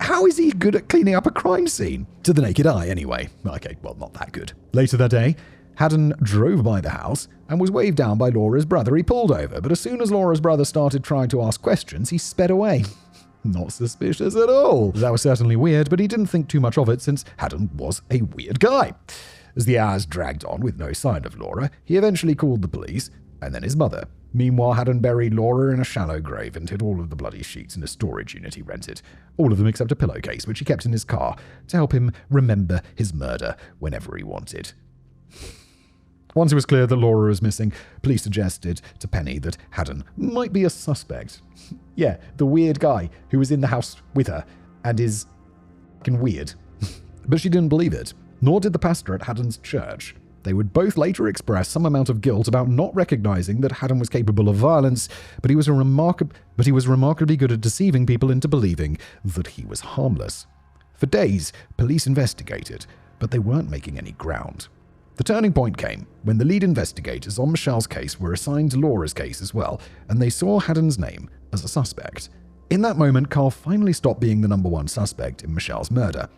How is he good at cleaning up a crime scene? To the naked eye, anyway. Okay, well, not that good. Later that day, Haden drove by the house and was waved down by Laura's brother. He pulled over, but as soon as Laura's brother started trying to ask questions, he sped away. Not suspicious at all. That was certainly weird, but he didn't think too much of it since Haden was a weird guy. As the hours dragged on with no sign of Laura, he eventually called the police and then his mother. Meanwhile, Haden buried Laura in a shallow grave and hid all of the bloody sheets in a storage unit he rented. All of them except a pillowcase, which he kept in his car to help him remember his murder whenever he wanted. Once it was clear that Laura was missing, police suggested to Penny that Haden might be a suspect. Yeah, the weird guy who was in the house with her and is fucking weird. But she didn't believe it, nor did the pastor at Haden's church. They would both later express some amount of guilt about not recognizing that Haden was capable of violence, but he was remarkably good at deceiving people into believing that he was harmless. For days, police investigated, but they weren't making any ground. The turning point came when the lead investigators on Michelle's case were assigned to Laura's case as well, and they saw Haden's name as a suspect. In that moment, Carl finally stopped being the number one suspect in Michelle's murder.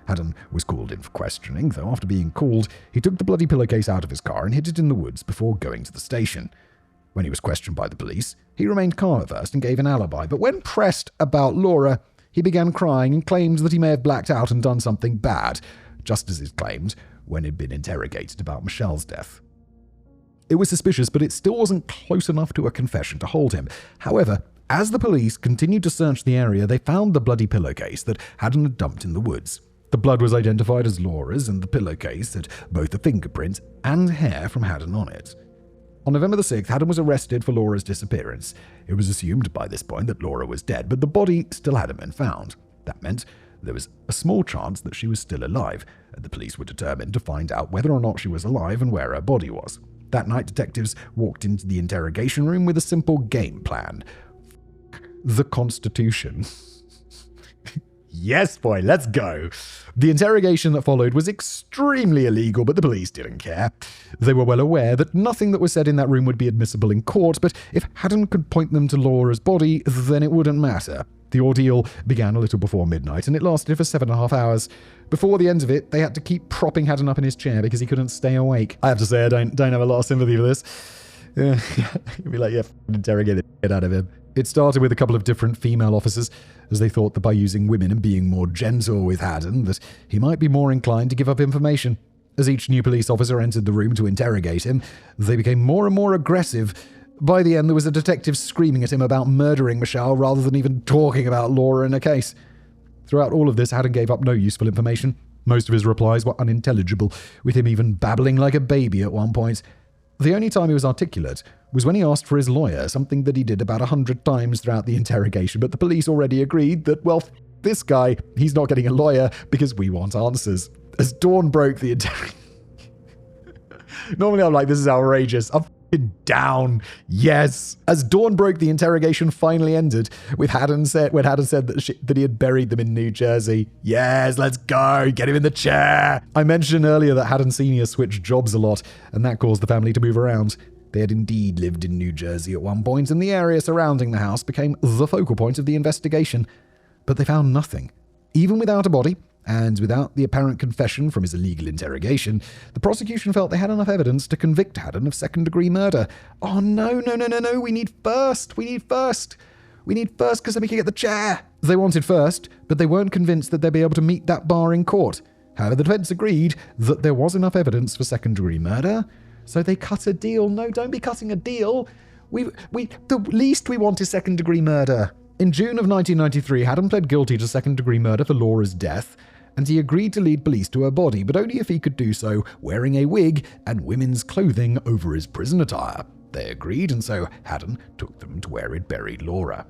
Haden was called in for questioning, though after being called, he took the bloody pillowcase out of his car and hid it in the woods before going to the station. When he was questioned by the police, he remained calm at first and gave an alibi, but when pressed about Laura, he began crying and claimed that he may have blacked out and done something bad, just as he claimed when he'd been interrogated about Michelle's death. It was suspicious, but it still wasn't close enough to a confession to hold him. However, as the police continued to search the area, they found the bloody pillowcase that Haden had dumped in the woods. The blood was identified as Laura's, and the pillowcase had both a fingerprint and hair from Haden on it. On November the 6th, Haden was arrested for Laura's disappearance. It was assumed by this point that Laura was dead, but the body still hadn't been found. That meant there was a small chance that she was still alive, and the police were determined to find out whether or not she was alive and where her body was. That night, detectives walked into the interrogation room with a simple game plan. The Constitution. Yes, boy, let's go. The interrogation that followed was extremely illegal, but the police didn't care. They were well aware that nothing that was said in that room would be admissible in court, but if Haden could point them to Laura's body, then it wouldn't matter. The ordeal began a little before midnight, and it lasted for 7.5 hours. Before the end of it, they had to keep propping Haden up in his chair because he couldn't stay awake. I have to say, I don't have a lot of sympathy for this. You'd be like, yeah, interrogate the shit out of him. It started with a couple of different female officers, as they thought that by using women and being more gentle with Haden, that he might be more inclined to give up information. As each new police officer entered the room to interrogate him, they became more and more aggressive. By the end, there was a detective screaming at him about murdering Michelle rather than even talking about Laura in a case. Throughout all of this, Haden gave up no useful information. Most of his replies were unintelligible, with him even babbling like a baby at one point. The only time he was articulate was when he asked for his lawyer, something that he did about 100 times throughout the interrogation, but the police already agreed that, well, this guy, he's not getting a lawyer because we want answers. As dawn broke, the interrogation... Normally I'm like, this is outrageous. I'm f***ing down. Yes. As dawn broke, the interrogation finally ended with Haden said that he had buried them in New Jersey. Yes, let's go. Get him in the chair. I mentioned earlier that Haden Sr. switched jobs a lot, and that caused the family to move around. They had indeed lived in New Jersey at one point, and the area surrounding the house became the focal point of the investigation. But they found nothing. Even without a body, and without the apparent confession from his illegal interrogation, the prosecution felt they had enough evidence to convict Haden of second-degree murder. Oh, no, we need first because then we can get the chair. They wanted first, but they weren't convinced that they'd be able to meet that bar in court. However, the defense agreed that there was enough evidence for second-degree murder, so they cut a deal. No, don't be cutting a deal. The least we want is second-degree murder. In June of 1993, Haden pled guilty to second-degree murder for Laura's death, and he agreed to lead police to her body, but only if he could do so wearing a wig and women's clothing over his prison attire. They agreed, and so Haden took them to where he'd buried Laura.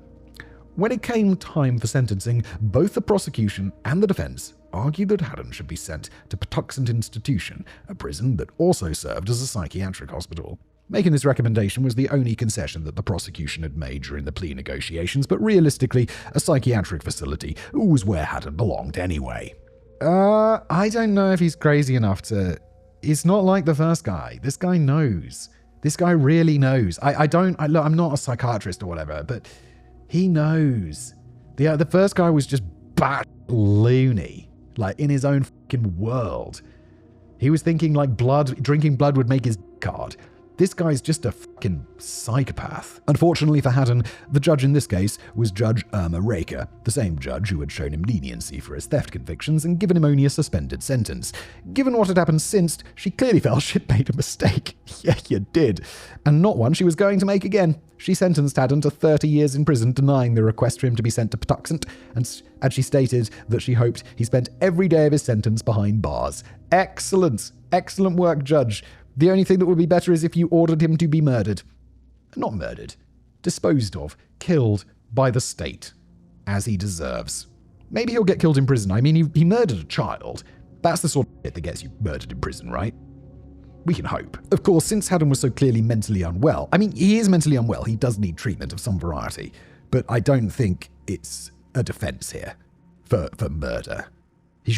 When it came time for sentencing, both the prosecution and the defense argued that Haden should be sent to Patuxent Institution, a prison that also served as a psychiatric hospital. Making this recommendation was the only concession that the prosecution had made during the plea negotiations, but realistically, a psychiatric facility was where Haden belonged anyway. I don't know if he's crazy enough to... It's not like the first guy. This guy knows. This guy really knows. Look, I'm not a psychiatrist or whatever, but he knows. The first guy was just bat loony, like in his own fucking world. He was thinking like drinking blood would make his hard. This guy's just a fucking psychopath. Unfortunately for Haden, the judge in this case was Judge Irma Raker, the same judge who had shown him leniency for his theft convictions and given him only a suspended sentence. Given what had happened since, she clearly felt she'd made a mistake. Yeah, you did. And not one she was going to make again. She sentenced Haden to 30 years in prison, denying the request for him to be sent to Patuxent, and she stated that she hoped he spent every day of his sentence behind bars. Excellent. Excellent work, Judge. The only thing that would be better is if you ordered him to be murdered. Not murdered. Disposed of. Killed by the state. As he deserves. Maybe he'll get killed in prison. I mean, he murdered a child. That's the sort of shit that gets you murdered in prison, right? We can hope. Of course, since Haden was so clearly mentally unwell, I mean, he is mentally unwell. He does need treatment of some variety. But I don't think it's a defense here for murder. He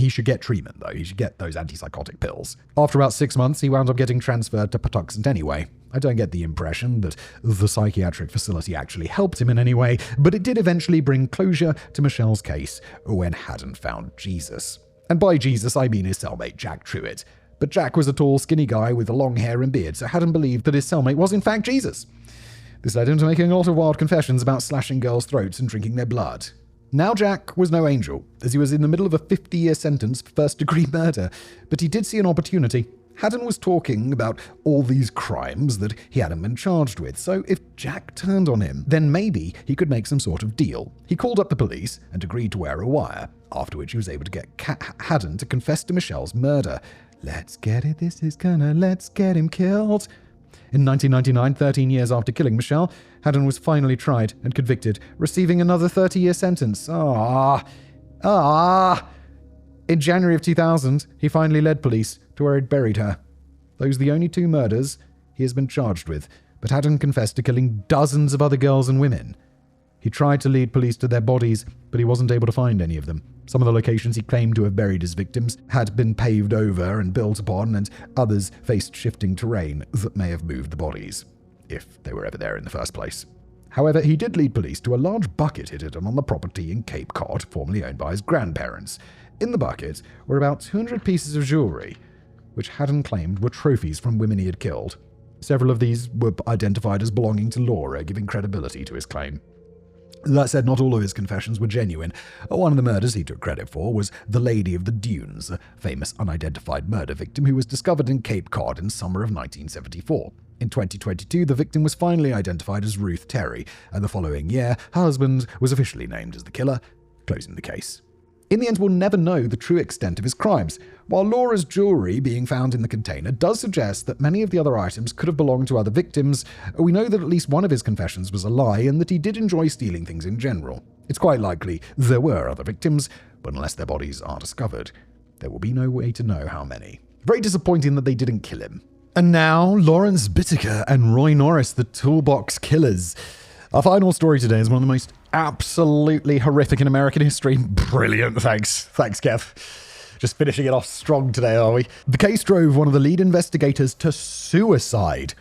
should get treatment, though. He should get those antipsychotic pills. After about 6 months, he wound up getting transferred to Patuxent anyway. I don't get the impression that the psychiatric facility actually helped him in any way, but it did eventually bring closure to Michelle's case when Haden found Jesus. And by Jesus, I mean his cellmate, Jack Truitt. But Jack was a tall, skinny guy with long hair and beard, so Haden believed that his cellmate was in fact Jesus. This led him to making a lot of wild confessions about slashing girls' throats and drinking their blood. Now Jack was no angel, as he was in the middle of a 50-year sentence for first-degree murder, but he did see an opportunity. Haden was talking about all these crimes that he hadn't been charged with, so if Jack turned on him, then maybe he could make some sort of deal. He called up the police and agreed to wear a wire, after which he was able to get Haden to confess to Michelle's murder. Let's get it, let's get him killed. In 1999, 13 years after killing Michelle, Haden was finally tried and convicted, receiving another 30-year sentence. In January of 2000, he finally led police to where he'd buried her. Those are the only 2 murders he has been charged with, but Haden confessed to killing dozens of other girls and women. He tried to lead police to their bodies, but he wasn't able to find any of them. Some of the locations he claimed to have buried his victims had been paved over and built upon, and others faced shifting terrain that may have moved the bodies, if they were ever there in the first place. However, he did lead police to a large bucket hidden on the property in Cape Cod, formerly owned by his grandparents. In the bucket were about 200 pieces of jewelry, which Haden claimed were trophies from women he had killed. Several of these were identified as belonging to Laura, giving credibility to his claim. That said, not all of his confessions were genuine. One of the murders he took credit for was the Lady of the Dunes, a famous unidentified murder victim who was discovered in Cape Cod in summer of 1974. In 2022, the victim was finally identified as Ruth Terry, and the following year, her husband was officially named as the killer, closing the case. In the end, we'll never know the true extent of his crimes. While Laura's jewelry being found in the container does suggest that many of the other items could have belonged to other victims, we know that at least one of his confessions was a lie and that he did enjoy stealing things in general. It's quite likely there were other victims, but unless their bodies are discovered, there will be no way to know how many. Very disappointing that they didn't kill him. And now, Lawrence Bittaker and Roy Norris, the Toolbox Killers. Our final story today is one of the most absolutely horrific in American history. Brilliant, thanks. Thanks, Kev. Just finishing it off strong today, are we? The case drove one of the lead investigators to suicide.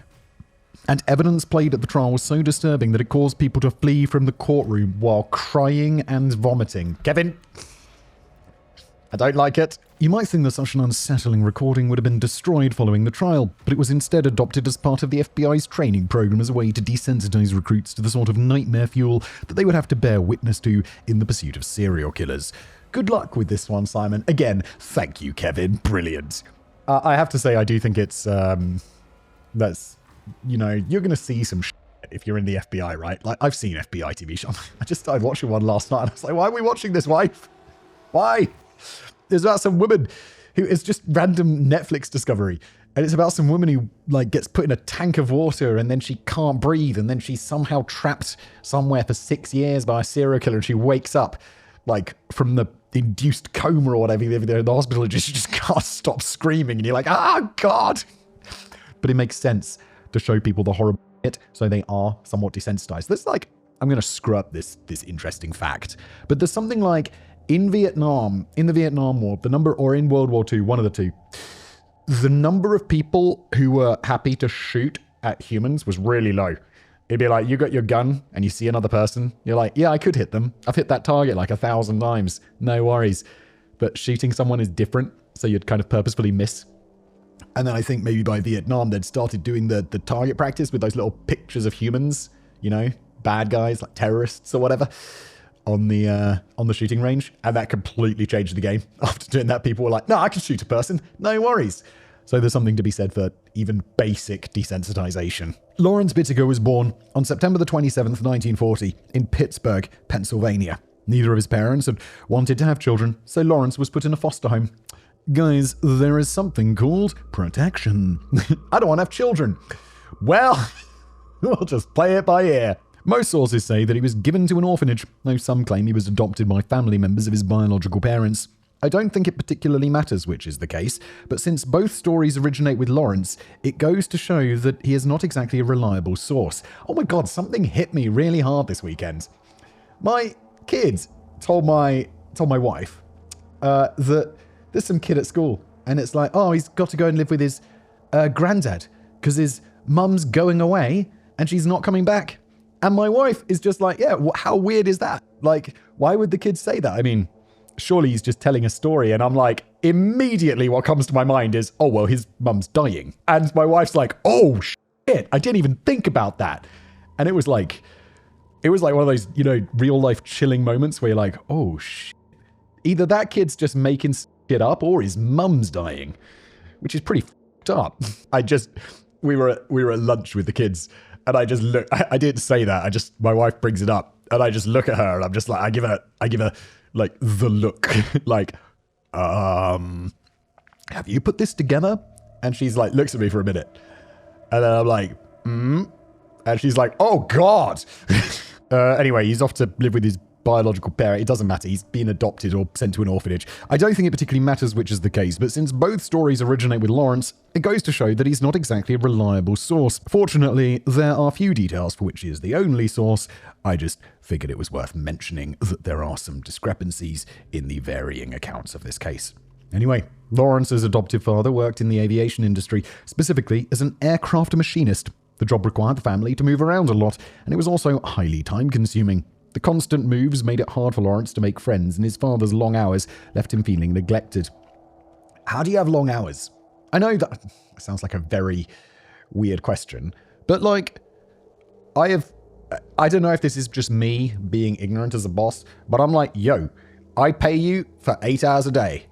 And evidence played at the trial was so disturbing that it caused people to flee from the courtroom while crying and vomiting. Kevin, I don't like it. You might think that such an unsettling recording would have been destroyed following the trial, but it was instead adopted as part of the FBI's training program as a way to desensitize recruits to the sort of nightmare fuel that they would have to bear witness to in the pursuit of serial killers. Good luck with this one, Simon. Again, thank you, Kevin. Brilliant. I have to say, I do think it's, that's, you know, you're going to see some shit if you're in the FBI, right? Like, I've seen FBI TV shows. I just started watching one last night and I was like, why are we watching this, wife? Why? There's about some woman who is just random Netflix discovery. And it's about some woman who like gets put in a tank of water and then she can't breathe and then she's somehow trapped somewhere for 6 years by a serial killer and she wakes up like from the induced coma or whatever in the hospital and she just can't stop screaming and you're like, oh God. But it makes sense to show people the horror it, so they are somewhat desensitized. That's like, I'm going to screw up this interesting fact, but there's something like in the Vietnam War, the number, or in World War II, one of the two, the number of people who were happy to shoot at humans was really low. It'd be like, you got your gun and you see another person. You're like, yeah, I could hit them. I've hit that target like 1,000 times. No worries. But shooting someone is different. So you'd kind of purposefully miss. And then I think maybe by Vietnam, they'd started doing the target practice with those little pictures of humans, you know, bad guys like terrorists or whatever on the shooting range. And that completely changed the game. After doing that, people were like, no, I can shoot a person. No worries. So there's something to be said for even basic desensitization. Lawrence Bittaker was born on September the 27th, 1940 in Pittsburgh, Pennsylvania. Neither of his parents had wanted to have children, so Lawrence was put in a foster home. Guys, there is something called protection. I don't want to have children. Well, we'll just play it by ear. Most sources say that he was given to an orphanage, though some claim he was adopted by family members of his biological parents. I don't think it particularly matters which is the case, but since both stories originate with Lawrence, it goes to show that he is not exactly a reliable source. Oh my God, something hit me really hard this weekend. My kids told my wife that there's some kid at school, and it's like, oh, he's got to go and live with his granddad because his mum's going away and she's not coming back. And my wife is just like, yeah, how weird is that? Like, why would the kids say that? I mean, surely he's just telling a story. And I'm like, immediately what comes to my mind is, oh, well, his mum's dying. And my wife's like, oh, shit, I didn't even think about that. And it was like one of those, you know, real life chilling moments where you're like, oh, shit. Either that kid's just making shit up or his mum's dying, which is pretty fucked up. We were at lunch with the kids and I just look, I didn't say that. My wife brings it up and I just look at her and I'm just like, I give her like the look, like, have you put this together? And she's like, looks at me for a minute. And then I'm like, And she's like, oh God. Anyway, he's off to live with his biological parent. It doesn't matter. He's been adopted or sent to an orphanage. I don't think it particularly matters which is the case, but since both stories originate with Lawrence, it goes to show that he's not exactly a reliable source. Fortunately, there are few details for which he is the only source. I just figured it was worth mentioning that there are some discrepancies in the varying accounts of this case. Anyway, Lawrence's adoptive father worked in the aviation industry, specifically as an aircraft machinist. The job required the family to move around a lot, and it was also highly time-consuming. The constant moves made it hard for Lawrence to make friends, and his father's long hours left him feeling neglected. How do you have long hours? I know that sounds like a very weird question, but like, I don't know if this is just me being ignorant as a boss, but I'm like, yo, I pay you for 8 hours a day.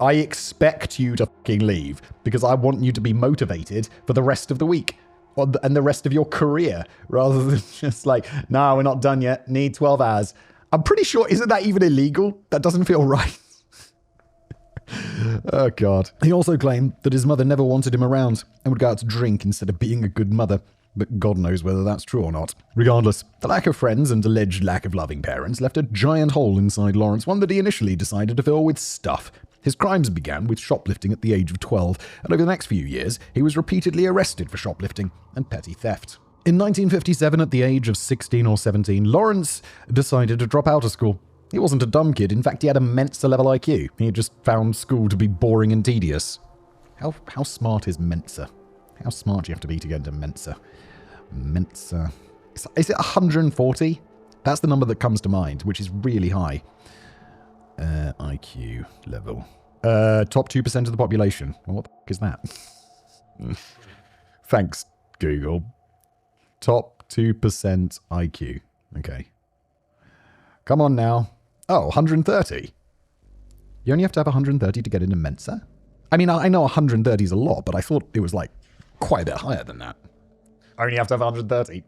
I expect you to fucking leave because I want you to be motivated for the rest of the week and the rest of your career, rather than just like, nah, we're not done yet, need 12 hours. I'm pretty sure, isn't that even illegal? That doesn't feel right. Oh God. He also claimed that his mother never wanted him around and would go out to drink instead of being a good mother. But God knows whether that's true or not. Regardless, the lack of friends and alleged lack of loving parents left a giant hole inside Lawrence, one that he initially decided to fill with stuff. His crimes began with shoplifting at the age of 12, and over the next few years, he was repeatedly arrested for shoplifting and petty theft. In 1957, at the age of 16 or 17, Lawrence decided to drop out of school. He wasn't a dumb kid. In fact, he had a Mensa-level IQ. He had just found school to be boring and tedious. How smart is Mensa? How smart do you have to be to get into Mensa? Mensa. Is it 140? That's the number that comes to mind, which is really high. IQ level. Top 2% of the population. Well, what the fuck is that? Thanks, Google. Top 2% IQ. Okay. Come on now. Oh, 130. You only have to have 130 to get into Mensa? I mean, I know 130 is a lot, but I thought it was like quite a bit higher than that. I only have to have 130.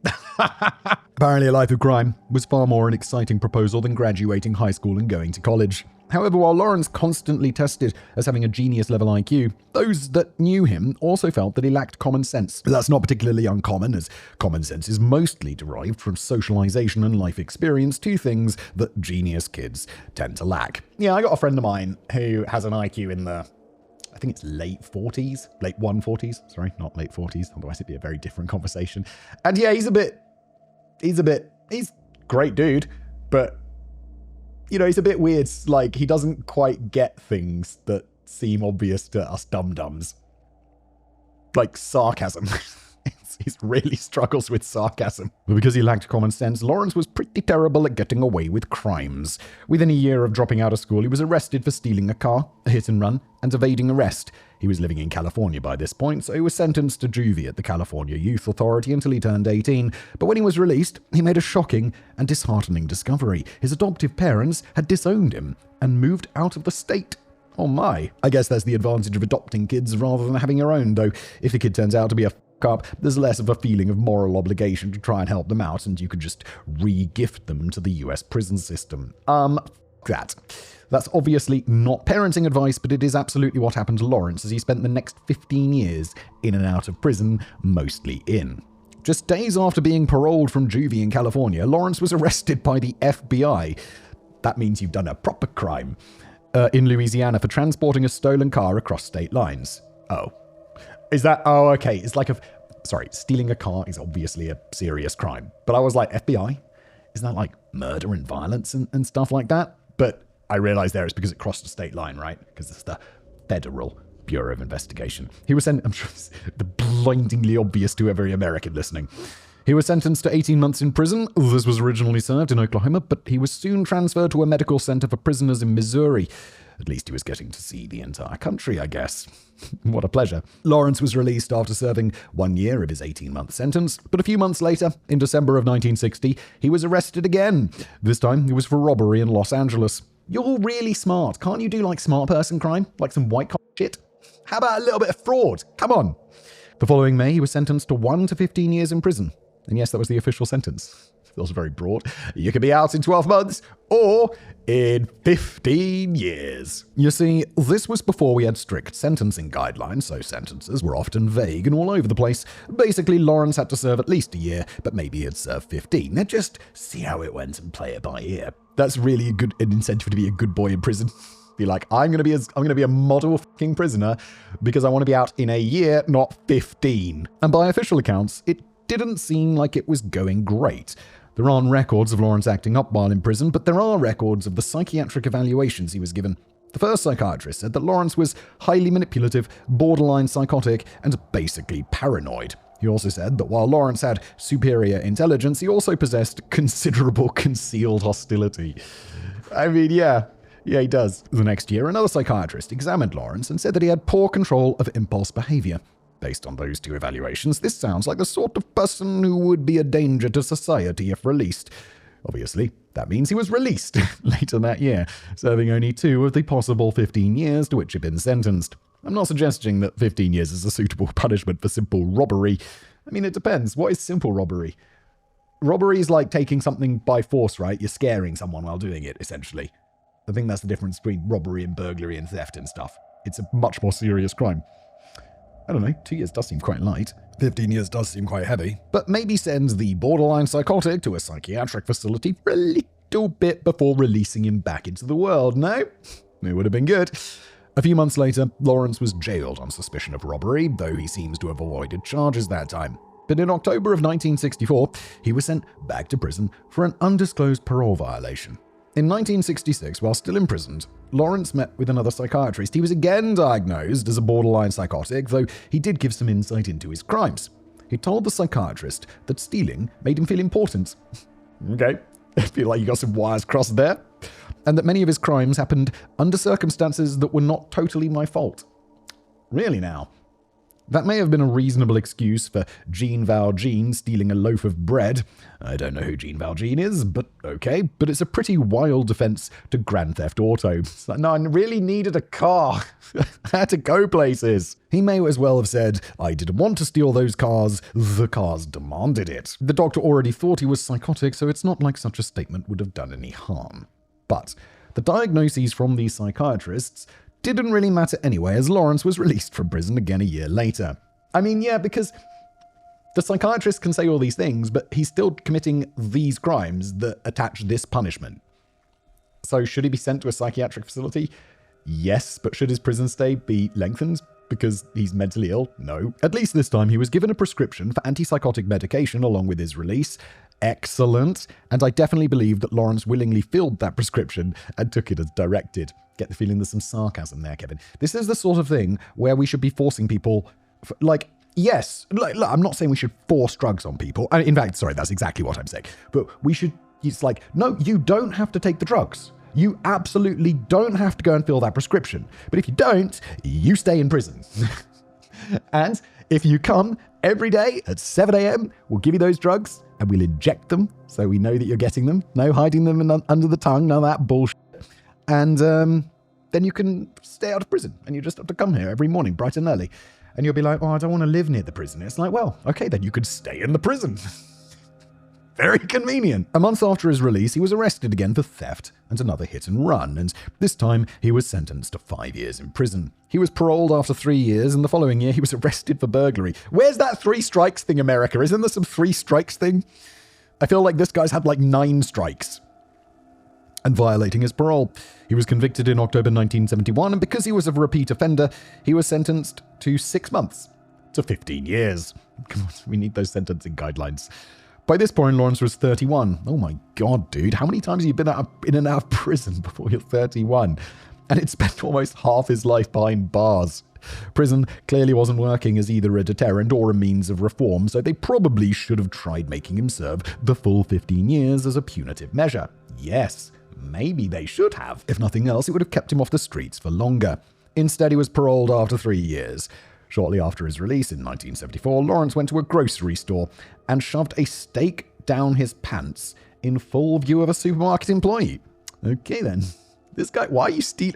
Apparently, a life of crime was far more an exciting proposal than graduating high school and going to college. However, while Lawrence constantly tested as having a genius-level IQ, those that knew him also felt that he lacked common sense. That's not particularly uncommon, as common sense is mostly derived from socialization and life experience, two things that genius kids tend to lack. Yeah, I got a friend of mine who has an IQ in the, I think it's late 140s. Sorry, not late 40s, otherwise it'd be a very different conversation. And yeah, he's great dude, but you know, he's a bit weird. Like, he doesn't quite get things that seem obvious to us dum-dums. Like sarcasm. He really struggles with sarcasm. But because he lacked common sense, Lawrence was pretty terrible at getting away with crimes. Within a year of dropping out of school, he was arrested for stealing a car, a hit and run, and evading arrest. He was living in California by this point, so he was sentenced to juvie at the California Youth Authority until he turned 18. But when he was released, he made a shocking and disheartening discovery. His adoptive parents had disowned him and moved out of the state. Oh my. I guess that's the advantage of adopting kids rather than having your own, though. If the kid turns out to be a up, there's less of a feeling of moral obligation to try and help them out, and you can just re-gift them to the US prison system. That's obviously not parenting advice, but it is absolutely what happened to Lawrence as he spent the next 15 years in and out of prison, mostly in. Just days after being paroled from juvie in California, Lawrence was arrested by the FBI. That means you've done a proper crime. In Louisiana for transporting a stolen car across state lines. Okay. It's like stealing a car is obviously a serious crime. But I was like, FBI? Isn't that like murder and violence and stuff like that? But I realized there it's because it crossed a state line, right? Because it's the Federal Bureau of Investigation. He was I'm sure it's the blindingly obvious to every American listening. He was sentenced to 18 months in prison. This was originally served in Oklahoma, but he was soon transferred to a medical center for prisoners in Missouri. At least he was getting to see the entire country, I guess. What a pleasure. Lawrence was released after serving 1 year of his 18-month sentence, but a few months later, in December of 1960, he was arrested again. This time, it was for robbery in Los Angeles. You're really smart. Can't you do like smart person crime? Like some white collar shit? How about a little bit of fraud? Come on. The following May, he was sentenced to 1 to 15 years in prison. And yes, that was the official sentence. That was very broad. You could be out in 12 months or in 15 years. You see, this was before we had strict sentencing guidelines, so sentences were often vague and all over the place. Basically, Lawrence had to serve at least a year, but maybe he'd serve 15. They'd just see how it went and play it by ear. That's really an incentive to be a good boy in prison. Be like, I'm gonna be a model fucking prisoner because I want to be out in a year, not 15. And by official accounts, it didn't seem like it was going great. There aren't records of Lawrence acting up while in prison, but there are records of the psychiatric evaluations he was given. The first psychiatrist said that Lawrence was highly manipulative, borderline psychotic, and basically paranoid. He also said that while Lawrence had superior intelligence, he also possessed considerable concealed hostility. I mean, yeah, he does. The next year, another psychiatrist examined Lawrence and said that he had poor control of impulse behavior. Based on those two evaluations, this sounds like the sort of person who would be a danger to society if released. Obviously, that means he was released later that year, serving only 2 of the possible 15 years to which he'd been sentenced. I'm not suggesting that 15 years is a suitable punishment for simple robbery. I mean, it depends. What is simple robbery? Robbery is like taking something by force, right? You're scaring someone while doing it, essentially. I think that's the difference between robbery and burglary and theft and stuff. It's a much more serious crime. I don't know, 2 years does seem quite light. 15 years does seem quite heavy. But maybe sends the borderline psychotic to a psychiatric facility for a little bit before releasing him back into the world, no? It would have been good. A few months later, Lawrence was jailed on suspicion of robbery, though he seems to have avoided charges that time. But in October of 1964, he was sent back to prison for an undisclosed parole violation. In 1966, while still imprisoned, Lawrence met with another psychiatrist. He was again diagnosed as a borderline psychotic, though he did give some insight into his crimes. He told the psychiatrist that stealing made him feel important. Okay, I feel like you got some wires crossed there. And that many of his crimes happened under circumstances that were not totally my fault. Really now? That may have been a reasonable excuse for Jean Valjean stealing a loaf of bread. I don't know who Jean Valjean is, but okay. But it's a pretty wild defense to Grand Theft Auto. It's like, no, I really needed a car. I had to go places. He may as well have said, I didn't want to steal those cars. The cars demanded it. The doctor already thought he was psychotic, so it's not like such a statement would have done any harm. But the diagnoses from these psychiatrists didn't really matter anyway, as Lawrence was released from prison again a year later. I mean, yeah, because the psychiatrist can say all these things, but he's still committing these crimes that attach this punishment. So should he be sent to a psychiatric facility? Yes, but should his prison stay be lengthened because he's mentally ill? No. At least this time he was given a prescription for antipsychotic medication along with his release. Excellent. And I definitely believe that Lawrence willingly filled that prescription and took it as directed. Get the feeling there's some sarcasm there, Kevin. This is the sort of thing where we should be forcing people, yes, look, I'm not saying we should force drugs on people. In fact, sorry, that's exactly what I'm saying. But we should, it's like, no, you don't have to take the drugs. You absolutely don't have to go and fill that prescription. But if you don't, you stay in prison. And if you come every day at 7 a.m., we'll give you those drugs and we'll inject them so we know that you're getting them. No hiding them under the tongue, none of that bullshit. And then you can stay out of prison and you just have to come here every morning bright and early. And you'll be like, oh, I don't want to live near the prison. It's like, well, okay, then you could stay in the prison. Very convenient. A month after his release, he was arrested again for theft and another hit and run, and this time he was sentenced to 5 years in prison. He was paroled after 3 years, and the following year he was arrested for burglary. Where's that 3 strikes thing, America? Isn't there some 3 strikes thing? I feel like this guy's had like 9 strikes. And violating his parole. He was convicted in October 1971, and because he was a repeat offender, he was sentenced to 6 months to 15 years. Come on, we need those sentencing guidelines. By this point, Lawrence was 31. Oh my God, dude. How many times have you been in and out of prison before you're 31? And he'd spent almost half his life behind bars. Prison clearly wasn't working as either a deterrent or a means of reform, so they probably should have tried making him serve the full 15 years as a punitive measure. Yes, maybe they should have. If nothing else, it would have kept him off the streets for longer. Instead, he was paroled after 3 years. Shortly after his release in 1974, Lawrence went to a grocery store and shoved a steak down his pants in full view of a supermarket employee. Okay then. This guy, why are you stealing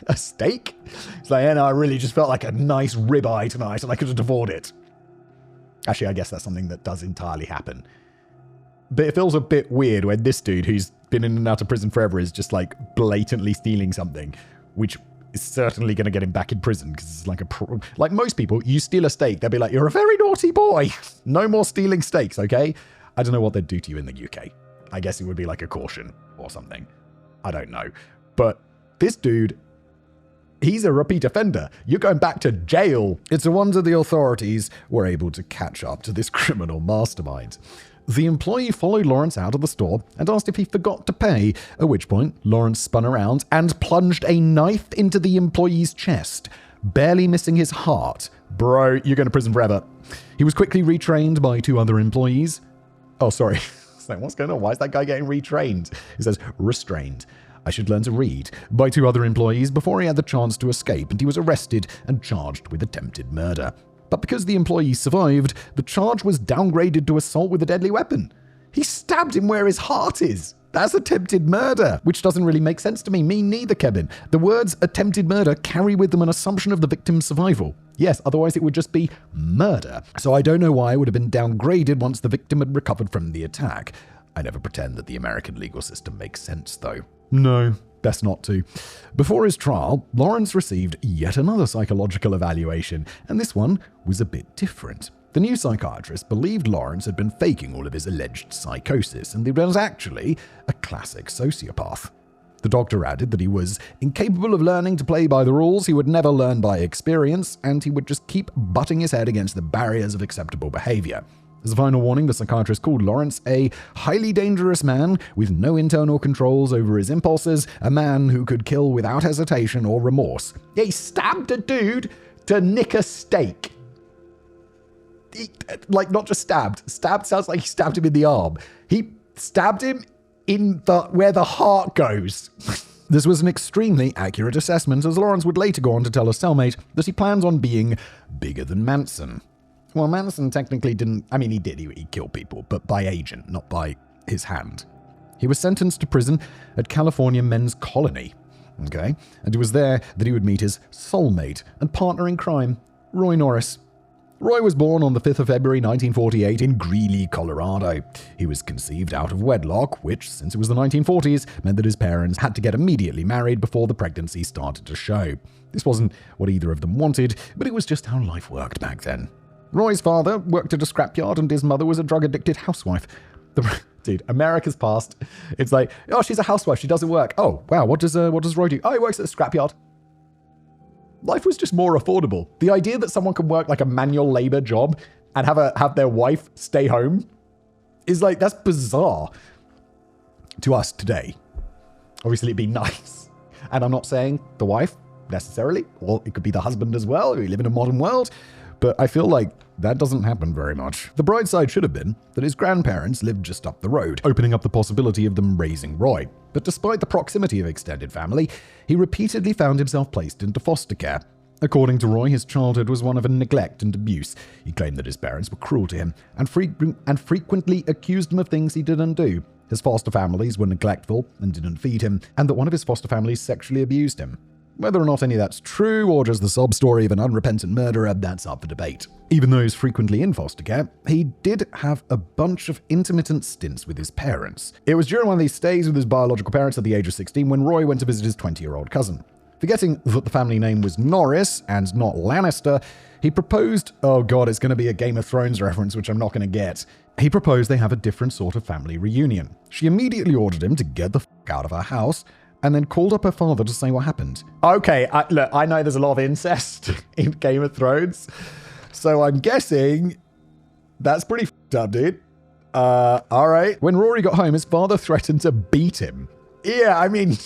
a steak? It's like, I really just felt like a nice ribeye tonight and I couldn't afford it. Actually, I guess that's something that does entirely happen. But it feels a bit weird when this dude who's been in and out of prison forever is just like blatantly stealing something, which is certainly going to get him back in prison because it's like like most people, you steal a steak, they'll be like, you're a very naughty boy. No more stealing steaks, okay? I don't know what they'd do to you in the UK. I guess it would be like a caution or something. I don't know. But this dude, he's a repeat offender. You're going back to jail. It's a wonder the authorities were able to catch up to this criminal mastermind. The employee followed Lawrence out of the store and asked if he forgot to pay, at which point Lawrence spun around and plunged a knife into the employee's chest, barely missing his heart. Bro, you're going to prison forever. He was quickly retrained by 2 other employees. Oh, sorry. It's like, what's going on? Why is that guy getting retrained? He says, restrained. I should learn to read. By 2 other employees before he had the chance to escape, and he was arrested and charged with attempted murder. But because the employee survived, the charge was downgraded to assault with a deadly weapon. He stabbed him where his heart is. That's attempted murder, which doesn't really make sense to me. Me neither, Kevin. The words attempted murder carry with them an assumption of the victim's survival. Yes, otherwise it would just be murder. So I don't know why it would have been downgraded once the victim had recovered from the attack. I never pretend that the American legal system makes sense, though. No, best not to. Before his trial, Lawrence received yet another psychological evaluation, and this one was a bit different. The new psychiatrist believed Lawrence had been faking all of his alleged psychosis, and he was actually a classic sociopath. The doctor added that he was incapable of learning to play by the rules, he would never learn by experience, and he would just keep butting his head against the barriers of acceptable behavior. As a final warning, the psychiatrist called Lawrence a highly dangerous man with no internal controls over his impulses, a man who could kill without hesitation or remorse. He stabbed a dude to nick a steak. Not just stabbed. Stabbed sounds like he stabbed him in the arm. He stabbed him in where the heart goes. This was an extremely accurate assessment, as Lawrence would later go on to tell a cellmate that he plans on being bigger than Manson. Well, Manson technically didn't... I mean, he did. He killed people, but by agent, not by his hand. He was sentenced to prison at California Men's Colony. Okay? And it was there that he would meet his soulmate and partner in crime, Roy Norris. Roy was born on the 5th of February 1948 in Greeley, Colorado. He was conceived out of wedlock, which, since it was the 1940s, meant that his parents had to get immediately married before the pregnancy started to show. This wasn't what either of them wanted, but it was just how life worked back then. Roy's father worked at a scrapyard and his mother was a drug-addicted housewife. Dude, America's past. It's like, oh, she's a housewife, she doesn't work. Oh, wow, what does Roy do? Oh, he works at a scrapyard. Life was just more affordable. The idea that someone can work like a manual labor job and have their wife stay home is like, that's bizarre to us today. Obviously, it'd be nice. And I'm not saying the wife necessarily, or it could be the husband as well. We live in a modern world. But I feel like that doesn't happen very much. The bright side should have been that his grandparents lived just up the road, opening up the possibility of them raising Roy. But despite the proximity of extended family, he repeatedly found himself placed into foster care. According to Roy, his childhood was one of neglect and abuse. He claimed that his parents were cruel to him and frequently accused him of things he didn't do. His foster families were neglectful and didn't feed him, and that one of his foster families sexually abused him. Whether or not any of that's true or just the sob story of an unrepentant murderer, that's up for debate. Even though he was frequently in foster care, he did have a bunch of intermittent stints with his parents. It was during one of these stays with his biological parents at the age of 16 when Roy went to visit his 20-year-old cousin. Forgetting that the family name was Norris and not Lannister, he proposed, oh god, it's going to be a Game of Thrones reference, which I'm not going to get. He proposed they have a different sort of family reunion. She immediately ordered him to get the fuck out of her house, and then called up her father to say what happened. Okay, look, I know there's a lot of incest in Game of Thrones, so I'm guessing that's pretty f***ed up, dude. All right. When Rory got home, his father threatened to beat him. Yeah, I mean,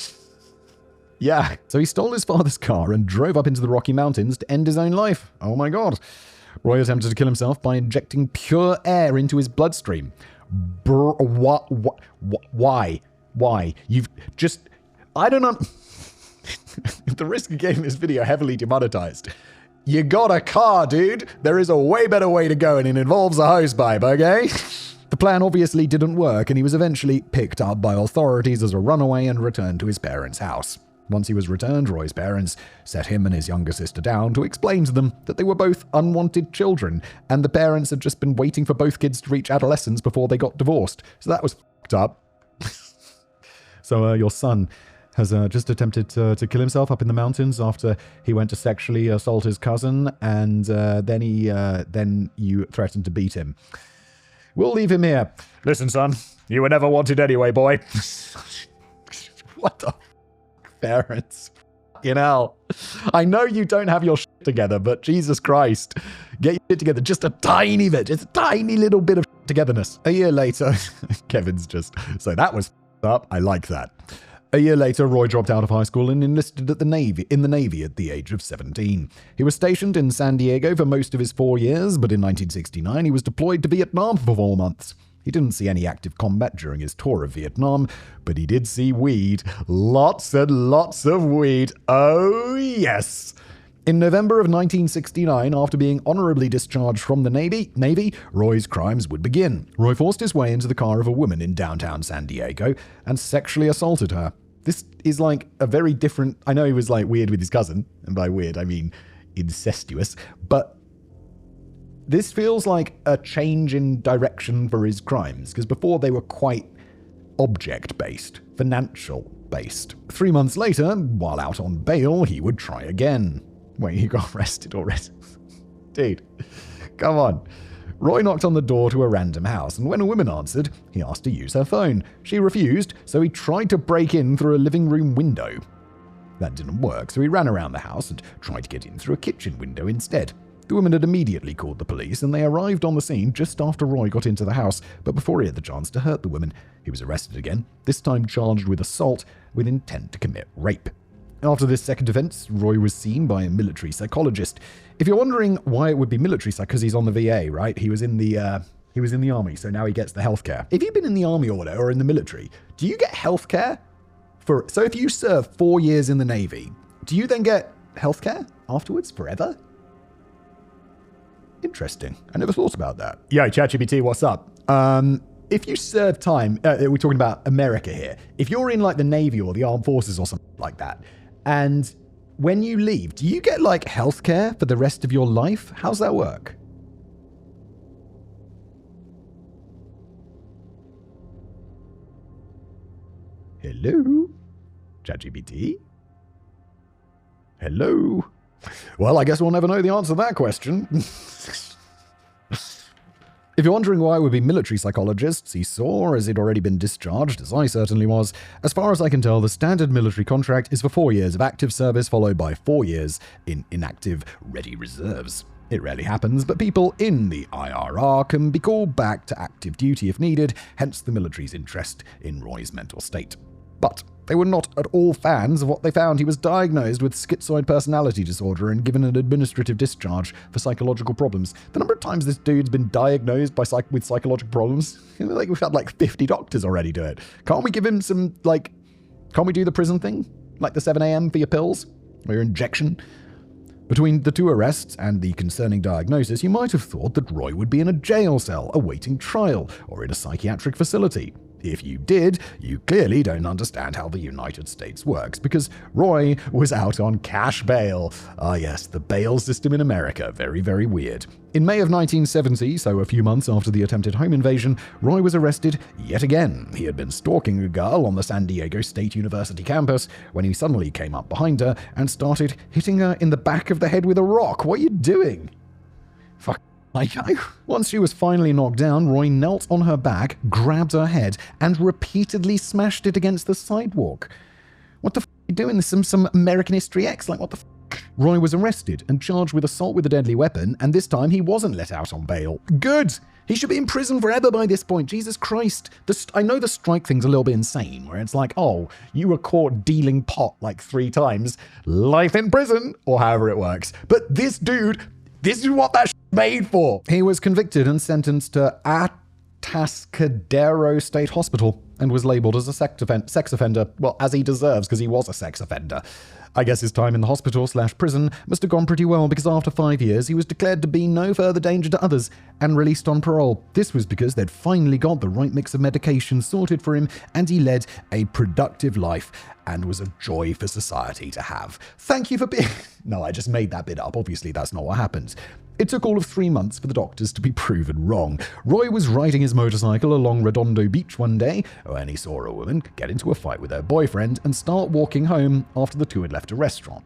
yeah. So he stole his father's car and drove up into the Rocky Mountains to end his own life. Oh my god. Roy attempted to kill himself by injecting pure air into his bloodstream. Why? You've just... I don't know. At the risk of getting this video heavily demonetized, you got a car, dude. There is a way better way to go, and it involves a hosepipe, okay? The plan obviously didn't work, and he was eventually picked up by authorities as a runaway and returned to his parents' house. Once he was returned, Roy's parents set him and his younger sister down to explain to them that they were both unwanted children, and the parents had just been waiting for both kids to reach adolescence before they got divorced. So that was fucked up. So your son has just attempted to kill himself up in the mountains after he went to sexually assault his cousin, and then you threatened to beat him. We'll leave him here. Listen, son, you were never wanted anyway, boy. What the parents? You know, I know you don't have your shit together, but Jesus Christ, get your shit together. Just a tiny bit, just a tiny little bit of togetherness. A year later, Kevin's just, so that was up. I like that. A year later, Roy dropped out of high school and enlisted in the Navy at the age of 17. He was stationed in San Diego for most of his 4 years, but in 1969 he was deployed to Vietnam for 4 months. He didn't see any active combat during his tour of Vietnam, but he did see weed. Lots and lots of weed. Oh, yes. In November of 1969, after being honorably discharged from the Navy, Roy's crimes would begin. Roy forced his way into the car of a woman in downtown San Diego and sexually assaulted her. This is like a very different... I know he was like weird with his cousin, and by weird I mean incestuous, but this feels like a change in direction for his crimes, because before they were quite object-based, financial-based. 3 months later, while out on bail, he would try again. Wait, he got arrested already? Dude, come on. Roy knocked on the door to a random house, and when a woman answered, he asked to use her phone. She refused, so he tried to break in through a living room window. That didn't work, so he ran around the house and tried to get in through a kitchen window instead. The woman had immediately called the police, and they arrived on the scene just after Roy got into the house, but before he had the chance to hurt the woman. He was arrested again, this time charged with assault with intent to commit rape. After this second offense, Roy was seen by a military psychologist. If you're wondering why it would be military psych, because he's on the VA, right? He was in the army, so now he gets the healthcare. If you've been in the army or whatever, or in the military, do you get healthcare? So if you serve 4 years in the Navy, do you then get healthcare afterwards forever? Interesting. I never thought about that. Yo, ChatGPT, what's up? If you serve time, we're talking about America here. If you're in like the Navy or the Armed Forces or something like that, and when you leave, do you get like healthcare for the rest of your life? How's that work? Hello? ChatGPT? Hello? Well, I guess we'll never know the answer to that question. If you're wondering why we'd be military psychologists, he saw, as he'd already been discharged, as I certainly was. As far as I can tell, the standard military contract is for 4 years of active service, followed by 4 years in inactive ready reserves. It rarely happens, but people in the IRR can be called back to active duty if needed, hence the military's interest in Roy's mental state. But they were not at all fans of what they found. He was diagnosed with schizoid personality disorder and given an administrative discharge for psychological problems. The number of times this dude's been diagnosed with psychological problems, like we've had like 50 doctors already do it. Can't we give him some, can't we do the prison thing? Like the 7 a.m. for your pills? Or your injection? Between the 2 arrests and the concerning diagnosis, you might have thought that Roy would be in a jail cell awaiting trial or in a psychiatric facility. If you did, you clearly don't understand how the United States works, because Roy was out on cash bail. Ah yes, the bail system in America. Very, very weird. In May of 1970, so a few months after the attempted home invasion, Roy was arrested yet again. He had been stalking a girl on the San Diego State University campus when he suddenly came up behind her and started hitting her in the back of the head with a rock. What are you doing? Fuck. Once she was finally knocked down, Roy knelt on her back, grabbed her head, and repeatedly smashed it against the sidewalk. What the f*** are you doing? This is some American History X? Like, what the f***? Roy was arrested and charged with assault with a deadly weapon, and this time he wasn't let out on bail. Good! He should be in prison forever by this point. Jesus Christ. I know the strike thing's a little bit insane, where it's like, oh, you were caught dealing pot like 3 times, life in prison, or however it works. But this dude... this is what that made for. He was convicted and sentenced to Atascadero State Hospital and was labeled as a sex offender. Well, as he deserves, because he was a sex offender. I guess his time in the hospital/prison must have gone pretty well, because after 5 years, he was declared to be no further danger to others and released on parole. This was because they'd finally got the right mix of medication sorted for him, and he led a productive life and was a joy for society to have. Thank you for being... No, I just made that bit up. Obviously, that's not what happened. It took all of 3 months for the doctors to be proven wrong. Roy was riding his motorcycle along Redondo Beach one day when he saw a woman get into a fight with her boyfriend and start walking home after the two had left a restaurant.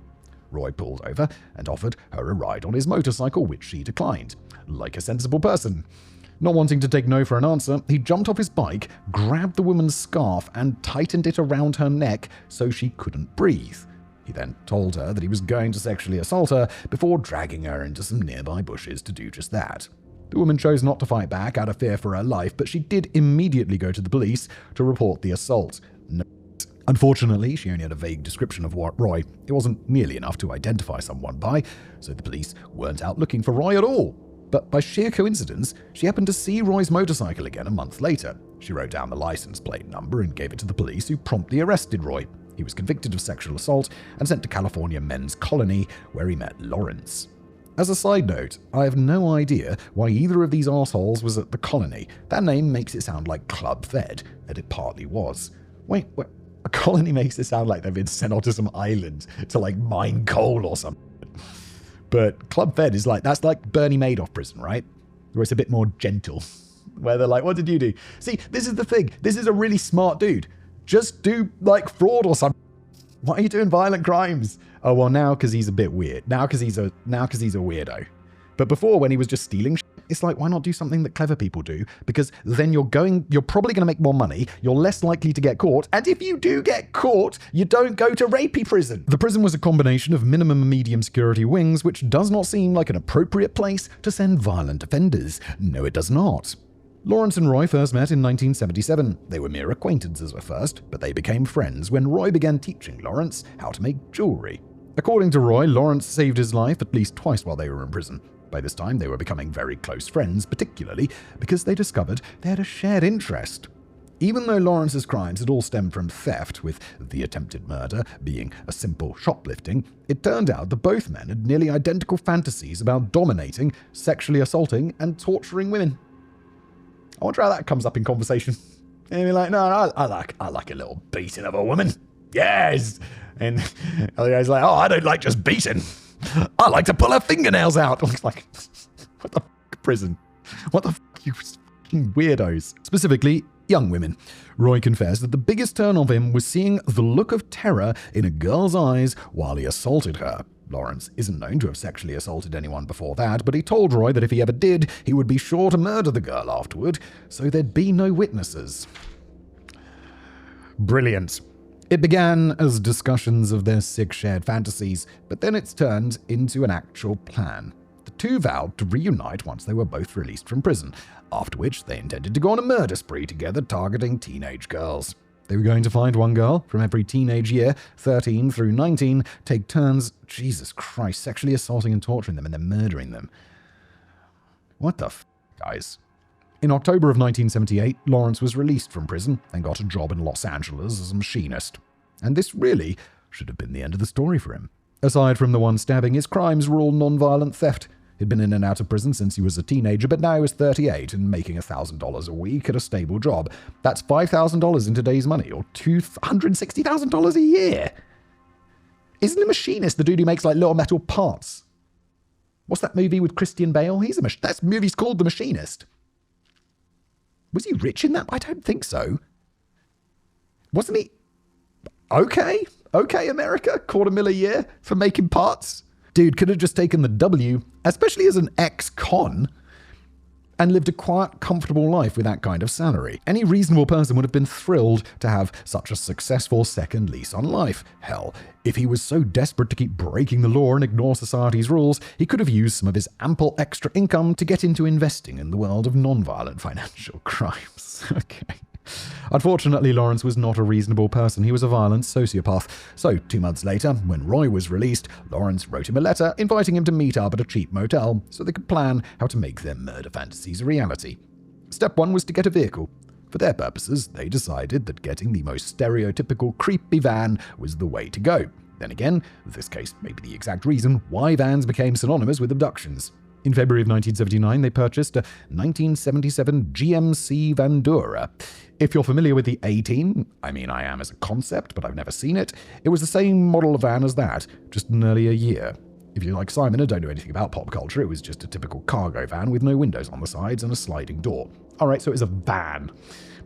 Roy pulled over and offered her a ride on his motorcycle, which she declined, like a sensible person. Not wanting to take no for an answer, he jumped off his bike, grabbed the woman's scarf, and tightened it around her neck so she couldn't breathe. He then told her that he was going to sexually assault her before dragging her into some nearby bushes to do just that. The woman chose not to fight back out of fear for her life, but she did immediately go to the police to report the assault. Unfortunately, she only had a vague description of Roy. It wasn't nearly enough to identify someone by, so the police weren't out looking for Roy at all. But by sheer coincidence, she happened to see Roy's motorcycle again a month later. She wrote down the license plate number and gave it to the police, who promptly arrested Roy. He was convicted of sexual assault and sent to California Men's Colony, where he met Lawrence. As a side note, I have no idea why either of these arseholes was at the colony. That name makes it sound like Club Fed, and it partly was. Wait, a colony makes it sound like they've been sent onto some island to mine coal or something. But Club Fed is that's like Bernie Madoff prison, right? Where it's a bit more gentle. Where they're like, what did you do? See, this is the thing. This is a really smart dude. Just do fraud or something. Why are you doing violent crimes? Oh, well, now because he's a bit weird. Now because he's a weirdo. But before, when he was just stealing shit, it's like, why not do something that clever people do? Because then you're probably going to make more money. You're less likely to get caught. And if you do get caught, you don't go to rapey prison. The prison was a combination of minimum and medium security wings, which does not seem like an appropriate place to send violent offenders. No, it does not. Lawrence and Roy first met in 1977. They were mere acquaintances at first, but they became friends when Roy began teaching Lawrence how to make jewelry. According to Roy, Lawrence saved his life at least twice while they were in prison. By this time, they were becoming very close friends, particularly because they discovered they had a shared interest. Even though Lawrence's crimes had all stemmed from theft, with the attempted murder being a simple shoplifting, it turned out that both men had nearly identical fantasies about dominating, sexually assaulting, and torturing women. I wonder how that comes up in conversation. And be like, no, I like a little beating of a woman. Yes! And the other guy's like, oh, I don't like just beating. I like to pull her fingernails out. I was like, what the fuck, prison? What the fuck, you fucking weirdos? Specifically, young women. Roy confessed that the biggest turn of him was seeing the look of terror in a girl's eyes while he assaulted her. Lawrence isn't known to have sexually assaulted anyone before that, but he told Roy that if he ever did, he would be sure to murder the girl afterward, so there'd be no witnesses. Brilliant. It began as discussions of their sick shared fantasies, but then it's turned into an actual plan. The two vowed to reunite once they were both released from prison, after which they intended to go on a murder spree together targeting teenage girls. They were going to find one girl from every teenage year, 13 through 19, take turns, Jesus Christ, sexually assaulting and torturing them and then murdering them. What the f***, guys? In October of 1978, Lawrence was released from prison and got a job in Los Angeles as a machinist. And this really should have been the end of the story for him. Aside from the one stabbing, his crimes were all non-violent theft. He'd been in and out of prison since he was a teenager, but now he was 38 and making $1,000 a week at a stable job. That's $5,000 in today's money, or $260,000 a year. Isn't a machinist the dude who makes like little metal parts? What's that movie with Christian Bale? That movie's called The Machinist. Was he rich in that? I don't think so. Wasn't he? Okay, America, $250,000 a year for making parts. Dude could have just taken the W, especially as an ex-con, and lived a quiet, comfortable life with that kind of salary. Any reasonable person would have been thrilled to have such a successful second lease on life. Hell, if he was so desperate to keep breaking the law and ignore society's rules, he could have used some of his ample extra income to get into investing in the world of non-violent financial crimes. Okay. Unfortunately, Lawrence was not a reasonable person. He was a violent sociopath. So, 2 months later, when Roy was released, Lawrence wrote him a letter inviting him to meet up at a cheap motel so they could plan how to make their murder fantasies a reality. Step 1 was to get a vehicle. For their purposes, they decided that getting the most stereotypical creepy van was the way to go. Then again, this case may be the exact reason why vans became synonymous with abductions. In February of 1979, they purchased a 1977 GMC Vandura. If you're familiar with the A-Team, I am as a concept, but I've never seen it, it was the same model of van as that, just an earlier year. If you're like Simon and don't know anything about pop culture, it was just a typical cargo van with no windows on the sides and a sliding door. Alright, so it was a van.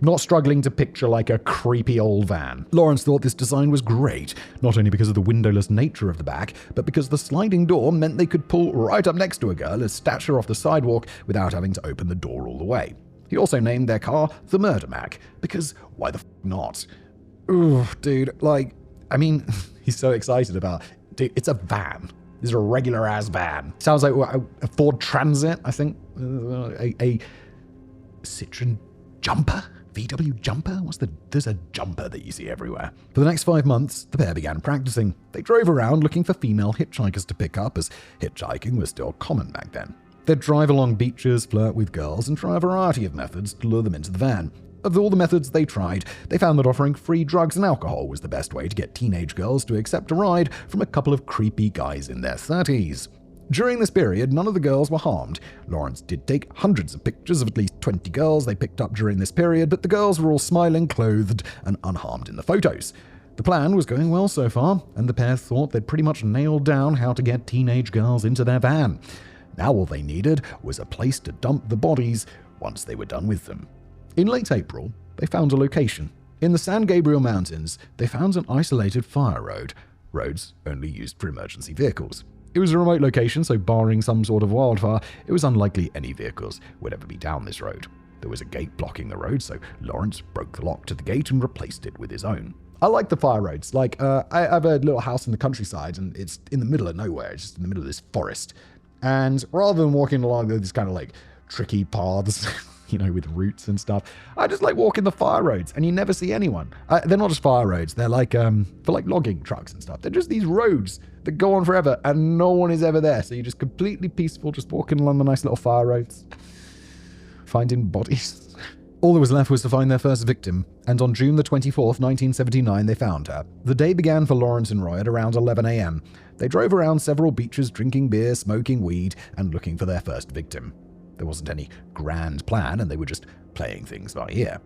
Not struggling to picture like a creepy old van. Lawrence thought this design was great, not only because of the windowless nature of the back, but because the sliding door meant they could pull right up next to a girl, a stature off the sidewalk, without having to open the door all the way. He also named their car the Murder Mac, because why the f*** not? Ooh, dude, he's so excited about it. Dude, it's a van. This is a regular-ass van. Sounds like a Ford Transit, I think. A Citroen Jumper? VW Jumper? There's a jumper that you see everywhere. For the next 5 months, the pair began practicing. They drove around looking for female hitchhikers to pick up, as hitchhiking was still common back then. They'd drive along beaches, flirt with girls, and try a variety of methods to lure them into the van. Of all the methods they tried, they found that offering free drugs and alcohol was the best way to get teenage girls to accept a ride from a couple of creepy guys in their 30s. During this period, none of the girls were harmed. Lawrence did take hundreds of pictures of at least 20 girls they picked up during this period, but the girls were all smiling, clothed, and unharmed in the photos. The plan was going well so far, and the pair thought they'd pretty much nailed down how to get teenage girls into their van. Now all they needed was a place to dump the bodies once they were done with them. In late April, they found a location. In the San Gabriel Mountains, they found an isolated fire road, roads only used for emergency vehicles. It was a remote location, so barring some sort of wildfire, it was unlikely any vehicles would ever be down this road. There was a gate blocking the road, so Lawrence broke the lock to the gate and replaced it with his own. I like the fire roads. I have a little house in the countryside, and it's in the middle of nowhere. It's just in the middle of this forest. And rather than walking along these kind of tricky paths, with roots and stuff, I just like walking the fire roads, and you never see anyone. They're not just fire roads. They're for logging trucks and stuff. They're just these roads that go on forever, and no one is ever there. So you're just completely peaceful, just walking along the nice little fire roads, finding bodies. All that was left was to find their first victim, and on June the 24th, 1979, they found her. The day began for Lawrence and Roy at around 11 a.m. They drove around several beaches, drinking beer, smoking weed, and looking for their first victim. There wasn't any grand plan, and they were just playing things by ear.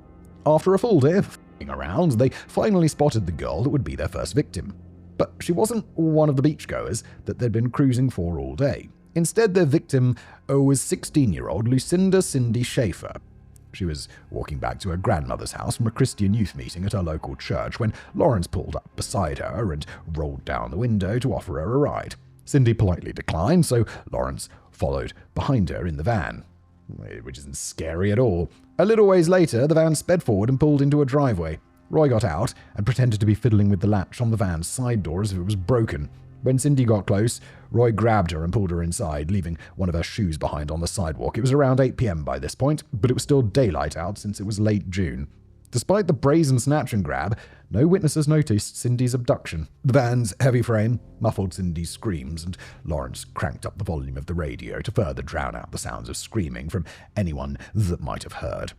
After a full day of f***ing around, they finally spotted the girl that would be their first victim. But she wasn't one of the beachgoers that they'd been cruising for all day. Instead, their victim was 16-year-old Lucinda Cindy Schaefer. She was walking back to her grandmother's house from a Christian youth meeting at her local church when Lawrence pulled up beside her and rolled down the window to offer her a ride. Cindy politely declined, so Lawrence followed behind her in the van, which isn't scary at all. A little ways later, the van sped forward and pulled into a driveway. Roy got out and pretended to be fiddling with the latch on the van's side door as if it was broken. When Cindy got close, Roy grabbed her and pulled her inside, leaving one of her shoes behind on the sidewalk. It was around 8 p.m. by this point, but it was still daylight out since it was late June. Despite the brazen snatch and grab, no witnesses noticed Cindy's abduction. The van's heavy frame muffled Cindy's screams, and Lawrence cranked up the volume of the radio to further drown out the sounds of screaming from anyone that might have heard.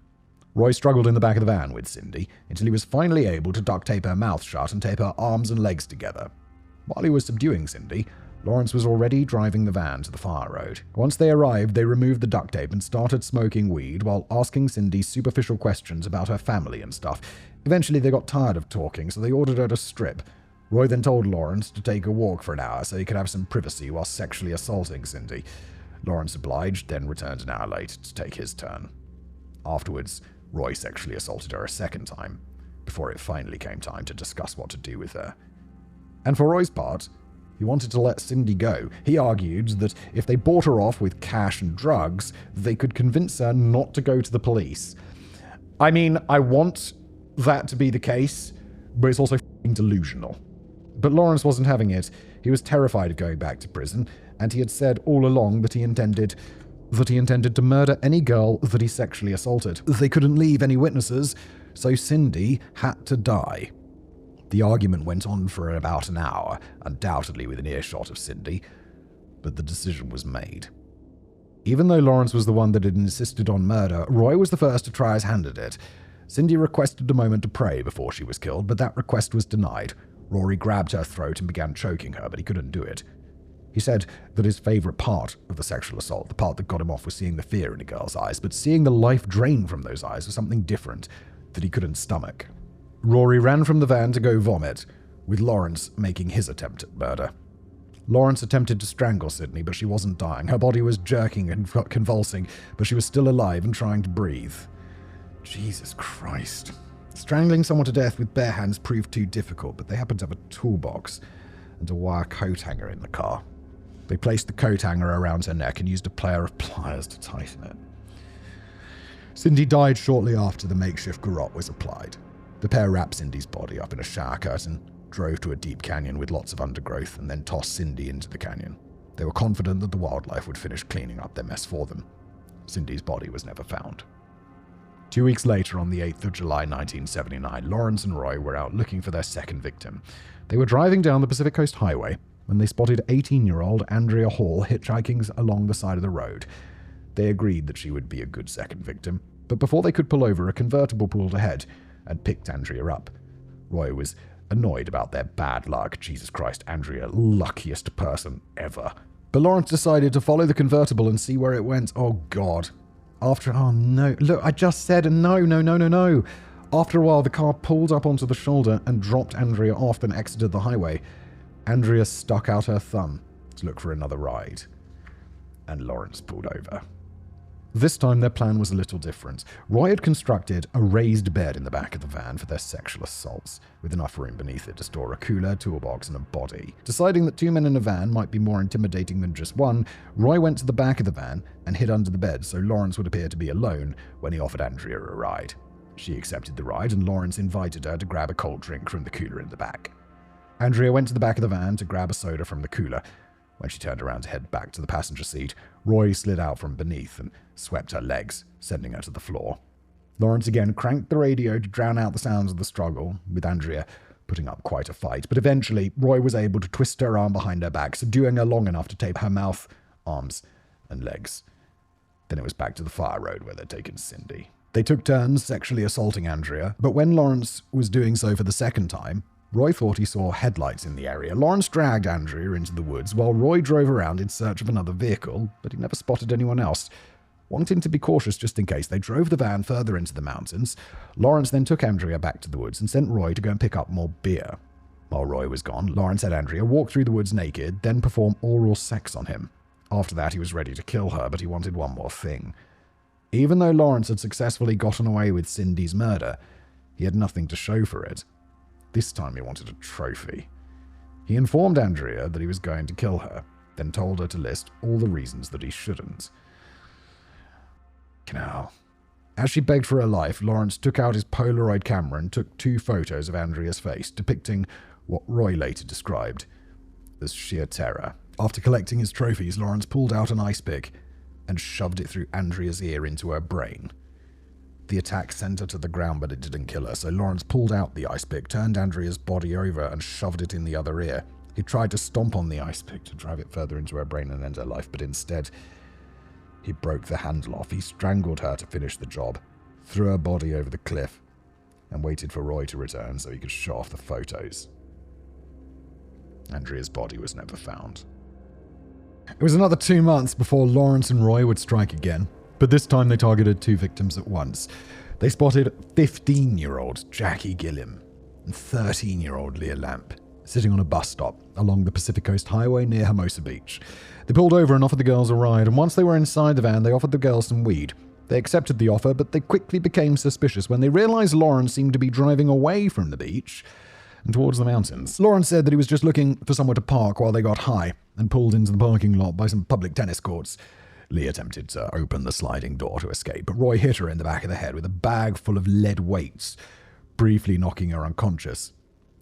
Roy struggled in the back of the van with Cindy until he was finally able to duct tape her mouth shut and tape her arms and legs together. While he was subduing Cindy, Lawrence was already driving the van to the fire road. Once they arrived, they removed the duct tape and started smoking weed while asking Cindy superficial questions about her family and stuff. Eventually, they got tired of talking, so they ordered her to strip. Roy then told Lawrence to take a walk for an hour so he could have some privacy while sexually assaulting Cindy. Lawrence obliged, then returned an hour later to take his turn. Afterwards, Roy sexually assaulted her a second time, before it finally came time to discuss what to do with her. And for Roy's part, he wanted to let Cindy go. He argued that if they bought her off with cash and drugs, they could convince her not to go to the police. I mean, I want that to be the case, but it's also f***ing delusional. But Lawrence wasn't having it. He was terrified of going back to prison, and he had said all along that he intended to murder any girl that he sexually assaulted. They couldn't leave any witnesses, so Cindy had to die. The argument went on for about an hour, undoubtedly within earshot of Cindy, but the decision was made. Even though Lawrence was the one that had insisted on murder, Roy was the first to try his hand at it. Cindy requested a moment to pray before she was killed, but that request was denied. Rory grabbed her throat and began choking her, but he couldn't do it. He said that his favorite part of the sexual assault, the part that got him off, was seeing the fear in a girl's eyes, but seeing the life drain from those eyes was something different that he couldn't stomach. Rory ran from the van to go vomit, with Lawrence making his attempt at murder. Lawrence attempted to strangle Sydney, but she wasn't dying. Her body was jerking and convulsing, but she was still alive and trying to breathe. Jesus Christ. Strangling someone to death with bare hands proved too difficult, but they happened to have a toolbox and a wire coat hanger in the car. They placed the coat hanger around her neck and used a pair of pliers to tighten it. Cindy died shortly after the makeshift garrote was applied. The pair wrapped Cindy's body up in a shower curtain, drove to a deep canyon with lots of undergrowth, and then tossed Cindy into the canyon. They were confident that the wildlife would finish cleaning up their mess for them. Cindy's body was never found. 2 weeks later, on the 8th of July 1979, Lawrence and Roy were out looking for their second victim. They were driving down the Pacific Coast Highway when they spotted 18-year-old Andrea Hall hitchhiking along the side of the road. They agreed that she would be a good second victim, but before they could pull over, a convertible pulled ahead and picked Andrea up. Roy was annoyed about their bad luck. Jesus Christ, Andrea, luckiest person ever. But Lawrence decided to follow the convertible and see where it went. Oh, God. Oh, no. Look, I just said no. After a while, the car pulled up onto the shoulder and dropped Andrea off, then exited the highway. Andrea stuck out her thumb to look for another ride, and Lawrence pulled over. This time, their plan was a little different. Roy had constructed a raised bed in the back of the van for their sexual assaults, with enough room beneath it to store a cooler, toolbox, and a body. Deciding that 2 men in a van might be more intimidating than just one, Roy went to the back of the van and hid under the bed so Lawrence would appear to be alone when he offered Andrea a ride. She accepted the ride, and Lawrence invited her to grab a cold drink from the cooler in the back. Andrea went to the back of the van to grab a soda from the cooler. When she turned around to head back to the passenger seat, Roy slid out from beneath and swept her legs, sending her to the floor. Lawrence again cranked the radio to drown out the sounds of the struggle, with Andrea putting up quite a fight. But eventually, Roy was able to twist her arm behind her back, subduing her long enough to tape her mouth, arms, and legs. Then it was back to the fire road where they'd taken Cindy. They took turns sexually assaulting Andrea, but when Lawrence was doing so for the second time, Roy thought he saw headlights in the area. Lawrence dragged Andrea into the woods while Roy drove around in search of another vehicle, but he never spotted anyone else. Wanting to be cautious just in case, they drove the van further into the mountains. Lawrence then took Andrea back to the woods and sent Roy to go and pick up more beer. While Roy was gone, Lawrence had Andrea walk through the woods naked, then perform oral sex on him. After that, he was ready to kill her, but he wanted one more thing. Even though Lawrence had successfully gotten away with Cindy's murder, he had nothing to show for it. This time he wanted a trophy. He informed Andrea that he was going to kill her, then told her to list all the reasons that he shouldn't. Now, as she begged for her life, Lawrence took out his Polaroid camera and took 2 photos of Andrea's face, depicting what Roy later described as sheer terror. After collecting his trophies, Lawrence pulled out an ice pick and shoved it through Andrea's ear into her brain. The attack sent her to the ground, but it didn't kill her, so Lawrence pulled out the ice pick, turned Andrea's body over, and shoved it in the other ear. He tried to stomp on the ice pick to drive it further into her brain and end her life, but instead, he broke the handle off. He strangled her to finish the job, threw her body over the cliff, and waited for Roy to return so he could show off the photos. Andrea's body was never found. It was another 2 months before Lawrence and Roy would strike again, but this time they targeted 2 victims at once. They spotted 15-year-old Jackie Gilliam and 13-year-old Leah Lamp sitting on a bus stop along the Pacific Coast Highway near Hermosa Beach. They pulled over and offered the girls a ride, and once they were inside the van, they offered the girls some weed. They accepted the offer, but they quickly became suspicious when they realized Lawrence seemed to be driving away from the beach and towards the mountains. Lawrence said that he was just looking for somewhere to park while they got high and pulled into the parking lot by some public tennis courts. Lee attempted to open the sliding door to escape, but Roy hit her in the back of the head with a bag full of lead weights, briefly knocking her unconscious.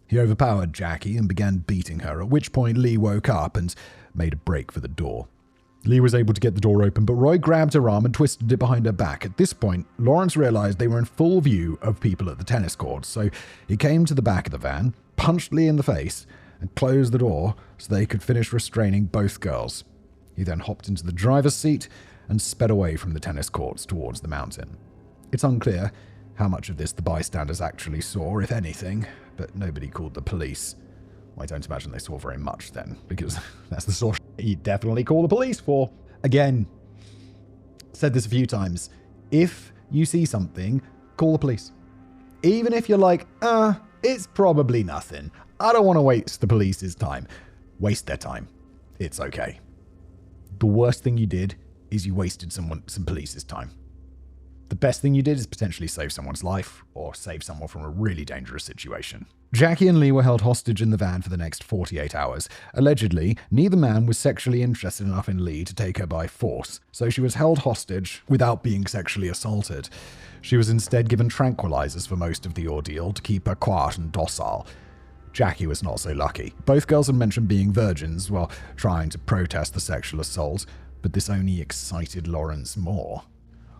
He overpowered Jackie and began beating her, at which point Lee woke up and made a break for the door. Lee was able to get the door open, but Roy grabbed her arm and twisted it behind her back. At this point, Lawrence realized they were in full view of people at the tennis courts, so he came to the back of the van, punched Lee in the face, and closed the door so they could finish restraining both girls. He then hopped into the driver's seat and sped away from the tennis courts towards the mountain. It's unclear how much of this the bystanders actually saw, if anything, but nobody called the police. Well, I don't imagine they saw very much then, because that's the sort of you definitely call the police for. Again, said this a few times, if you see something, call the police. Even if you're like, it's probably nothing. I don't want to waste the police's time. Waste their time. It's okay. The worst thing you did is you wasted some police's time. The best thing you did is potentially save someone's life or save someone from a really dangerous situation. Jackie and Lee were held hostage in the van for the next 48 hours. Allegedly, neither man was sexually interested enough in Lee to take her by force, so she was held hostage without being sexually assaulted. She was instead given tranquilizers for most of the ordeal to keep her quiet and docile. Jackie was not so lucky. Both girls had mentioned being virgins while trying to protest the sexual assault, but this only excited Lawrence more.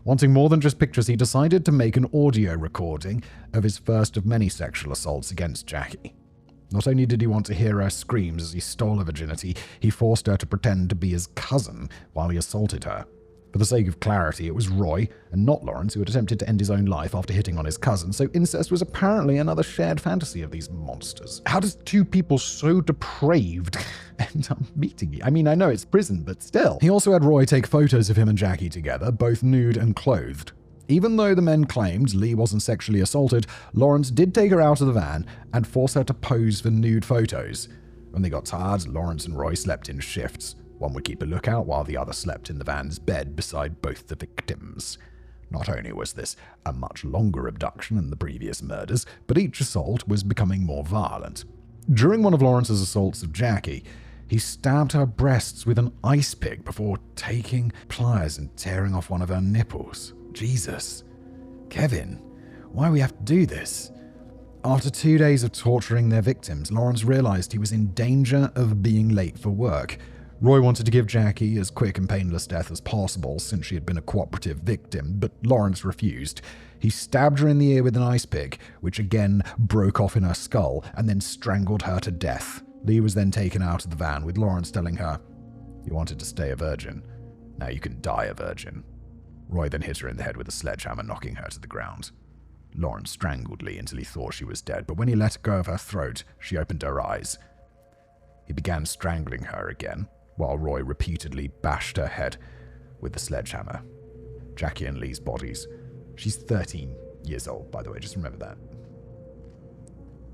Wanting more than just pictures, he decided to make an audio recording of his first of many sexual assaults against Jackie. Not only did he want to hear her screams as he stole her virginity, he forced her to pretend to be his cousin while he assaulted her. For the sake of clarity, it was Roy, and not Lawrence, who had attempted to end his own life after hitting on his cousin, so incest was apparently another shared fantasy of these monsters. How does 2 people so depraved end up meeting? I mean, I know it's prison, but still. He also had Roy take photos of him and Jackie together, both nude and clothed. Even though the men claimed Lee wasn't sexually assaulted, Lawrence did take her out of the van and force her to pose for nude photos. When they got tired, Lawrence and Roy slept in shifts. One would keep a lookout while the other slept in the van's bed beside both the victims. Not only was this a much longer abduction than the previous murders, but each assault was becoming more violent. During one of Lawrence's assaults of Jackie, he stabbed her breasts with an ice pick before taking pliers and tearing off one of her nipples. Jesus. Kevin, why do we have to do this? After 2 days of torturing their victims, Lawrence realized he was in danger of being late for work. Roy wanted to give Jackie as quick and painless death as possible since she had been a cooperative victim, but Lawrence refused. He stabbed her in the ear with an ice pick, which again broke off in her skull, and then strangled her to death. Lee was then taken out of the van, with Lawrence telling her, "You wanted to stay a virgin. Now you can die a virgin." Roy then hit her in the head with a sledgehammer, knocking her to the ground. Lawrence strangled Lee until he thought she was dead, but when he let go of her throat, she opened her eyes. He began strangling her again, while Roy repeatedly bashed her head with the sledgehammer. Jackie and Lee's bodies. She's 13 years old, by the way, just remember that.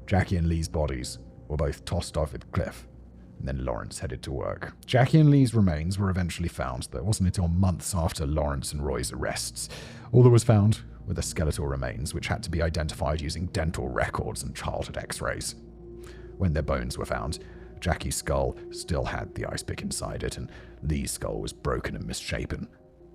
Jackie and Lee's bodies were both tossed off the cliff, And then Lawrence headed to work. Jackie and Lee's remains were eventually found, though it wasn't until months after Lawrence and Roy's arrests. All that was found were the skeletal remains, which had to be identified using dental records and childhood x-rays. When their bones were found, Jackie's skull still had the ice pick inside it, and Lee's skull was broken and misshapen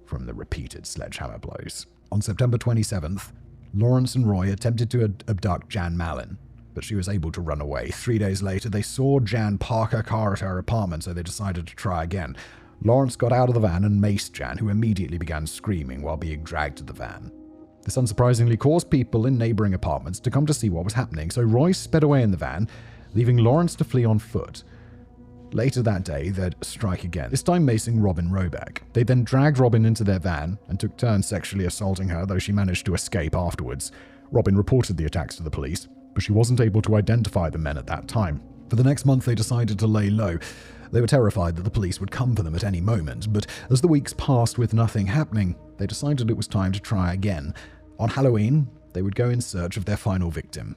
from the repeated sledgehammer blows. On September 27th, Lawrence and Roy attempted to abduct Jan Mallon, but she was able to run away. 3 days later, they saw Jan park her car at her apartment, so they decided to try again. Lawrence got out of the van and maced Jan, who immediately began screaming while being dragged to the van. This unsurprisingly caused people in neighboring apartments to come to see what was happening, so Roy sped away in the van, leaving Lawrence to flee on foot. Later that day, they'd strike again, this time macing Robin Roback. They then dragged Robin into their van and took turns sexually assaulting her, though she managed to escape afterwards. Robin reported the attacks to the police, but she wasn't able to identify the men at that time. For the next month, they decided to lay low. They were terrified that the police would come for them at any moment, but as the weeks passed with nothing happening, they decided it was time to try again. On Halloween, they would go in search of their final victim.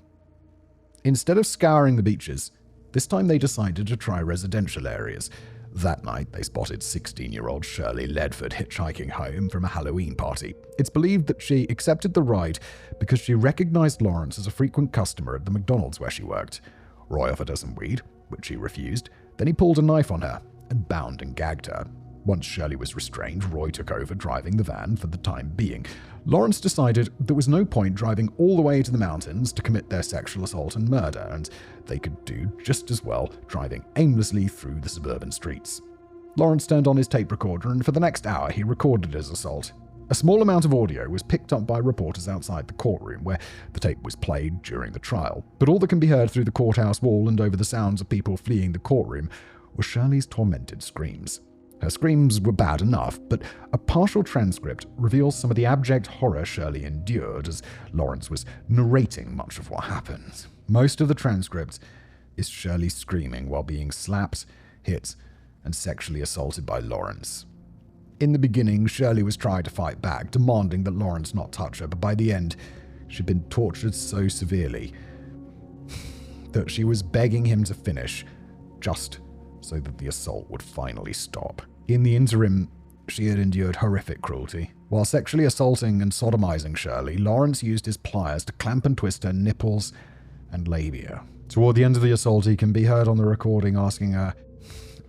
Instead of scouring the beaches, this time they decided to try residential areas. That night, they spotted 16-year-old Shirley Ledford hitchhiking home from a Halloween party. It's believed that she accepted the ride because she recognized Lawrence as a frequent customer at the McDonald's where she worked. Roy offered her some weed, which she refused. Then he pulled a knife on her and bound and gagged her. Once Shirley was restrained, Roy took over driving the van for the time being. Lawrence decided there was no point driving all the way to the mountains to commit their sexual assault and murder, and they could do just as well driving aimlessly through the suburban streets. Lawrence turned on his tape recorder, and for the next hour he recorded his assault. A small amount of audio was picked up by reporters outside the courtroom, where the tape was played during the trial. But all that can be heard through the courthouse wall and over the sounds of people fleeing the courtroom were Shirley's tormented screams. Her screams were bad enough, but a partial transcript reveals some of the abject horror Shirley endured as Lawrence was narrating much of what happened. Most of the transcript is Shirley screaming while being slapped, hit, and sexually assaulted by Lawrence. In the beginning, Shirley was trying to fight back, demanding that Lawrence not touch her, but by the end, she'd been tortured so severely that she was begging him to finish, just so that the assault would finally stop. In the interim, she had endured horrific cruelty. While sexually assaulting and sodomizing Shirley, Lawrence used his pliers to clamp and twist her nipples and labia. Toward the end of the assault, he can be heard on the recording asking her,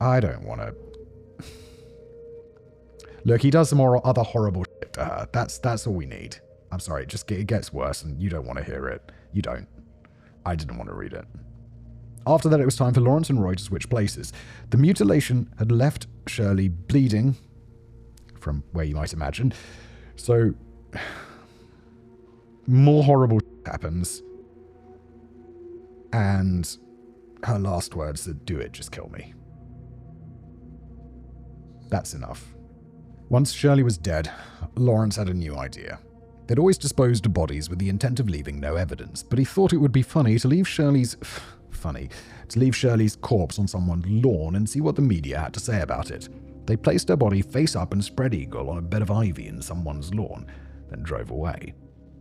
"I don't want to..." Look, he does some more other horrible shit to her. That's all we need. I'm sorry, it gets worse and you don't want to hear it. You don't. I didn't want to read it. After that, it was time for Lawrence and Roy to switch places. The mutilation had left Shirley bleeding, from where you might imagine. So, more horrible shit happens. And her last words are, "Do it, just kill me." That's enough. Once Shirley was dead, Lawrence had a new idea. They'd always disposed of bodies with the intent of leaving no evidence, but he thought it would be funny to leave Shirley's corpse on someone's lawn and see what the media had to say about it. They placed her body face up and spread eagle on a bed of ivy in someone's lawn, then drove away.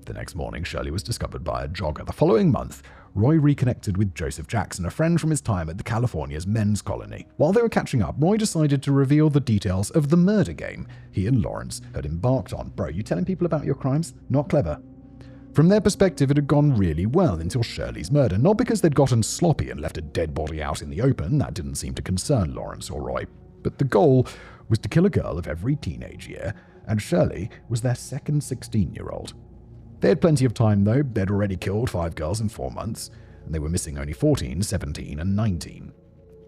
The next morning, Shirley was discovered by a jogger. The following month, Roy reconnected with Joseph Jackson, a friend from his time at the California's men's colony. While they were catching up, Roy decided to reveal the details of the murder game he and Lawrence had embarked on. Bro, you telling people about your crimes? Not clever. From their perspective, it had gone really well until Shirley's murder, not because they'd gotten sloppy and left a dead body out in the open, that didn't seem to concern Lawrence or Roy, but the goal was to kill a girl of every teenage year, and Shirley was their second 16-year-old. They had plenty of time, though. They'd already killed 5 girls in 4 months, and they were missing only 14, 17, and 19.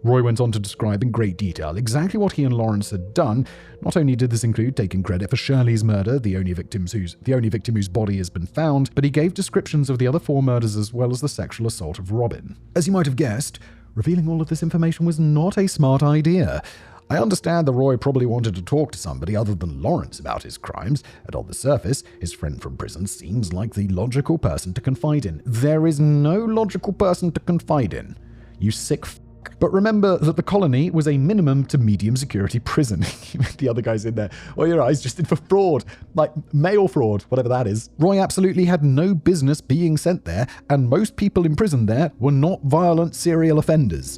Roy went on to describe in great detail exactly what he and Lawrence had done. Not only did this include taking credit for Shirley's murder, the only victim whose body has been found, but he gave descriptions of the other 4 murders as well as the sexual assault of Robin. As you might have guessed, revealing all of this information was not a smart idea. I understand that Roy probably wanted to talk to somebody other than Lawrence about his crimes, and on the surface, his friend from prison seems like the logical person to confide in. There is no logical person to confide in, you sick f***. But remember that the colony was a minimum to medium security prison. The other guy's in there. Oh, you're right, he's just in for fraud. Like, mail fraud, whatever that is. Roy absolutely had no business being sent there, and most people in prison there were not violent serial offenders.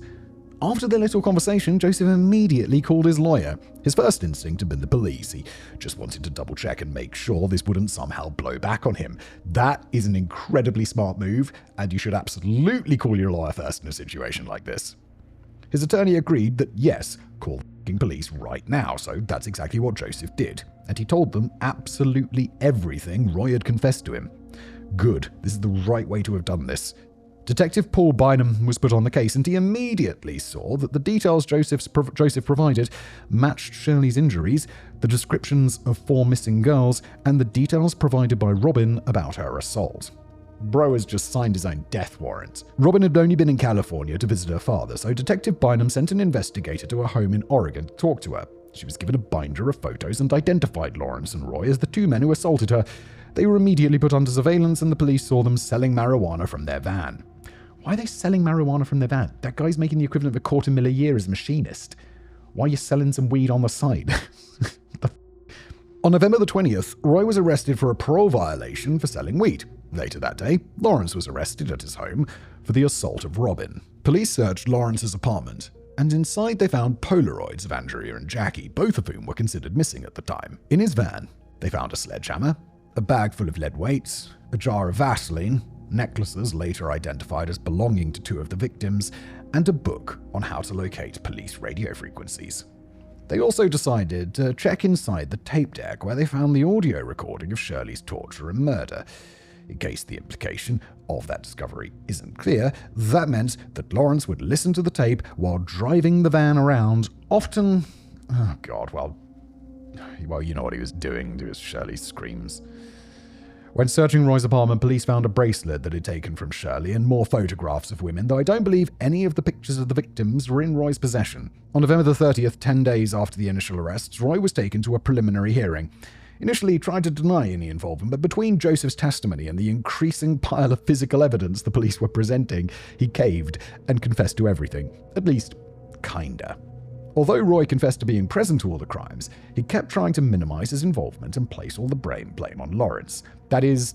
After their little conversation, Joseph immediately called his lawyer. His first instinct had been the police. He just wanted to double check and make sure this wouldn't somehow blow back on him. That is an incredibly smart move, and you should absolutely call your lawyer first in a situation like this. His attorney agreed that yes, call the police right now, so that's exactly what Joseph did. And he told them absolutely everything Roy had confessed to him. Good, this is the right way to have done this. Detective Paul Bynum was put on the case, and he immediately saw that the details Joseph provided matched Shirley's injuries, the descriptions of 4 missing girls, and the details provided by Robin about her assault. Bro has just signed his own death warrant. Robin had only been in California to visit her father, so Detective Bynum sent an investigator to her home in Oregon to talk to her. She was given a binder of photos and identified Lawrence and Roy as the 2 men who assaulted her. They were immediately put under surveillance, and the police saw them selling marijuana from their van. Why are they selling marijuana from their van? That guy's making the equivalent of $250,000 a year as a machinist. Why are you selling some weed on the side? On November the 20th, Roy was arrested for a parole violation for selling weed. Later that day, Lawrence was arrested at his home for the assault of Robin. Police searched Lawrence's apartment, and inside they found Polaroids of Andrea and Jackie, both of whom were considered missing at the time. In his van, they found a sledgehammer, a bag full of lead weights, a jar of Vaseline, necklaces later identified as belonging to 2 of the victims, and a book on how to locate police radio frequencies. They also decided to check inside the tape deck where they found the audio recording of Shirley's torture and murder. In case the implication of that discovery isn't clear, that meant that Lawrence would listen to the tape while driving the van around, often... Oh God, well, you know what he was doing to his Shirley's screams. When searching Roy's apartment, police found a bracelet that had taken from Shirley and more photographs of women, though I don't believe any of the pictures of the victims were in Roy's possession. On November the 30th, 10 days after the initial arrests, Roy was taken to a preliminary hearing. Initially, he tried to deny any involvement, but between Joseph's testimony and the increasing pile of physical evidence the police were presenting, he caved and confessed to everything. At least, kinda. Although Roy confessed to being present to all the crimes, he kept trying to minimize his involvement and place all the blame on Lawrence. That is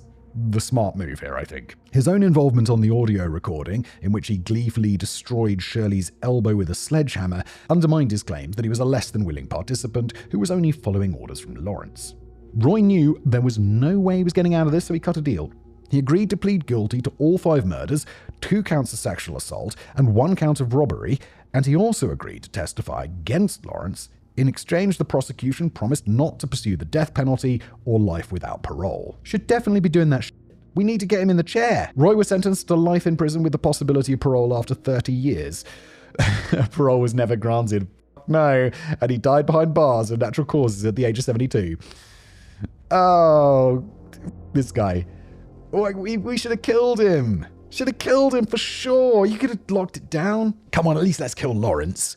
the smart move here, I think. His own involvement on the audio recording, in which he gleefully destroyed Shirley's elbow with a sledgehammer, undermined his claims that he was a less than willing participant who was only following orders from Lawrence. Roy knew there was no way he was getting out of this, so he cut a deal. He agreed to plead guilty to all 5 murders, 2 counts of sexual assault, and 1 count of robbery, and he also agreed to testify against Lawrence. In exchange, the prosecution promised not to pursue the death penalty or life without parole. Should definitely be doing that shit. We need to get him in the chair. Roy was sentenced to life in prison with the possibility of parole after 30 years. Parole was never granted. No, and he died behind bars of natural causes at the age of 72. Oh, this guy. We should have killed him. Should have killed him for sure. You could have locked it down. Come on, at least let's kill Lawrence.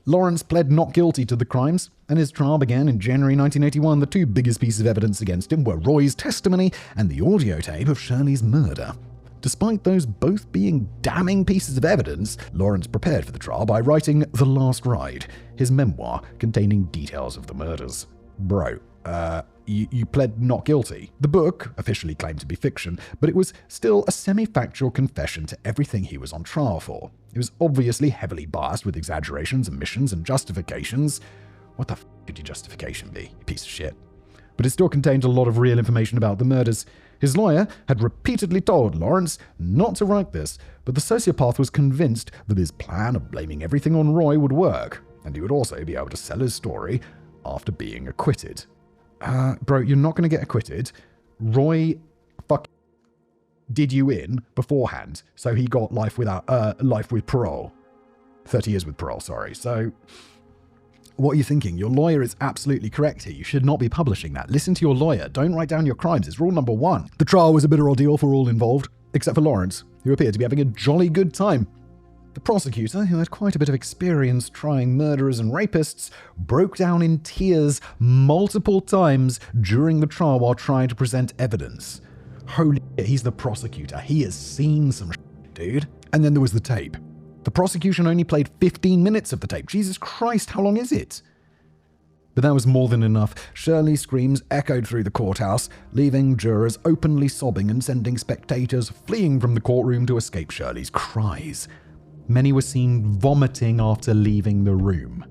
Lawrence pled not guilty to the crimes, and his trial began in January 1981. The 2 biggest pieces of evidence against him were Roy's testimony and the audio tape of Shirley's murder. Despite those both being damning pieces of evidence, Lawrence prepared for the trial by writing The Last Ride, his memoir containing details of the murders. Bro, you pled not guilty. The book officially claimed to be fiction, but it was still a semi-factual confession to everything he was on trial for. It was obviously heavily biased with exaggerations, omissions, and justifications. What the f*** could your justification be, you piece of shit? But it still contained a lot of real information about the murders. His lawyer had repeatedly told Lawrence not to write this, but the sociopath was convinced that his plan of blaming everything on Roy would work, and he would also be able to sell his story after being acquitted. Bro, you're not going to get acquitted. Roy did you in beforehand, so he got life with parole. 30 years with parole, sorry. So, what are you thinking? Your lawyer is absolutely correct here. You should not be publishing that. Listen to your lawyer. Don't write down your crimes. It's rule number 1. The trial was a bitter ordeal for all involved, except for Lawrence, who appeared to be having a jolly good time. The prosecutor, who had quite a bit of experience trying murderers and rapists, broke down in tears multiple times during the trial while trying to present evidence. Holy shit, he's the prosecutor. He has seen some shit, dude. And then there was the tape. The prosecution only played 15 minutes of the tape. Jesus Christ, how long is it? But that was more than enough. Shirley's screams echoed through the courthouse, leaving jurors openly sobbing and sending spectators fleeing from the courtroom to escape Shirley's cries. Many were seen vomiting after leaving the room.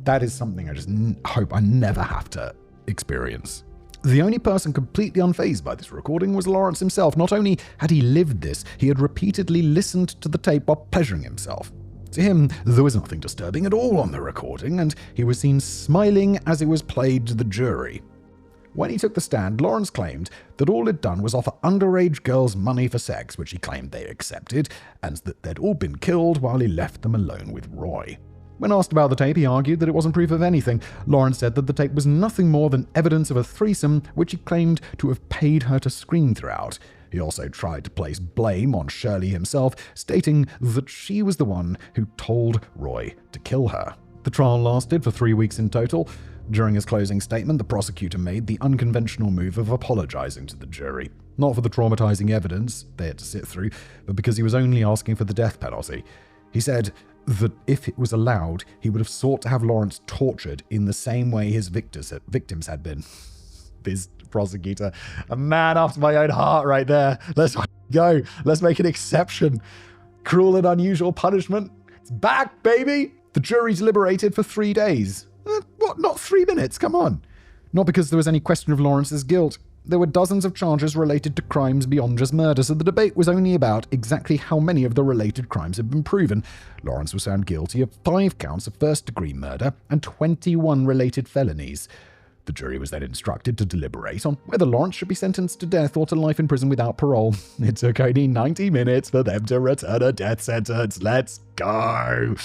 That is something I just hope I never have to experience. The only person completely unfazed by this recording was Lawrence himself. Not only had he lived this, he had repeatedly listened to the tape while pleasuring himself. To him, there was nothing disturbing at all on the recording, and he was seen smiling as it was played to the jury. When he took the stand, Lawrence claimed that all he'd done was offer underage girls money for sex, which he claimed they accepted, and that they'd all been killed while he left them alone with Roy. When asked about the tape, he argued that it wasn't proof of anything. Lawrence said that the tape was nothing more than evidence of a threesome, which he claimed to have paid her to scream throughout. He also tried to place blame on Shirley himself, stating that she was the one who told Roy to kill her. The trial lasted for 3 weeks in total. During his closing statement, the prosecutor made the unconventional move of apologizing to the jury. Not for the traumatizing evidence they had to sit through, but because he was only asking for the death penalty. He said that if it was allowed, he would have sought to have Lawrence tortured in the same way his victims had been. This prosecutor, a man after my own heart right there. Let's go. Let's make an exception. Cruel and unusual punishment. It's back, baby. The jury deliberated for 3 days. What? Not 3 minutes? Come on. Not because there was any question of Lawrence's guilt. There were dozens of charges related to crimes beyond just murder, so the debate was only about exactly how many of the related crimes had been proven. Lawrence was found guilty of 5 counts of first-degree murder and 21 related felonies. The jury was then instructed to deliberate on whether Lawrence should be sentenced to death or to life in prison without parole. It took only 90 minutes for them to return a death sentence. Let's go.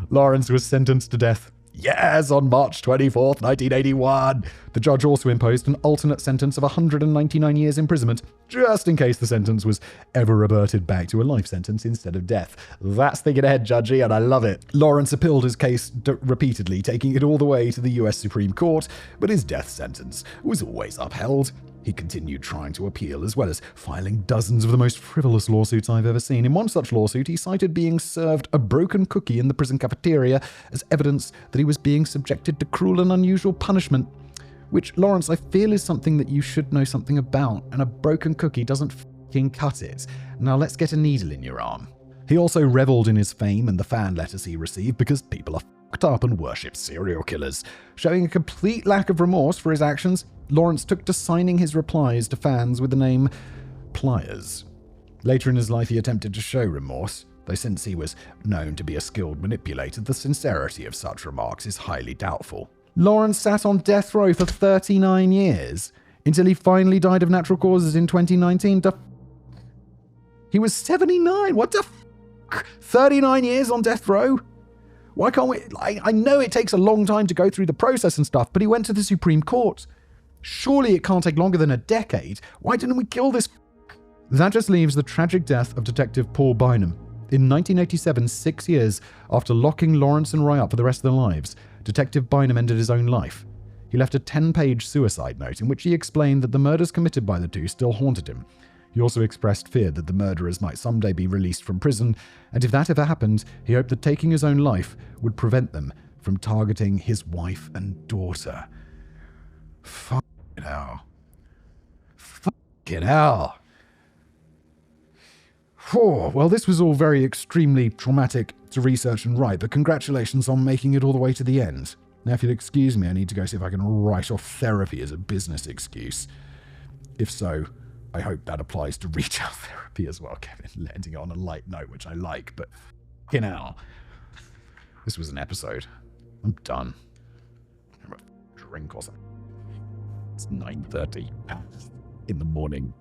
Lawrence was sentenced to death. Yes, on March 24th, 1981. The judge also imposed an alternate sentence of 199 years imprisonment, just in case the sentence was ever reverted back to a life sentence instead of death. That's thinking ahead, judgy, and I love it. Lawrence appealed his case repeatedly, taking it all the way to the US Supreme Court, but his death sentence was always upheld. He continued trying to appeal, as well as filing dozens of the most frivolous lawsuits I've ever seen. In one such lawsuit, he cited being served a broken cookie in the prison cafeteria as evidence that he was being subjected to cruel and unusual punishment, which, Lawrence, I feel is something that you should know something about, and a broken cookie doesn't f***ing cut it. Now let's get a needle in your arm. He also reveled in his fame and the fan letters he received because people are f***ed up and worship serial killers. Showing a complete lack of remorse for his actions, Lawrence took to signing his replies to fans with the name Pliers. Later in his life, he attempted to show remorse, though since he was known to be a skilled manipulator, the sincerity of such remarks is highly doubtful. Lawrence sat on death row for 39 years, until he finally died of natural causes in 2019. He was 79. What the f***? 39 years on death row? Why can't we... I know it takes a long time to go through the process and stuff, but he went to the Supreme Court. Surely it can't take longer than a decade. Why didn't we kill this f***? That just leaves the tragic death of Detective Paul Bynum. In 1987, 6 years after locking Lawrence and Roy up for the rest of their lives, Detective Bynum ended his own life. He left a 10-page suicide note in which he explained that the murders committed by the two still haunted him. He also expressed fear that the murderers might someday be released from prison, and if that ever happened, he hoped that taking his own life would prevent them from targeting his wife and daughter. Fucking hell. Fucking hell. Well, this was all very extremely traumatic to research and write, but congratulations on making it all the way to the end. Now, if you'll excuse me, I need to go see if I can write off therapy as a business excuse. If so, I hope that applies to retail therapy as well, Kevin, ending it on a light note, which I like, but fucking hell. This was an episode. I'm done. I'm a drink or something. It's 9:30 in the morning.